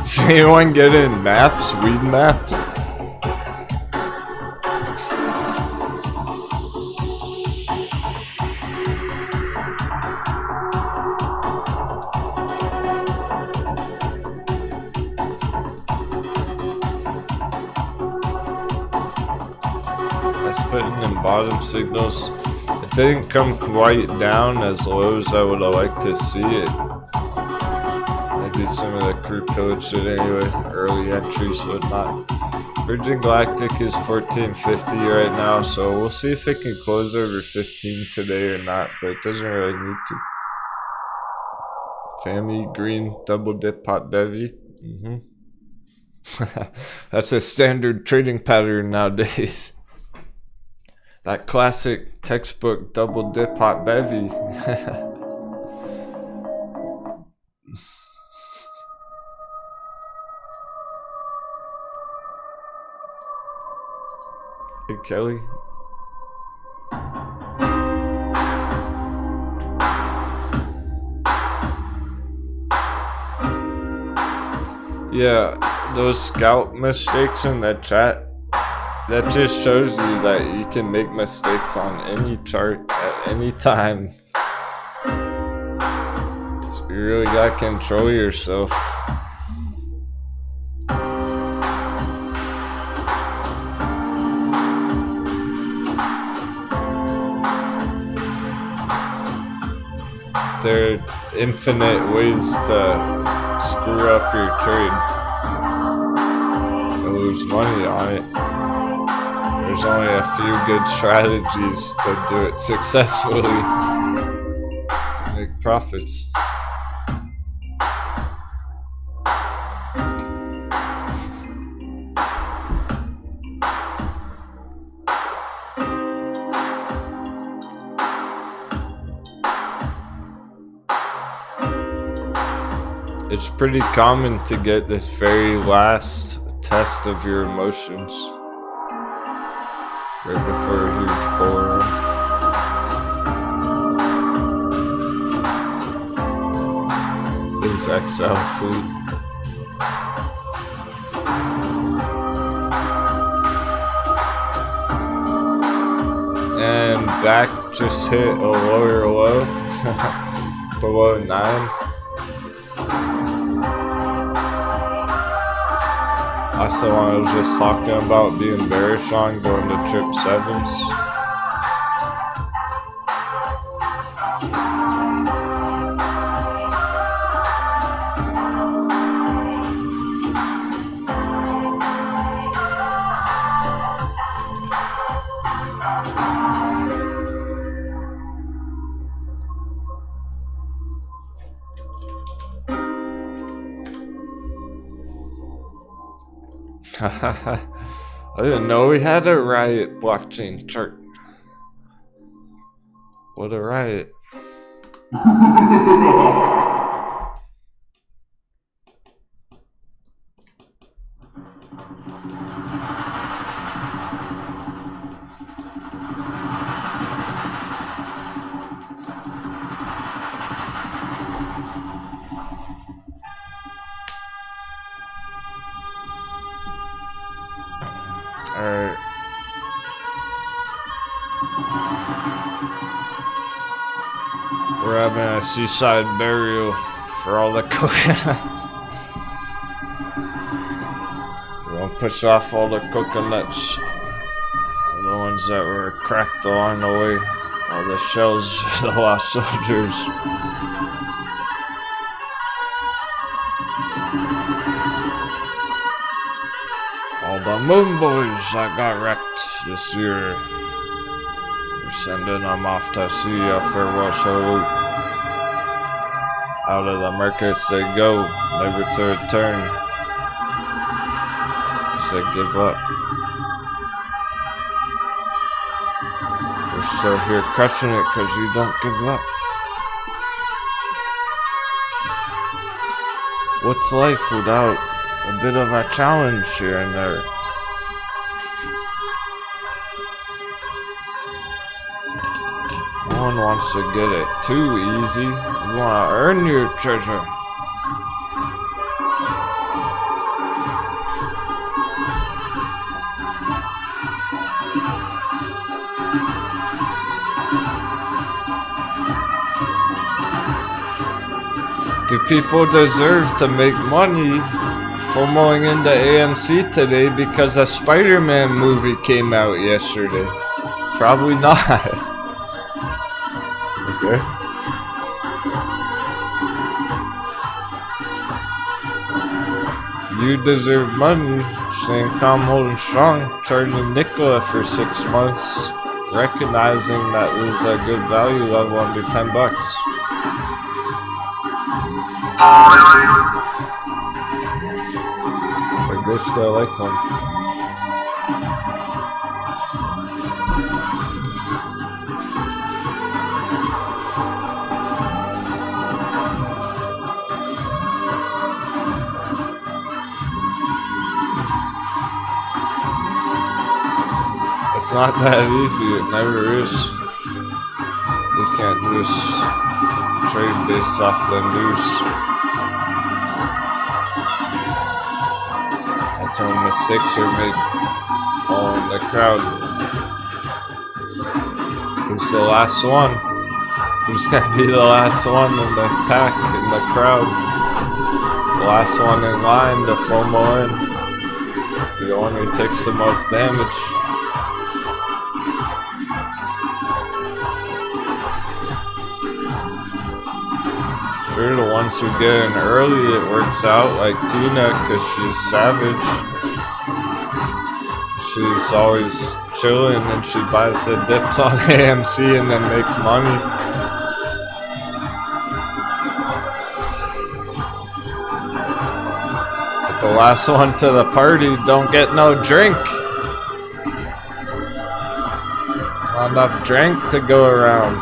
Is anyone getting maps? Weed maps? profiting in bottom signals. It didn't come quite down as low as I would have liked to see it. Maybe some of the crew pillage did anyway. Early entries would not. Virgin Galactic is 1450 right now, so we'll see if it can close over 15 today or not, but it doesn't really need to. Family green double dip pot bevy. That's a standard trading pattern nowadays. That classic textbook double dip hot bevy. Hey Kelly. Yeah, those scout mistakes in the chat, that just shows you that you can make mistakes on any chart at any time. So you really gotta control yourself. There are infinite ways to screw up your trade and lose money on it. There's only a few good strategies to do it successfully to make profits. It's pretty common to get this very last test of your emotions right before a huge bull run. Is XL fleet. And back just hit a lower low below 9. That's the one I was just talking about being bearish on, going to trip 7s. I didn't know we had a riot blockchain chart. What a riot. Alright. We're having a seaside burial for all the coconuts. We won't push off all the coconuts. The ones that were cracked along the way. All the shells of the lost soldiers. All the moon boys that got wrecked this year. We're sending them off to sea a farewell salute. Out of the markets they go, never to return. Said give up. We're still here crushing it cause you don't give up. What's life without a bit of a challenge here and there? No one wants to get it too easy. You want to earn your treasure. Do people deserve to make money FOMOing into AMC today because a Spider-Man movie came out yesterday? Probably not. Okay. You deserve money. Saying calm, holding strong. Charging Nikola for 6 months. Recognizing that was a good value level under 10 bucks. I guess I like one. It's not that easy, it never is. You can't just trade based off the news. That's how mistakes are made. Following the crowd. Who's the last one? Who's gonna be the last one in the pack, in the crowd? The last one in line to FOMO in. The one who takes the most damage. Sure, the ones who get in early, it works out, like Tina, because she's savage. She's always chilling and she buys the dips on AMC and then makes money. But the last one to the party don't get no drink. Not enough drink to go around.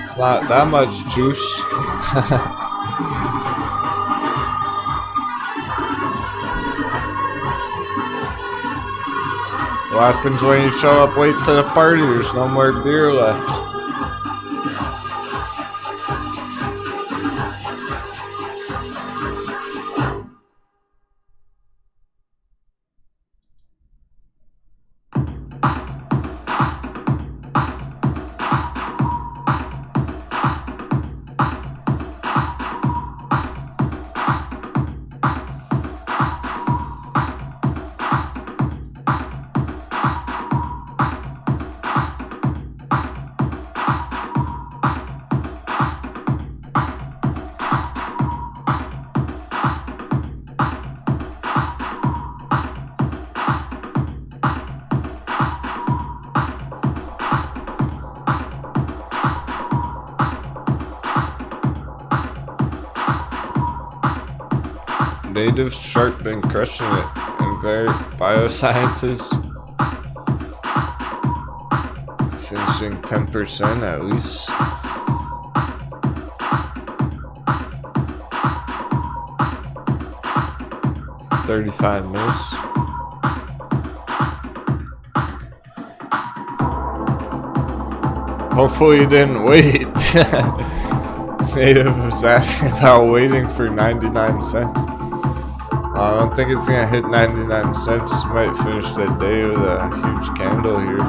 It's not that much juice. What happens when you show up late to the party? There's no more beer left. Native Sharp been crushing it in biosciences. Finishing 10% at least. $35 mils. Hopefully you didn't wait. Native was asking about waiting for 99 cents. I don't think it's gonna hit 99 cents. Might finish the day with a huge candle here.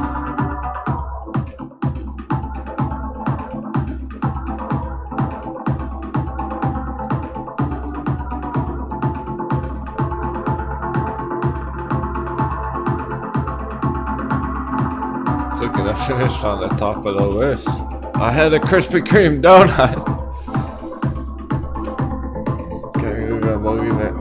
Took it, I finished on the top of the list. I had a Krispy Kreme donut. Can't even believe it.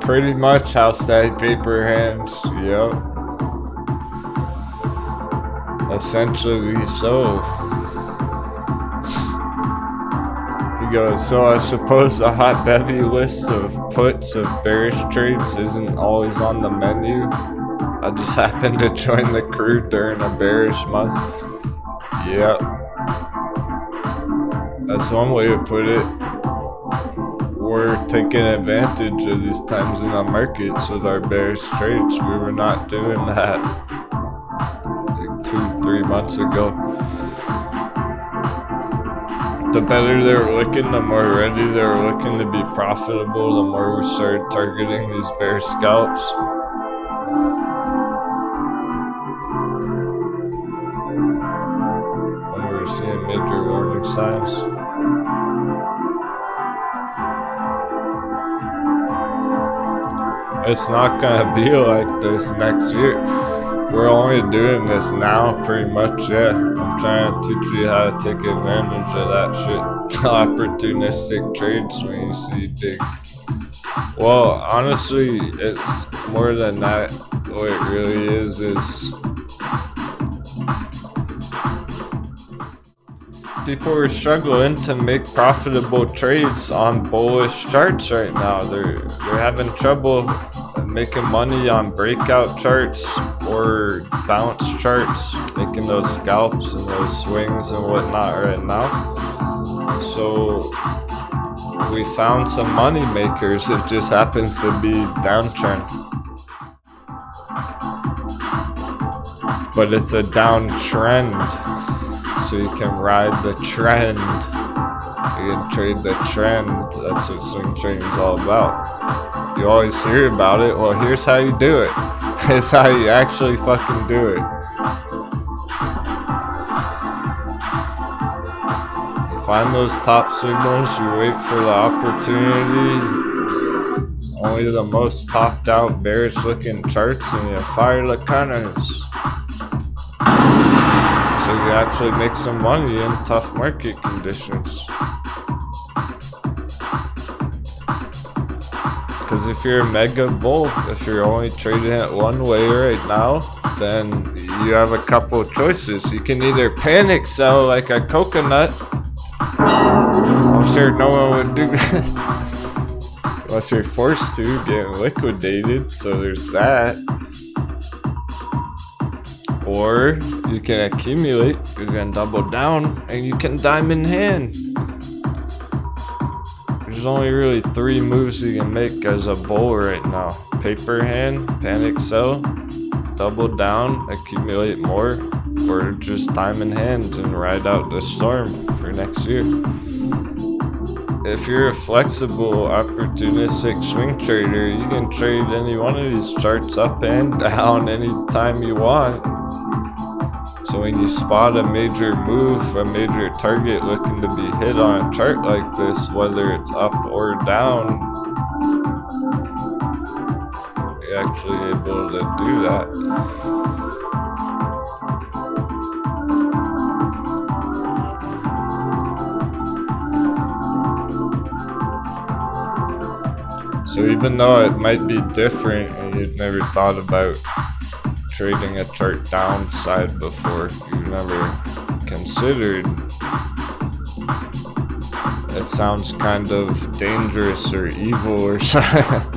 Pretty much how static paper hands, yep. Essentially so. He goes, so I suppose the hot bevy list of puts of bearish trades isn't always on the menu. I just happened to join the crew during a bearish month. Yep. That's one way to put it. We're taking advantage of these times in the markets with our bearish trades. We were not doing that like 2-3 months ago. The better they were looking, the more ready they were looking to be profitable, the more we started targeting these bear scalps. When we were seeing major warning zodiac signs. It's not gonna be like this next year. We're only doing this now, pretty much, yeah. I'm trying to teach you how to take advantage of that shit. Opportunistic trades when you see big. Well, honestly, it's more than that. What it really is people are struggling to make profitable trades on bullish charts right now. They're having trouble making money on breakout charts or bounce charts, making those scalps and those swings and whatnot right now. So we found some money makers. It just happens to be downtrend. But it's a downtrend, so you can ride the trend. You can trade the trend. That's what swing trading is all about. You always hear about it. Well, here's how you do it. Here's how you actually fucking do it. You find those top signals, you wait for the opportunity. Only the most topped out bearish looking charts, and you fire the cutters. So you actually make some money in tough market conditions. Because if you're a mega bull, if you're only trading it one way right now, then you have a couple of choices. You can either panic sell like a coconut. I'm sure no one would do that. Unless you're forced to, get liquidated, so there's that. Or you can accumulate, you can double down, and you can diamond hand. There's only really 3 moves you can make as a bull right now. Paper hand, panic sell, double down, accumulate more, or just diamond hand and ride out the storm for next year. If you're a flexible, opportunistic swing trader, you can trade any one of these charts up and down anytime you want. So when you spot a major move, a major target looking to be hit on a chart like this, whether it's up or down, you're actually able to do that. So even though it might be different and you've never thought about trading a chart downside before, you've never considered, it sounds kind of dangerous or evil or something.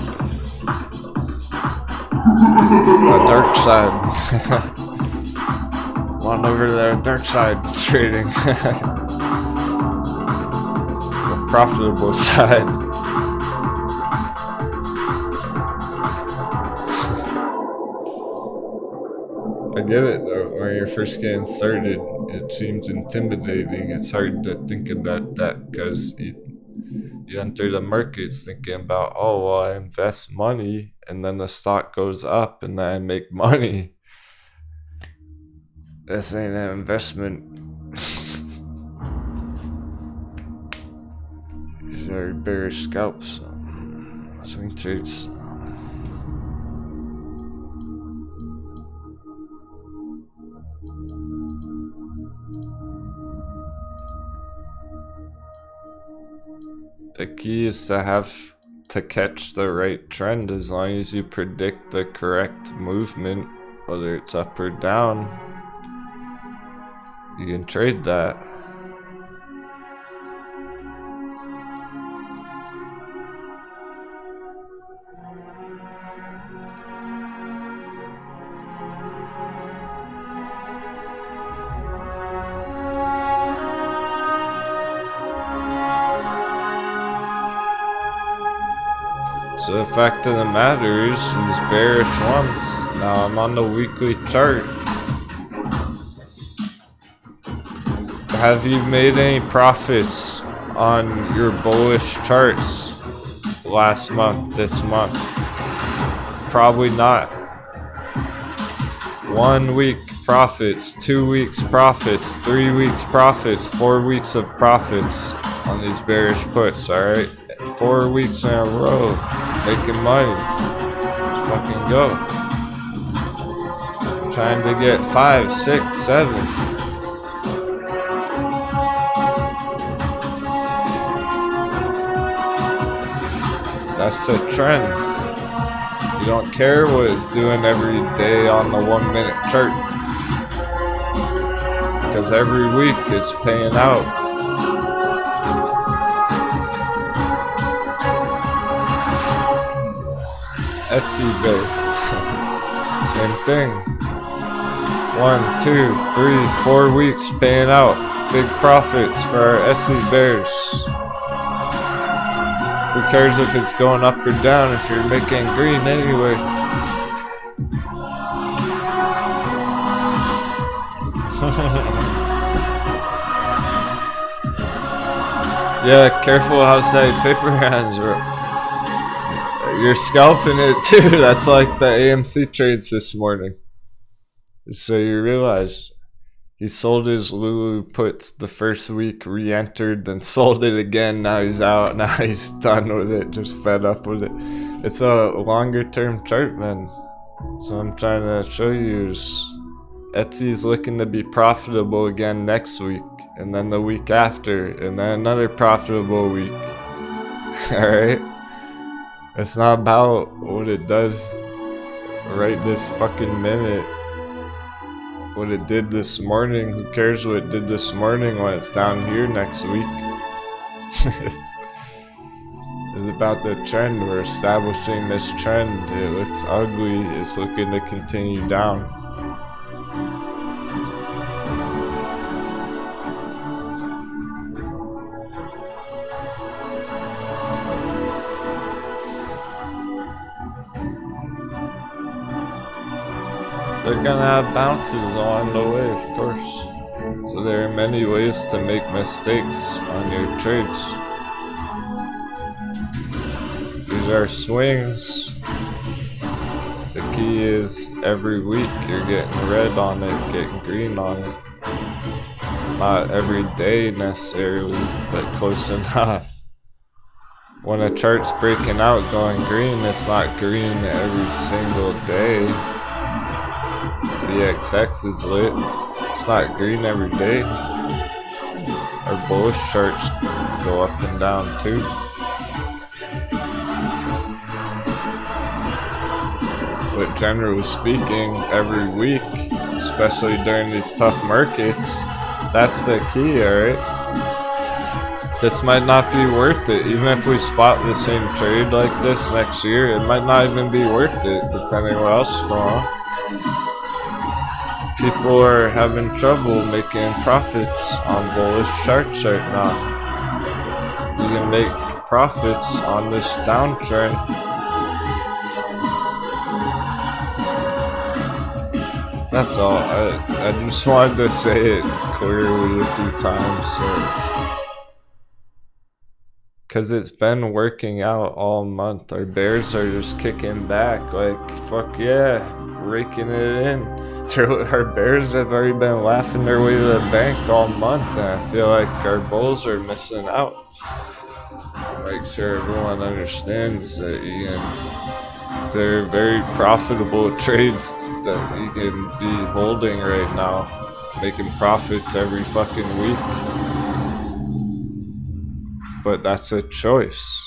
The dark side. On over to the dark side trading. The profitable side. I get it though, when you're first getting started, it seems intimidating. It's hard to think about that because you enter the markets thinking about, oh, well, I invest money and then the stock goes up and then I make money. This ain't an investment. These are bearish scalps, swing trades. The key is to catch the right trend. As long as you predict the correct movement, whether it's up or down, you can trade that. So the fact of the matter is, these bearish ones, now I'm on the weekly chart. Have you made any profits on your bullish charts last month, this month? Probably not. 1 week profits, 2 weeks profits, 3 weeks profits, 4 weeks of profits on these bearish puts, alright? 4 weeks in a row, making money. Let's fucking go. Trying to get 5, 6, 7. That's the trend. You don't care what it's doing every day on the 1 minute chart. Because every week it's paying out. Etsy Bay. Same thing. 1, 2, 3, 4 weeks paying out. Big profits for our Etsy bears. Who cares if it's going up or down if you're making green anyway? Yeah, careful how say paper hands, bro. You're scalping it too. That's like the AMC trades this morning. So you realize he sold his Lulu puts the first week, re-entered, then sold it again. Now he's out. Now he's done with it. Just fed up with it. It's a longer term chart, man. So I'm trying to show you is Etsy's looking to be profitable again next week, and then the week after, and then another profitable week. Alright? It's not about what it does right this fucking minute. What it did this morning. Who cares what it did this morning when it's down here next week? It's about the trend. We're establishing this trend. It looks ugly. It's looking to continue down. They're gonna have bounces along the way, of course. So there are many ways to make mistakes on your trades. These are swings. The key is every week you're getting red on it, getting green on it. Not every day necessarily, but close enough. When a chart's breaking out going green, it's not green every single day. The XX is lit. It's not green every day. Our bullish charts go up and down too. But generally speaking, every week, especially during these tough markets, that's the key, alright? This might not be worth it. Even if we spot the same trade like this next year, it might not even be worth it, depending on what else is going on. People are having trouble making profits on bullish charts right now. You can make profits on this downtrend. That's all. I just wanted to say it clearly a few times. Because it's been working out all month. Our bears are just kicking back. Like, fuck yeah, raking it in. Our bears have already been laughing their way to the bank all month, and I feel like our bulls are missing out. Make sure everyone understands that they're very profitable trades that you can be holding right now, making profits every fucking week. But that's a choice.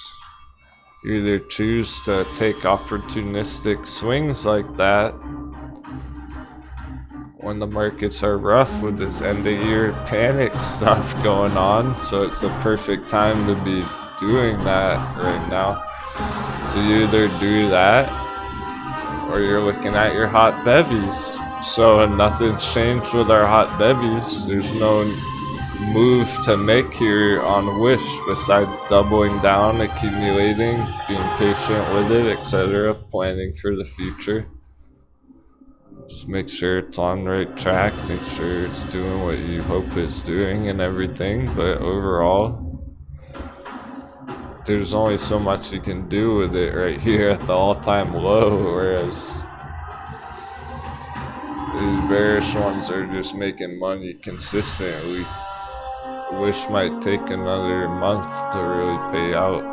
You either choose to take opportunistic swings like that when the markets are rough with this end of year panic stuff going on, so it's the perfect time to be doing that right now. So you either do that or you're looking at your hot bevies. So nothing's changed with our hot bevies. There's no move to make here on Wish besides doubling down, accumulating, being patient with it, etc., planning for the future. Just make sure it's on the right track, make sure it's doing what you hope it's doing and everything, but overall, there's only so much you can do with it right here at the all-time low, whereas These bearish ones are just making money consistently. Wish might take another month to really pay out.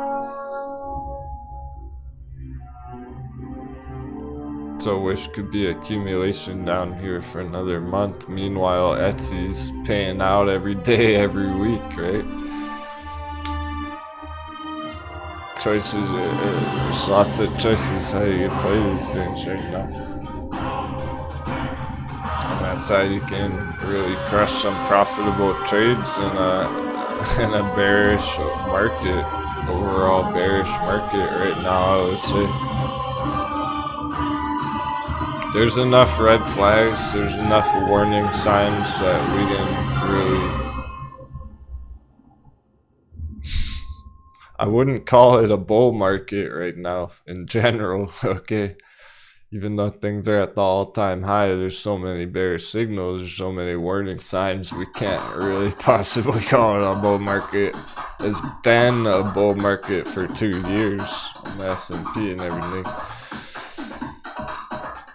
So Wish could be accumulation down here for another month. Meanwhile, Etsy's paying out every day, every week, right? Choices, there's lots of choices how you can play these things right now. On that side, you can really crush some profitable trades in a bearish market, overall bearish market right now, I would say. There's enough red flags, there's enough warning signs that we can really... I wouldn't call it a bull market right now in general, okay? Even though things are at the all-time high, there's so many bearish signals, there's so many warning signs, we can't really possibly call it a bull market. It's been a bull market for 2 years on the S&P and everything.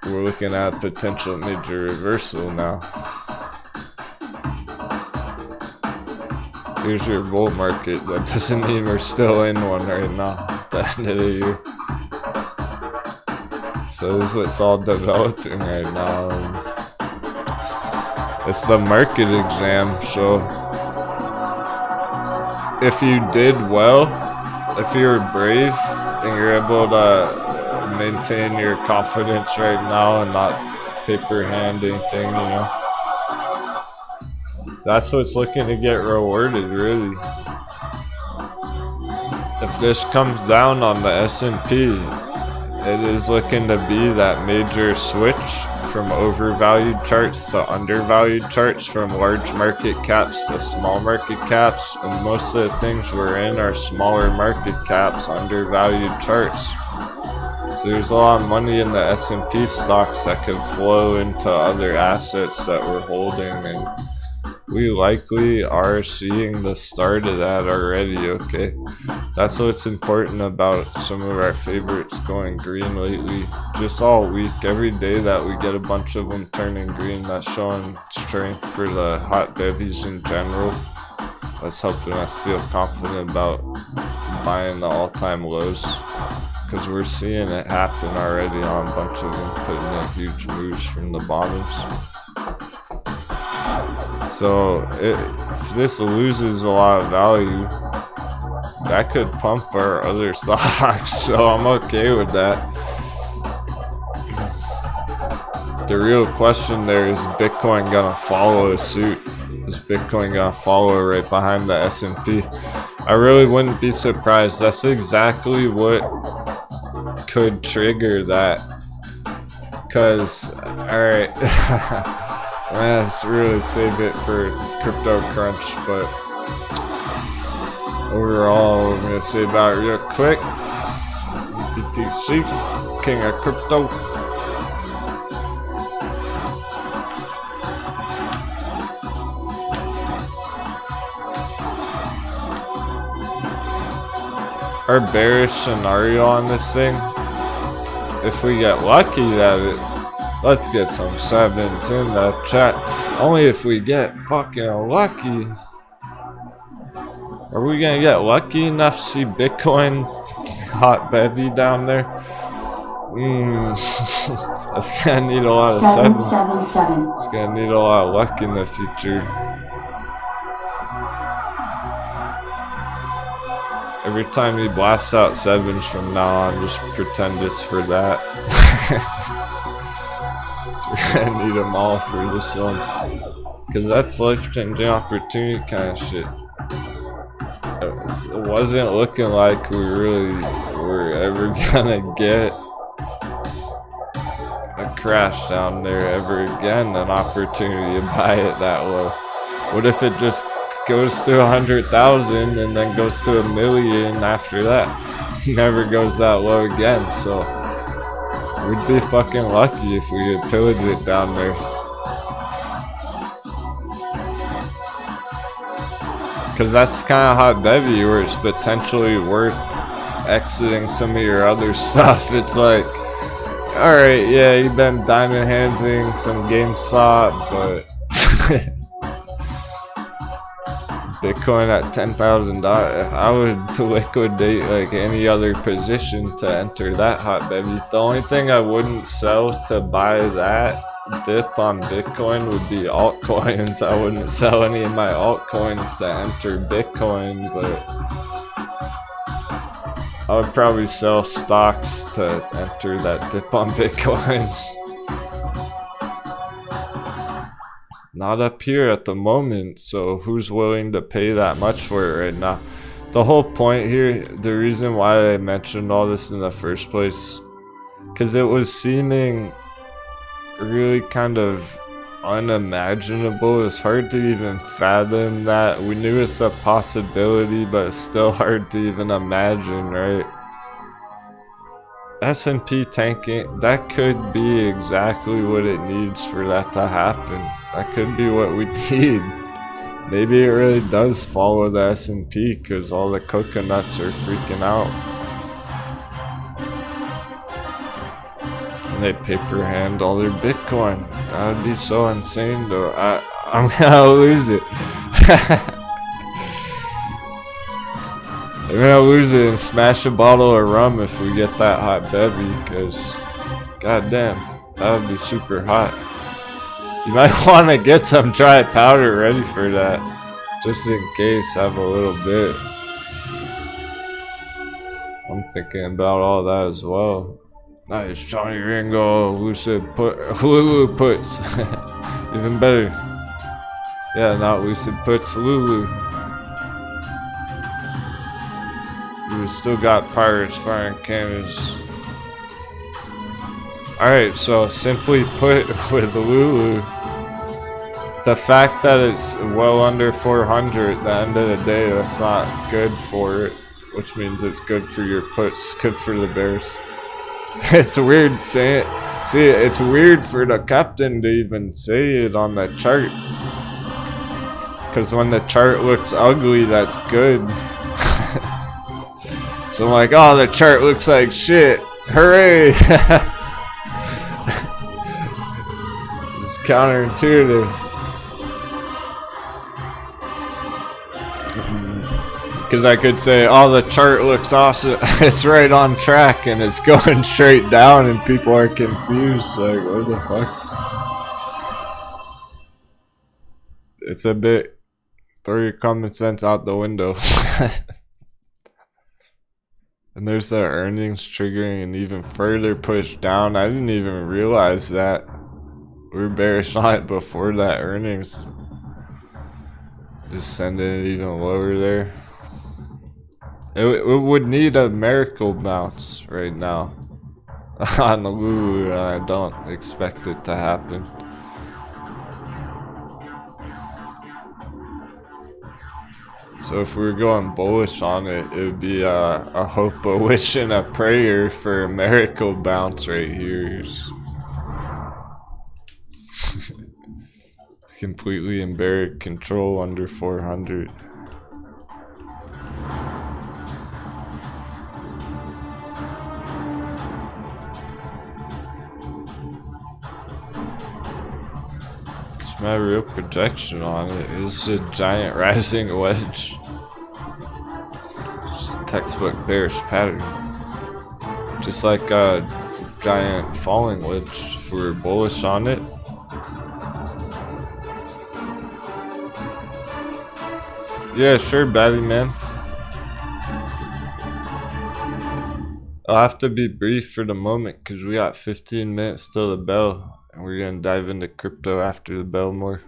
We're looking at a potential major reversal now. Here's your bull market. That doesn't mean we're still in one right now at the end of the year. So this is what's all developing right now. It's the market exam, so if you did well, if you're brave and you're able to maintain your confidence right now and not paper hand anything, you know, that's what's looking to get rewarded, really. If this comes down on the S&P, it is looking to be that major switch from overvalued charts to undervalued charts, from large market caps to small market caps, and most of the things we're in are smaller market caps, undervalued charts. So there's a lot of money in the S&P stocks that could flow into other assets that we're holding, and we likely are seeing the start of that already, okay? That's what's important about some of our favorites going green lately. Just all week, every day that we get a bunch of them turning green, that's showing strength for the hot bevies in general. That's helping us feel confident about buying the all-time lows, because we're seeing it happen already on a bunch of them, putting in huge moves from the bottoms. So if this loses a lot of value, that could pump our other stocks, so I'm okay with that. The real question there is Bitcoin gonna follow suit? Is Bitcoin gonna follow right behind the S&P? I really wouldn't be surprised. That's exactly what could trigger that. Cause, alright. Let's really save it for Crypto Crunch, but overall, we're gonna say about it real quick. BTC, king of crypto. Our bearish scenario on this thing, if we get lucky that it, let's get some sevens in the chat. Only if we get fucking lucky. Are we gonna get lucky enough to see Bitcoin hot bevy down there? That's gonna need a lot of sevens. It's gonna need a lot of luck in the future. Every time he blasts out sevens from now on, just pretend it's for that. We're gonna need them all for this one, because that's life-changing opportunity kind of shit. It wasn't looking like we really were ever gonna get a crash down there ever again, an opportunity to buy it that low. What if it just goes to 100,000 and then goes to 1 million after that? Never goes that low again, so we'd be fucking lucky if we could pillage it down there. Because that's kind of hot bevy where it's potentially worth exiting some of your other stuff. It's like, Alright, yeah, you've been diamond handsing some GameStop, but Bitcoin at $10,000. I would liquidate like any other position to enter that hot baby. The only thing I wouldn't sell to buy that dip on Bitcoin would be altcoins. I wouldn't sell any of my altcoins to enter Bitcoin, but I would probably sell stocks to enter that dip on Bitcoin. Not up here at the moment, so who's willing to pay that much for it right now? The whole point here, the reason why I mentioned all this in the first place, because it was seeming really kind of unimaginable. It's hard to even fathom that. We knew it's a possibility, but it's still hard to even imagine, right? S&P tanking, that could be exactly what it needs for that to happen. That could be what we need. Maybe it really does follow the S&P because all the coconuts are freaking out. And they paper hand all their Bitcoin. That would be so insane though. I'm gonna lose it. I'm gonna lose it and smash a bottle of rum if we get that hot bevy, because goddamn, that would be super hot. You might want to get some dry powder ready for that, just in case. Have a little bit. I'm thinking about all that as well. Nice, Johnny Ringo, Lucid Lulu puts. Even better. Yeah, not Lucid puts, Lulu. We still got pirates firing cannons. Alright, so simply put with Lulu, the fact that it's well under 400 at the end of the day, that's not good for it, which means it's good for your puts, good for the bears. It's weird saying it. See, it's weird for the captain to even say it on the chart, because when the chart looks ugly, that's good. So I'm like, oh, the chart looks like shit. Hooray! It's counterintuitive. Because I could say, oh, the chart looks awesome. It's right on track and it's going straight down and people are confused. Like, what the fuck? It's a bit, throw your common sense out the window. And there's the earnings triggering an even further push down. I didn't even realize that. We were bearish on it before that earnings. Just sending it even lower there. It would need a miracle bounce right now on the Lulu, and I don't expect it to happen. So if we were going bullish on it, it would be a hope, a wish, and a prayer for a miracle bounce right here. It's completely in bearish control under 400. My real projection on it is a giant rising wedge. Just a textbook bearish pattern. Just like a giant falling wedge. If we were bullish on it, yeah, sure, Batty Man. I'll have to be brief for the moment because we got 15 minutes till the bell. And we're gonna dive into crypto after the bell more.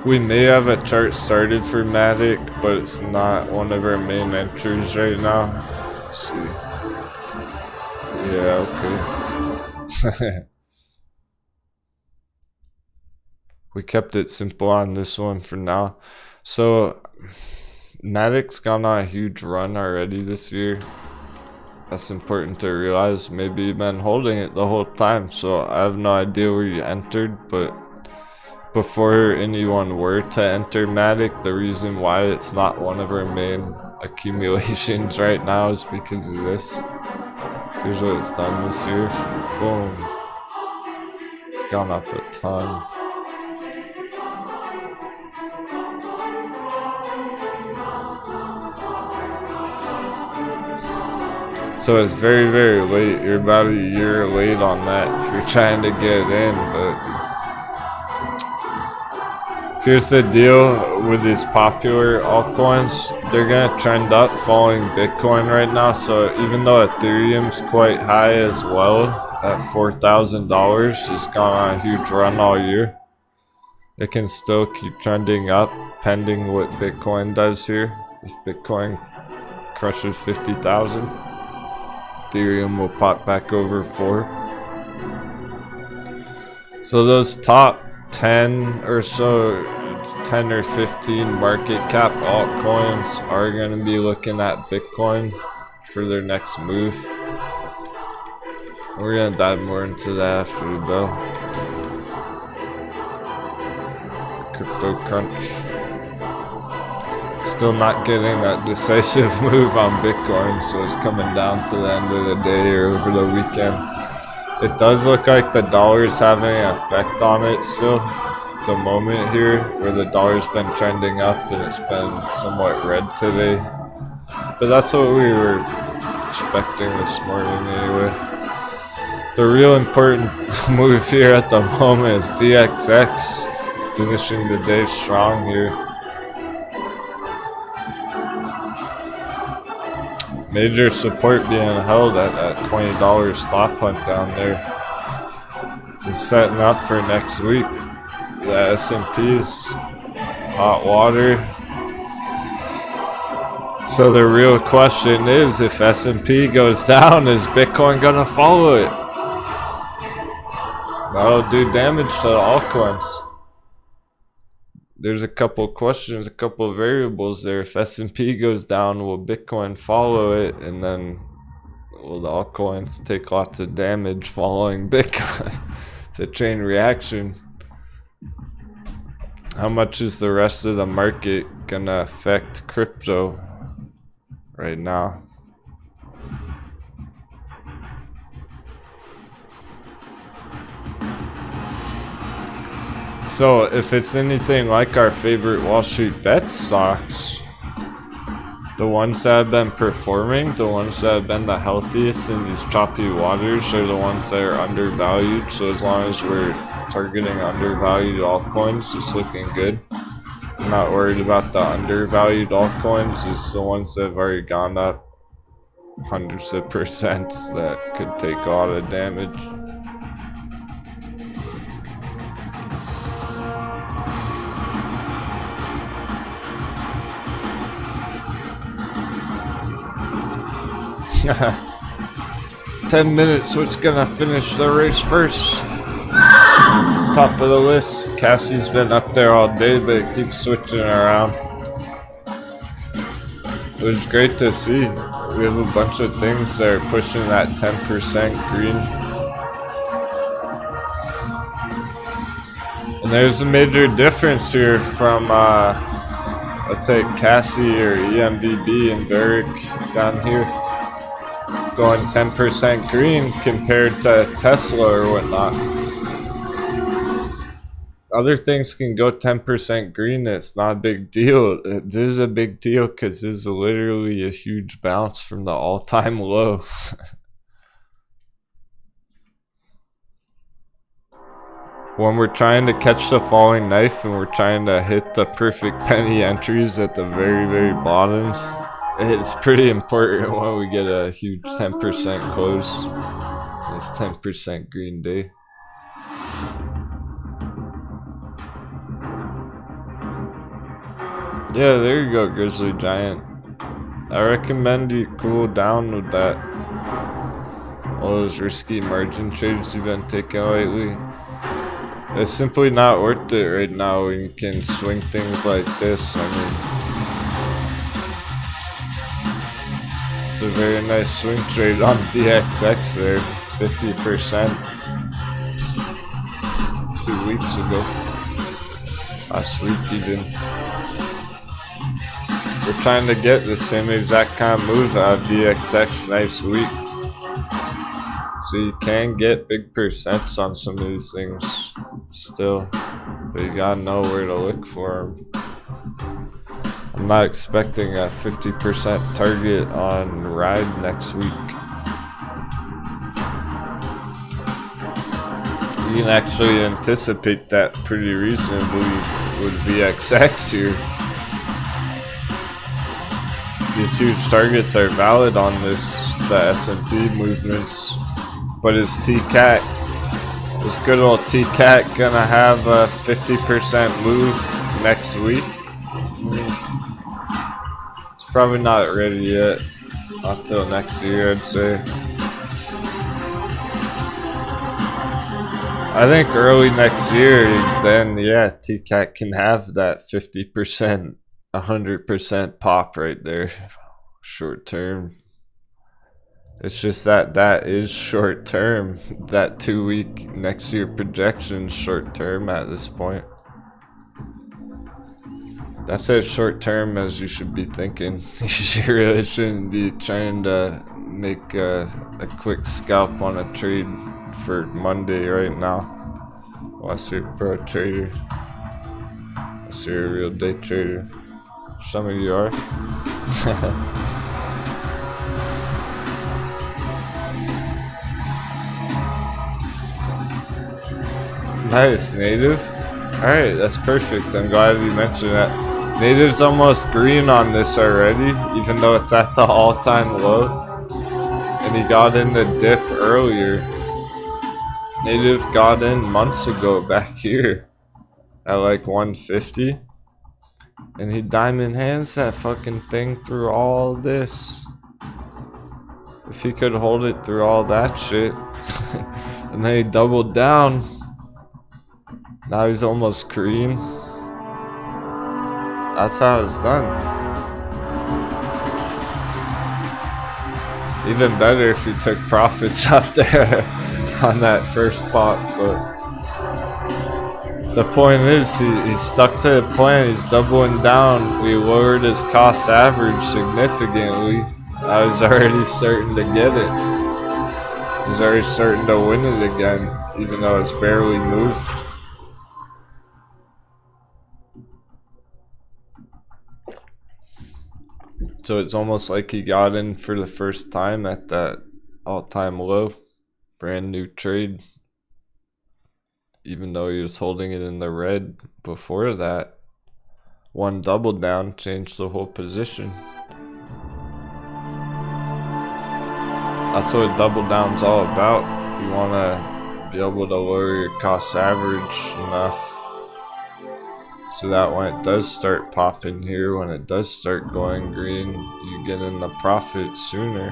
We may have a chart started for Matic, but it's not one of our main entries right now. Let's see. Yeah, okay. We kept it simple on this one for now. So Matic's gone on a huge run already this year. That's important to realize. Maybe you've been holding it the whole time, so I have no idea where you entered, but before anyone were to enter Matic, the reason why it's not one of our main accumulations right now is because of this. Here's what it's done this year. Boom. It's gone up a ton. So it's very, very late. You're about a year late on that if you're trying to get in, but here's the deal with these popular altcoins. They're gonna trend up following Bitcoin right now. So even though Ethereum's quite high as well at $4,000, it's gone on a huge run all year. It can still keep trending up pending what Bitcoin does here. If Bitcoin crushes 50,000, Ethereum will pop back over 4. So those top 10 or so, 10 or 15 market cap altcoins are going to be looking at Bitcoin for their next move. We're going to dive more into that after the bell. Crypto crunch. Still not getting that decisive move on Bitcoin, so it's coming down to the end of the day or over the weekend. It does look like the dollar's having an effect on it still. The moment here where the dollar's been trending up and it's been somewhat red today. But that's what we were expecting this morning anyway. The real important move here at the moment is VXX finishing the day strong here. Major support being held at that $20 stop hunt down there. Just setting up for next week. The S&P's hot water. So the real question is, if S&P goes down, is Bitcoin gonna follow it? That'll do damage to the altcoins. There's a couple questions, a couple variables there. If S&P goes down, will Bitcoin follow it? And then will the altcoins take lots of damage following Bitcoin? It's a chain reaction. How much is the rest of the market gonna affect crypto right now? So if it's anything like our favorite Wall Street bet stocks, the ones that have been performing, the ones that have been the healthiest in these choppy waters are the ones that are undervalued. So as long as we're targeting undervalued altcoins, it's looking good. I'm not worried about the undervalued altcoins. It's the ones that have already gone up hundreds of percents that could take a lot of damage. Haha. 10 minutes, what's gonna finish the race first? Top of the list. Cassie's been up there all day, but it keeps switching around. It was great to see. We have a bunch of things that are pushing that 10% green. And there's a major difference here from, let's say, Cassie or EMVB and Varick down here. Going 10% green compared to Tesla or whatnot. Other things can go 10% green. It's not a big deal. This is a big deal because this is literally a huge bounce from the all-time low. When we're trying to catch the falling knife and we're trying to hit the perfect penny entries at the very, very bottoms, it's pretty important when we get a huge 10% close. It's 10% green day. Yeah, there you go, Grizzly Giant. I recommend you cool down with that. All those risky margin trades you've been taking lately. It's simply not worth it right now when you can swing things like this. I mean, It's a very nice swing trade on VXX there, 50% 2 weeks ago. Last week even. We're trying to get the same exact kind of move out of VXX nice week. So you can get big percents on some of these things still, but you gotta know where to look for them. I'm not expecting a 50% target on Ride next week. You can actually anticipate that pretty reasonably with VXX here. These huge targets are valid on this, the S&P movements, but is TCAT, this good old TCAT gonna have a 50% move next week? It's probably not ready yet, until next year I'd say. I think early next year, then yeah, TCAT can have that 50%, 100% pop right there, short term. It's just that is short term. That 2 week next year projection is short term at this point. That's as short term as you should be thinking. You really shouldn't be trying to make a quick scalp on a trade for Monday right now. Unless you're a pro trader. Unless you're a real day trader. Some of you are. Nice, native. Alright, that's perfect. I'm glad you mentioned that. Native's almost green on this already, even though it's at the all-time low. And he got in the dip earlier. Native got in months ago back here at like 150. And he diamond hands that fucking thing through all this. If he could hold it through all that shit. And then he doubled down. Now he's almost green. That's how it's done. Even better if you took profits up there on that first pop, but the point is he stuck to the plan. He's doubling down. We lowered his cost average significantly. Now he's already starting to get it. He's already starting to win it again, even though it's barely moved. So it's almost like he got in for the first time at that all-time low. Brand new trade. Even though he was holding it in the red before that. One double down changed the whole position. That's what double down's all about. You want to be able to lower your cost average enough so that when it does start popping here, when it does start going green, you get in the profit sooner.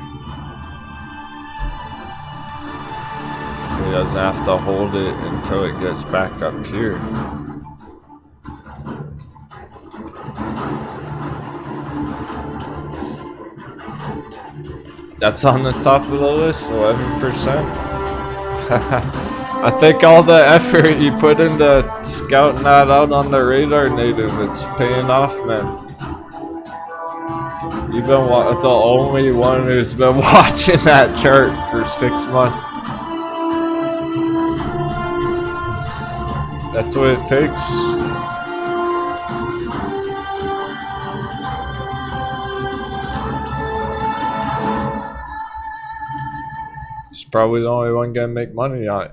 He doesn't have to hold it until it gets back up here. That's on the top of the list, 11%. I think all the effort you put into scouting that out on the radar, native, it's paying off, man. You've been the only one who's been watching that chart for 6 months. That's what it takes. He's probably the only one gonna make money on it.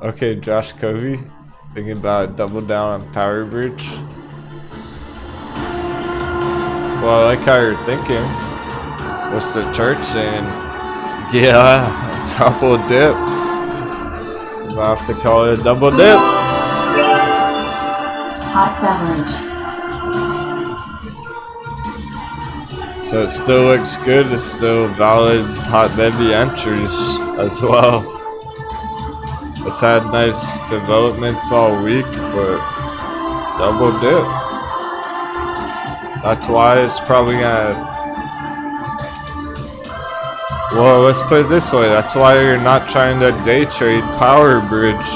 Okay, Josh Covey, thinking about a double down on Power Bridge. Well, I like how you're thinking. What's the chart saying? Yeah, double dip. I'll have to call it a double dip. Hot beverage. So it still looks good. It's still valid hot baby entries as well. It's had nice developments all week, but double dip. That's why it's probably gonna. Well, let's put it this way. That's why you're not trying to day trade Power Bridge.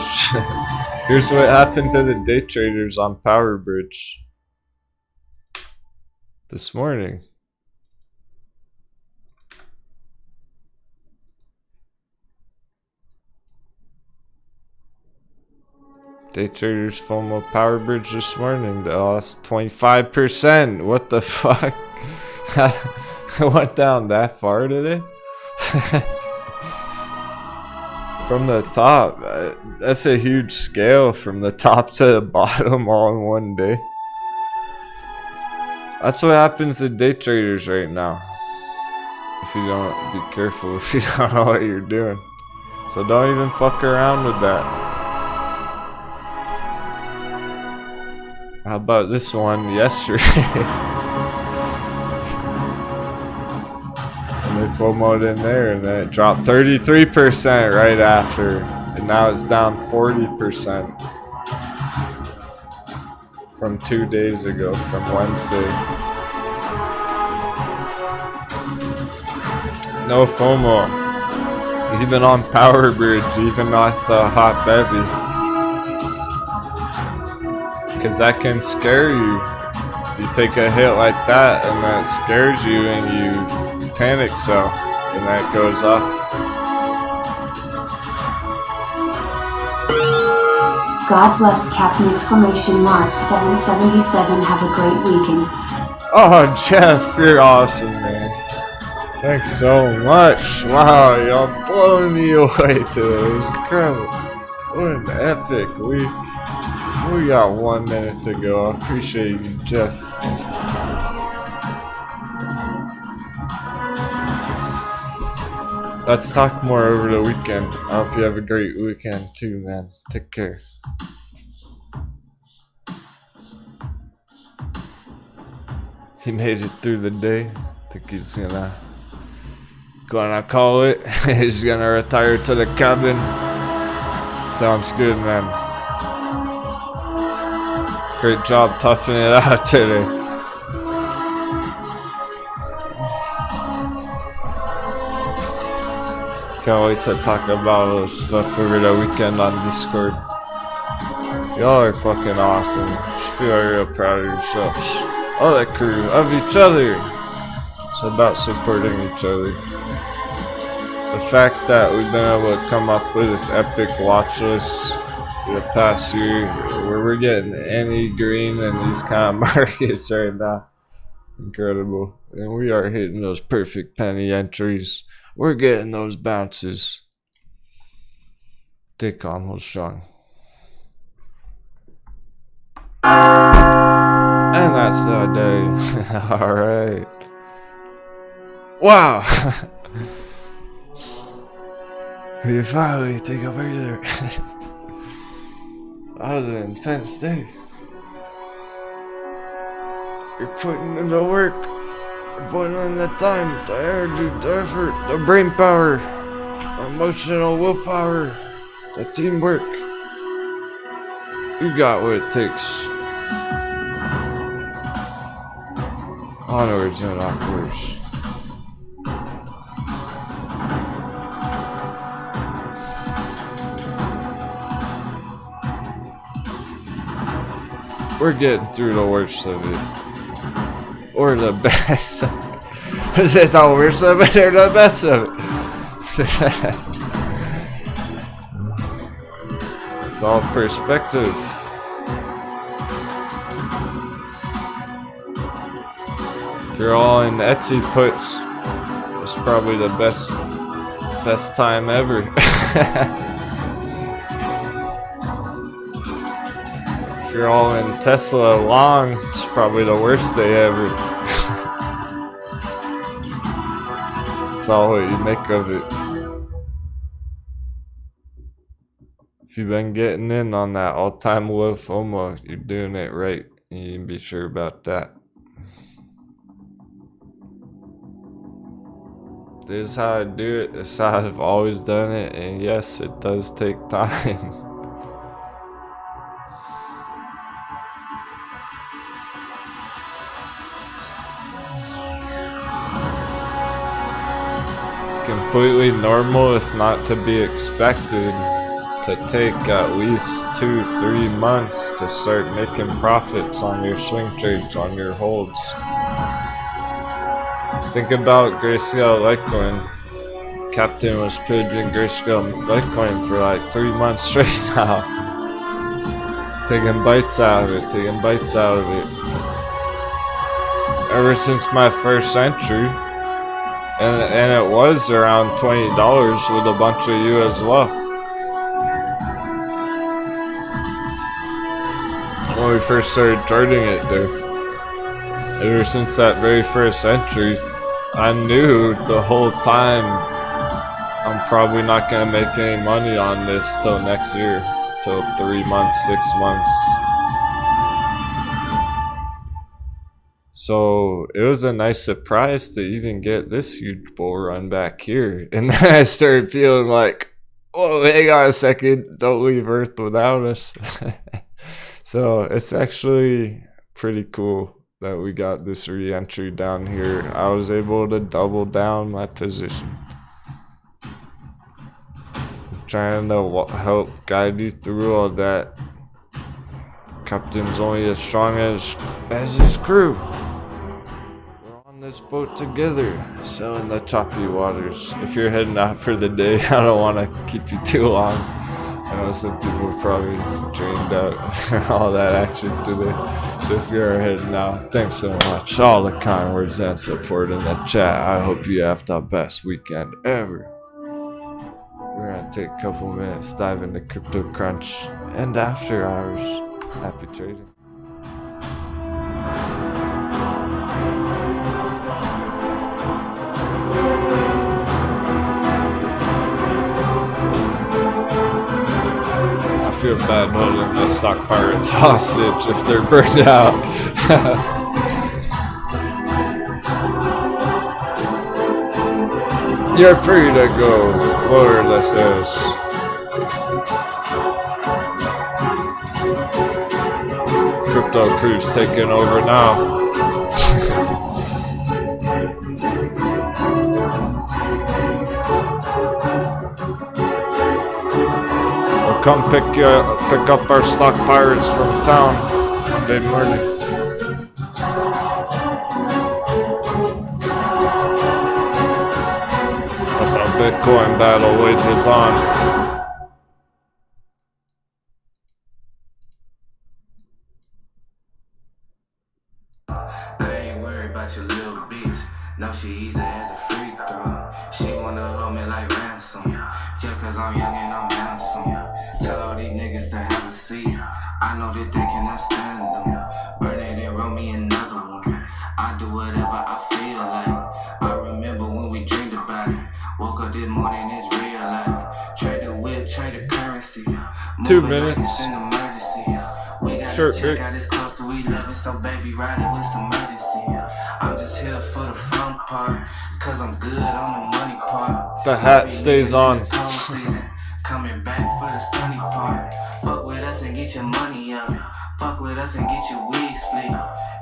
Here's what happened to the day traders on Power Bridge this morning. Day traders FOMO Power Bridge this morning. They lost 25%. What the fuck? It went down that far today? From the top. That's a huge scale from the top to the bottom all in one day. That's what happens to day traders right now. If you don't be careful, if you don't know what you're doing. So don't even fuck around with that. How about this one yesterday? And they FOMO'd in there and then it dropped 33% right after. And now it's down 40% from 2 days ago, from Wednesday. No FOMO. Even on Power Bridge, even at the hot bevy. Because that can scare you. You take a hit like that and that scares you and you panic so. And that goes up. God bless Captain exclamation mark 777. Have a great weekend. Oh, Jeff, you're awesome, man. Thanks so much. Wow, y'all blowing me away today. It was incredible. What an epic week. We got 1 minute to go. I appreciate you, Jeff. Let's talk more over the weekend. I hope you have a great weekend too, man. Take care. He made it through the day. I think he's gonna call it. He's gonna retire to the cabin. Sounds good, man. Great job toughing it out today. Can't wait to talk about stuff over the weekend on Discord. Y'all are fucking awesome. Just feel real proud of yourselves. All that crew of each other. It's about supporting each other. The fact that we've been able to come up with this epic watch list the past year where we're getting any green in these kind of markets right now. Incredible. And we are hitting those perfect penny entries. We're getting those bounces. Thick, almost strong. And that's the day. Alright. Wow. We finally take a breather. That was an intense day. You're putting in the work. You're putting in the time, the energy, the effort, the brain power, the emotional willpower, the teamwork. You got what it takes. Onwards and upwards. We're getting through the worst of it. Or the best. Is it the worst of it or the best of it? It's all perspective. If you're all in Etsy puts, it's probably the best time ever. If you're all in Tesla long, it's probably the worst day ever. It's all what you make of it. If you've been getting in on that all-time low FOMO, you're doing it right. You can be sure about that. This is how I do it. This is how I've always done it. And yes, it does take time. completely normal, if not to be expected, to take at least 2-3 months to start making profits on your swing trades, on your holds. Think about Grayscale Litecoin. Captain was pillaging Grayscale Litecoin for like 3 months straight now. Taking bites out of it, taking bites out of it. Ever since my first entry, and it was around $20 with a bunch of you as well. When we first started charting it there. Ever since that very first entry, I knew the whole time I'm probably not gonna make any money on this till next year, till 3 months, 6 months. So it was a nice surprise to even get this huge bull run back here. And then I started feeling like, whoa, hang on a second, don't leave Earth without us. So it's actually pretty cool that we got this re-entry down here. I was able to double down my position. I'm trying to help guide you through all that. Captain's only as strong as his crew. We're on this boat together, sailing the choppy waters. If you're heading out for the day, I don't want to keep you too long. I know some people are probably drained out from all that action today. So if you're heading out, thanks so much. All the kind words and support in the chat. I hope you have the best weekend ever. We're gonna take a couple minutes, dive into Crypto Crunch and after hours. Happy trading. I feel bad holding the stock pirates hostage if they're burned out. You're free to go, whatever this is. Crypto crew's taking over now. Come pick up our stock pirates from town Monday morning. But the Bitcoin battle wages on. I ain't worried about your little bitch. No, she easy as a freak dog. She wanna hold me like ransom. Just cause I'm young and I'm handsome. Tell all these niggas to have a seat. I know that they cannot stand them. Burn it and roll me another one. I do whatever I feel like. I remember when we dreamed about it. Woke up this morning, it's real life. Trade the whip, trade the currency. 2 minutes. We gotta Sure, check out this close to 11, so baby ride it with some urgency. I'm just here for the fun part, cause I'm good on the money part. The hat stays on. Coming back for the sunny part. Fuck with us and get your money up. Fuck with us and get your wig split.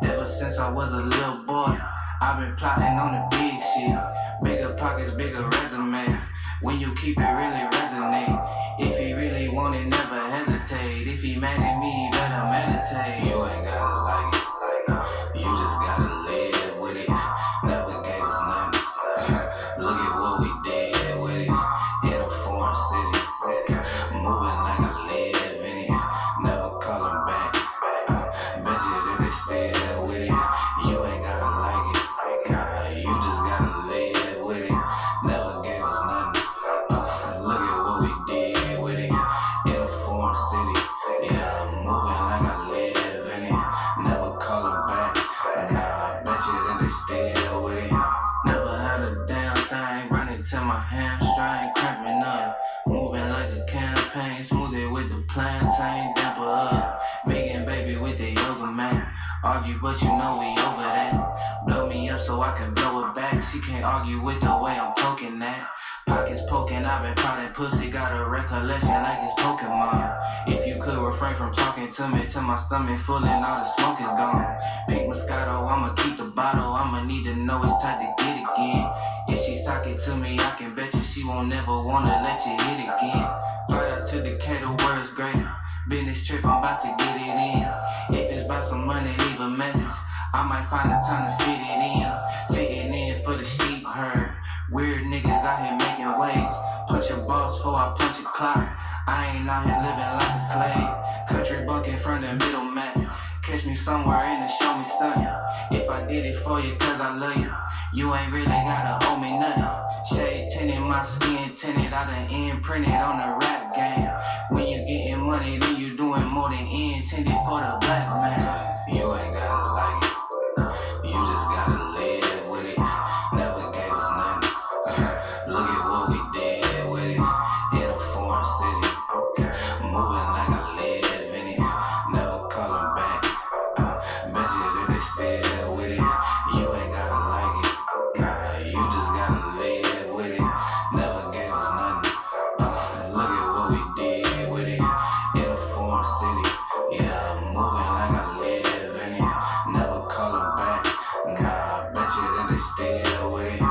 Ever since I was a little boy, I've been plotting on the big shit. Bigger pockets, bigger resume. When you keep it really resonate. If he really want it, never hesitate. If he mad at me, he better meditate. You ain't gotta like it. You just gotta live with it. Never gave us nothing. Look at what we did with it. In a foreign city. Moving like I live in it. Never calling back. Bet you that they still with it. You ain't gotta like it. You just gotta live with it. Never gave us nothing. Look at what we did with it. In a foreign city. Yeah, I'm moving like I live in it. Never calling back. Nah, bet you that they still with it. Never had a damn thing running to my hamstring, cramping up. Moving like a campaign, smooth it with the plantain, damper up. Vegan baby with the yoga mat. Argue, but you know we over that. Blow me up so I can blow it back. She can't argue with the way I'm poking that. Pockets poking, I've been pounding pussy, got a recollection like it's Pokemon. If you could refrain from talking to me till my stomach full and all the smoke is gone. Pink Moscato, I'ma keep the bottle, I'ma need to know it's time to get again. If she sock it to me, I can bet you she won't never wanna let you hit again. Right out to Decatur, words greater. Business trip, I'm about to get it in. If it's about some money, leave a message. I might find the time to fit it in. Fitting in for the sheep herd. Weird niggas out here making waves. Punch your boss before I punch your clock. I ain't out here living like a slave. Country bunking from the middle map. Catch me somewhere in the show me stunning. If I did it for you cause I love you, you ain't really gotta owe me nothing. Shade tinted, my skin tinted, I done imprinted on the rap game. When you getting money, then you doing more than intended for the black man. You ain't gotta like it. You just gotta live with it. Never gave us nothing. Look at what we did with it. In a foreign city. Moving like I live in it. Never calling back. Bet you that they still with it. You ain't gotta like it. You just gotta live with it. Never gave us nothing. Look at what we did with it. In a foreign city. Yeah, moving like I live in it. Never calling back. Nah, bet you that they still with it.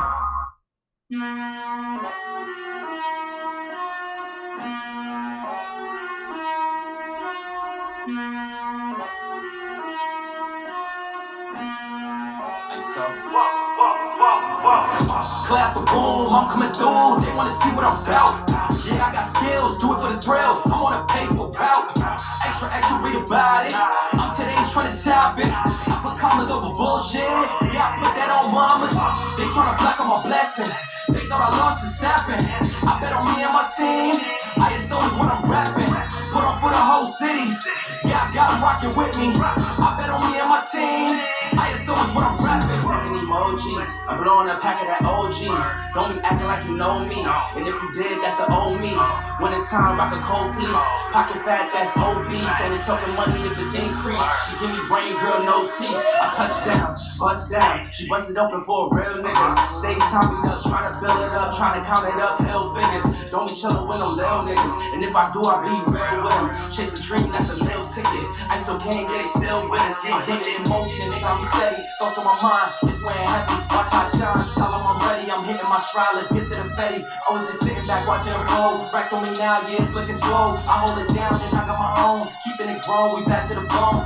Clap the boom, I'm coming through, they wanna see what I'm about. Yeah, I got skills, do it for the thrill, I'm on a paper route. Extra, read about it, I'm today's trying to top it. I put commas over bullshit, yeah, I put that on mamas. They tryna block on my blessings, they thought I lost the snapping. I bet on me and my team, ISO is what I'm rapping. Put on for the whole city, yeah, I got 'em rocking with me. I bet on me and my team, ISO is what I'm rapping. Fucking emojis, I'm blowing a pack of that OG. Don't be acting like you know me, and if you did, that's the old me. Winter time, rock a cold fleece, pocket fat, that's obese. Only talking money if it's increased. She give me brain, girl, no teeth. I touch down, bust down, she busted open for a real nigga. Stay timing up, trying to build it up, trying to count it up, hell fingers. Don't be chillin' with no little niggas, and if I do, I be real with them. Chase a dream, that's a little ticket. I still can't get it, still with us. Yeah, get it in motion, they got me steady. Thoughts on my mind, it's weighing heavy. Watch how I shine, tell them I'm ready. I'm hitting my stride, let's get to the fetty. I was just sitting back watching them roll. Racks on me now, yeah, it's looking slow. I hold it down and I got my own. Keeping it grown, we back to the bone.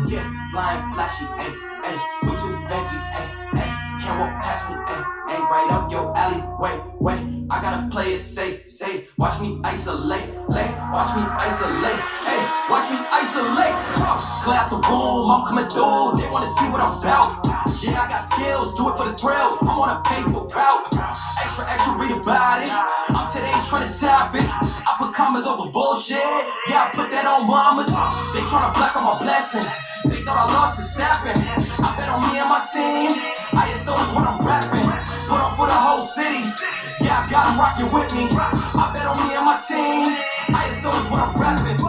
Yeah, flying flashy, ayy, ayy. We too fancy, ayy, ayy. Can't walk past me, ayy, ayy. Right up your alley, wait. I gotta play it safe. Watch me isolate, watch me isolate, ayy. Watch me isolate. Clear out the room, I'm coming through. They wanna see what I'm about. Yeah, I got skills, do it for the thrill. I'm on a paper route. Extra, read about it. I'm today's trying to top it. I put commas over bullshit. Yeah, I put that on mamas. They tryna block all my blessings. They thought I lost the snapping. I bet on me and my team. ISO is what I'm rapping. Put on for the whole city. Yeah, I got 'em rocking with me. I bet on me and my team. ISO is what I'm rapping.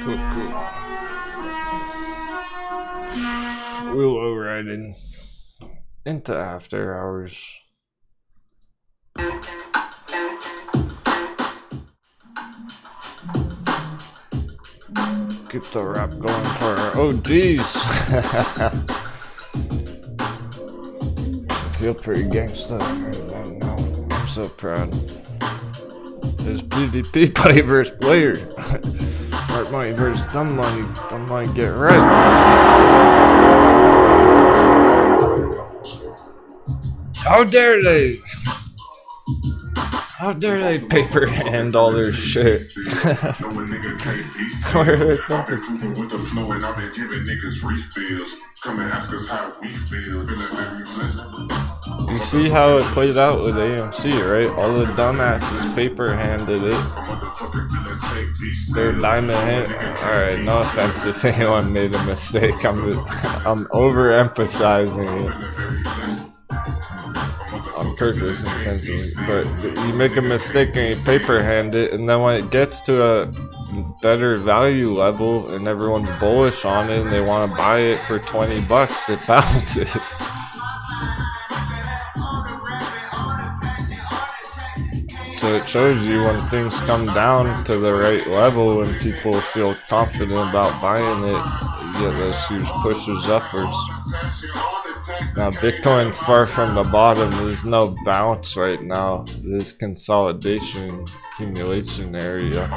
Cool. We'll go right into after hours. Keep the rap going for our OGs. I feel pretty gangsta right now. I'm so proud. This PvP play versus player. Smart money versus dumb money get right. How dare they? How dare they paper hand all their shit? What are they thinking? With the flow, and I've been giving niggas refills. Come and ask us how we feel. Feeling very blessed. You see how it played out with AMC, right? All the dumbasses paper handed it. Their diamond hand. Alright, no offense if anyone made a mistake. I'm overemphasizing it on purpose, intentionally. But you make a mistake and you paper hand it, and then when it gets to a better value level and everyone's bullish on it and they want to buy it for 20 bucks, it bounces. So it shows you when things come down to the right level and people feel confident about buying it, you get those huge pushes upwards. Now Bitcoin's far from the bottom. There's no bounce right now. There's consolidation, accumulation area.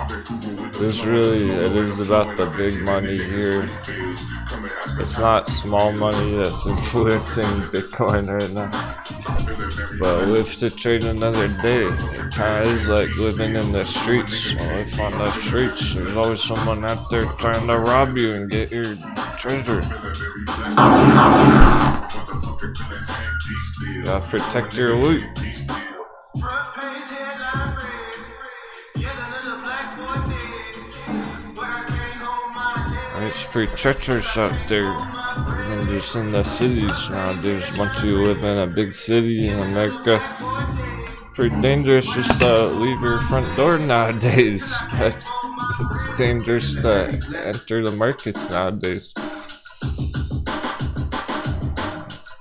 It is about the big money here. It's not small money that's influencing Bitcoin right now. But live to trade another day. It kind of is like living in the streets. Live on the streets. There's always someone out there trying to rob you and get your treasure. You gotta protect your loot. It's pretty treacherous out there, even just in the cities nowadays. Once you live in a big city in America, pretty dangerous just to leave your front door nowadays. It's dangerous to enter the markets nowadays.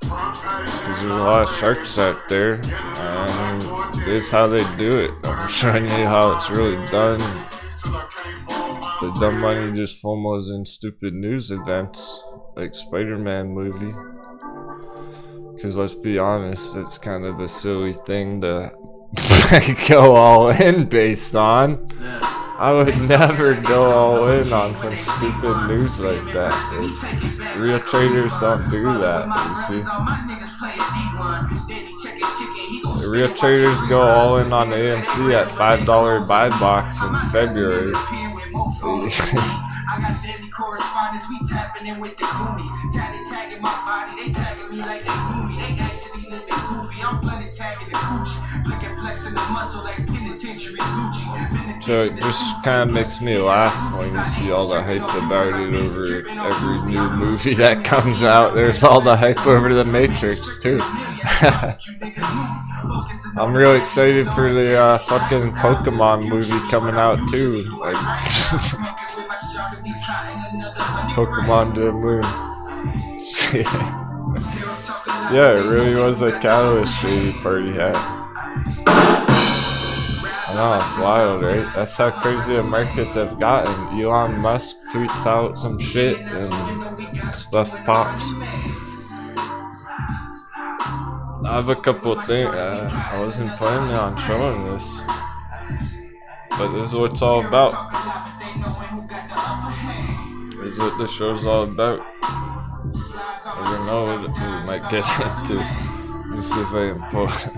Because there's a lot of sharks out there, and this is how they do it. I'm showing you how it's really done. The dumb money just FOMOs in stupid news events, like Spider-Man movie. Because let's be honest, it's kind of a silly thing to go all in based on. I would never go all in on some stupid news like that. Real traders don't do that, you see. The real traders go all in on AMC at $5 buy box in February. I got daily correspondence, we tapping in with the goomies. Tagging my body, they tagging me like they movie. They actually living goofy, I'm plenty tagging the coochie. Flicking flexing the muscle like penitentiary Gucci. So it just kind of makes me laugh when you see all the hype about it over every new movie that comes out. There's all the hype over The Matrix too. I'm really excited for the fucking Pokemon movie coming out too. Like Pokemon to the moon. Yeah, it really was a catalyst shady party hat. I know, it's wild, right? That's how crazy the markets have gotten. Elon Musk tweets out some shit and stuff pops. I have a couple things. I wasn't planning on showing this, but this is what it's all about. This is what the show's all about. Never know what we might get into. Let me see if I can pull it.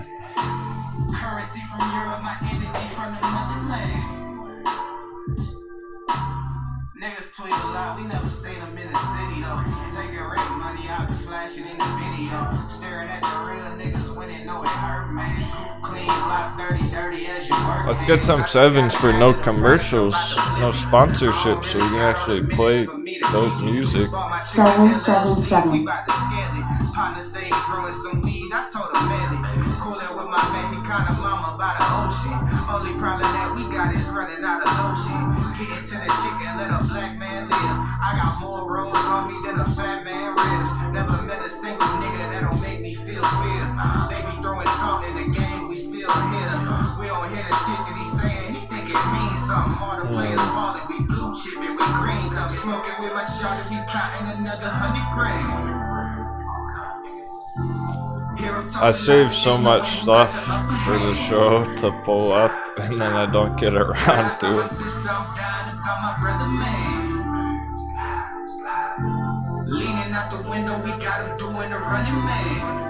Niggas tweet a lot, we never seen them in the city though. Taking rent money out the flashing in the video. Staring at the real niggas when they know it hurt, man. Clean block 30 as you work. Let's get some sevens for no commercials, no sponsorship, so we can actually play dope music. 777. Partner say he growing some weed, I told him man it. Coolin' with my man, he kinda mama by the ocean. Only problem that we got is running out of lotion. Get into the chicken, let a black man live. I got more rolls on me than a fat man ribs. Never met a single nigga that'll make me feel fear. They be throwing salt in the game, we still here. We don't hear the shit that he's saying, he think it means something. All the players ballin', we blue chippin', we green thumb. Smoking with my shot and we plotting another 100 grand. I save so much stuff for the show to pull up, and then I don't get around to it. Leaning out the window, we got him doing the running man.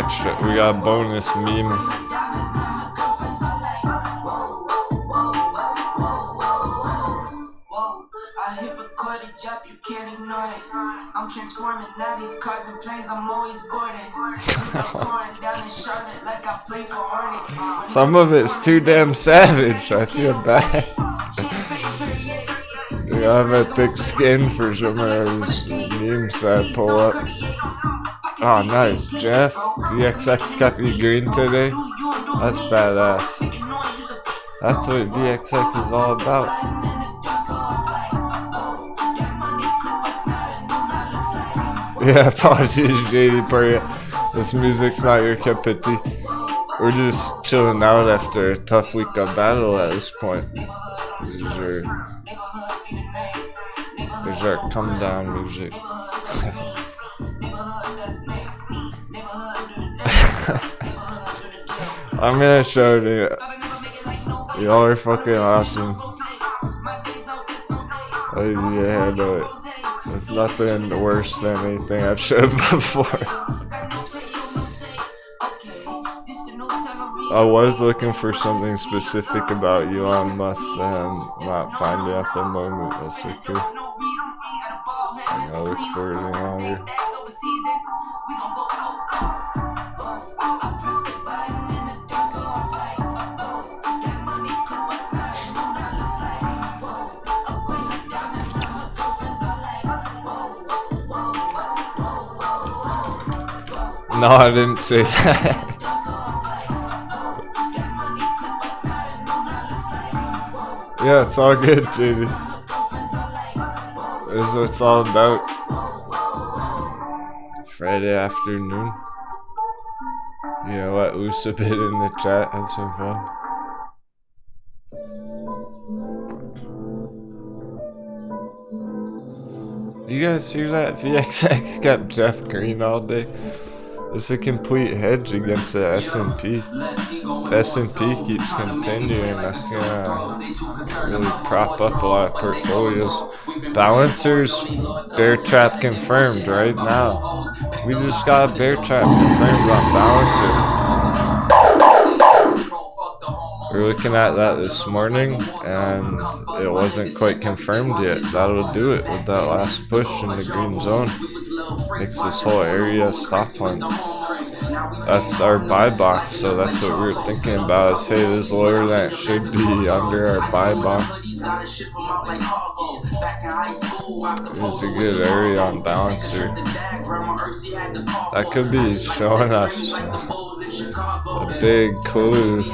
extra. We got a bonus meme. I'm transforming now these cars and planes. I'm always boarding. Some of it's too damn savage. I feel bad. I have a thick skin for some of those memes I pull up. Oh, nice, Jeff. VXX kept you green today. That's badass. That's what VXX is all about. Yeah, apologies, JD Party. This music's not your cup of tea. We're just chilling out after a tough week of battle at this point. There's our come down music. I'm gonna show you. Y'all are fucking awesome. Yeah, I know it. It's nothing worse than anything I've showed before. I was looking for something specific about Elon Musk and not finding at the moment. That's okay. I'll look for it longer. No, I didn't say that. Yeah, it's all good, JD. This is what it's all about. Friday afternoon. You know, let loose a bit in the chat, have some fun. You guys hear that? VXX kept Jeff green all day. It's a complete hedge against the S&P. If S&P keeps continuing, that's gonna really prop up a lot of portfolios. Balancers, bear trap confirmed right now. We just got a bear trap confirmed on Balancer. We're looking at that this morning, and it wasn't quite confirmed yet. That'll do it with that last push in the green zone. Makes this whole area a stop point. That's our buy box, so that's what we were thinking about. Is hey, this is lower than it should be under our buy box. It's a good area on Balancer. That could be showing us a big clue.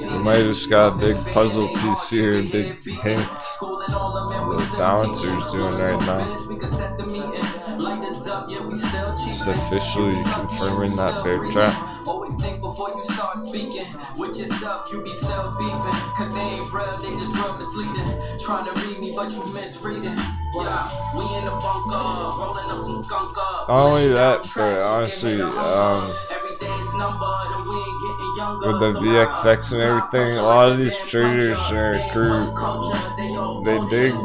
We might just got a big puzzle piece here, a big hint what Balancer's doing right now. It's officially confirming that bear trap. Always think before you start speaking. With yourself, you be still beefing. Cause they ain't real, they just real misleading. Trying to read me, but you misreading. Yeah, we in the bunker, rolling up some skunk up. Not only that, but honestly, with the VXX and everything, a lot of these traders in our crew, they did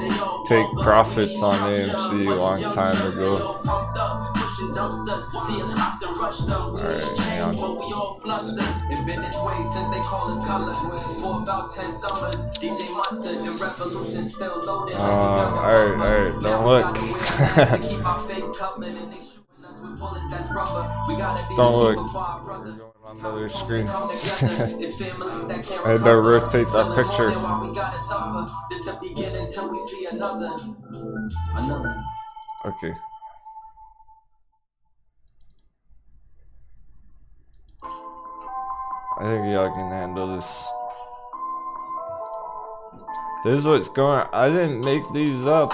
take profits on AMC a long time ago. Alright, hang on. Alright, don't look. Don't look. We're going on the other screen. I had to rotate that picture. Okay. I think y'all can handle this. This is what's going on. I didn't make these up.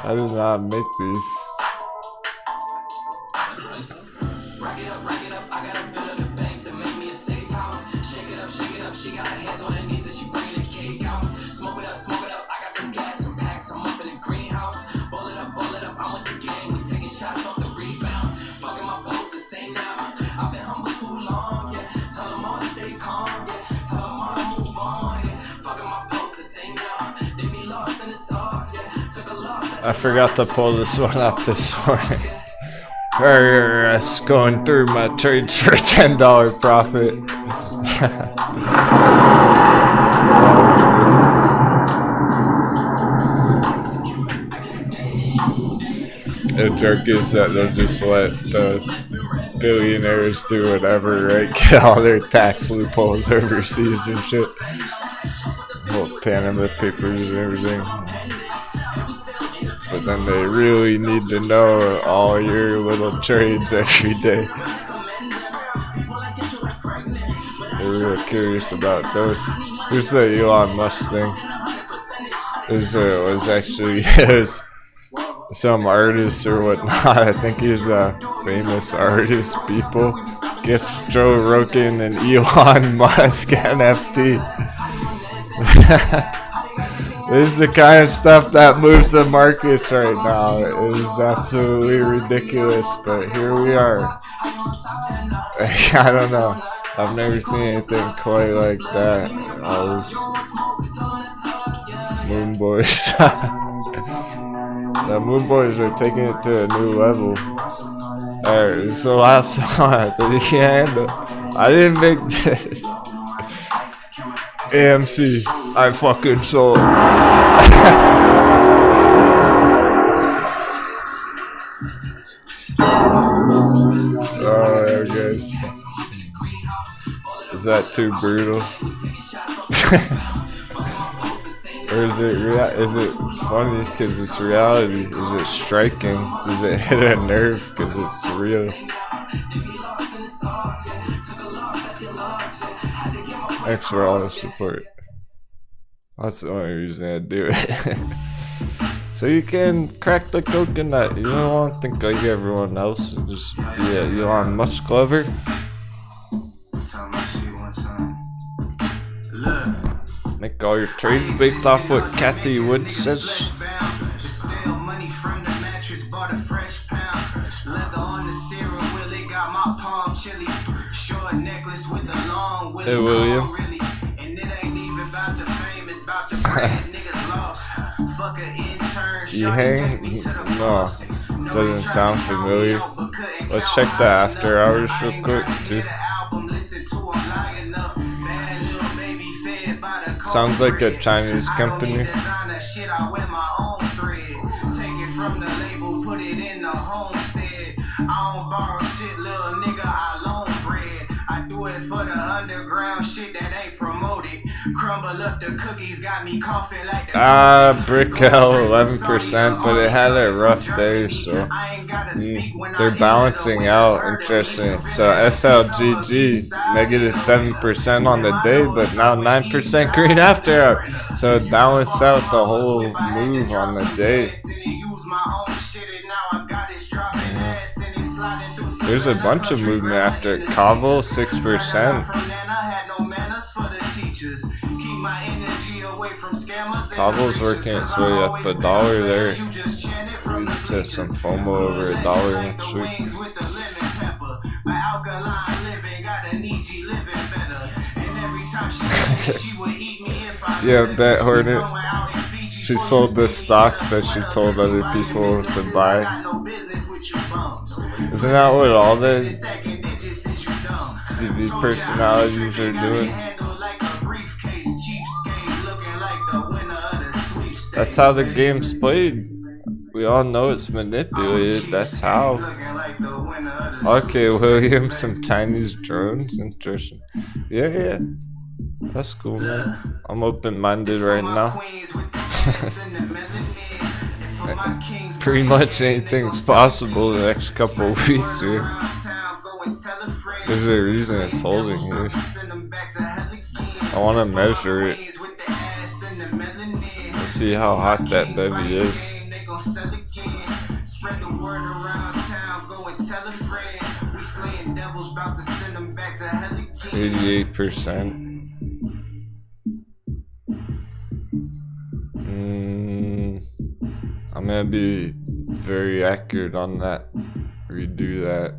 I did not make these. Rack it up, I got a bit of the bank to make me a safe house. Shake it up, she got her hands on her knees and she bringing the cake out. Smoke it up, I got some gas, some packs, I'm up in the greenhouse. Ball it up, I'm with the gang, we taking shots off the rebound. Fucking my post the same now, I've been humble too long, yeah. Tell them all to stay calm, yeah. Tell them all to move on, yeah. Fucking my post the same now, they be lost in the sauce, yeah. Took a loss. I forgot to pull this one up this morning. RRS going through my trades for $10 profit. The joke is that they'll just let the billionaires do whatever, right? Get all their tax loopholes overseas and shit. Whole Panama Papers and everything. But then they really need to know all your little trades every day. They're real curious about those. Here's the Elon Musk thing. This was actually some artist or whatnot. I think he's a famous artist. People gift Joe Rogan and Elon Musk NFT. This is the kind of stuff that moves the markets right now. It is absolutely ridiculous, but here we are. I don't know. I've never seen anything quite like that. All those Moon Boys. The Moon Boys are taking it to a new level. Alright, it's the last one I think you can handle. I didn't make this. AMC, I fucking sold. Alright, guys. Is that too brutal? Or is it funny because it's reality? Is it striking? Does it hit a nerve because it's real? Thanks for all the support. That's the only reason I do it. So you can crack the coconut. You don't want to think like everyone else and just be Elon Musk clever. Make all your trades based off what Kathy Wood says. Hey William. You hang? No, doesn't sound familiar. Let's check the after hours real quick too. Sounds like a Chinese company. Brick L 11%, but it had a rough day, so they're balancing out. Interesting. So SLGG negative 7% on the day, but now 9% green after. So it balanced out the whole move on the day. There's a bunch of movement after Kaval 6%. Kaval's working its way up $1 there. Says some FOMO over $1 next week. Yeah, Bet Hornet. She sold the stocks that she told other people to buy. Isn't that what all the TV personalities are doing? That's how the game's played. We all know it's manipulated. That's how. Okay, William, some Chinese drones. Interesting. Yeah. That's cool, man. I'm open-minded right now. Pretty much anything's possible the next couple of weeks here. There's a reason it's holding here. I want to measure it. Let's see how hot that bevy is. 88%. I'm gonna be very accurate on that. Redo that.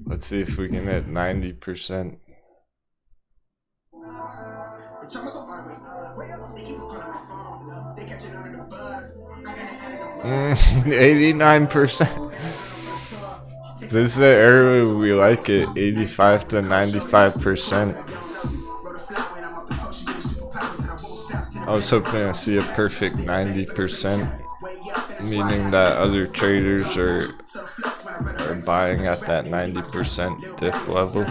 Let's see if we can hit 90%. 89%. This is the area we like it, 85 to 95%. I was hoping to see a perfect 90%, meaning that other traders are buying at that 90% dip level.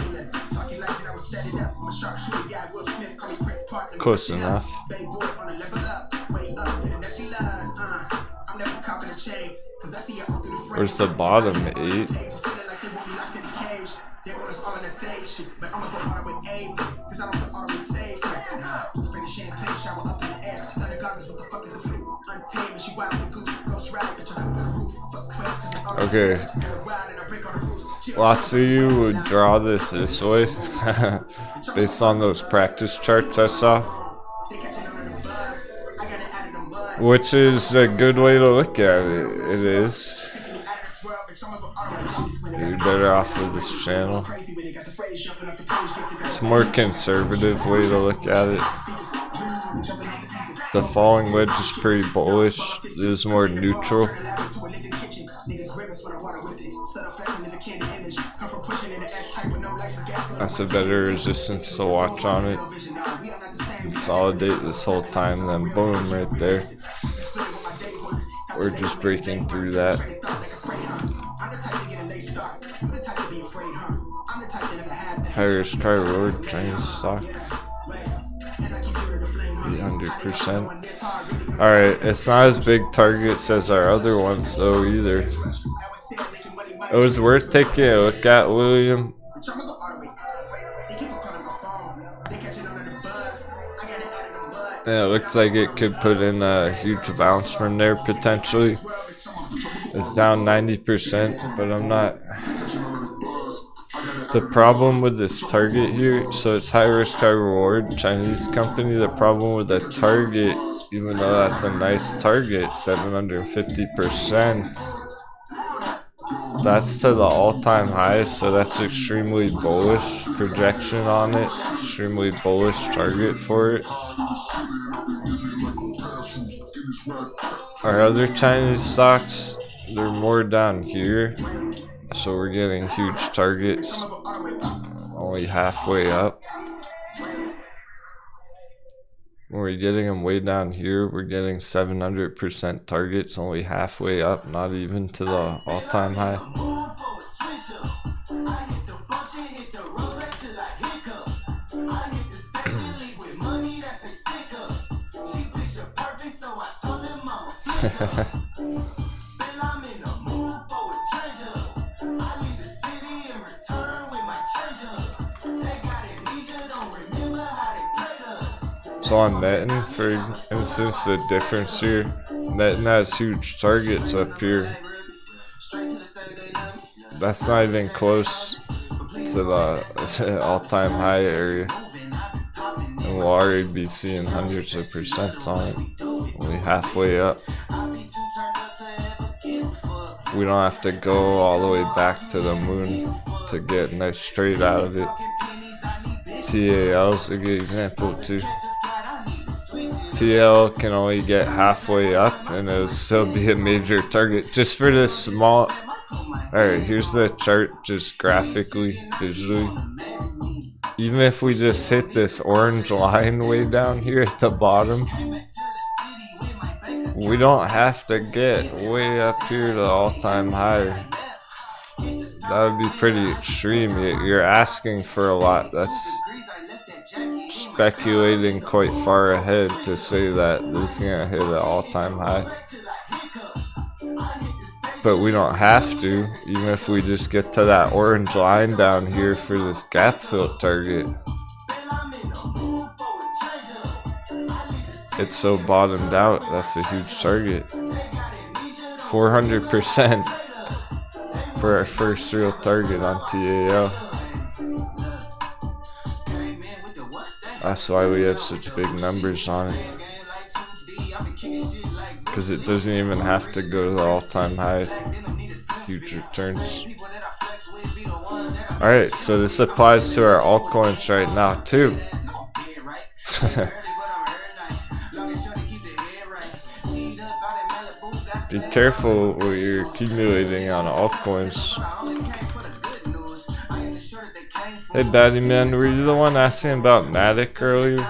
Close enough. Where's the bottom? 8? Okay. Lots of you would draw this way based on those practice charts I saw, which is a good way to look at it. It is. You're better off with this channel. It's a more conservative way to look at it. The falling wedge is pretty bullish. This is more neutral. That's a better resistance to watch on it. Consolidate this whole time, then boom, right there. We're just breaking through that. High risk, high reward, Chinese stock. 800%. Alright, it's not as big targets as our other ones though either. It was worth taking a look at, William. Yeah, it looks like it could put in a huge bounce from there potentially. It's down 90%, but I'm not. The problem with this target here, so it's high risk, high reward, Chinese company. The problem with the target, even though that's a nice target, 750%, that's to the all-time high, so that's extremely bullish projection on it, extremely bullish target for it. Our other Chinese stocks, they're more down here, so we're getting huge targets, only halfway up. When we're getting them way down here, we're getting 700% targets, only halfway up, not even to the all-time high. So on Metin, for instance, the difference here, Metin has huge targets up here. That's not even close to the all-time high area. And we'll already be seeing hundreds of percents on it, only halfway up. We don't have to go all the way back to the moon to get a nice trade out of it. TAL is a good example too. TL can only get halfway up and it'll still be a major target just for this small. Alright, here's the chart just graphically, visually. Even if we just hit this orange line way down here at the bottom, we don't have to get way up here to the all-time high. That would be pretty extreme. You're asking for a lot. That's speculating quite far ahead to say that this is gonna hit an all-time high. But we don't have to, even if we just get to that orange line down here for this gap fill target. It's so bottomed out, that's a huge target. 400% for our first real target on TAL. That's why we have such big numbers on it. Because it doesn't even have to go to the all-time high. Huge returns. Alright, so this applies to our altcoins right now too. Be careful what you're accumulating on altcoins. Hey, Batty Man, were you the one asking about Matic earlier?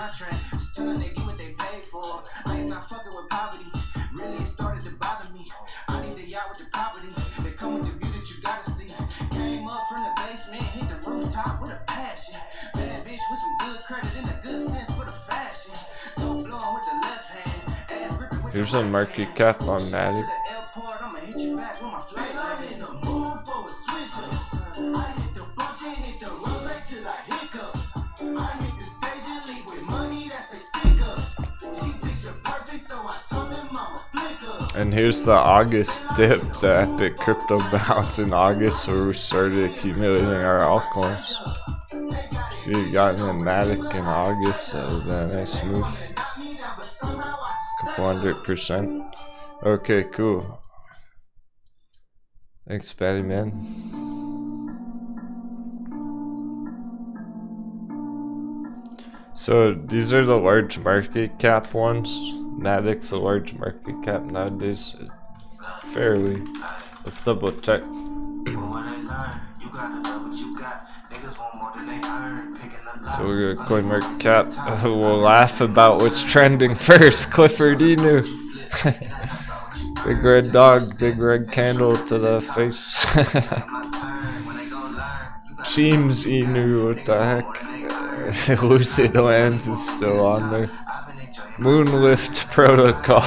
Here's a market cap on Matic. And here's the August dip, the epic crypto bounce in August, where we started accumulating our altcoins. If you had gotten a Matic in August, that would have been a nice move. Couple 100%. Okay, cool. Thanks, Batty Man. So these are the large market cap ones. Matic's a large market cap nowadays. Fairly. Let's double check. So we're gonna coin market cap. We'll laugh about what's trending first. Clifford Inu. Big red dog, big red candle to the face. Seems Inu, what the heck? Lucid Lands is still on there. Moonlift Protocol.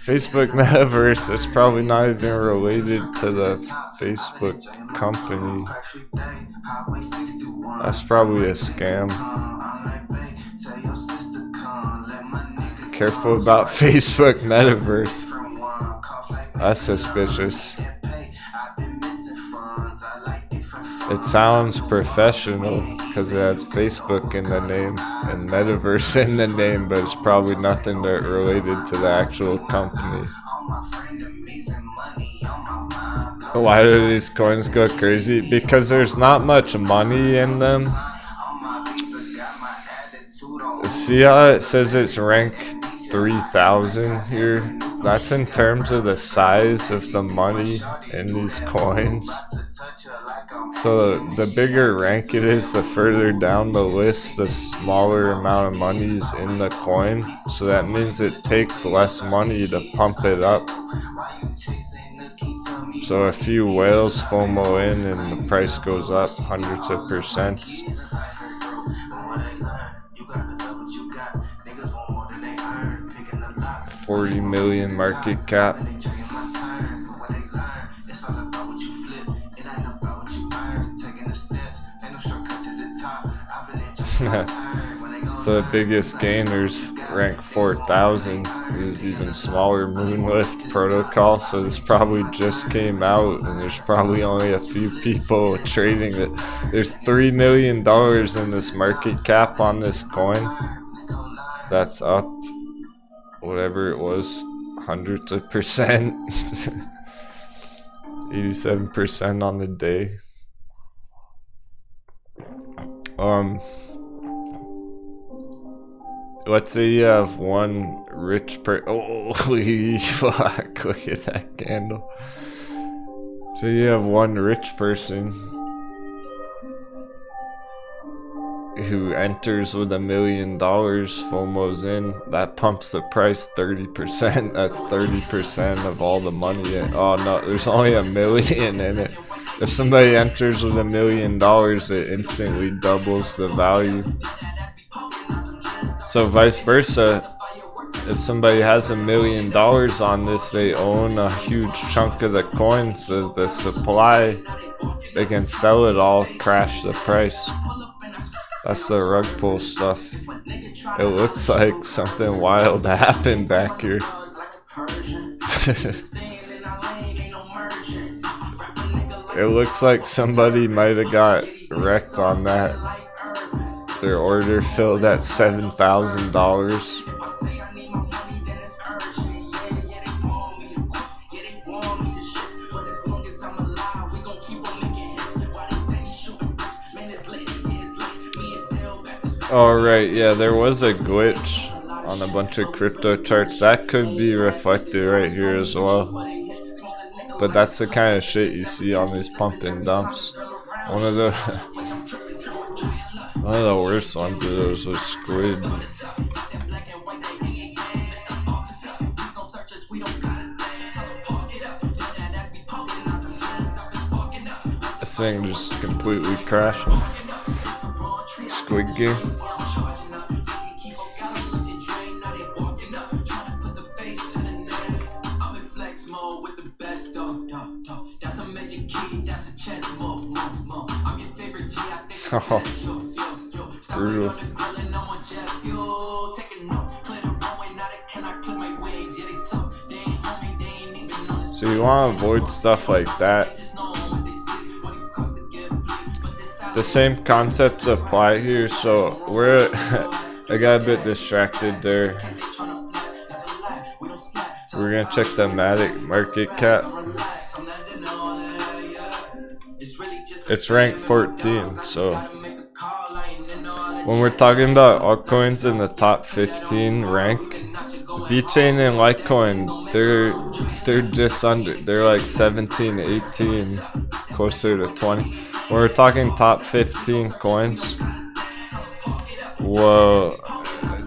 Facebook Metaverse is probably not even related to the Facebook company. That's probably a scam. Careful about Facebook Metaverse. That's suspicious. It sounds professional because it has Facebook in the name and Metaverse in the name, but it's probably nothing related to the actual company. Why do these coins go crazy? Because there's not much money in them. See how it says it's rank 3000 here? That's in terms of the size of the money in these coins. So the bigger rank it is, the further down the list, the smaller amount of money is in the coin. So that means it takes less money to pump it up. So a few whales FOMO in and the price goes up hundreds of percents. $40 million market cap. So the biggest gainers rank 4000. There's even smaller Moonlift Protocol, so this probably just came out and there's probably only a few people trading it. There's $3 million in this market cap on this coin. That's up whatever it was, hundreds of percent. 87% on the day. Let's say you have one rich holy fuck, look at that candle. So you have one rich person who enters with $1 million, FOMO's in, that pumps the price 30%. That's 30% of all the money oh no, there's only $1 million in it. If somebody enters with $1 million, it instantly doubles the value. So vice versa, if somebody has $1 million on this, they own a huge chunk of the coins, so the supply, they can sell it all, crash the price. That's the rug pull stuff. It looks like something wild happened back here. It looks like somebody might have got wrecked on that. Their order filled at $7,000. Alright, yeah, there was a glitch on a bunch of crypto charts. That could be reflected right here as well. But that's the kind of shit you see on these pump and dumps. One of the one of the worst ones of those was squid. This thing just completely crashed. Squid game. Oh, brutal. So you want to avoid stuff like that. The same concepts apply here, so I got a bit distracted there. We're gonna check the Matic market cap. It's ranked 14, so when we're talking about altcoins in the top 15 rank, vechain and Litecoin, they're just under, they're like 17, 18, closer to 20. When we're talking top 15 coins, whoa,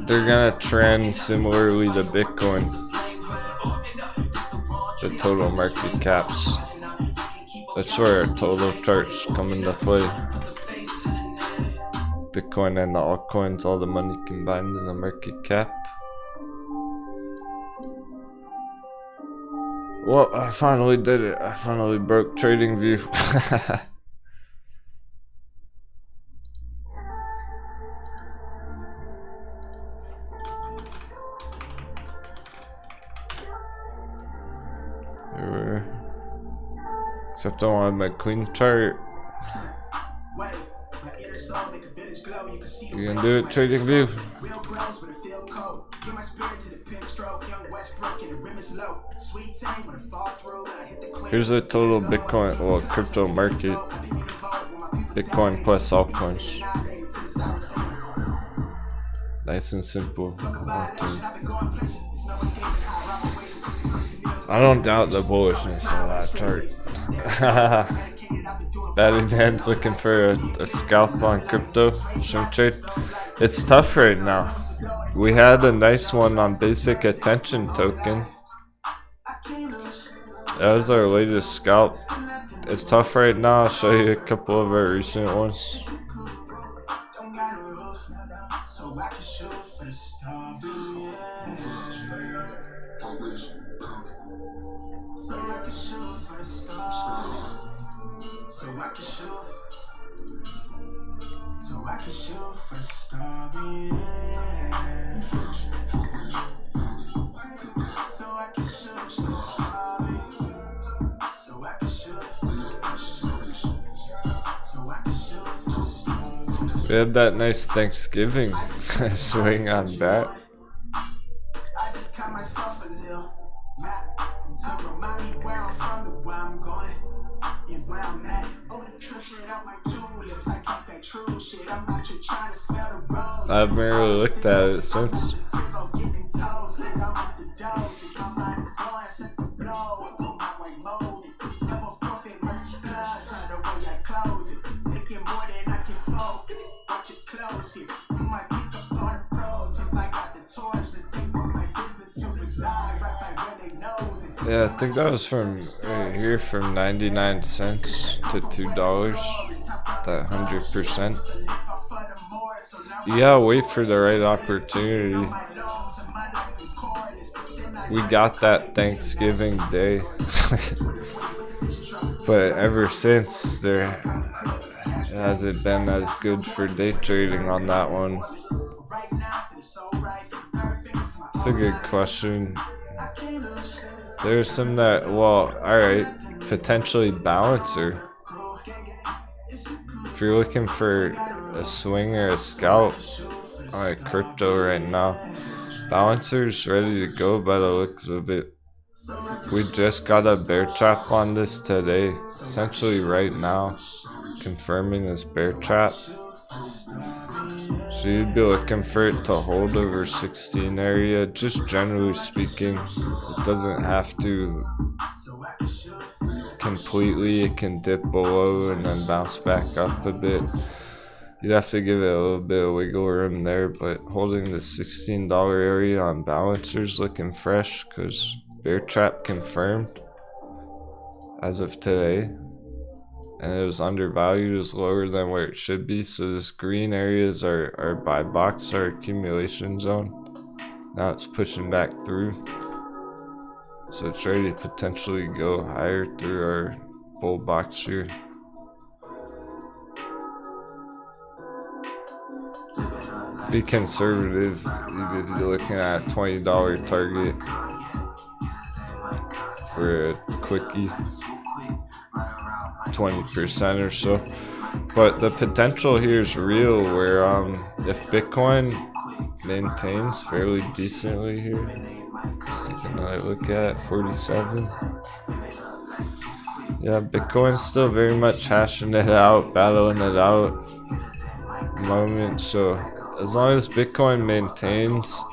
they're gonna trend similarly to Bitcoin, the total market caps. That's where our total charts come into play. Bitcoin and the altcoins, all the money combined in the market cap. Well, I finally did it. I finally broke TradingView. Except I wanted my clean chart. You can do it, TradingView. Here's the total Bitcoin, well, crypto market. Bitcoin plus altcoins. Nice and simple. I don't doubt the bullishness of that chart. Batty Man's looking for a scalp on crypto swing trade. It's tough right now. We had a nice one on basic attention token. That was our latest scalp. It's tough right now. I'll show you a couple of our recent ones. We had that nice Thanksgiving swing on that. I haven't really looked at it since. Yeah, I think that was from right here, from 99 cents to $2. That 100%. Yeah, wait for the right opportunity. We got that Thanksgiving Day. But ever since, there hasn't been as good for day trading on that one. It's a good question. There's some that, well, alright, potentially balancer. If you're looking for a swing or a scalp on a crypto right now, balancer's ready to go by the looks of it. We just got a bear trap on this today, essentially right now, confirming this bear trap. So you'd be looking for it to hold over 16 area, just generally speaking. It doesn't have to completely. It can dip below and then bounce back up a bit. You'd have to give it a little bit of wiggle room there, but holding the $16 area on balancers looking fresh because bear trap confirmed as of today. And it was undervalued, it was lower than where it should be. So this green area is our buy box, our accumulation zone. Now it's pushing back through. So it's ready to potentially go higher through our bull box here. Be conservative. You'd be looking at a $20 target for a quickie, 20% or so. But the potential here is real, where if Bitcoin maintains fairly decently here, just taking another look at 47. Yeah, Bitcoin's still very much hashing it out, battling it out at the moment. So as long as Bitcoin maintains,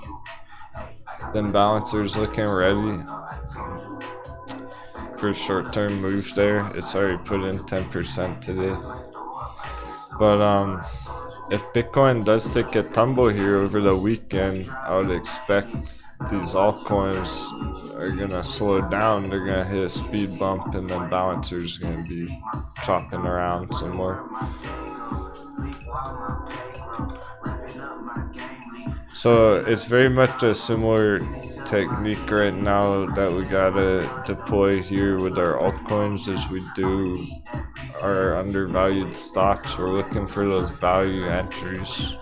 then Balancer's looking ready for short-term moves there. It's already put in 10% today. But if Bitcoin does take a tumble here over the weekend, I would expect these altcoins are gonna slow down. They're gonna hit a speed bump, and then Balancer's gonna be chopping around some more. So it's very much a similar technique right now that we gotta deploy here with our altcoins as we do our undervalued stocks. We're looking for those value entries.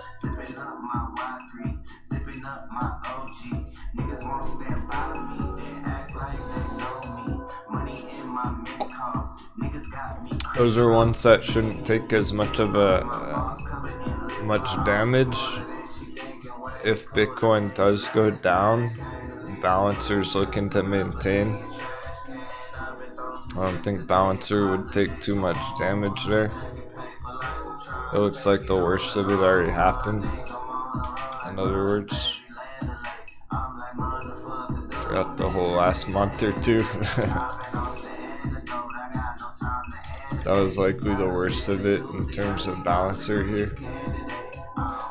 Those are ones that shouldn't take as much of much damage. If Bitcoin does go down, Balancer's looking to maintain. I don't think Balancer would take too much damage there. It looks like the worst of it already happened. In other words, throughout the whole last month or two. That was likely the worst of it in terms of Balancer here.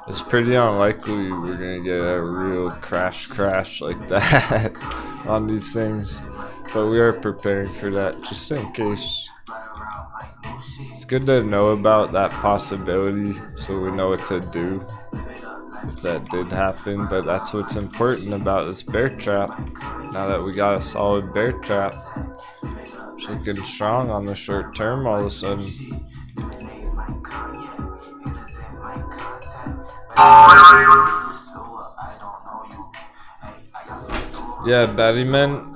It's pretty unlikely we're gonna get a real crash like that on these things, but we are preparing for that just in case. It's good to know about that possibility so we know what to do if that did happen, but that's what's important about this bear trap. Now that we got a solid bear trap, it's looking strong on the short term all of a sudden. Yeah, Battyman.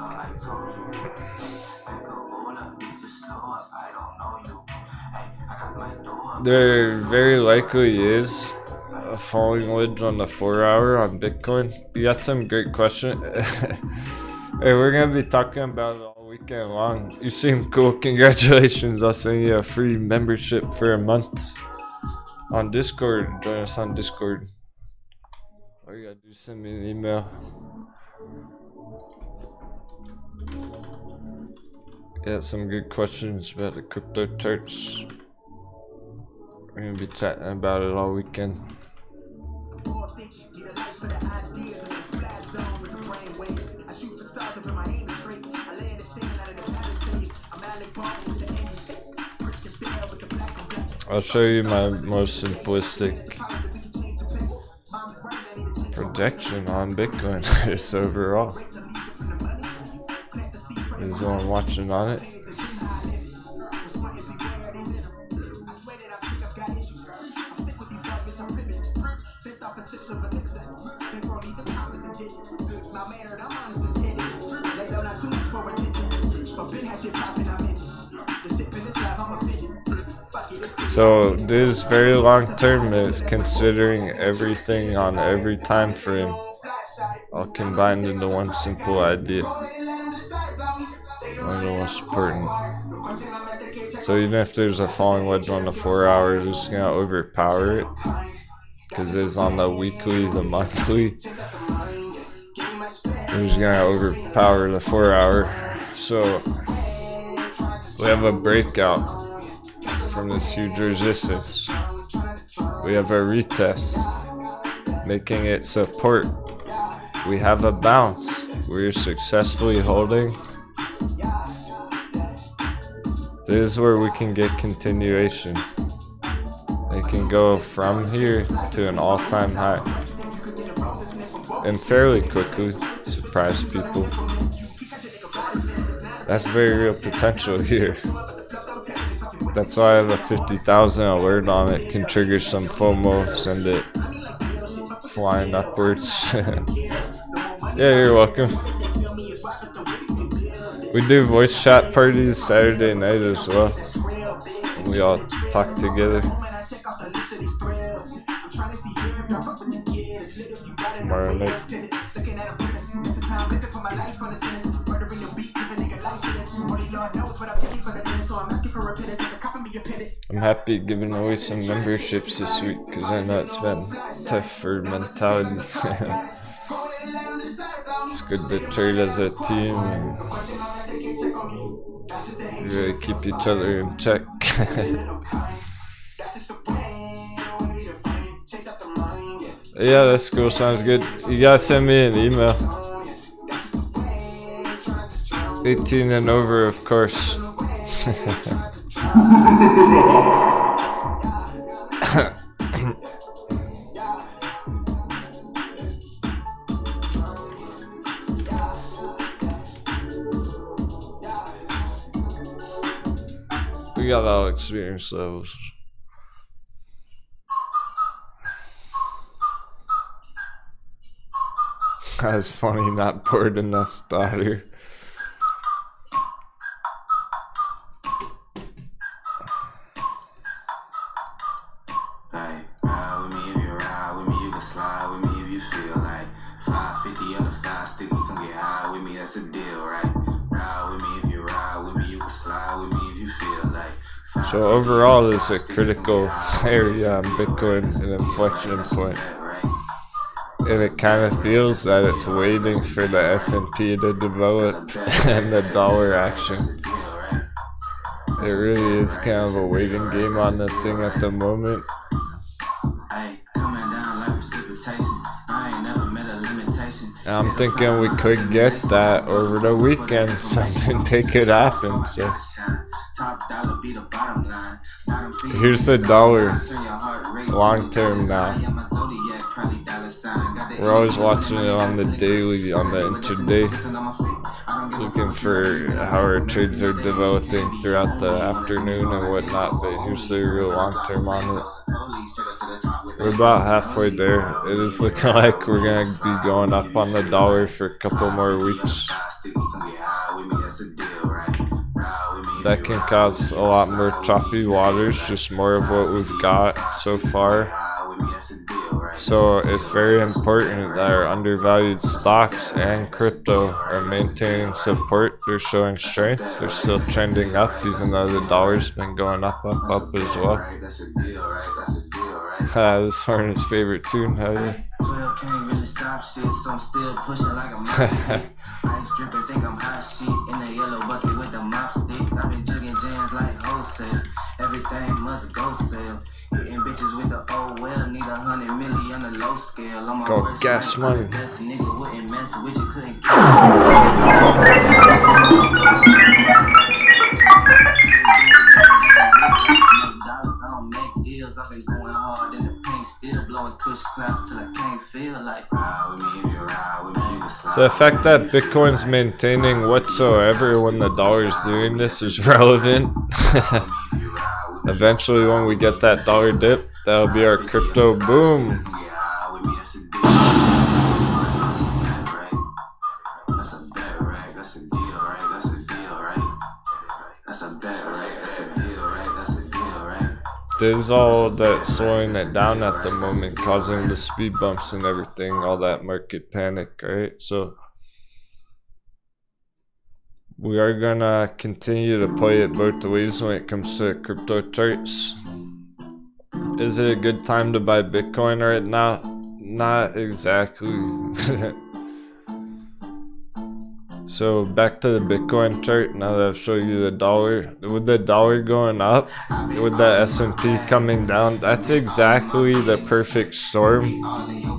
There very likely is a falling wedge on the 4 hour on Bitcoin. You got some great question. Hey, we're gonna be talking about it all weekend long. You seem cool. Congratulations. I'll send you a free membership for a month on Discord. Join us on Discord. All you gotta do is send me an email. Yeah, some good questions about the crypto charts. We're gonna be chatting about it all weekend. I'll show you my most simplistic projection on Bitcoin just overall. This is what I'm watching on it. So this is very long term. It's considering everything on every time frame, all combined into one simple idea. One of the most important. So even if there's a falling wedge on the 4 hour, it's just gonna overpower it because it's on the weekly, the monthly. We're just gonna overpower the 4 hour. So We have a breakout from this huge resistance. We have a retest, making it support. We have a bounce. We're successfully holding. This is where we can get continuation. It can go from here to an all-time high. And fairly quickly, surprise people. That's very real potential here. That's why I have a 50,000 alert on it. Can trigger some FOMO, send it flying upwards. Yeah, you're welcome. We do voice chat parties Saturday night as well. We all talk together. Tomorrow night. I'm happy giving away some memberships this week because I know it's been tough for mentality. It's good to trade as a team and really keep each other in check. Yeah, that's cool. Sounds good. You gotta send me an email. 18 and over, of course. We got all experience levels. That's funny, not bored enough, starter. Like, ride with me if you ride with me, you can slide with me if you feel like 550 on the 5 stick, we can get high with me, that's a deal, right? Ride with me if you ride with me, you can slide with me if you feel like. So overall, it's a critical area on Bitcoin, an inflection point. And it kind of feels that it's waiting for the S&P to develop and the dollar action. It really is kind of a waiting game on the thing at the moment. And I'm thinking we could get that over the weekend. Something big could happen. So here's the dollar long term now. We're always watching it on the daily, on the intraday, looking for how our trades are developing throughout the afternoon and whatnot, but here's the real long term on it. We're about halfway there. It is looking like we're going to be going up on the dollar for a couple more weeks. That can cause a lot more choppy waters, just more of what we've got so far. So it's very important that our undervalued stocks and crypto are maintaining support. They're showing strength. They're still trending up, even though the dollar's been going up as well. This Hornet's favorite tune, hell yeah. Ice dripping, think I'm hot shit in a yellow bucket with the mop stick. I've been jugging jams like wholesale. Everything must go sell. Hitting bitches with the old well. Need 100 million on the low scale. On my go gas money. Best nigga wouldn't mess with you, couldn't kill. Dollars, I don't make deals. I've been going hard in the paint, still blowing tush clouds till I can't feel like ride with me if you ride with me. So the fact that Bitcoin's maintaining whatsoever when the dollar's doing this is relevant. Eventually when we get that dollar dip, that'll be our crypto boom. There's all that slowing it down at the moment, causing the speed bumps and everything, all that market panic, right? So we are gonna continue to play it both ways when it comes to crypto charts. Is it a good time to buy Bitcoin right now? Not exactly. So back to the Bitcoin chart. Now that I've showed you the dollar, with the dollar going up, with the S&P coming down, that's exactly the perfect storm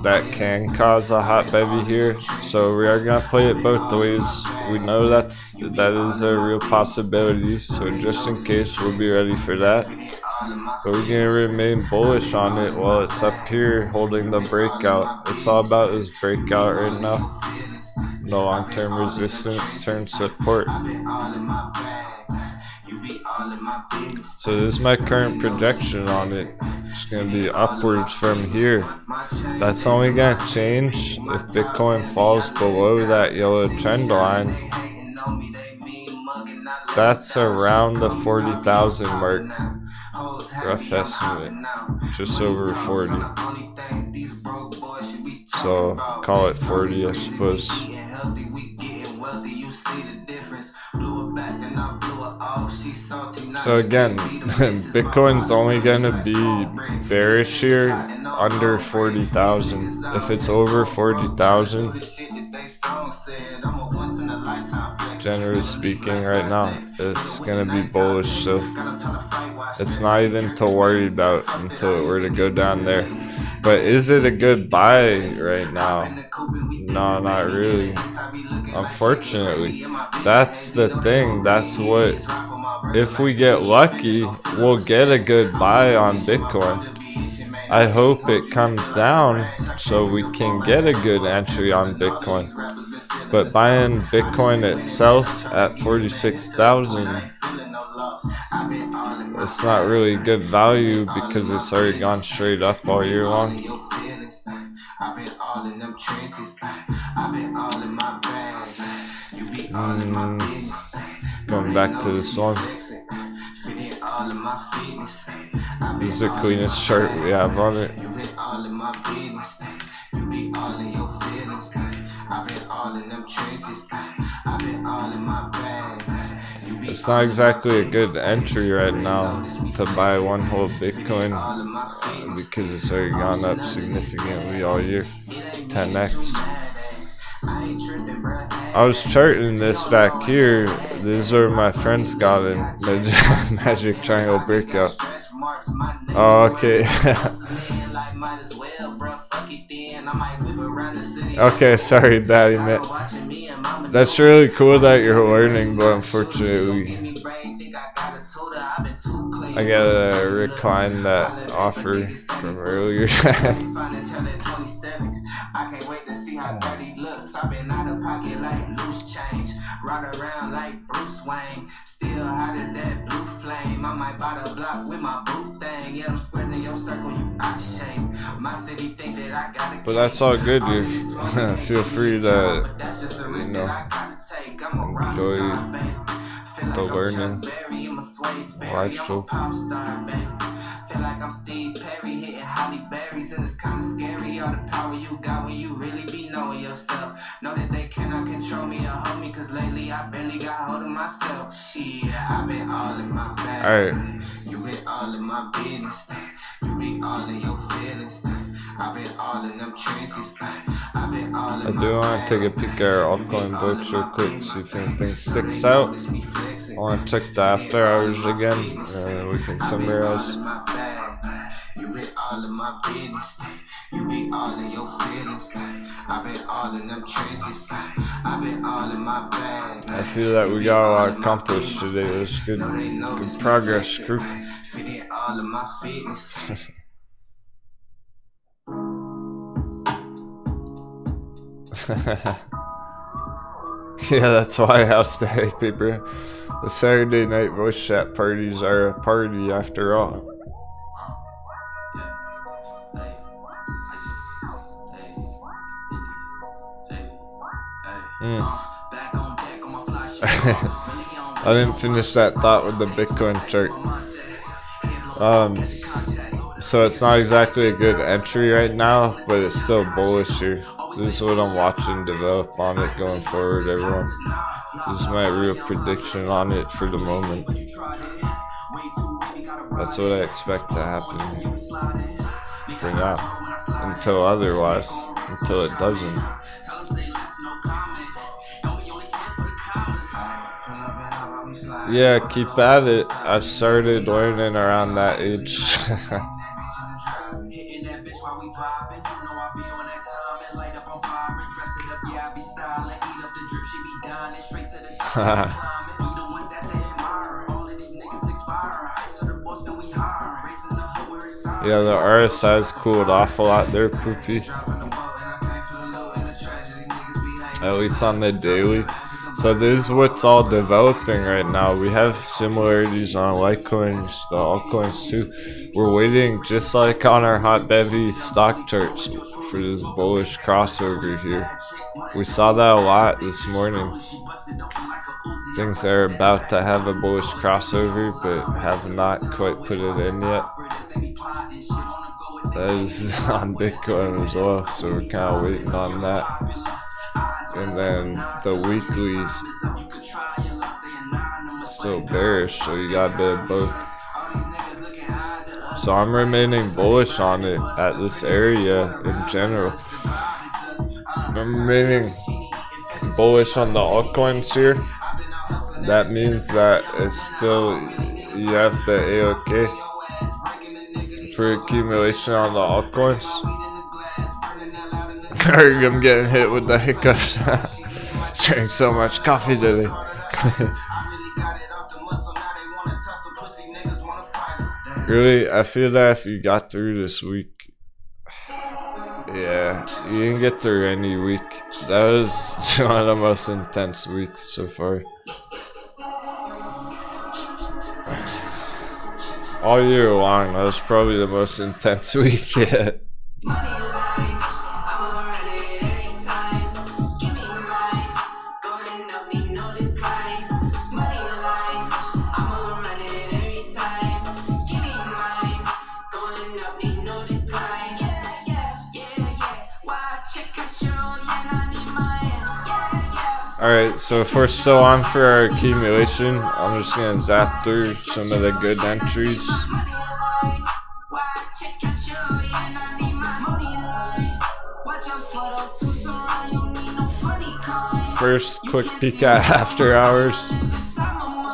that can cause a hot bevy here. So we are gonna play it both ways. We know that is a real possibility. So just in case, we'll be ready for that. But we're gonna remain bullish on it while it's up here holding the breakout. It's all about this breakout right now. No long-term resistance, turn support. So this is my current projection on it. It's gonna be upwards from here. That's only gonna change if Bitcoin falls below that yellow trend line. That's around the 40,000 mark. Rough estimate, just over 40. So call it 40, I suppose. So again, Bitcoin's only gonna be bearish here under 40,000. If it's over 40,000, generally speaking right now, it's gonna be bullish. So it's not even to worry about until it were to go down there. But is it a good buy right now? No, not really. Unfortunately, that's the thing. That's what, if we get lucky, we'll get a good buy on Bitcoin. I hope it comes down so we can get a good entry on Bitcoin. But buying Bitcoin itself at 46,000, it's not really good value because it's already gone straight up all year long. Going back to this one. This is the cleanest chart we have on it. It's not exactly a good entry right now to buy one whole Bitcoin because it's already gone up significantly all year, 10x. I was charting this back here. This is where my friends got in magic triangle breakout. Oh, okay. Okay, sorry, Daddy, man. That's really cool that you're learning, but unfortunately, I gotta recline that offer from earlier. Ride around like Bruce Wayne, still hot as that blue flame. I might buy the block with my boot thing. Yeah, I'm squares in your circle, you out of shape. My city think that I gotta. But that's all good, dude. Feel free to, you know, enjoy the learning. Live show. Feel like I'm Steve Perry hitting Holly Berries, and it's kinda scary all the power you got when you really be knowing yourself. Know that they cannot control me or hold me, cause lately I barely got hold of myself. Shit, I've been all in my bag. Alright. You been all in my business. You been all in your feelings. I've been all in them trenches. I've been all in I do want to take a peek at our altcoin books real quick, see if anything sticks out. I want to check the after hours again, and we can summarize. You been all in my business. You been all in your feelings. I've been all in them trenches. I've been all in my bag. I feel that we got a lot accomplished today. It was good progress, crew. All in my fitness. Yeah, that's why I asked the hey paper. The Saturday night voice chat parties are a party after all. I didn't finish that thought with the Bitcoin chart. So it's not exactly a good entry right now, but it's still bullish here. This is what I'm watching develop on it going forward, everyone. This is my real prediction on it for the moment. That's what I expect to happen for now. Until otherwise. Until it doesn't. Yeah, keep at it. I started learning around that age. Yeah, the RSI's cooled off a lot there, Poopy. At least on the daily. So this is what's all developing right now. We have similarities on Litecoins, the altcoins too. We're waiting, just like on our hot bevy stock charts, for this bullish crossover here. We saw that a lot this morning. Things are about to have a bullish crossover, but have not quite put it in yet. That is on Bitcoin as well, so we're kind of waiting on that. And then the weeklies still bearish, so you got a bit of both. So I'm remaining bullish on it at this area in general. I'm remaining bullish on the altcoins here. That means that it's still, you have the AOK for accumulation on the altcoins. I'm getting hit with the hiccups. Drank so much coffee today. Really, I feel that if you got through this week, yeah, you didn't get through any week. That was one of the most intense weeks so far. All year long, that was probably the most intense week yet. Alright, so if we're still on for our accumulation, I'm just gonna zap through some of the good entries. First, quick peek at after hours,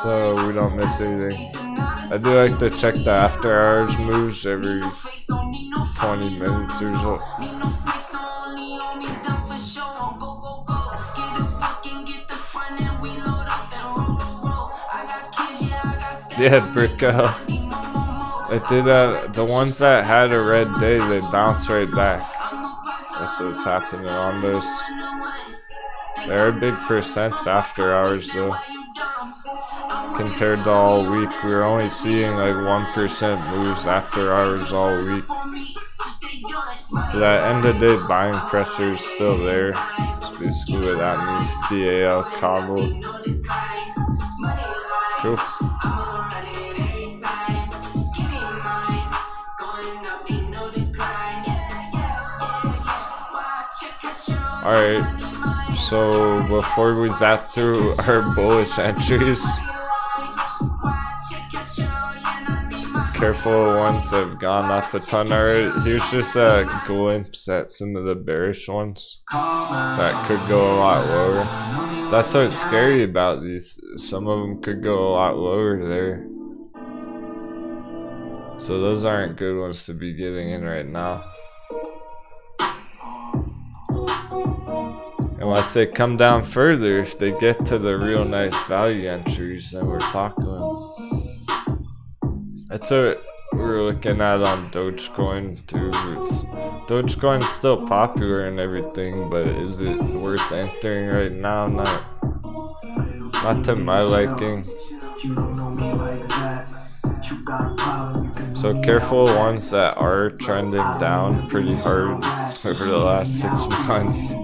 so we don't miss anything. I do like to check the after hours moves every 20 minutes or so. Yeah, Bricko. It did the ones that had a red day, they bounce right back. That's what's happening on those. They're big percents after hours though. Compared to all week, we're only seeing like 1% moves after hours all week. So that end of day buying pressure is still there. That's basically what that means. TAL cobbled. Cool. Alright, so before we zap through our bullish entries, careful ones have gone up a ton already. Here's just a glimpse at some of the bearish ones that could go a lot lower. That's what's scary about these. Some of them could go a lot lower there. So those aren't good ones to be getting in right now. Unless they come down further, if they get to the real nice value entries, then we're talking. That's what we're looking at on Dogecoin too. Dogecoin's still popular and everything, but is it worth entering right now? Not to my liking. So careful ones that are trending down pretty hard over the last 6 months.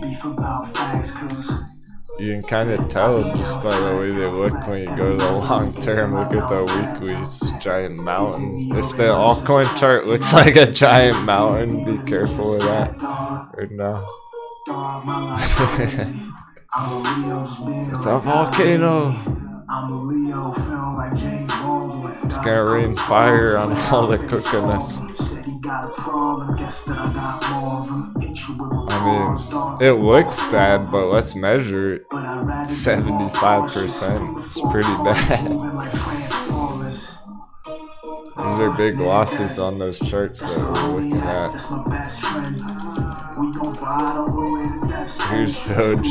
You can kind of tell just by the way they look when you go to the long term. Look at the weekly, it's a giant mountain. If the altcoin chart looks like a giant mountain, be careful of that. Or no. It's a volcano. It's gonna rain fire on all the coconuts. I mean, it looks bad, but let's measure it. 75%. It's pretty bad. These are big losses on those charts that we're looking at. Here's Doge.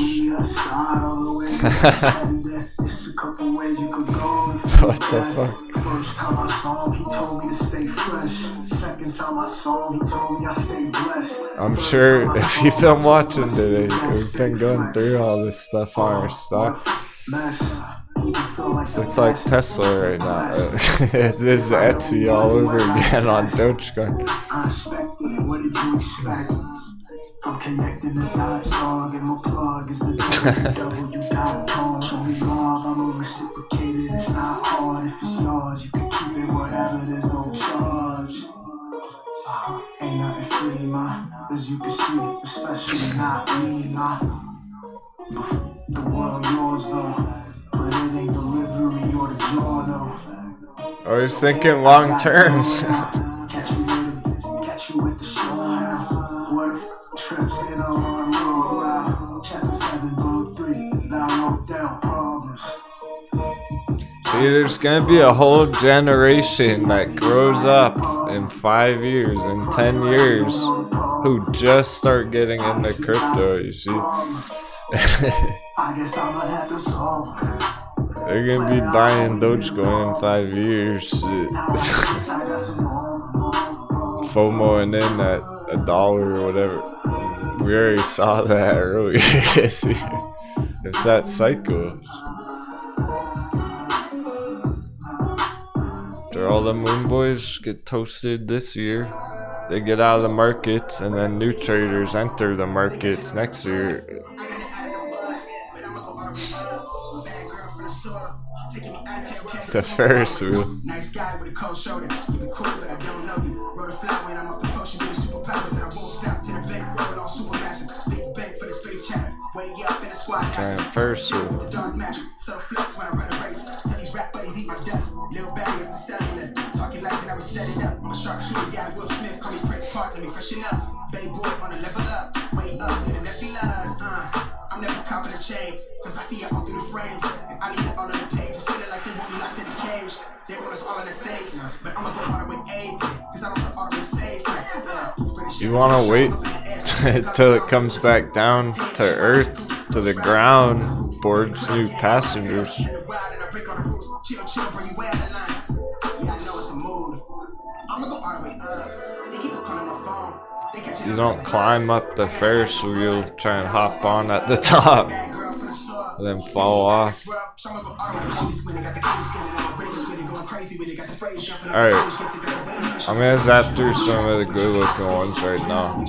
What the fuck? First time I saw him, he told me to stay fresh. Second time I saw him, he told me I stay blessed. I'm sure if you've been watching today, we've been going through all this stuff on our stock. This looks like Tesla right now. There's Etsy all over again on Dogecoin. I expected it, what did you expect? I'm connecting the dots, dog, and my plug is the www.com. Show me love, I'ma reciprocate it, it's not hard. If it's yours, you can keep it, whatever, there's no charge. Ain't nothing free, ma, as you can see, especially not me, ma. The world yours, though, but it ain't delivery or the jaw, no. I was thinking long term. Catch you with the show now. What if trips get on the road? Wow. Chapter 7, book 3. Now I wrote down problems. See, there's gonna be a whole generation that grows up in 5 years, in 10 years, who just start getting into crypto, you see. I guess I'ma have to solve. They're gonna be buying Dogecoin in 5 years. FOMOing in at $1 or whatever. We already saw that earlier this year. It's that cycle. After all the moon boys get toasted this year, they get out of the markets, and then new traders enter the markets next year. The Ferris wheel. Nice guy with a cold shoulder. You be cool, but I don't know you. Wrote a fly when I'm off the coast. You give me superpowers that I won't stop. To the bank, roll on super massive. Big bank for the space chatter. Way up in the squad. Giant Ferris wheel. Dark magic. So flex when I run a race. Tell these rap buddies eat my dust. Little baddie of the cellular. Talking life and I was set it up. I'm a sharpshooter. Yeah, Will Smith. Call me Prince Park. Let me freshen up. Bay boy on a level up. Way up in the nebulas. I'm never copping a chain. Cause I see it all through the frames. And I leave it all on the page. It's feeling like they want me locked in the cage. They want us all in the face. But I'ma go all the way A. Cause I don't feel all the way safe. You wanna wait till it comes back down to earth, to the ground, boards new passengers. You don't climb up the Ferris wheel, try and hop on at the top, and then fall off. Alright, I'm gonna zap through some of the good looking ones right now,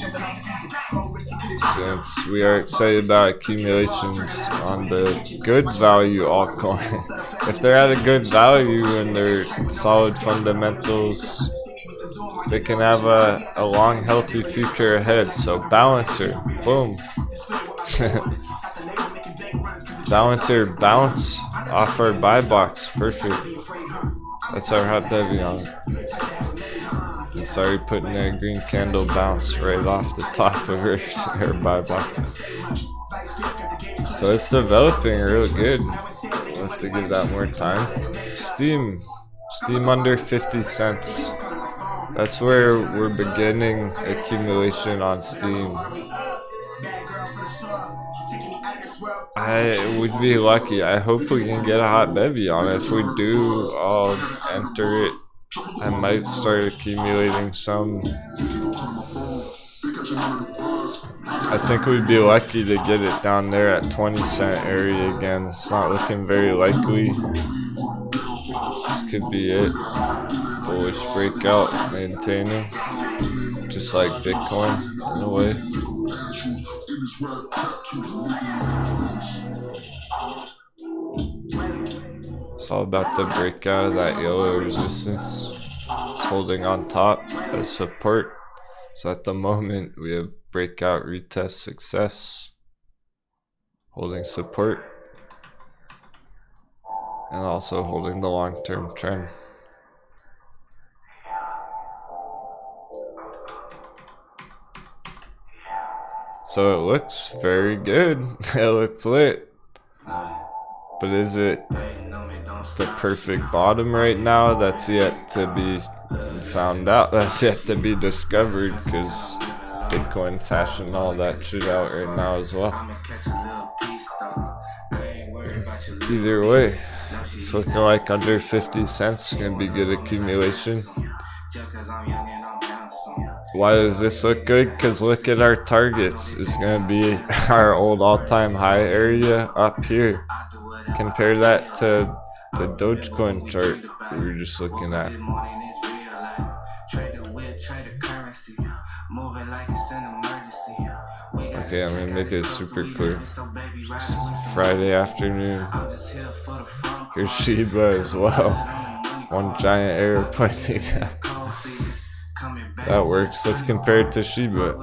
since we are excited about accumulations on the good value altcoin. If they're at a good value and they're solid fundamentals, they can have a long healthy future ahead. So Balancer, boom. Balancer bounce off our buy box, perfect. That's our hot heavy on it. It's already putting a green candle bounce right off the top of her buy box. So it's developing real good. We'll have to give that more time. Steam under 50 cents. That's where we're beginning accumulation on Steam. I would be lucky. I hope we can get a hot bevy on it. If we do, I'll enter it. I might start accumulating some. I think we'd be lucky to get it down there at 20-cent area again. It's not looking very likely. This could be it. Bullish breakout, maintaining. Just like Bitcoin, in a way. It's all about the breakout of that yellow resistance. It's holding on top as support. So at the moment we have breakout retest success, holding support, and also holding the long-term trend. So it looks very good. It looks lit. But is it the perfect bottom right now? That's yet to be found out. That's yet to be discovered, because Bitcoin's hashing all that shit out right now as well. Either way, it's looking like under 50 cents. Gonna be good accumulation. Why does this look good? Because look at our targets. It's gonna be our old all-time high area up here. Compare that to the Dogecoin chart we were just looking at. Okay, I'm gonna make it super clear. It's Friday afternoon. Here's Shiba as well. One giant arrow pointing down. That works. Let's compare it to Shiba.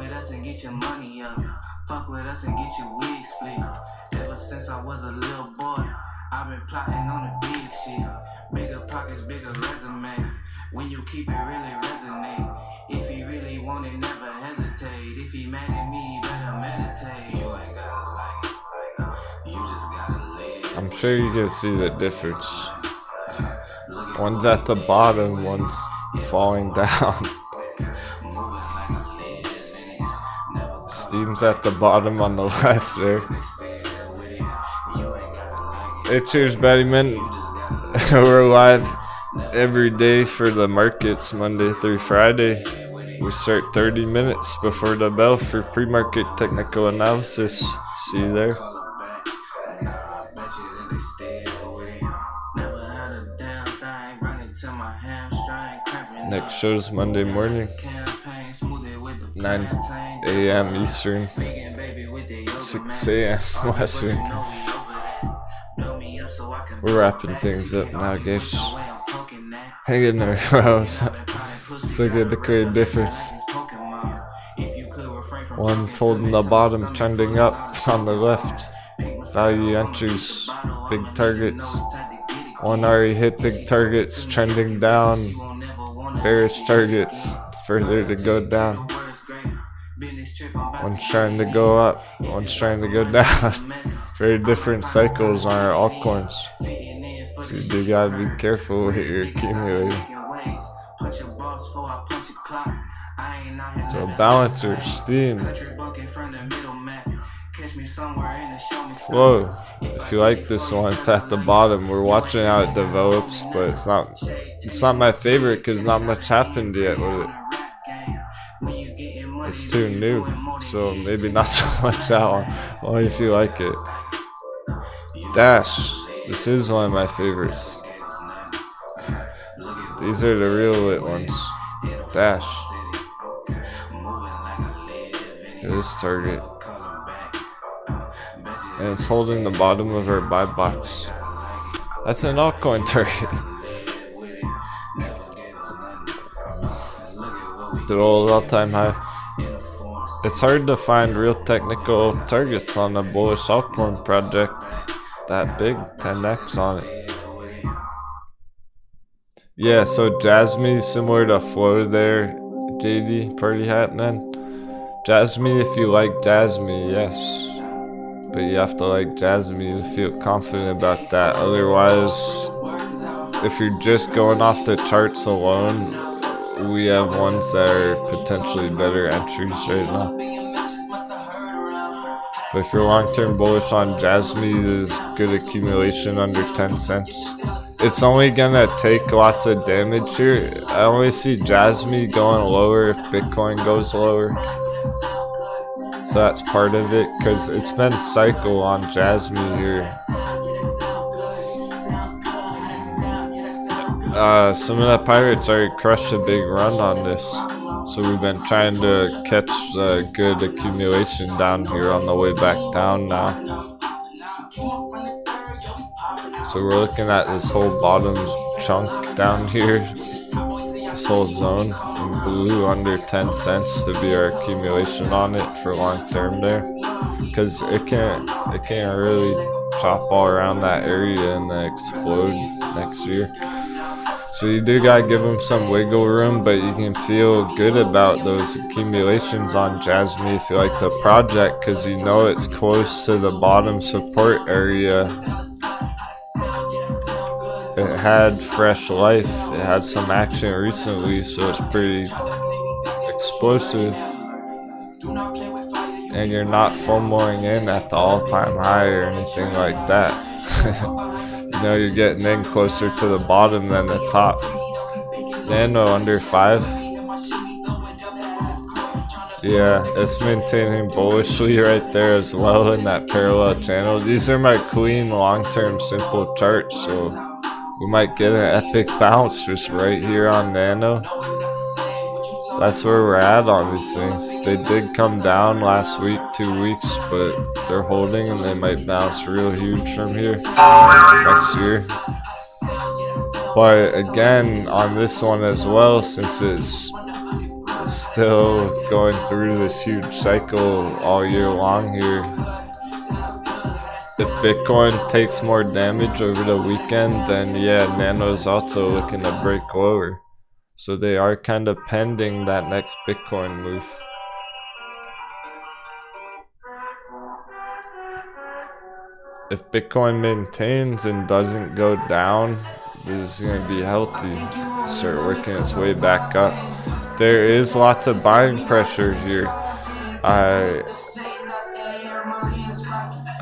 I've been plotting on the big shit. Bigger pockets, bigger resume. When you keep it really resonate. If he really want it, never hesitate. If he mad at me, better meditate. You ain't gotta like it. You just gotta live. I'm sure you can see the difference. One's at the bottom, one's falling down. Steam's at the bottom on the left there. Hey, cheers, Batty Man. We're live every day for the markets, Monday through Friday. We start 30 minutes before the bell for pre-market technical analysis. See you there. Next show's Monday morning, 9 a.m. Eastern, 6 a.m. Western. We're wrapping things up now, guys. Hang in there, bro. So good to create a difference. One's holding the bottom, trending up on the left. Value entries, big targets. One already hit big targets, trending down. Bearish targets, further to go down. One's trying to go up, one's trying to go down. Very different cycles on our altcoins. So you gotta be careful with your accumulator. So balancer, steam, flow. If you like this one, it's at the bottom. We're watching how it develops, but it's not my favorite because not much happened yet with it. It's too new, so maybe not so much that one. Only if you like it. Dash. This is one of my favorites. These are the real lit ones. Dash. This target. And it's holding the bottom of our buy box. That's an altcoin target. The old all-time high. It's hard to find real technical targets on a bullish altcoin project that big, 10x on it. Yeah, so Jasmine, similar to Flow there, JD, Party Hat Man. Jasmine, if you like Jasmine, yes. But you have to like Jasmine to feel confident about that. Otherwise, if you're just going off the charts alone, we have ones that are potentially better entries right now. But if you're long-term bullish on Jasmine, there's good accumulation under 10 cents. It's only gonna take lots of damage here. I only see Jasmine going lower if Bitcoin goes lower. So that's part of it, because it's been cycle on Jasmine here. Some of the pirates already crushed a big run on this. So we've been trying to catch good accumulation down here on the way back down now. So we're looking at this whole bottom chunk down here. This whole zone in blue under 10 cents to be our accumulation on it for long term there. Because it can't really chop all around that area and then explode next year. So you do gotta give them some wiggle room, but you can feel good about those accumulations on Jasmine if you like the project, because you know it's close to the bottom support area. It had fresh life, it had some action recently, so it's pretty explosive. And you're not FOMOing in at the all-time high or anything like that. You know, you're getting in closer to the bottom than the top. Nano under 5. Yeah, it's maintaining bullishly right there as well in that parallel channel. These are my clean long-term simple charts, so we might get an epic bounce just right here on Nano. That's where we're at on these things. They did come down last week, 2 weeks, but they're holding and they might bounce real huge from here next year. But again, on this one as well, since it's still going through this huge cycle all year long here, if Bitcoin takes more damage over the weekend, then yeah, Nano's also looking to break lower. So they are kind of pending that next Bitcoin move. If Bitcoin maintains and doesn't go down, this is going to be healthy. Start working its way back up. There is lots of buying pressure here.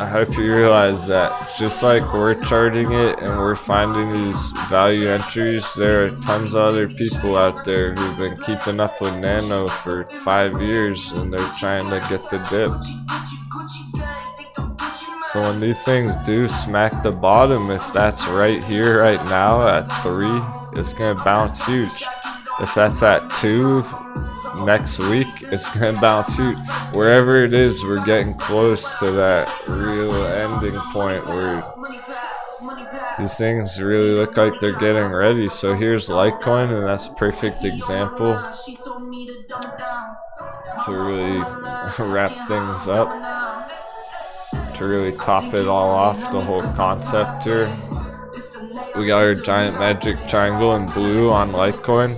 I hope you realize that. Just like we're charting it and we're finding these value entries, there are tons of other people out there who've been keeping up with Nano for 5 years and they're trying to get the dip. So when these things do smack the bottom, if that's right here, right now at 3, it's gonna bounce huge. If that's at 2 next week, it's gonna bounce huge. Wherever it is, we're getting close to that real ending point where these things really look like they're getting ready. So here's Litecoin, and that's a perfect example to really wrap things up, to really top it all off, the whole concept here. We got our giant magic triangle in blue on Litecoin,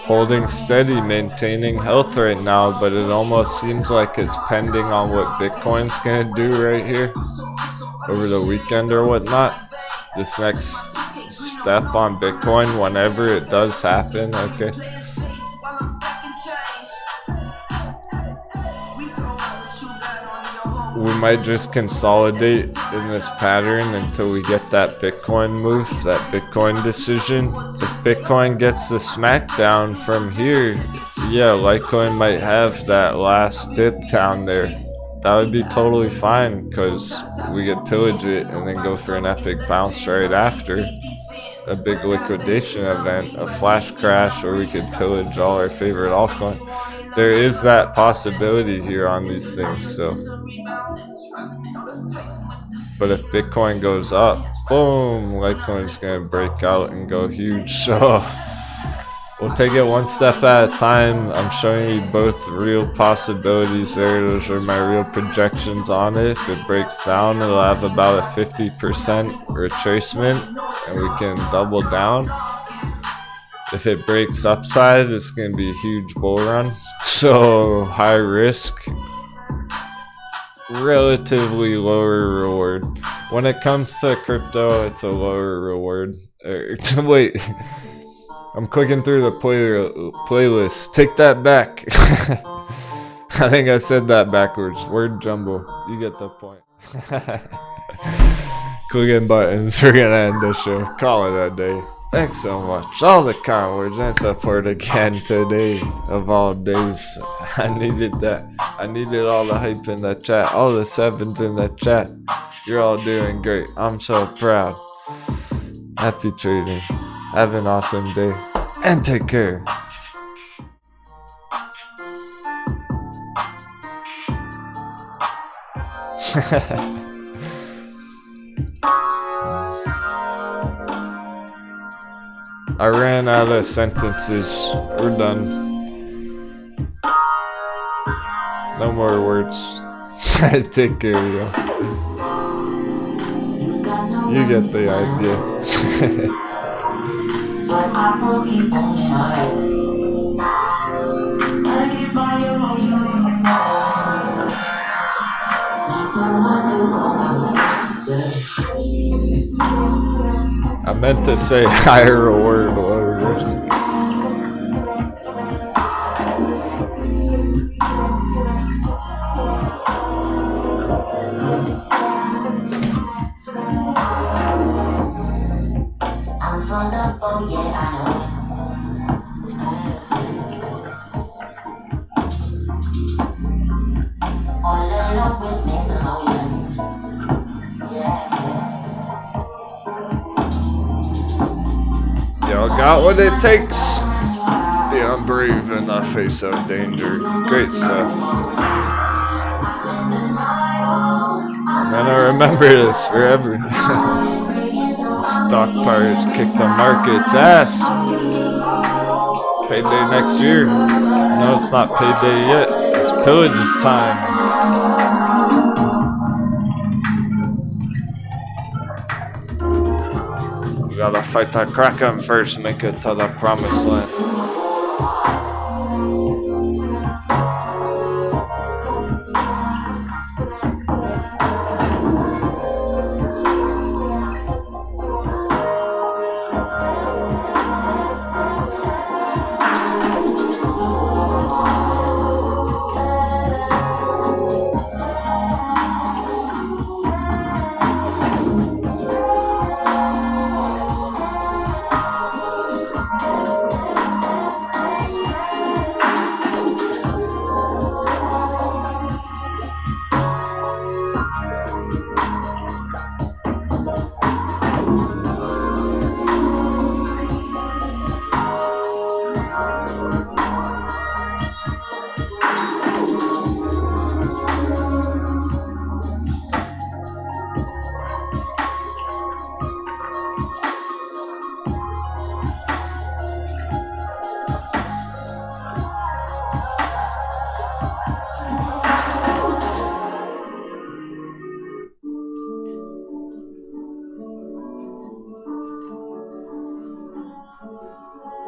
holding steady, maintaining health right now, but it almost seems like it's pending on what Bitcoin's gonna do right here over the weekend or whatnot. This next step on Bitcoin, whenever it does happen, okay. We might just consolidate in this pattern until we get that Bitcoin move, that Bitcoin decision. If Bitcoin gets the smackdown from here, yeah, Litecoin might have that last dip down there. That would be totally fine, because we could pillage it and then go for an epic bounce right after. A big liquidation event, a flash crash, or we could pillage all our favorite altcoin. There is that possibility here on these things, so. But if Bitcoin goes up, boom, Litecoin's gonna break out and go huge. So we'll take it one step at a time. I'm showing you both real possibilities there. Those are my real projections on it. If it breaks down, it'll have about a 50% retracement and we can double down. If it breaks upside, it's going to be a huge bull run. So high risk, relatively lower reward. When it comes to crypto, it's a lower reward. Wait, I'm clicking through the playlist. Take that back. I think I said that backwards. Word jumble. You get the point. Clicking buttons. We're gonna end the show. Call it a day. Thanks so much. All the kind words and support again today of all days. I needed that. I needed all the hype in the chat. All the 7s in the chat. You're all doing great. I'm so proud. Happy trading. Have an awesome day. And take care. I ran out of sentences. We're done. No more words. Take care, yo. You get the idea. but I will keep on in my head. Gotta keep my emotional control. Need someone to hold my I meant to say higher reward orders. I'm fun up, oh yeah, I know it. All alone with mixed emotions. Yeah. Y'all got what it takes. Be unbrave in the face of danger. Great stuff. I'm gonna remember this forever. Stock pirates kick the market's ass. Payday next year. No, it's not payday yet. It's pillage time. We gotta fight that Kraken first, make it to the promised land.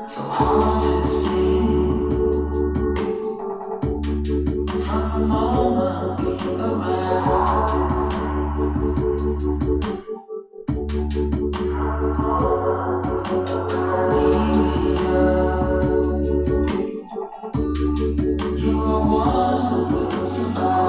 So hard to see from the moment we arrive. You are one who will survive.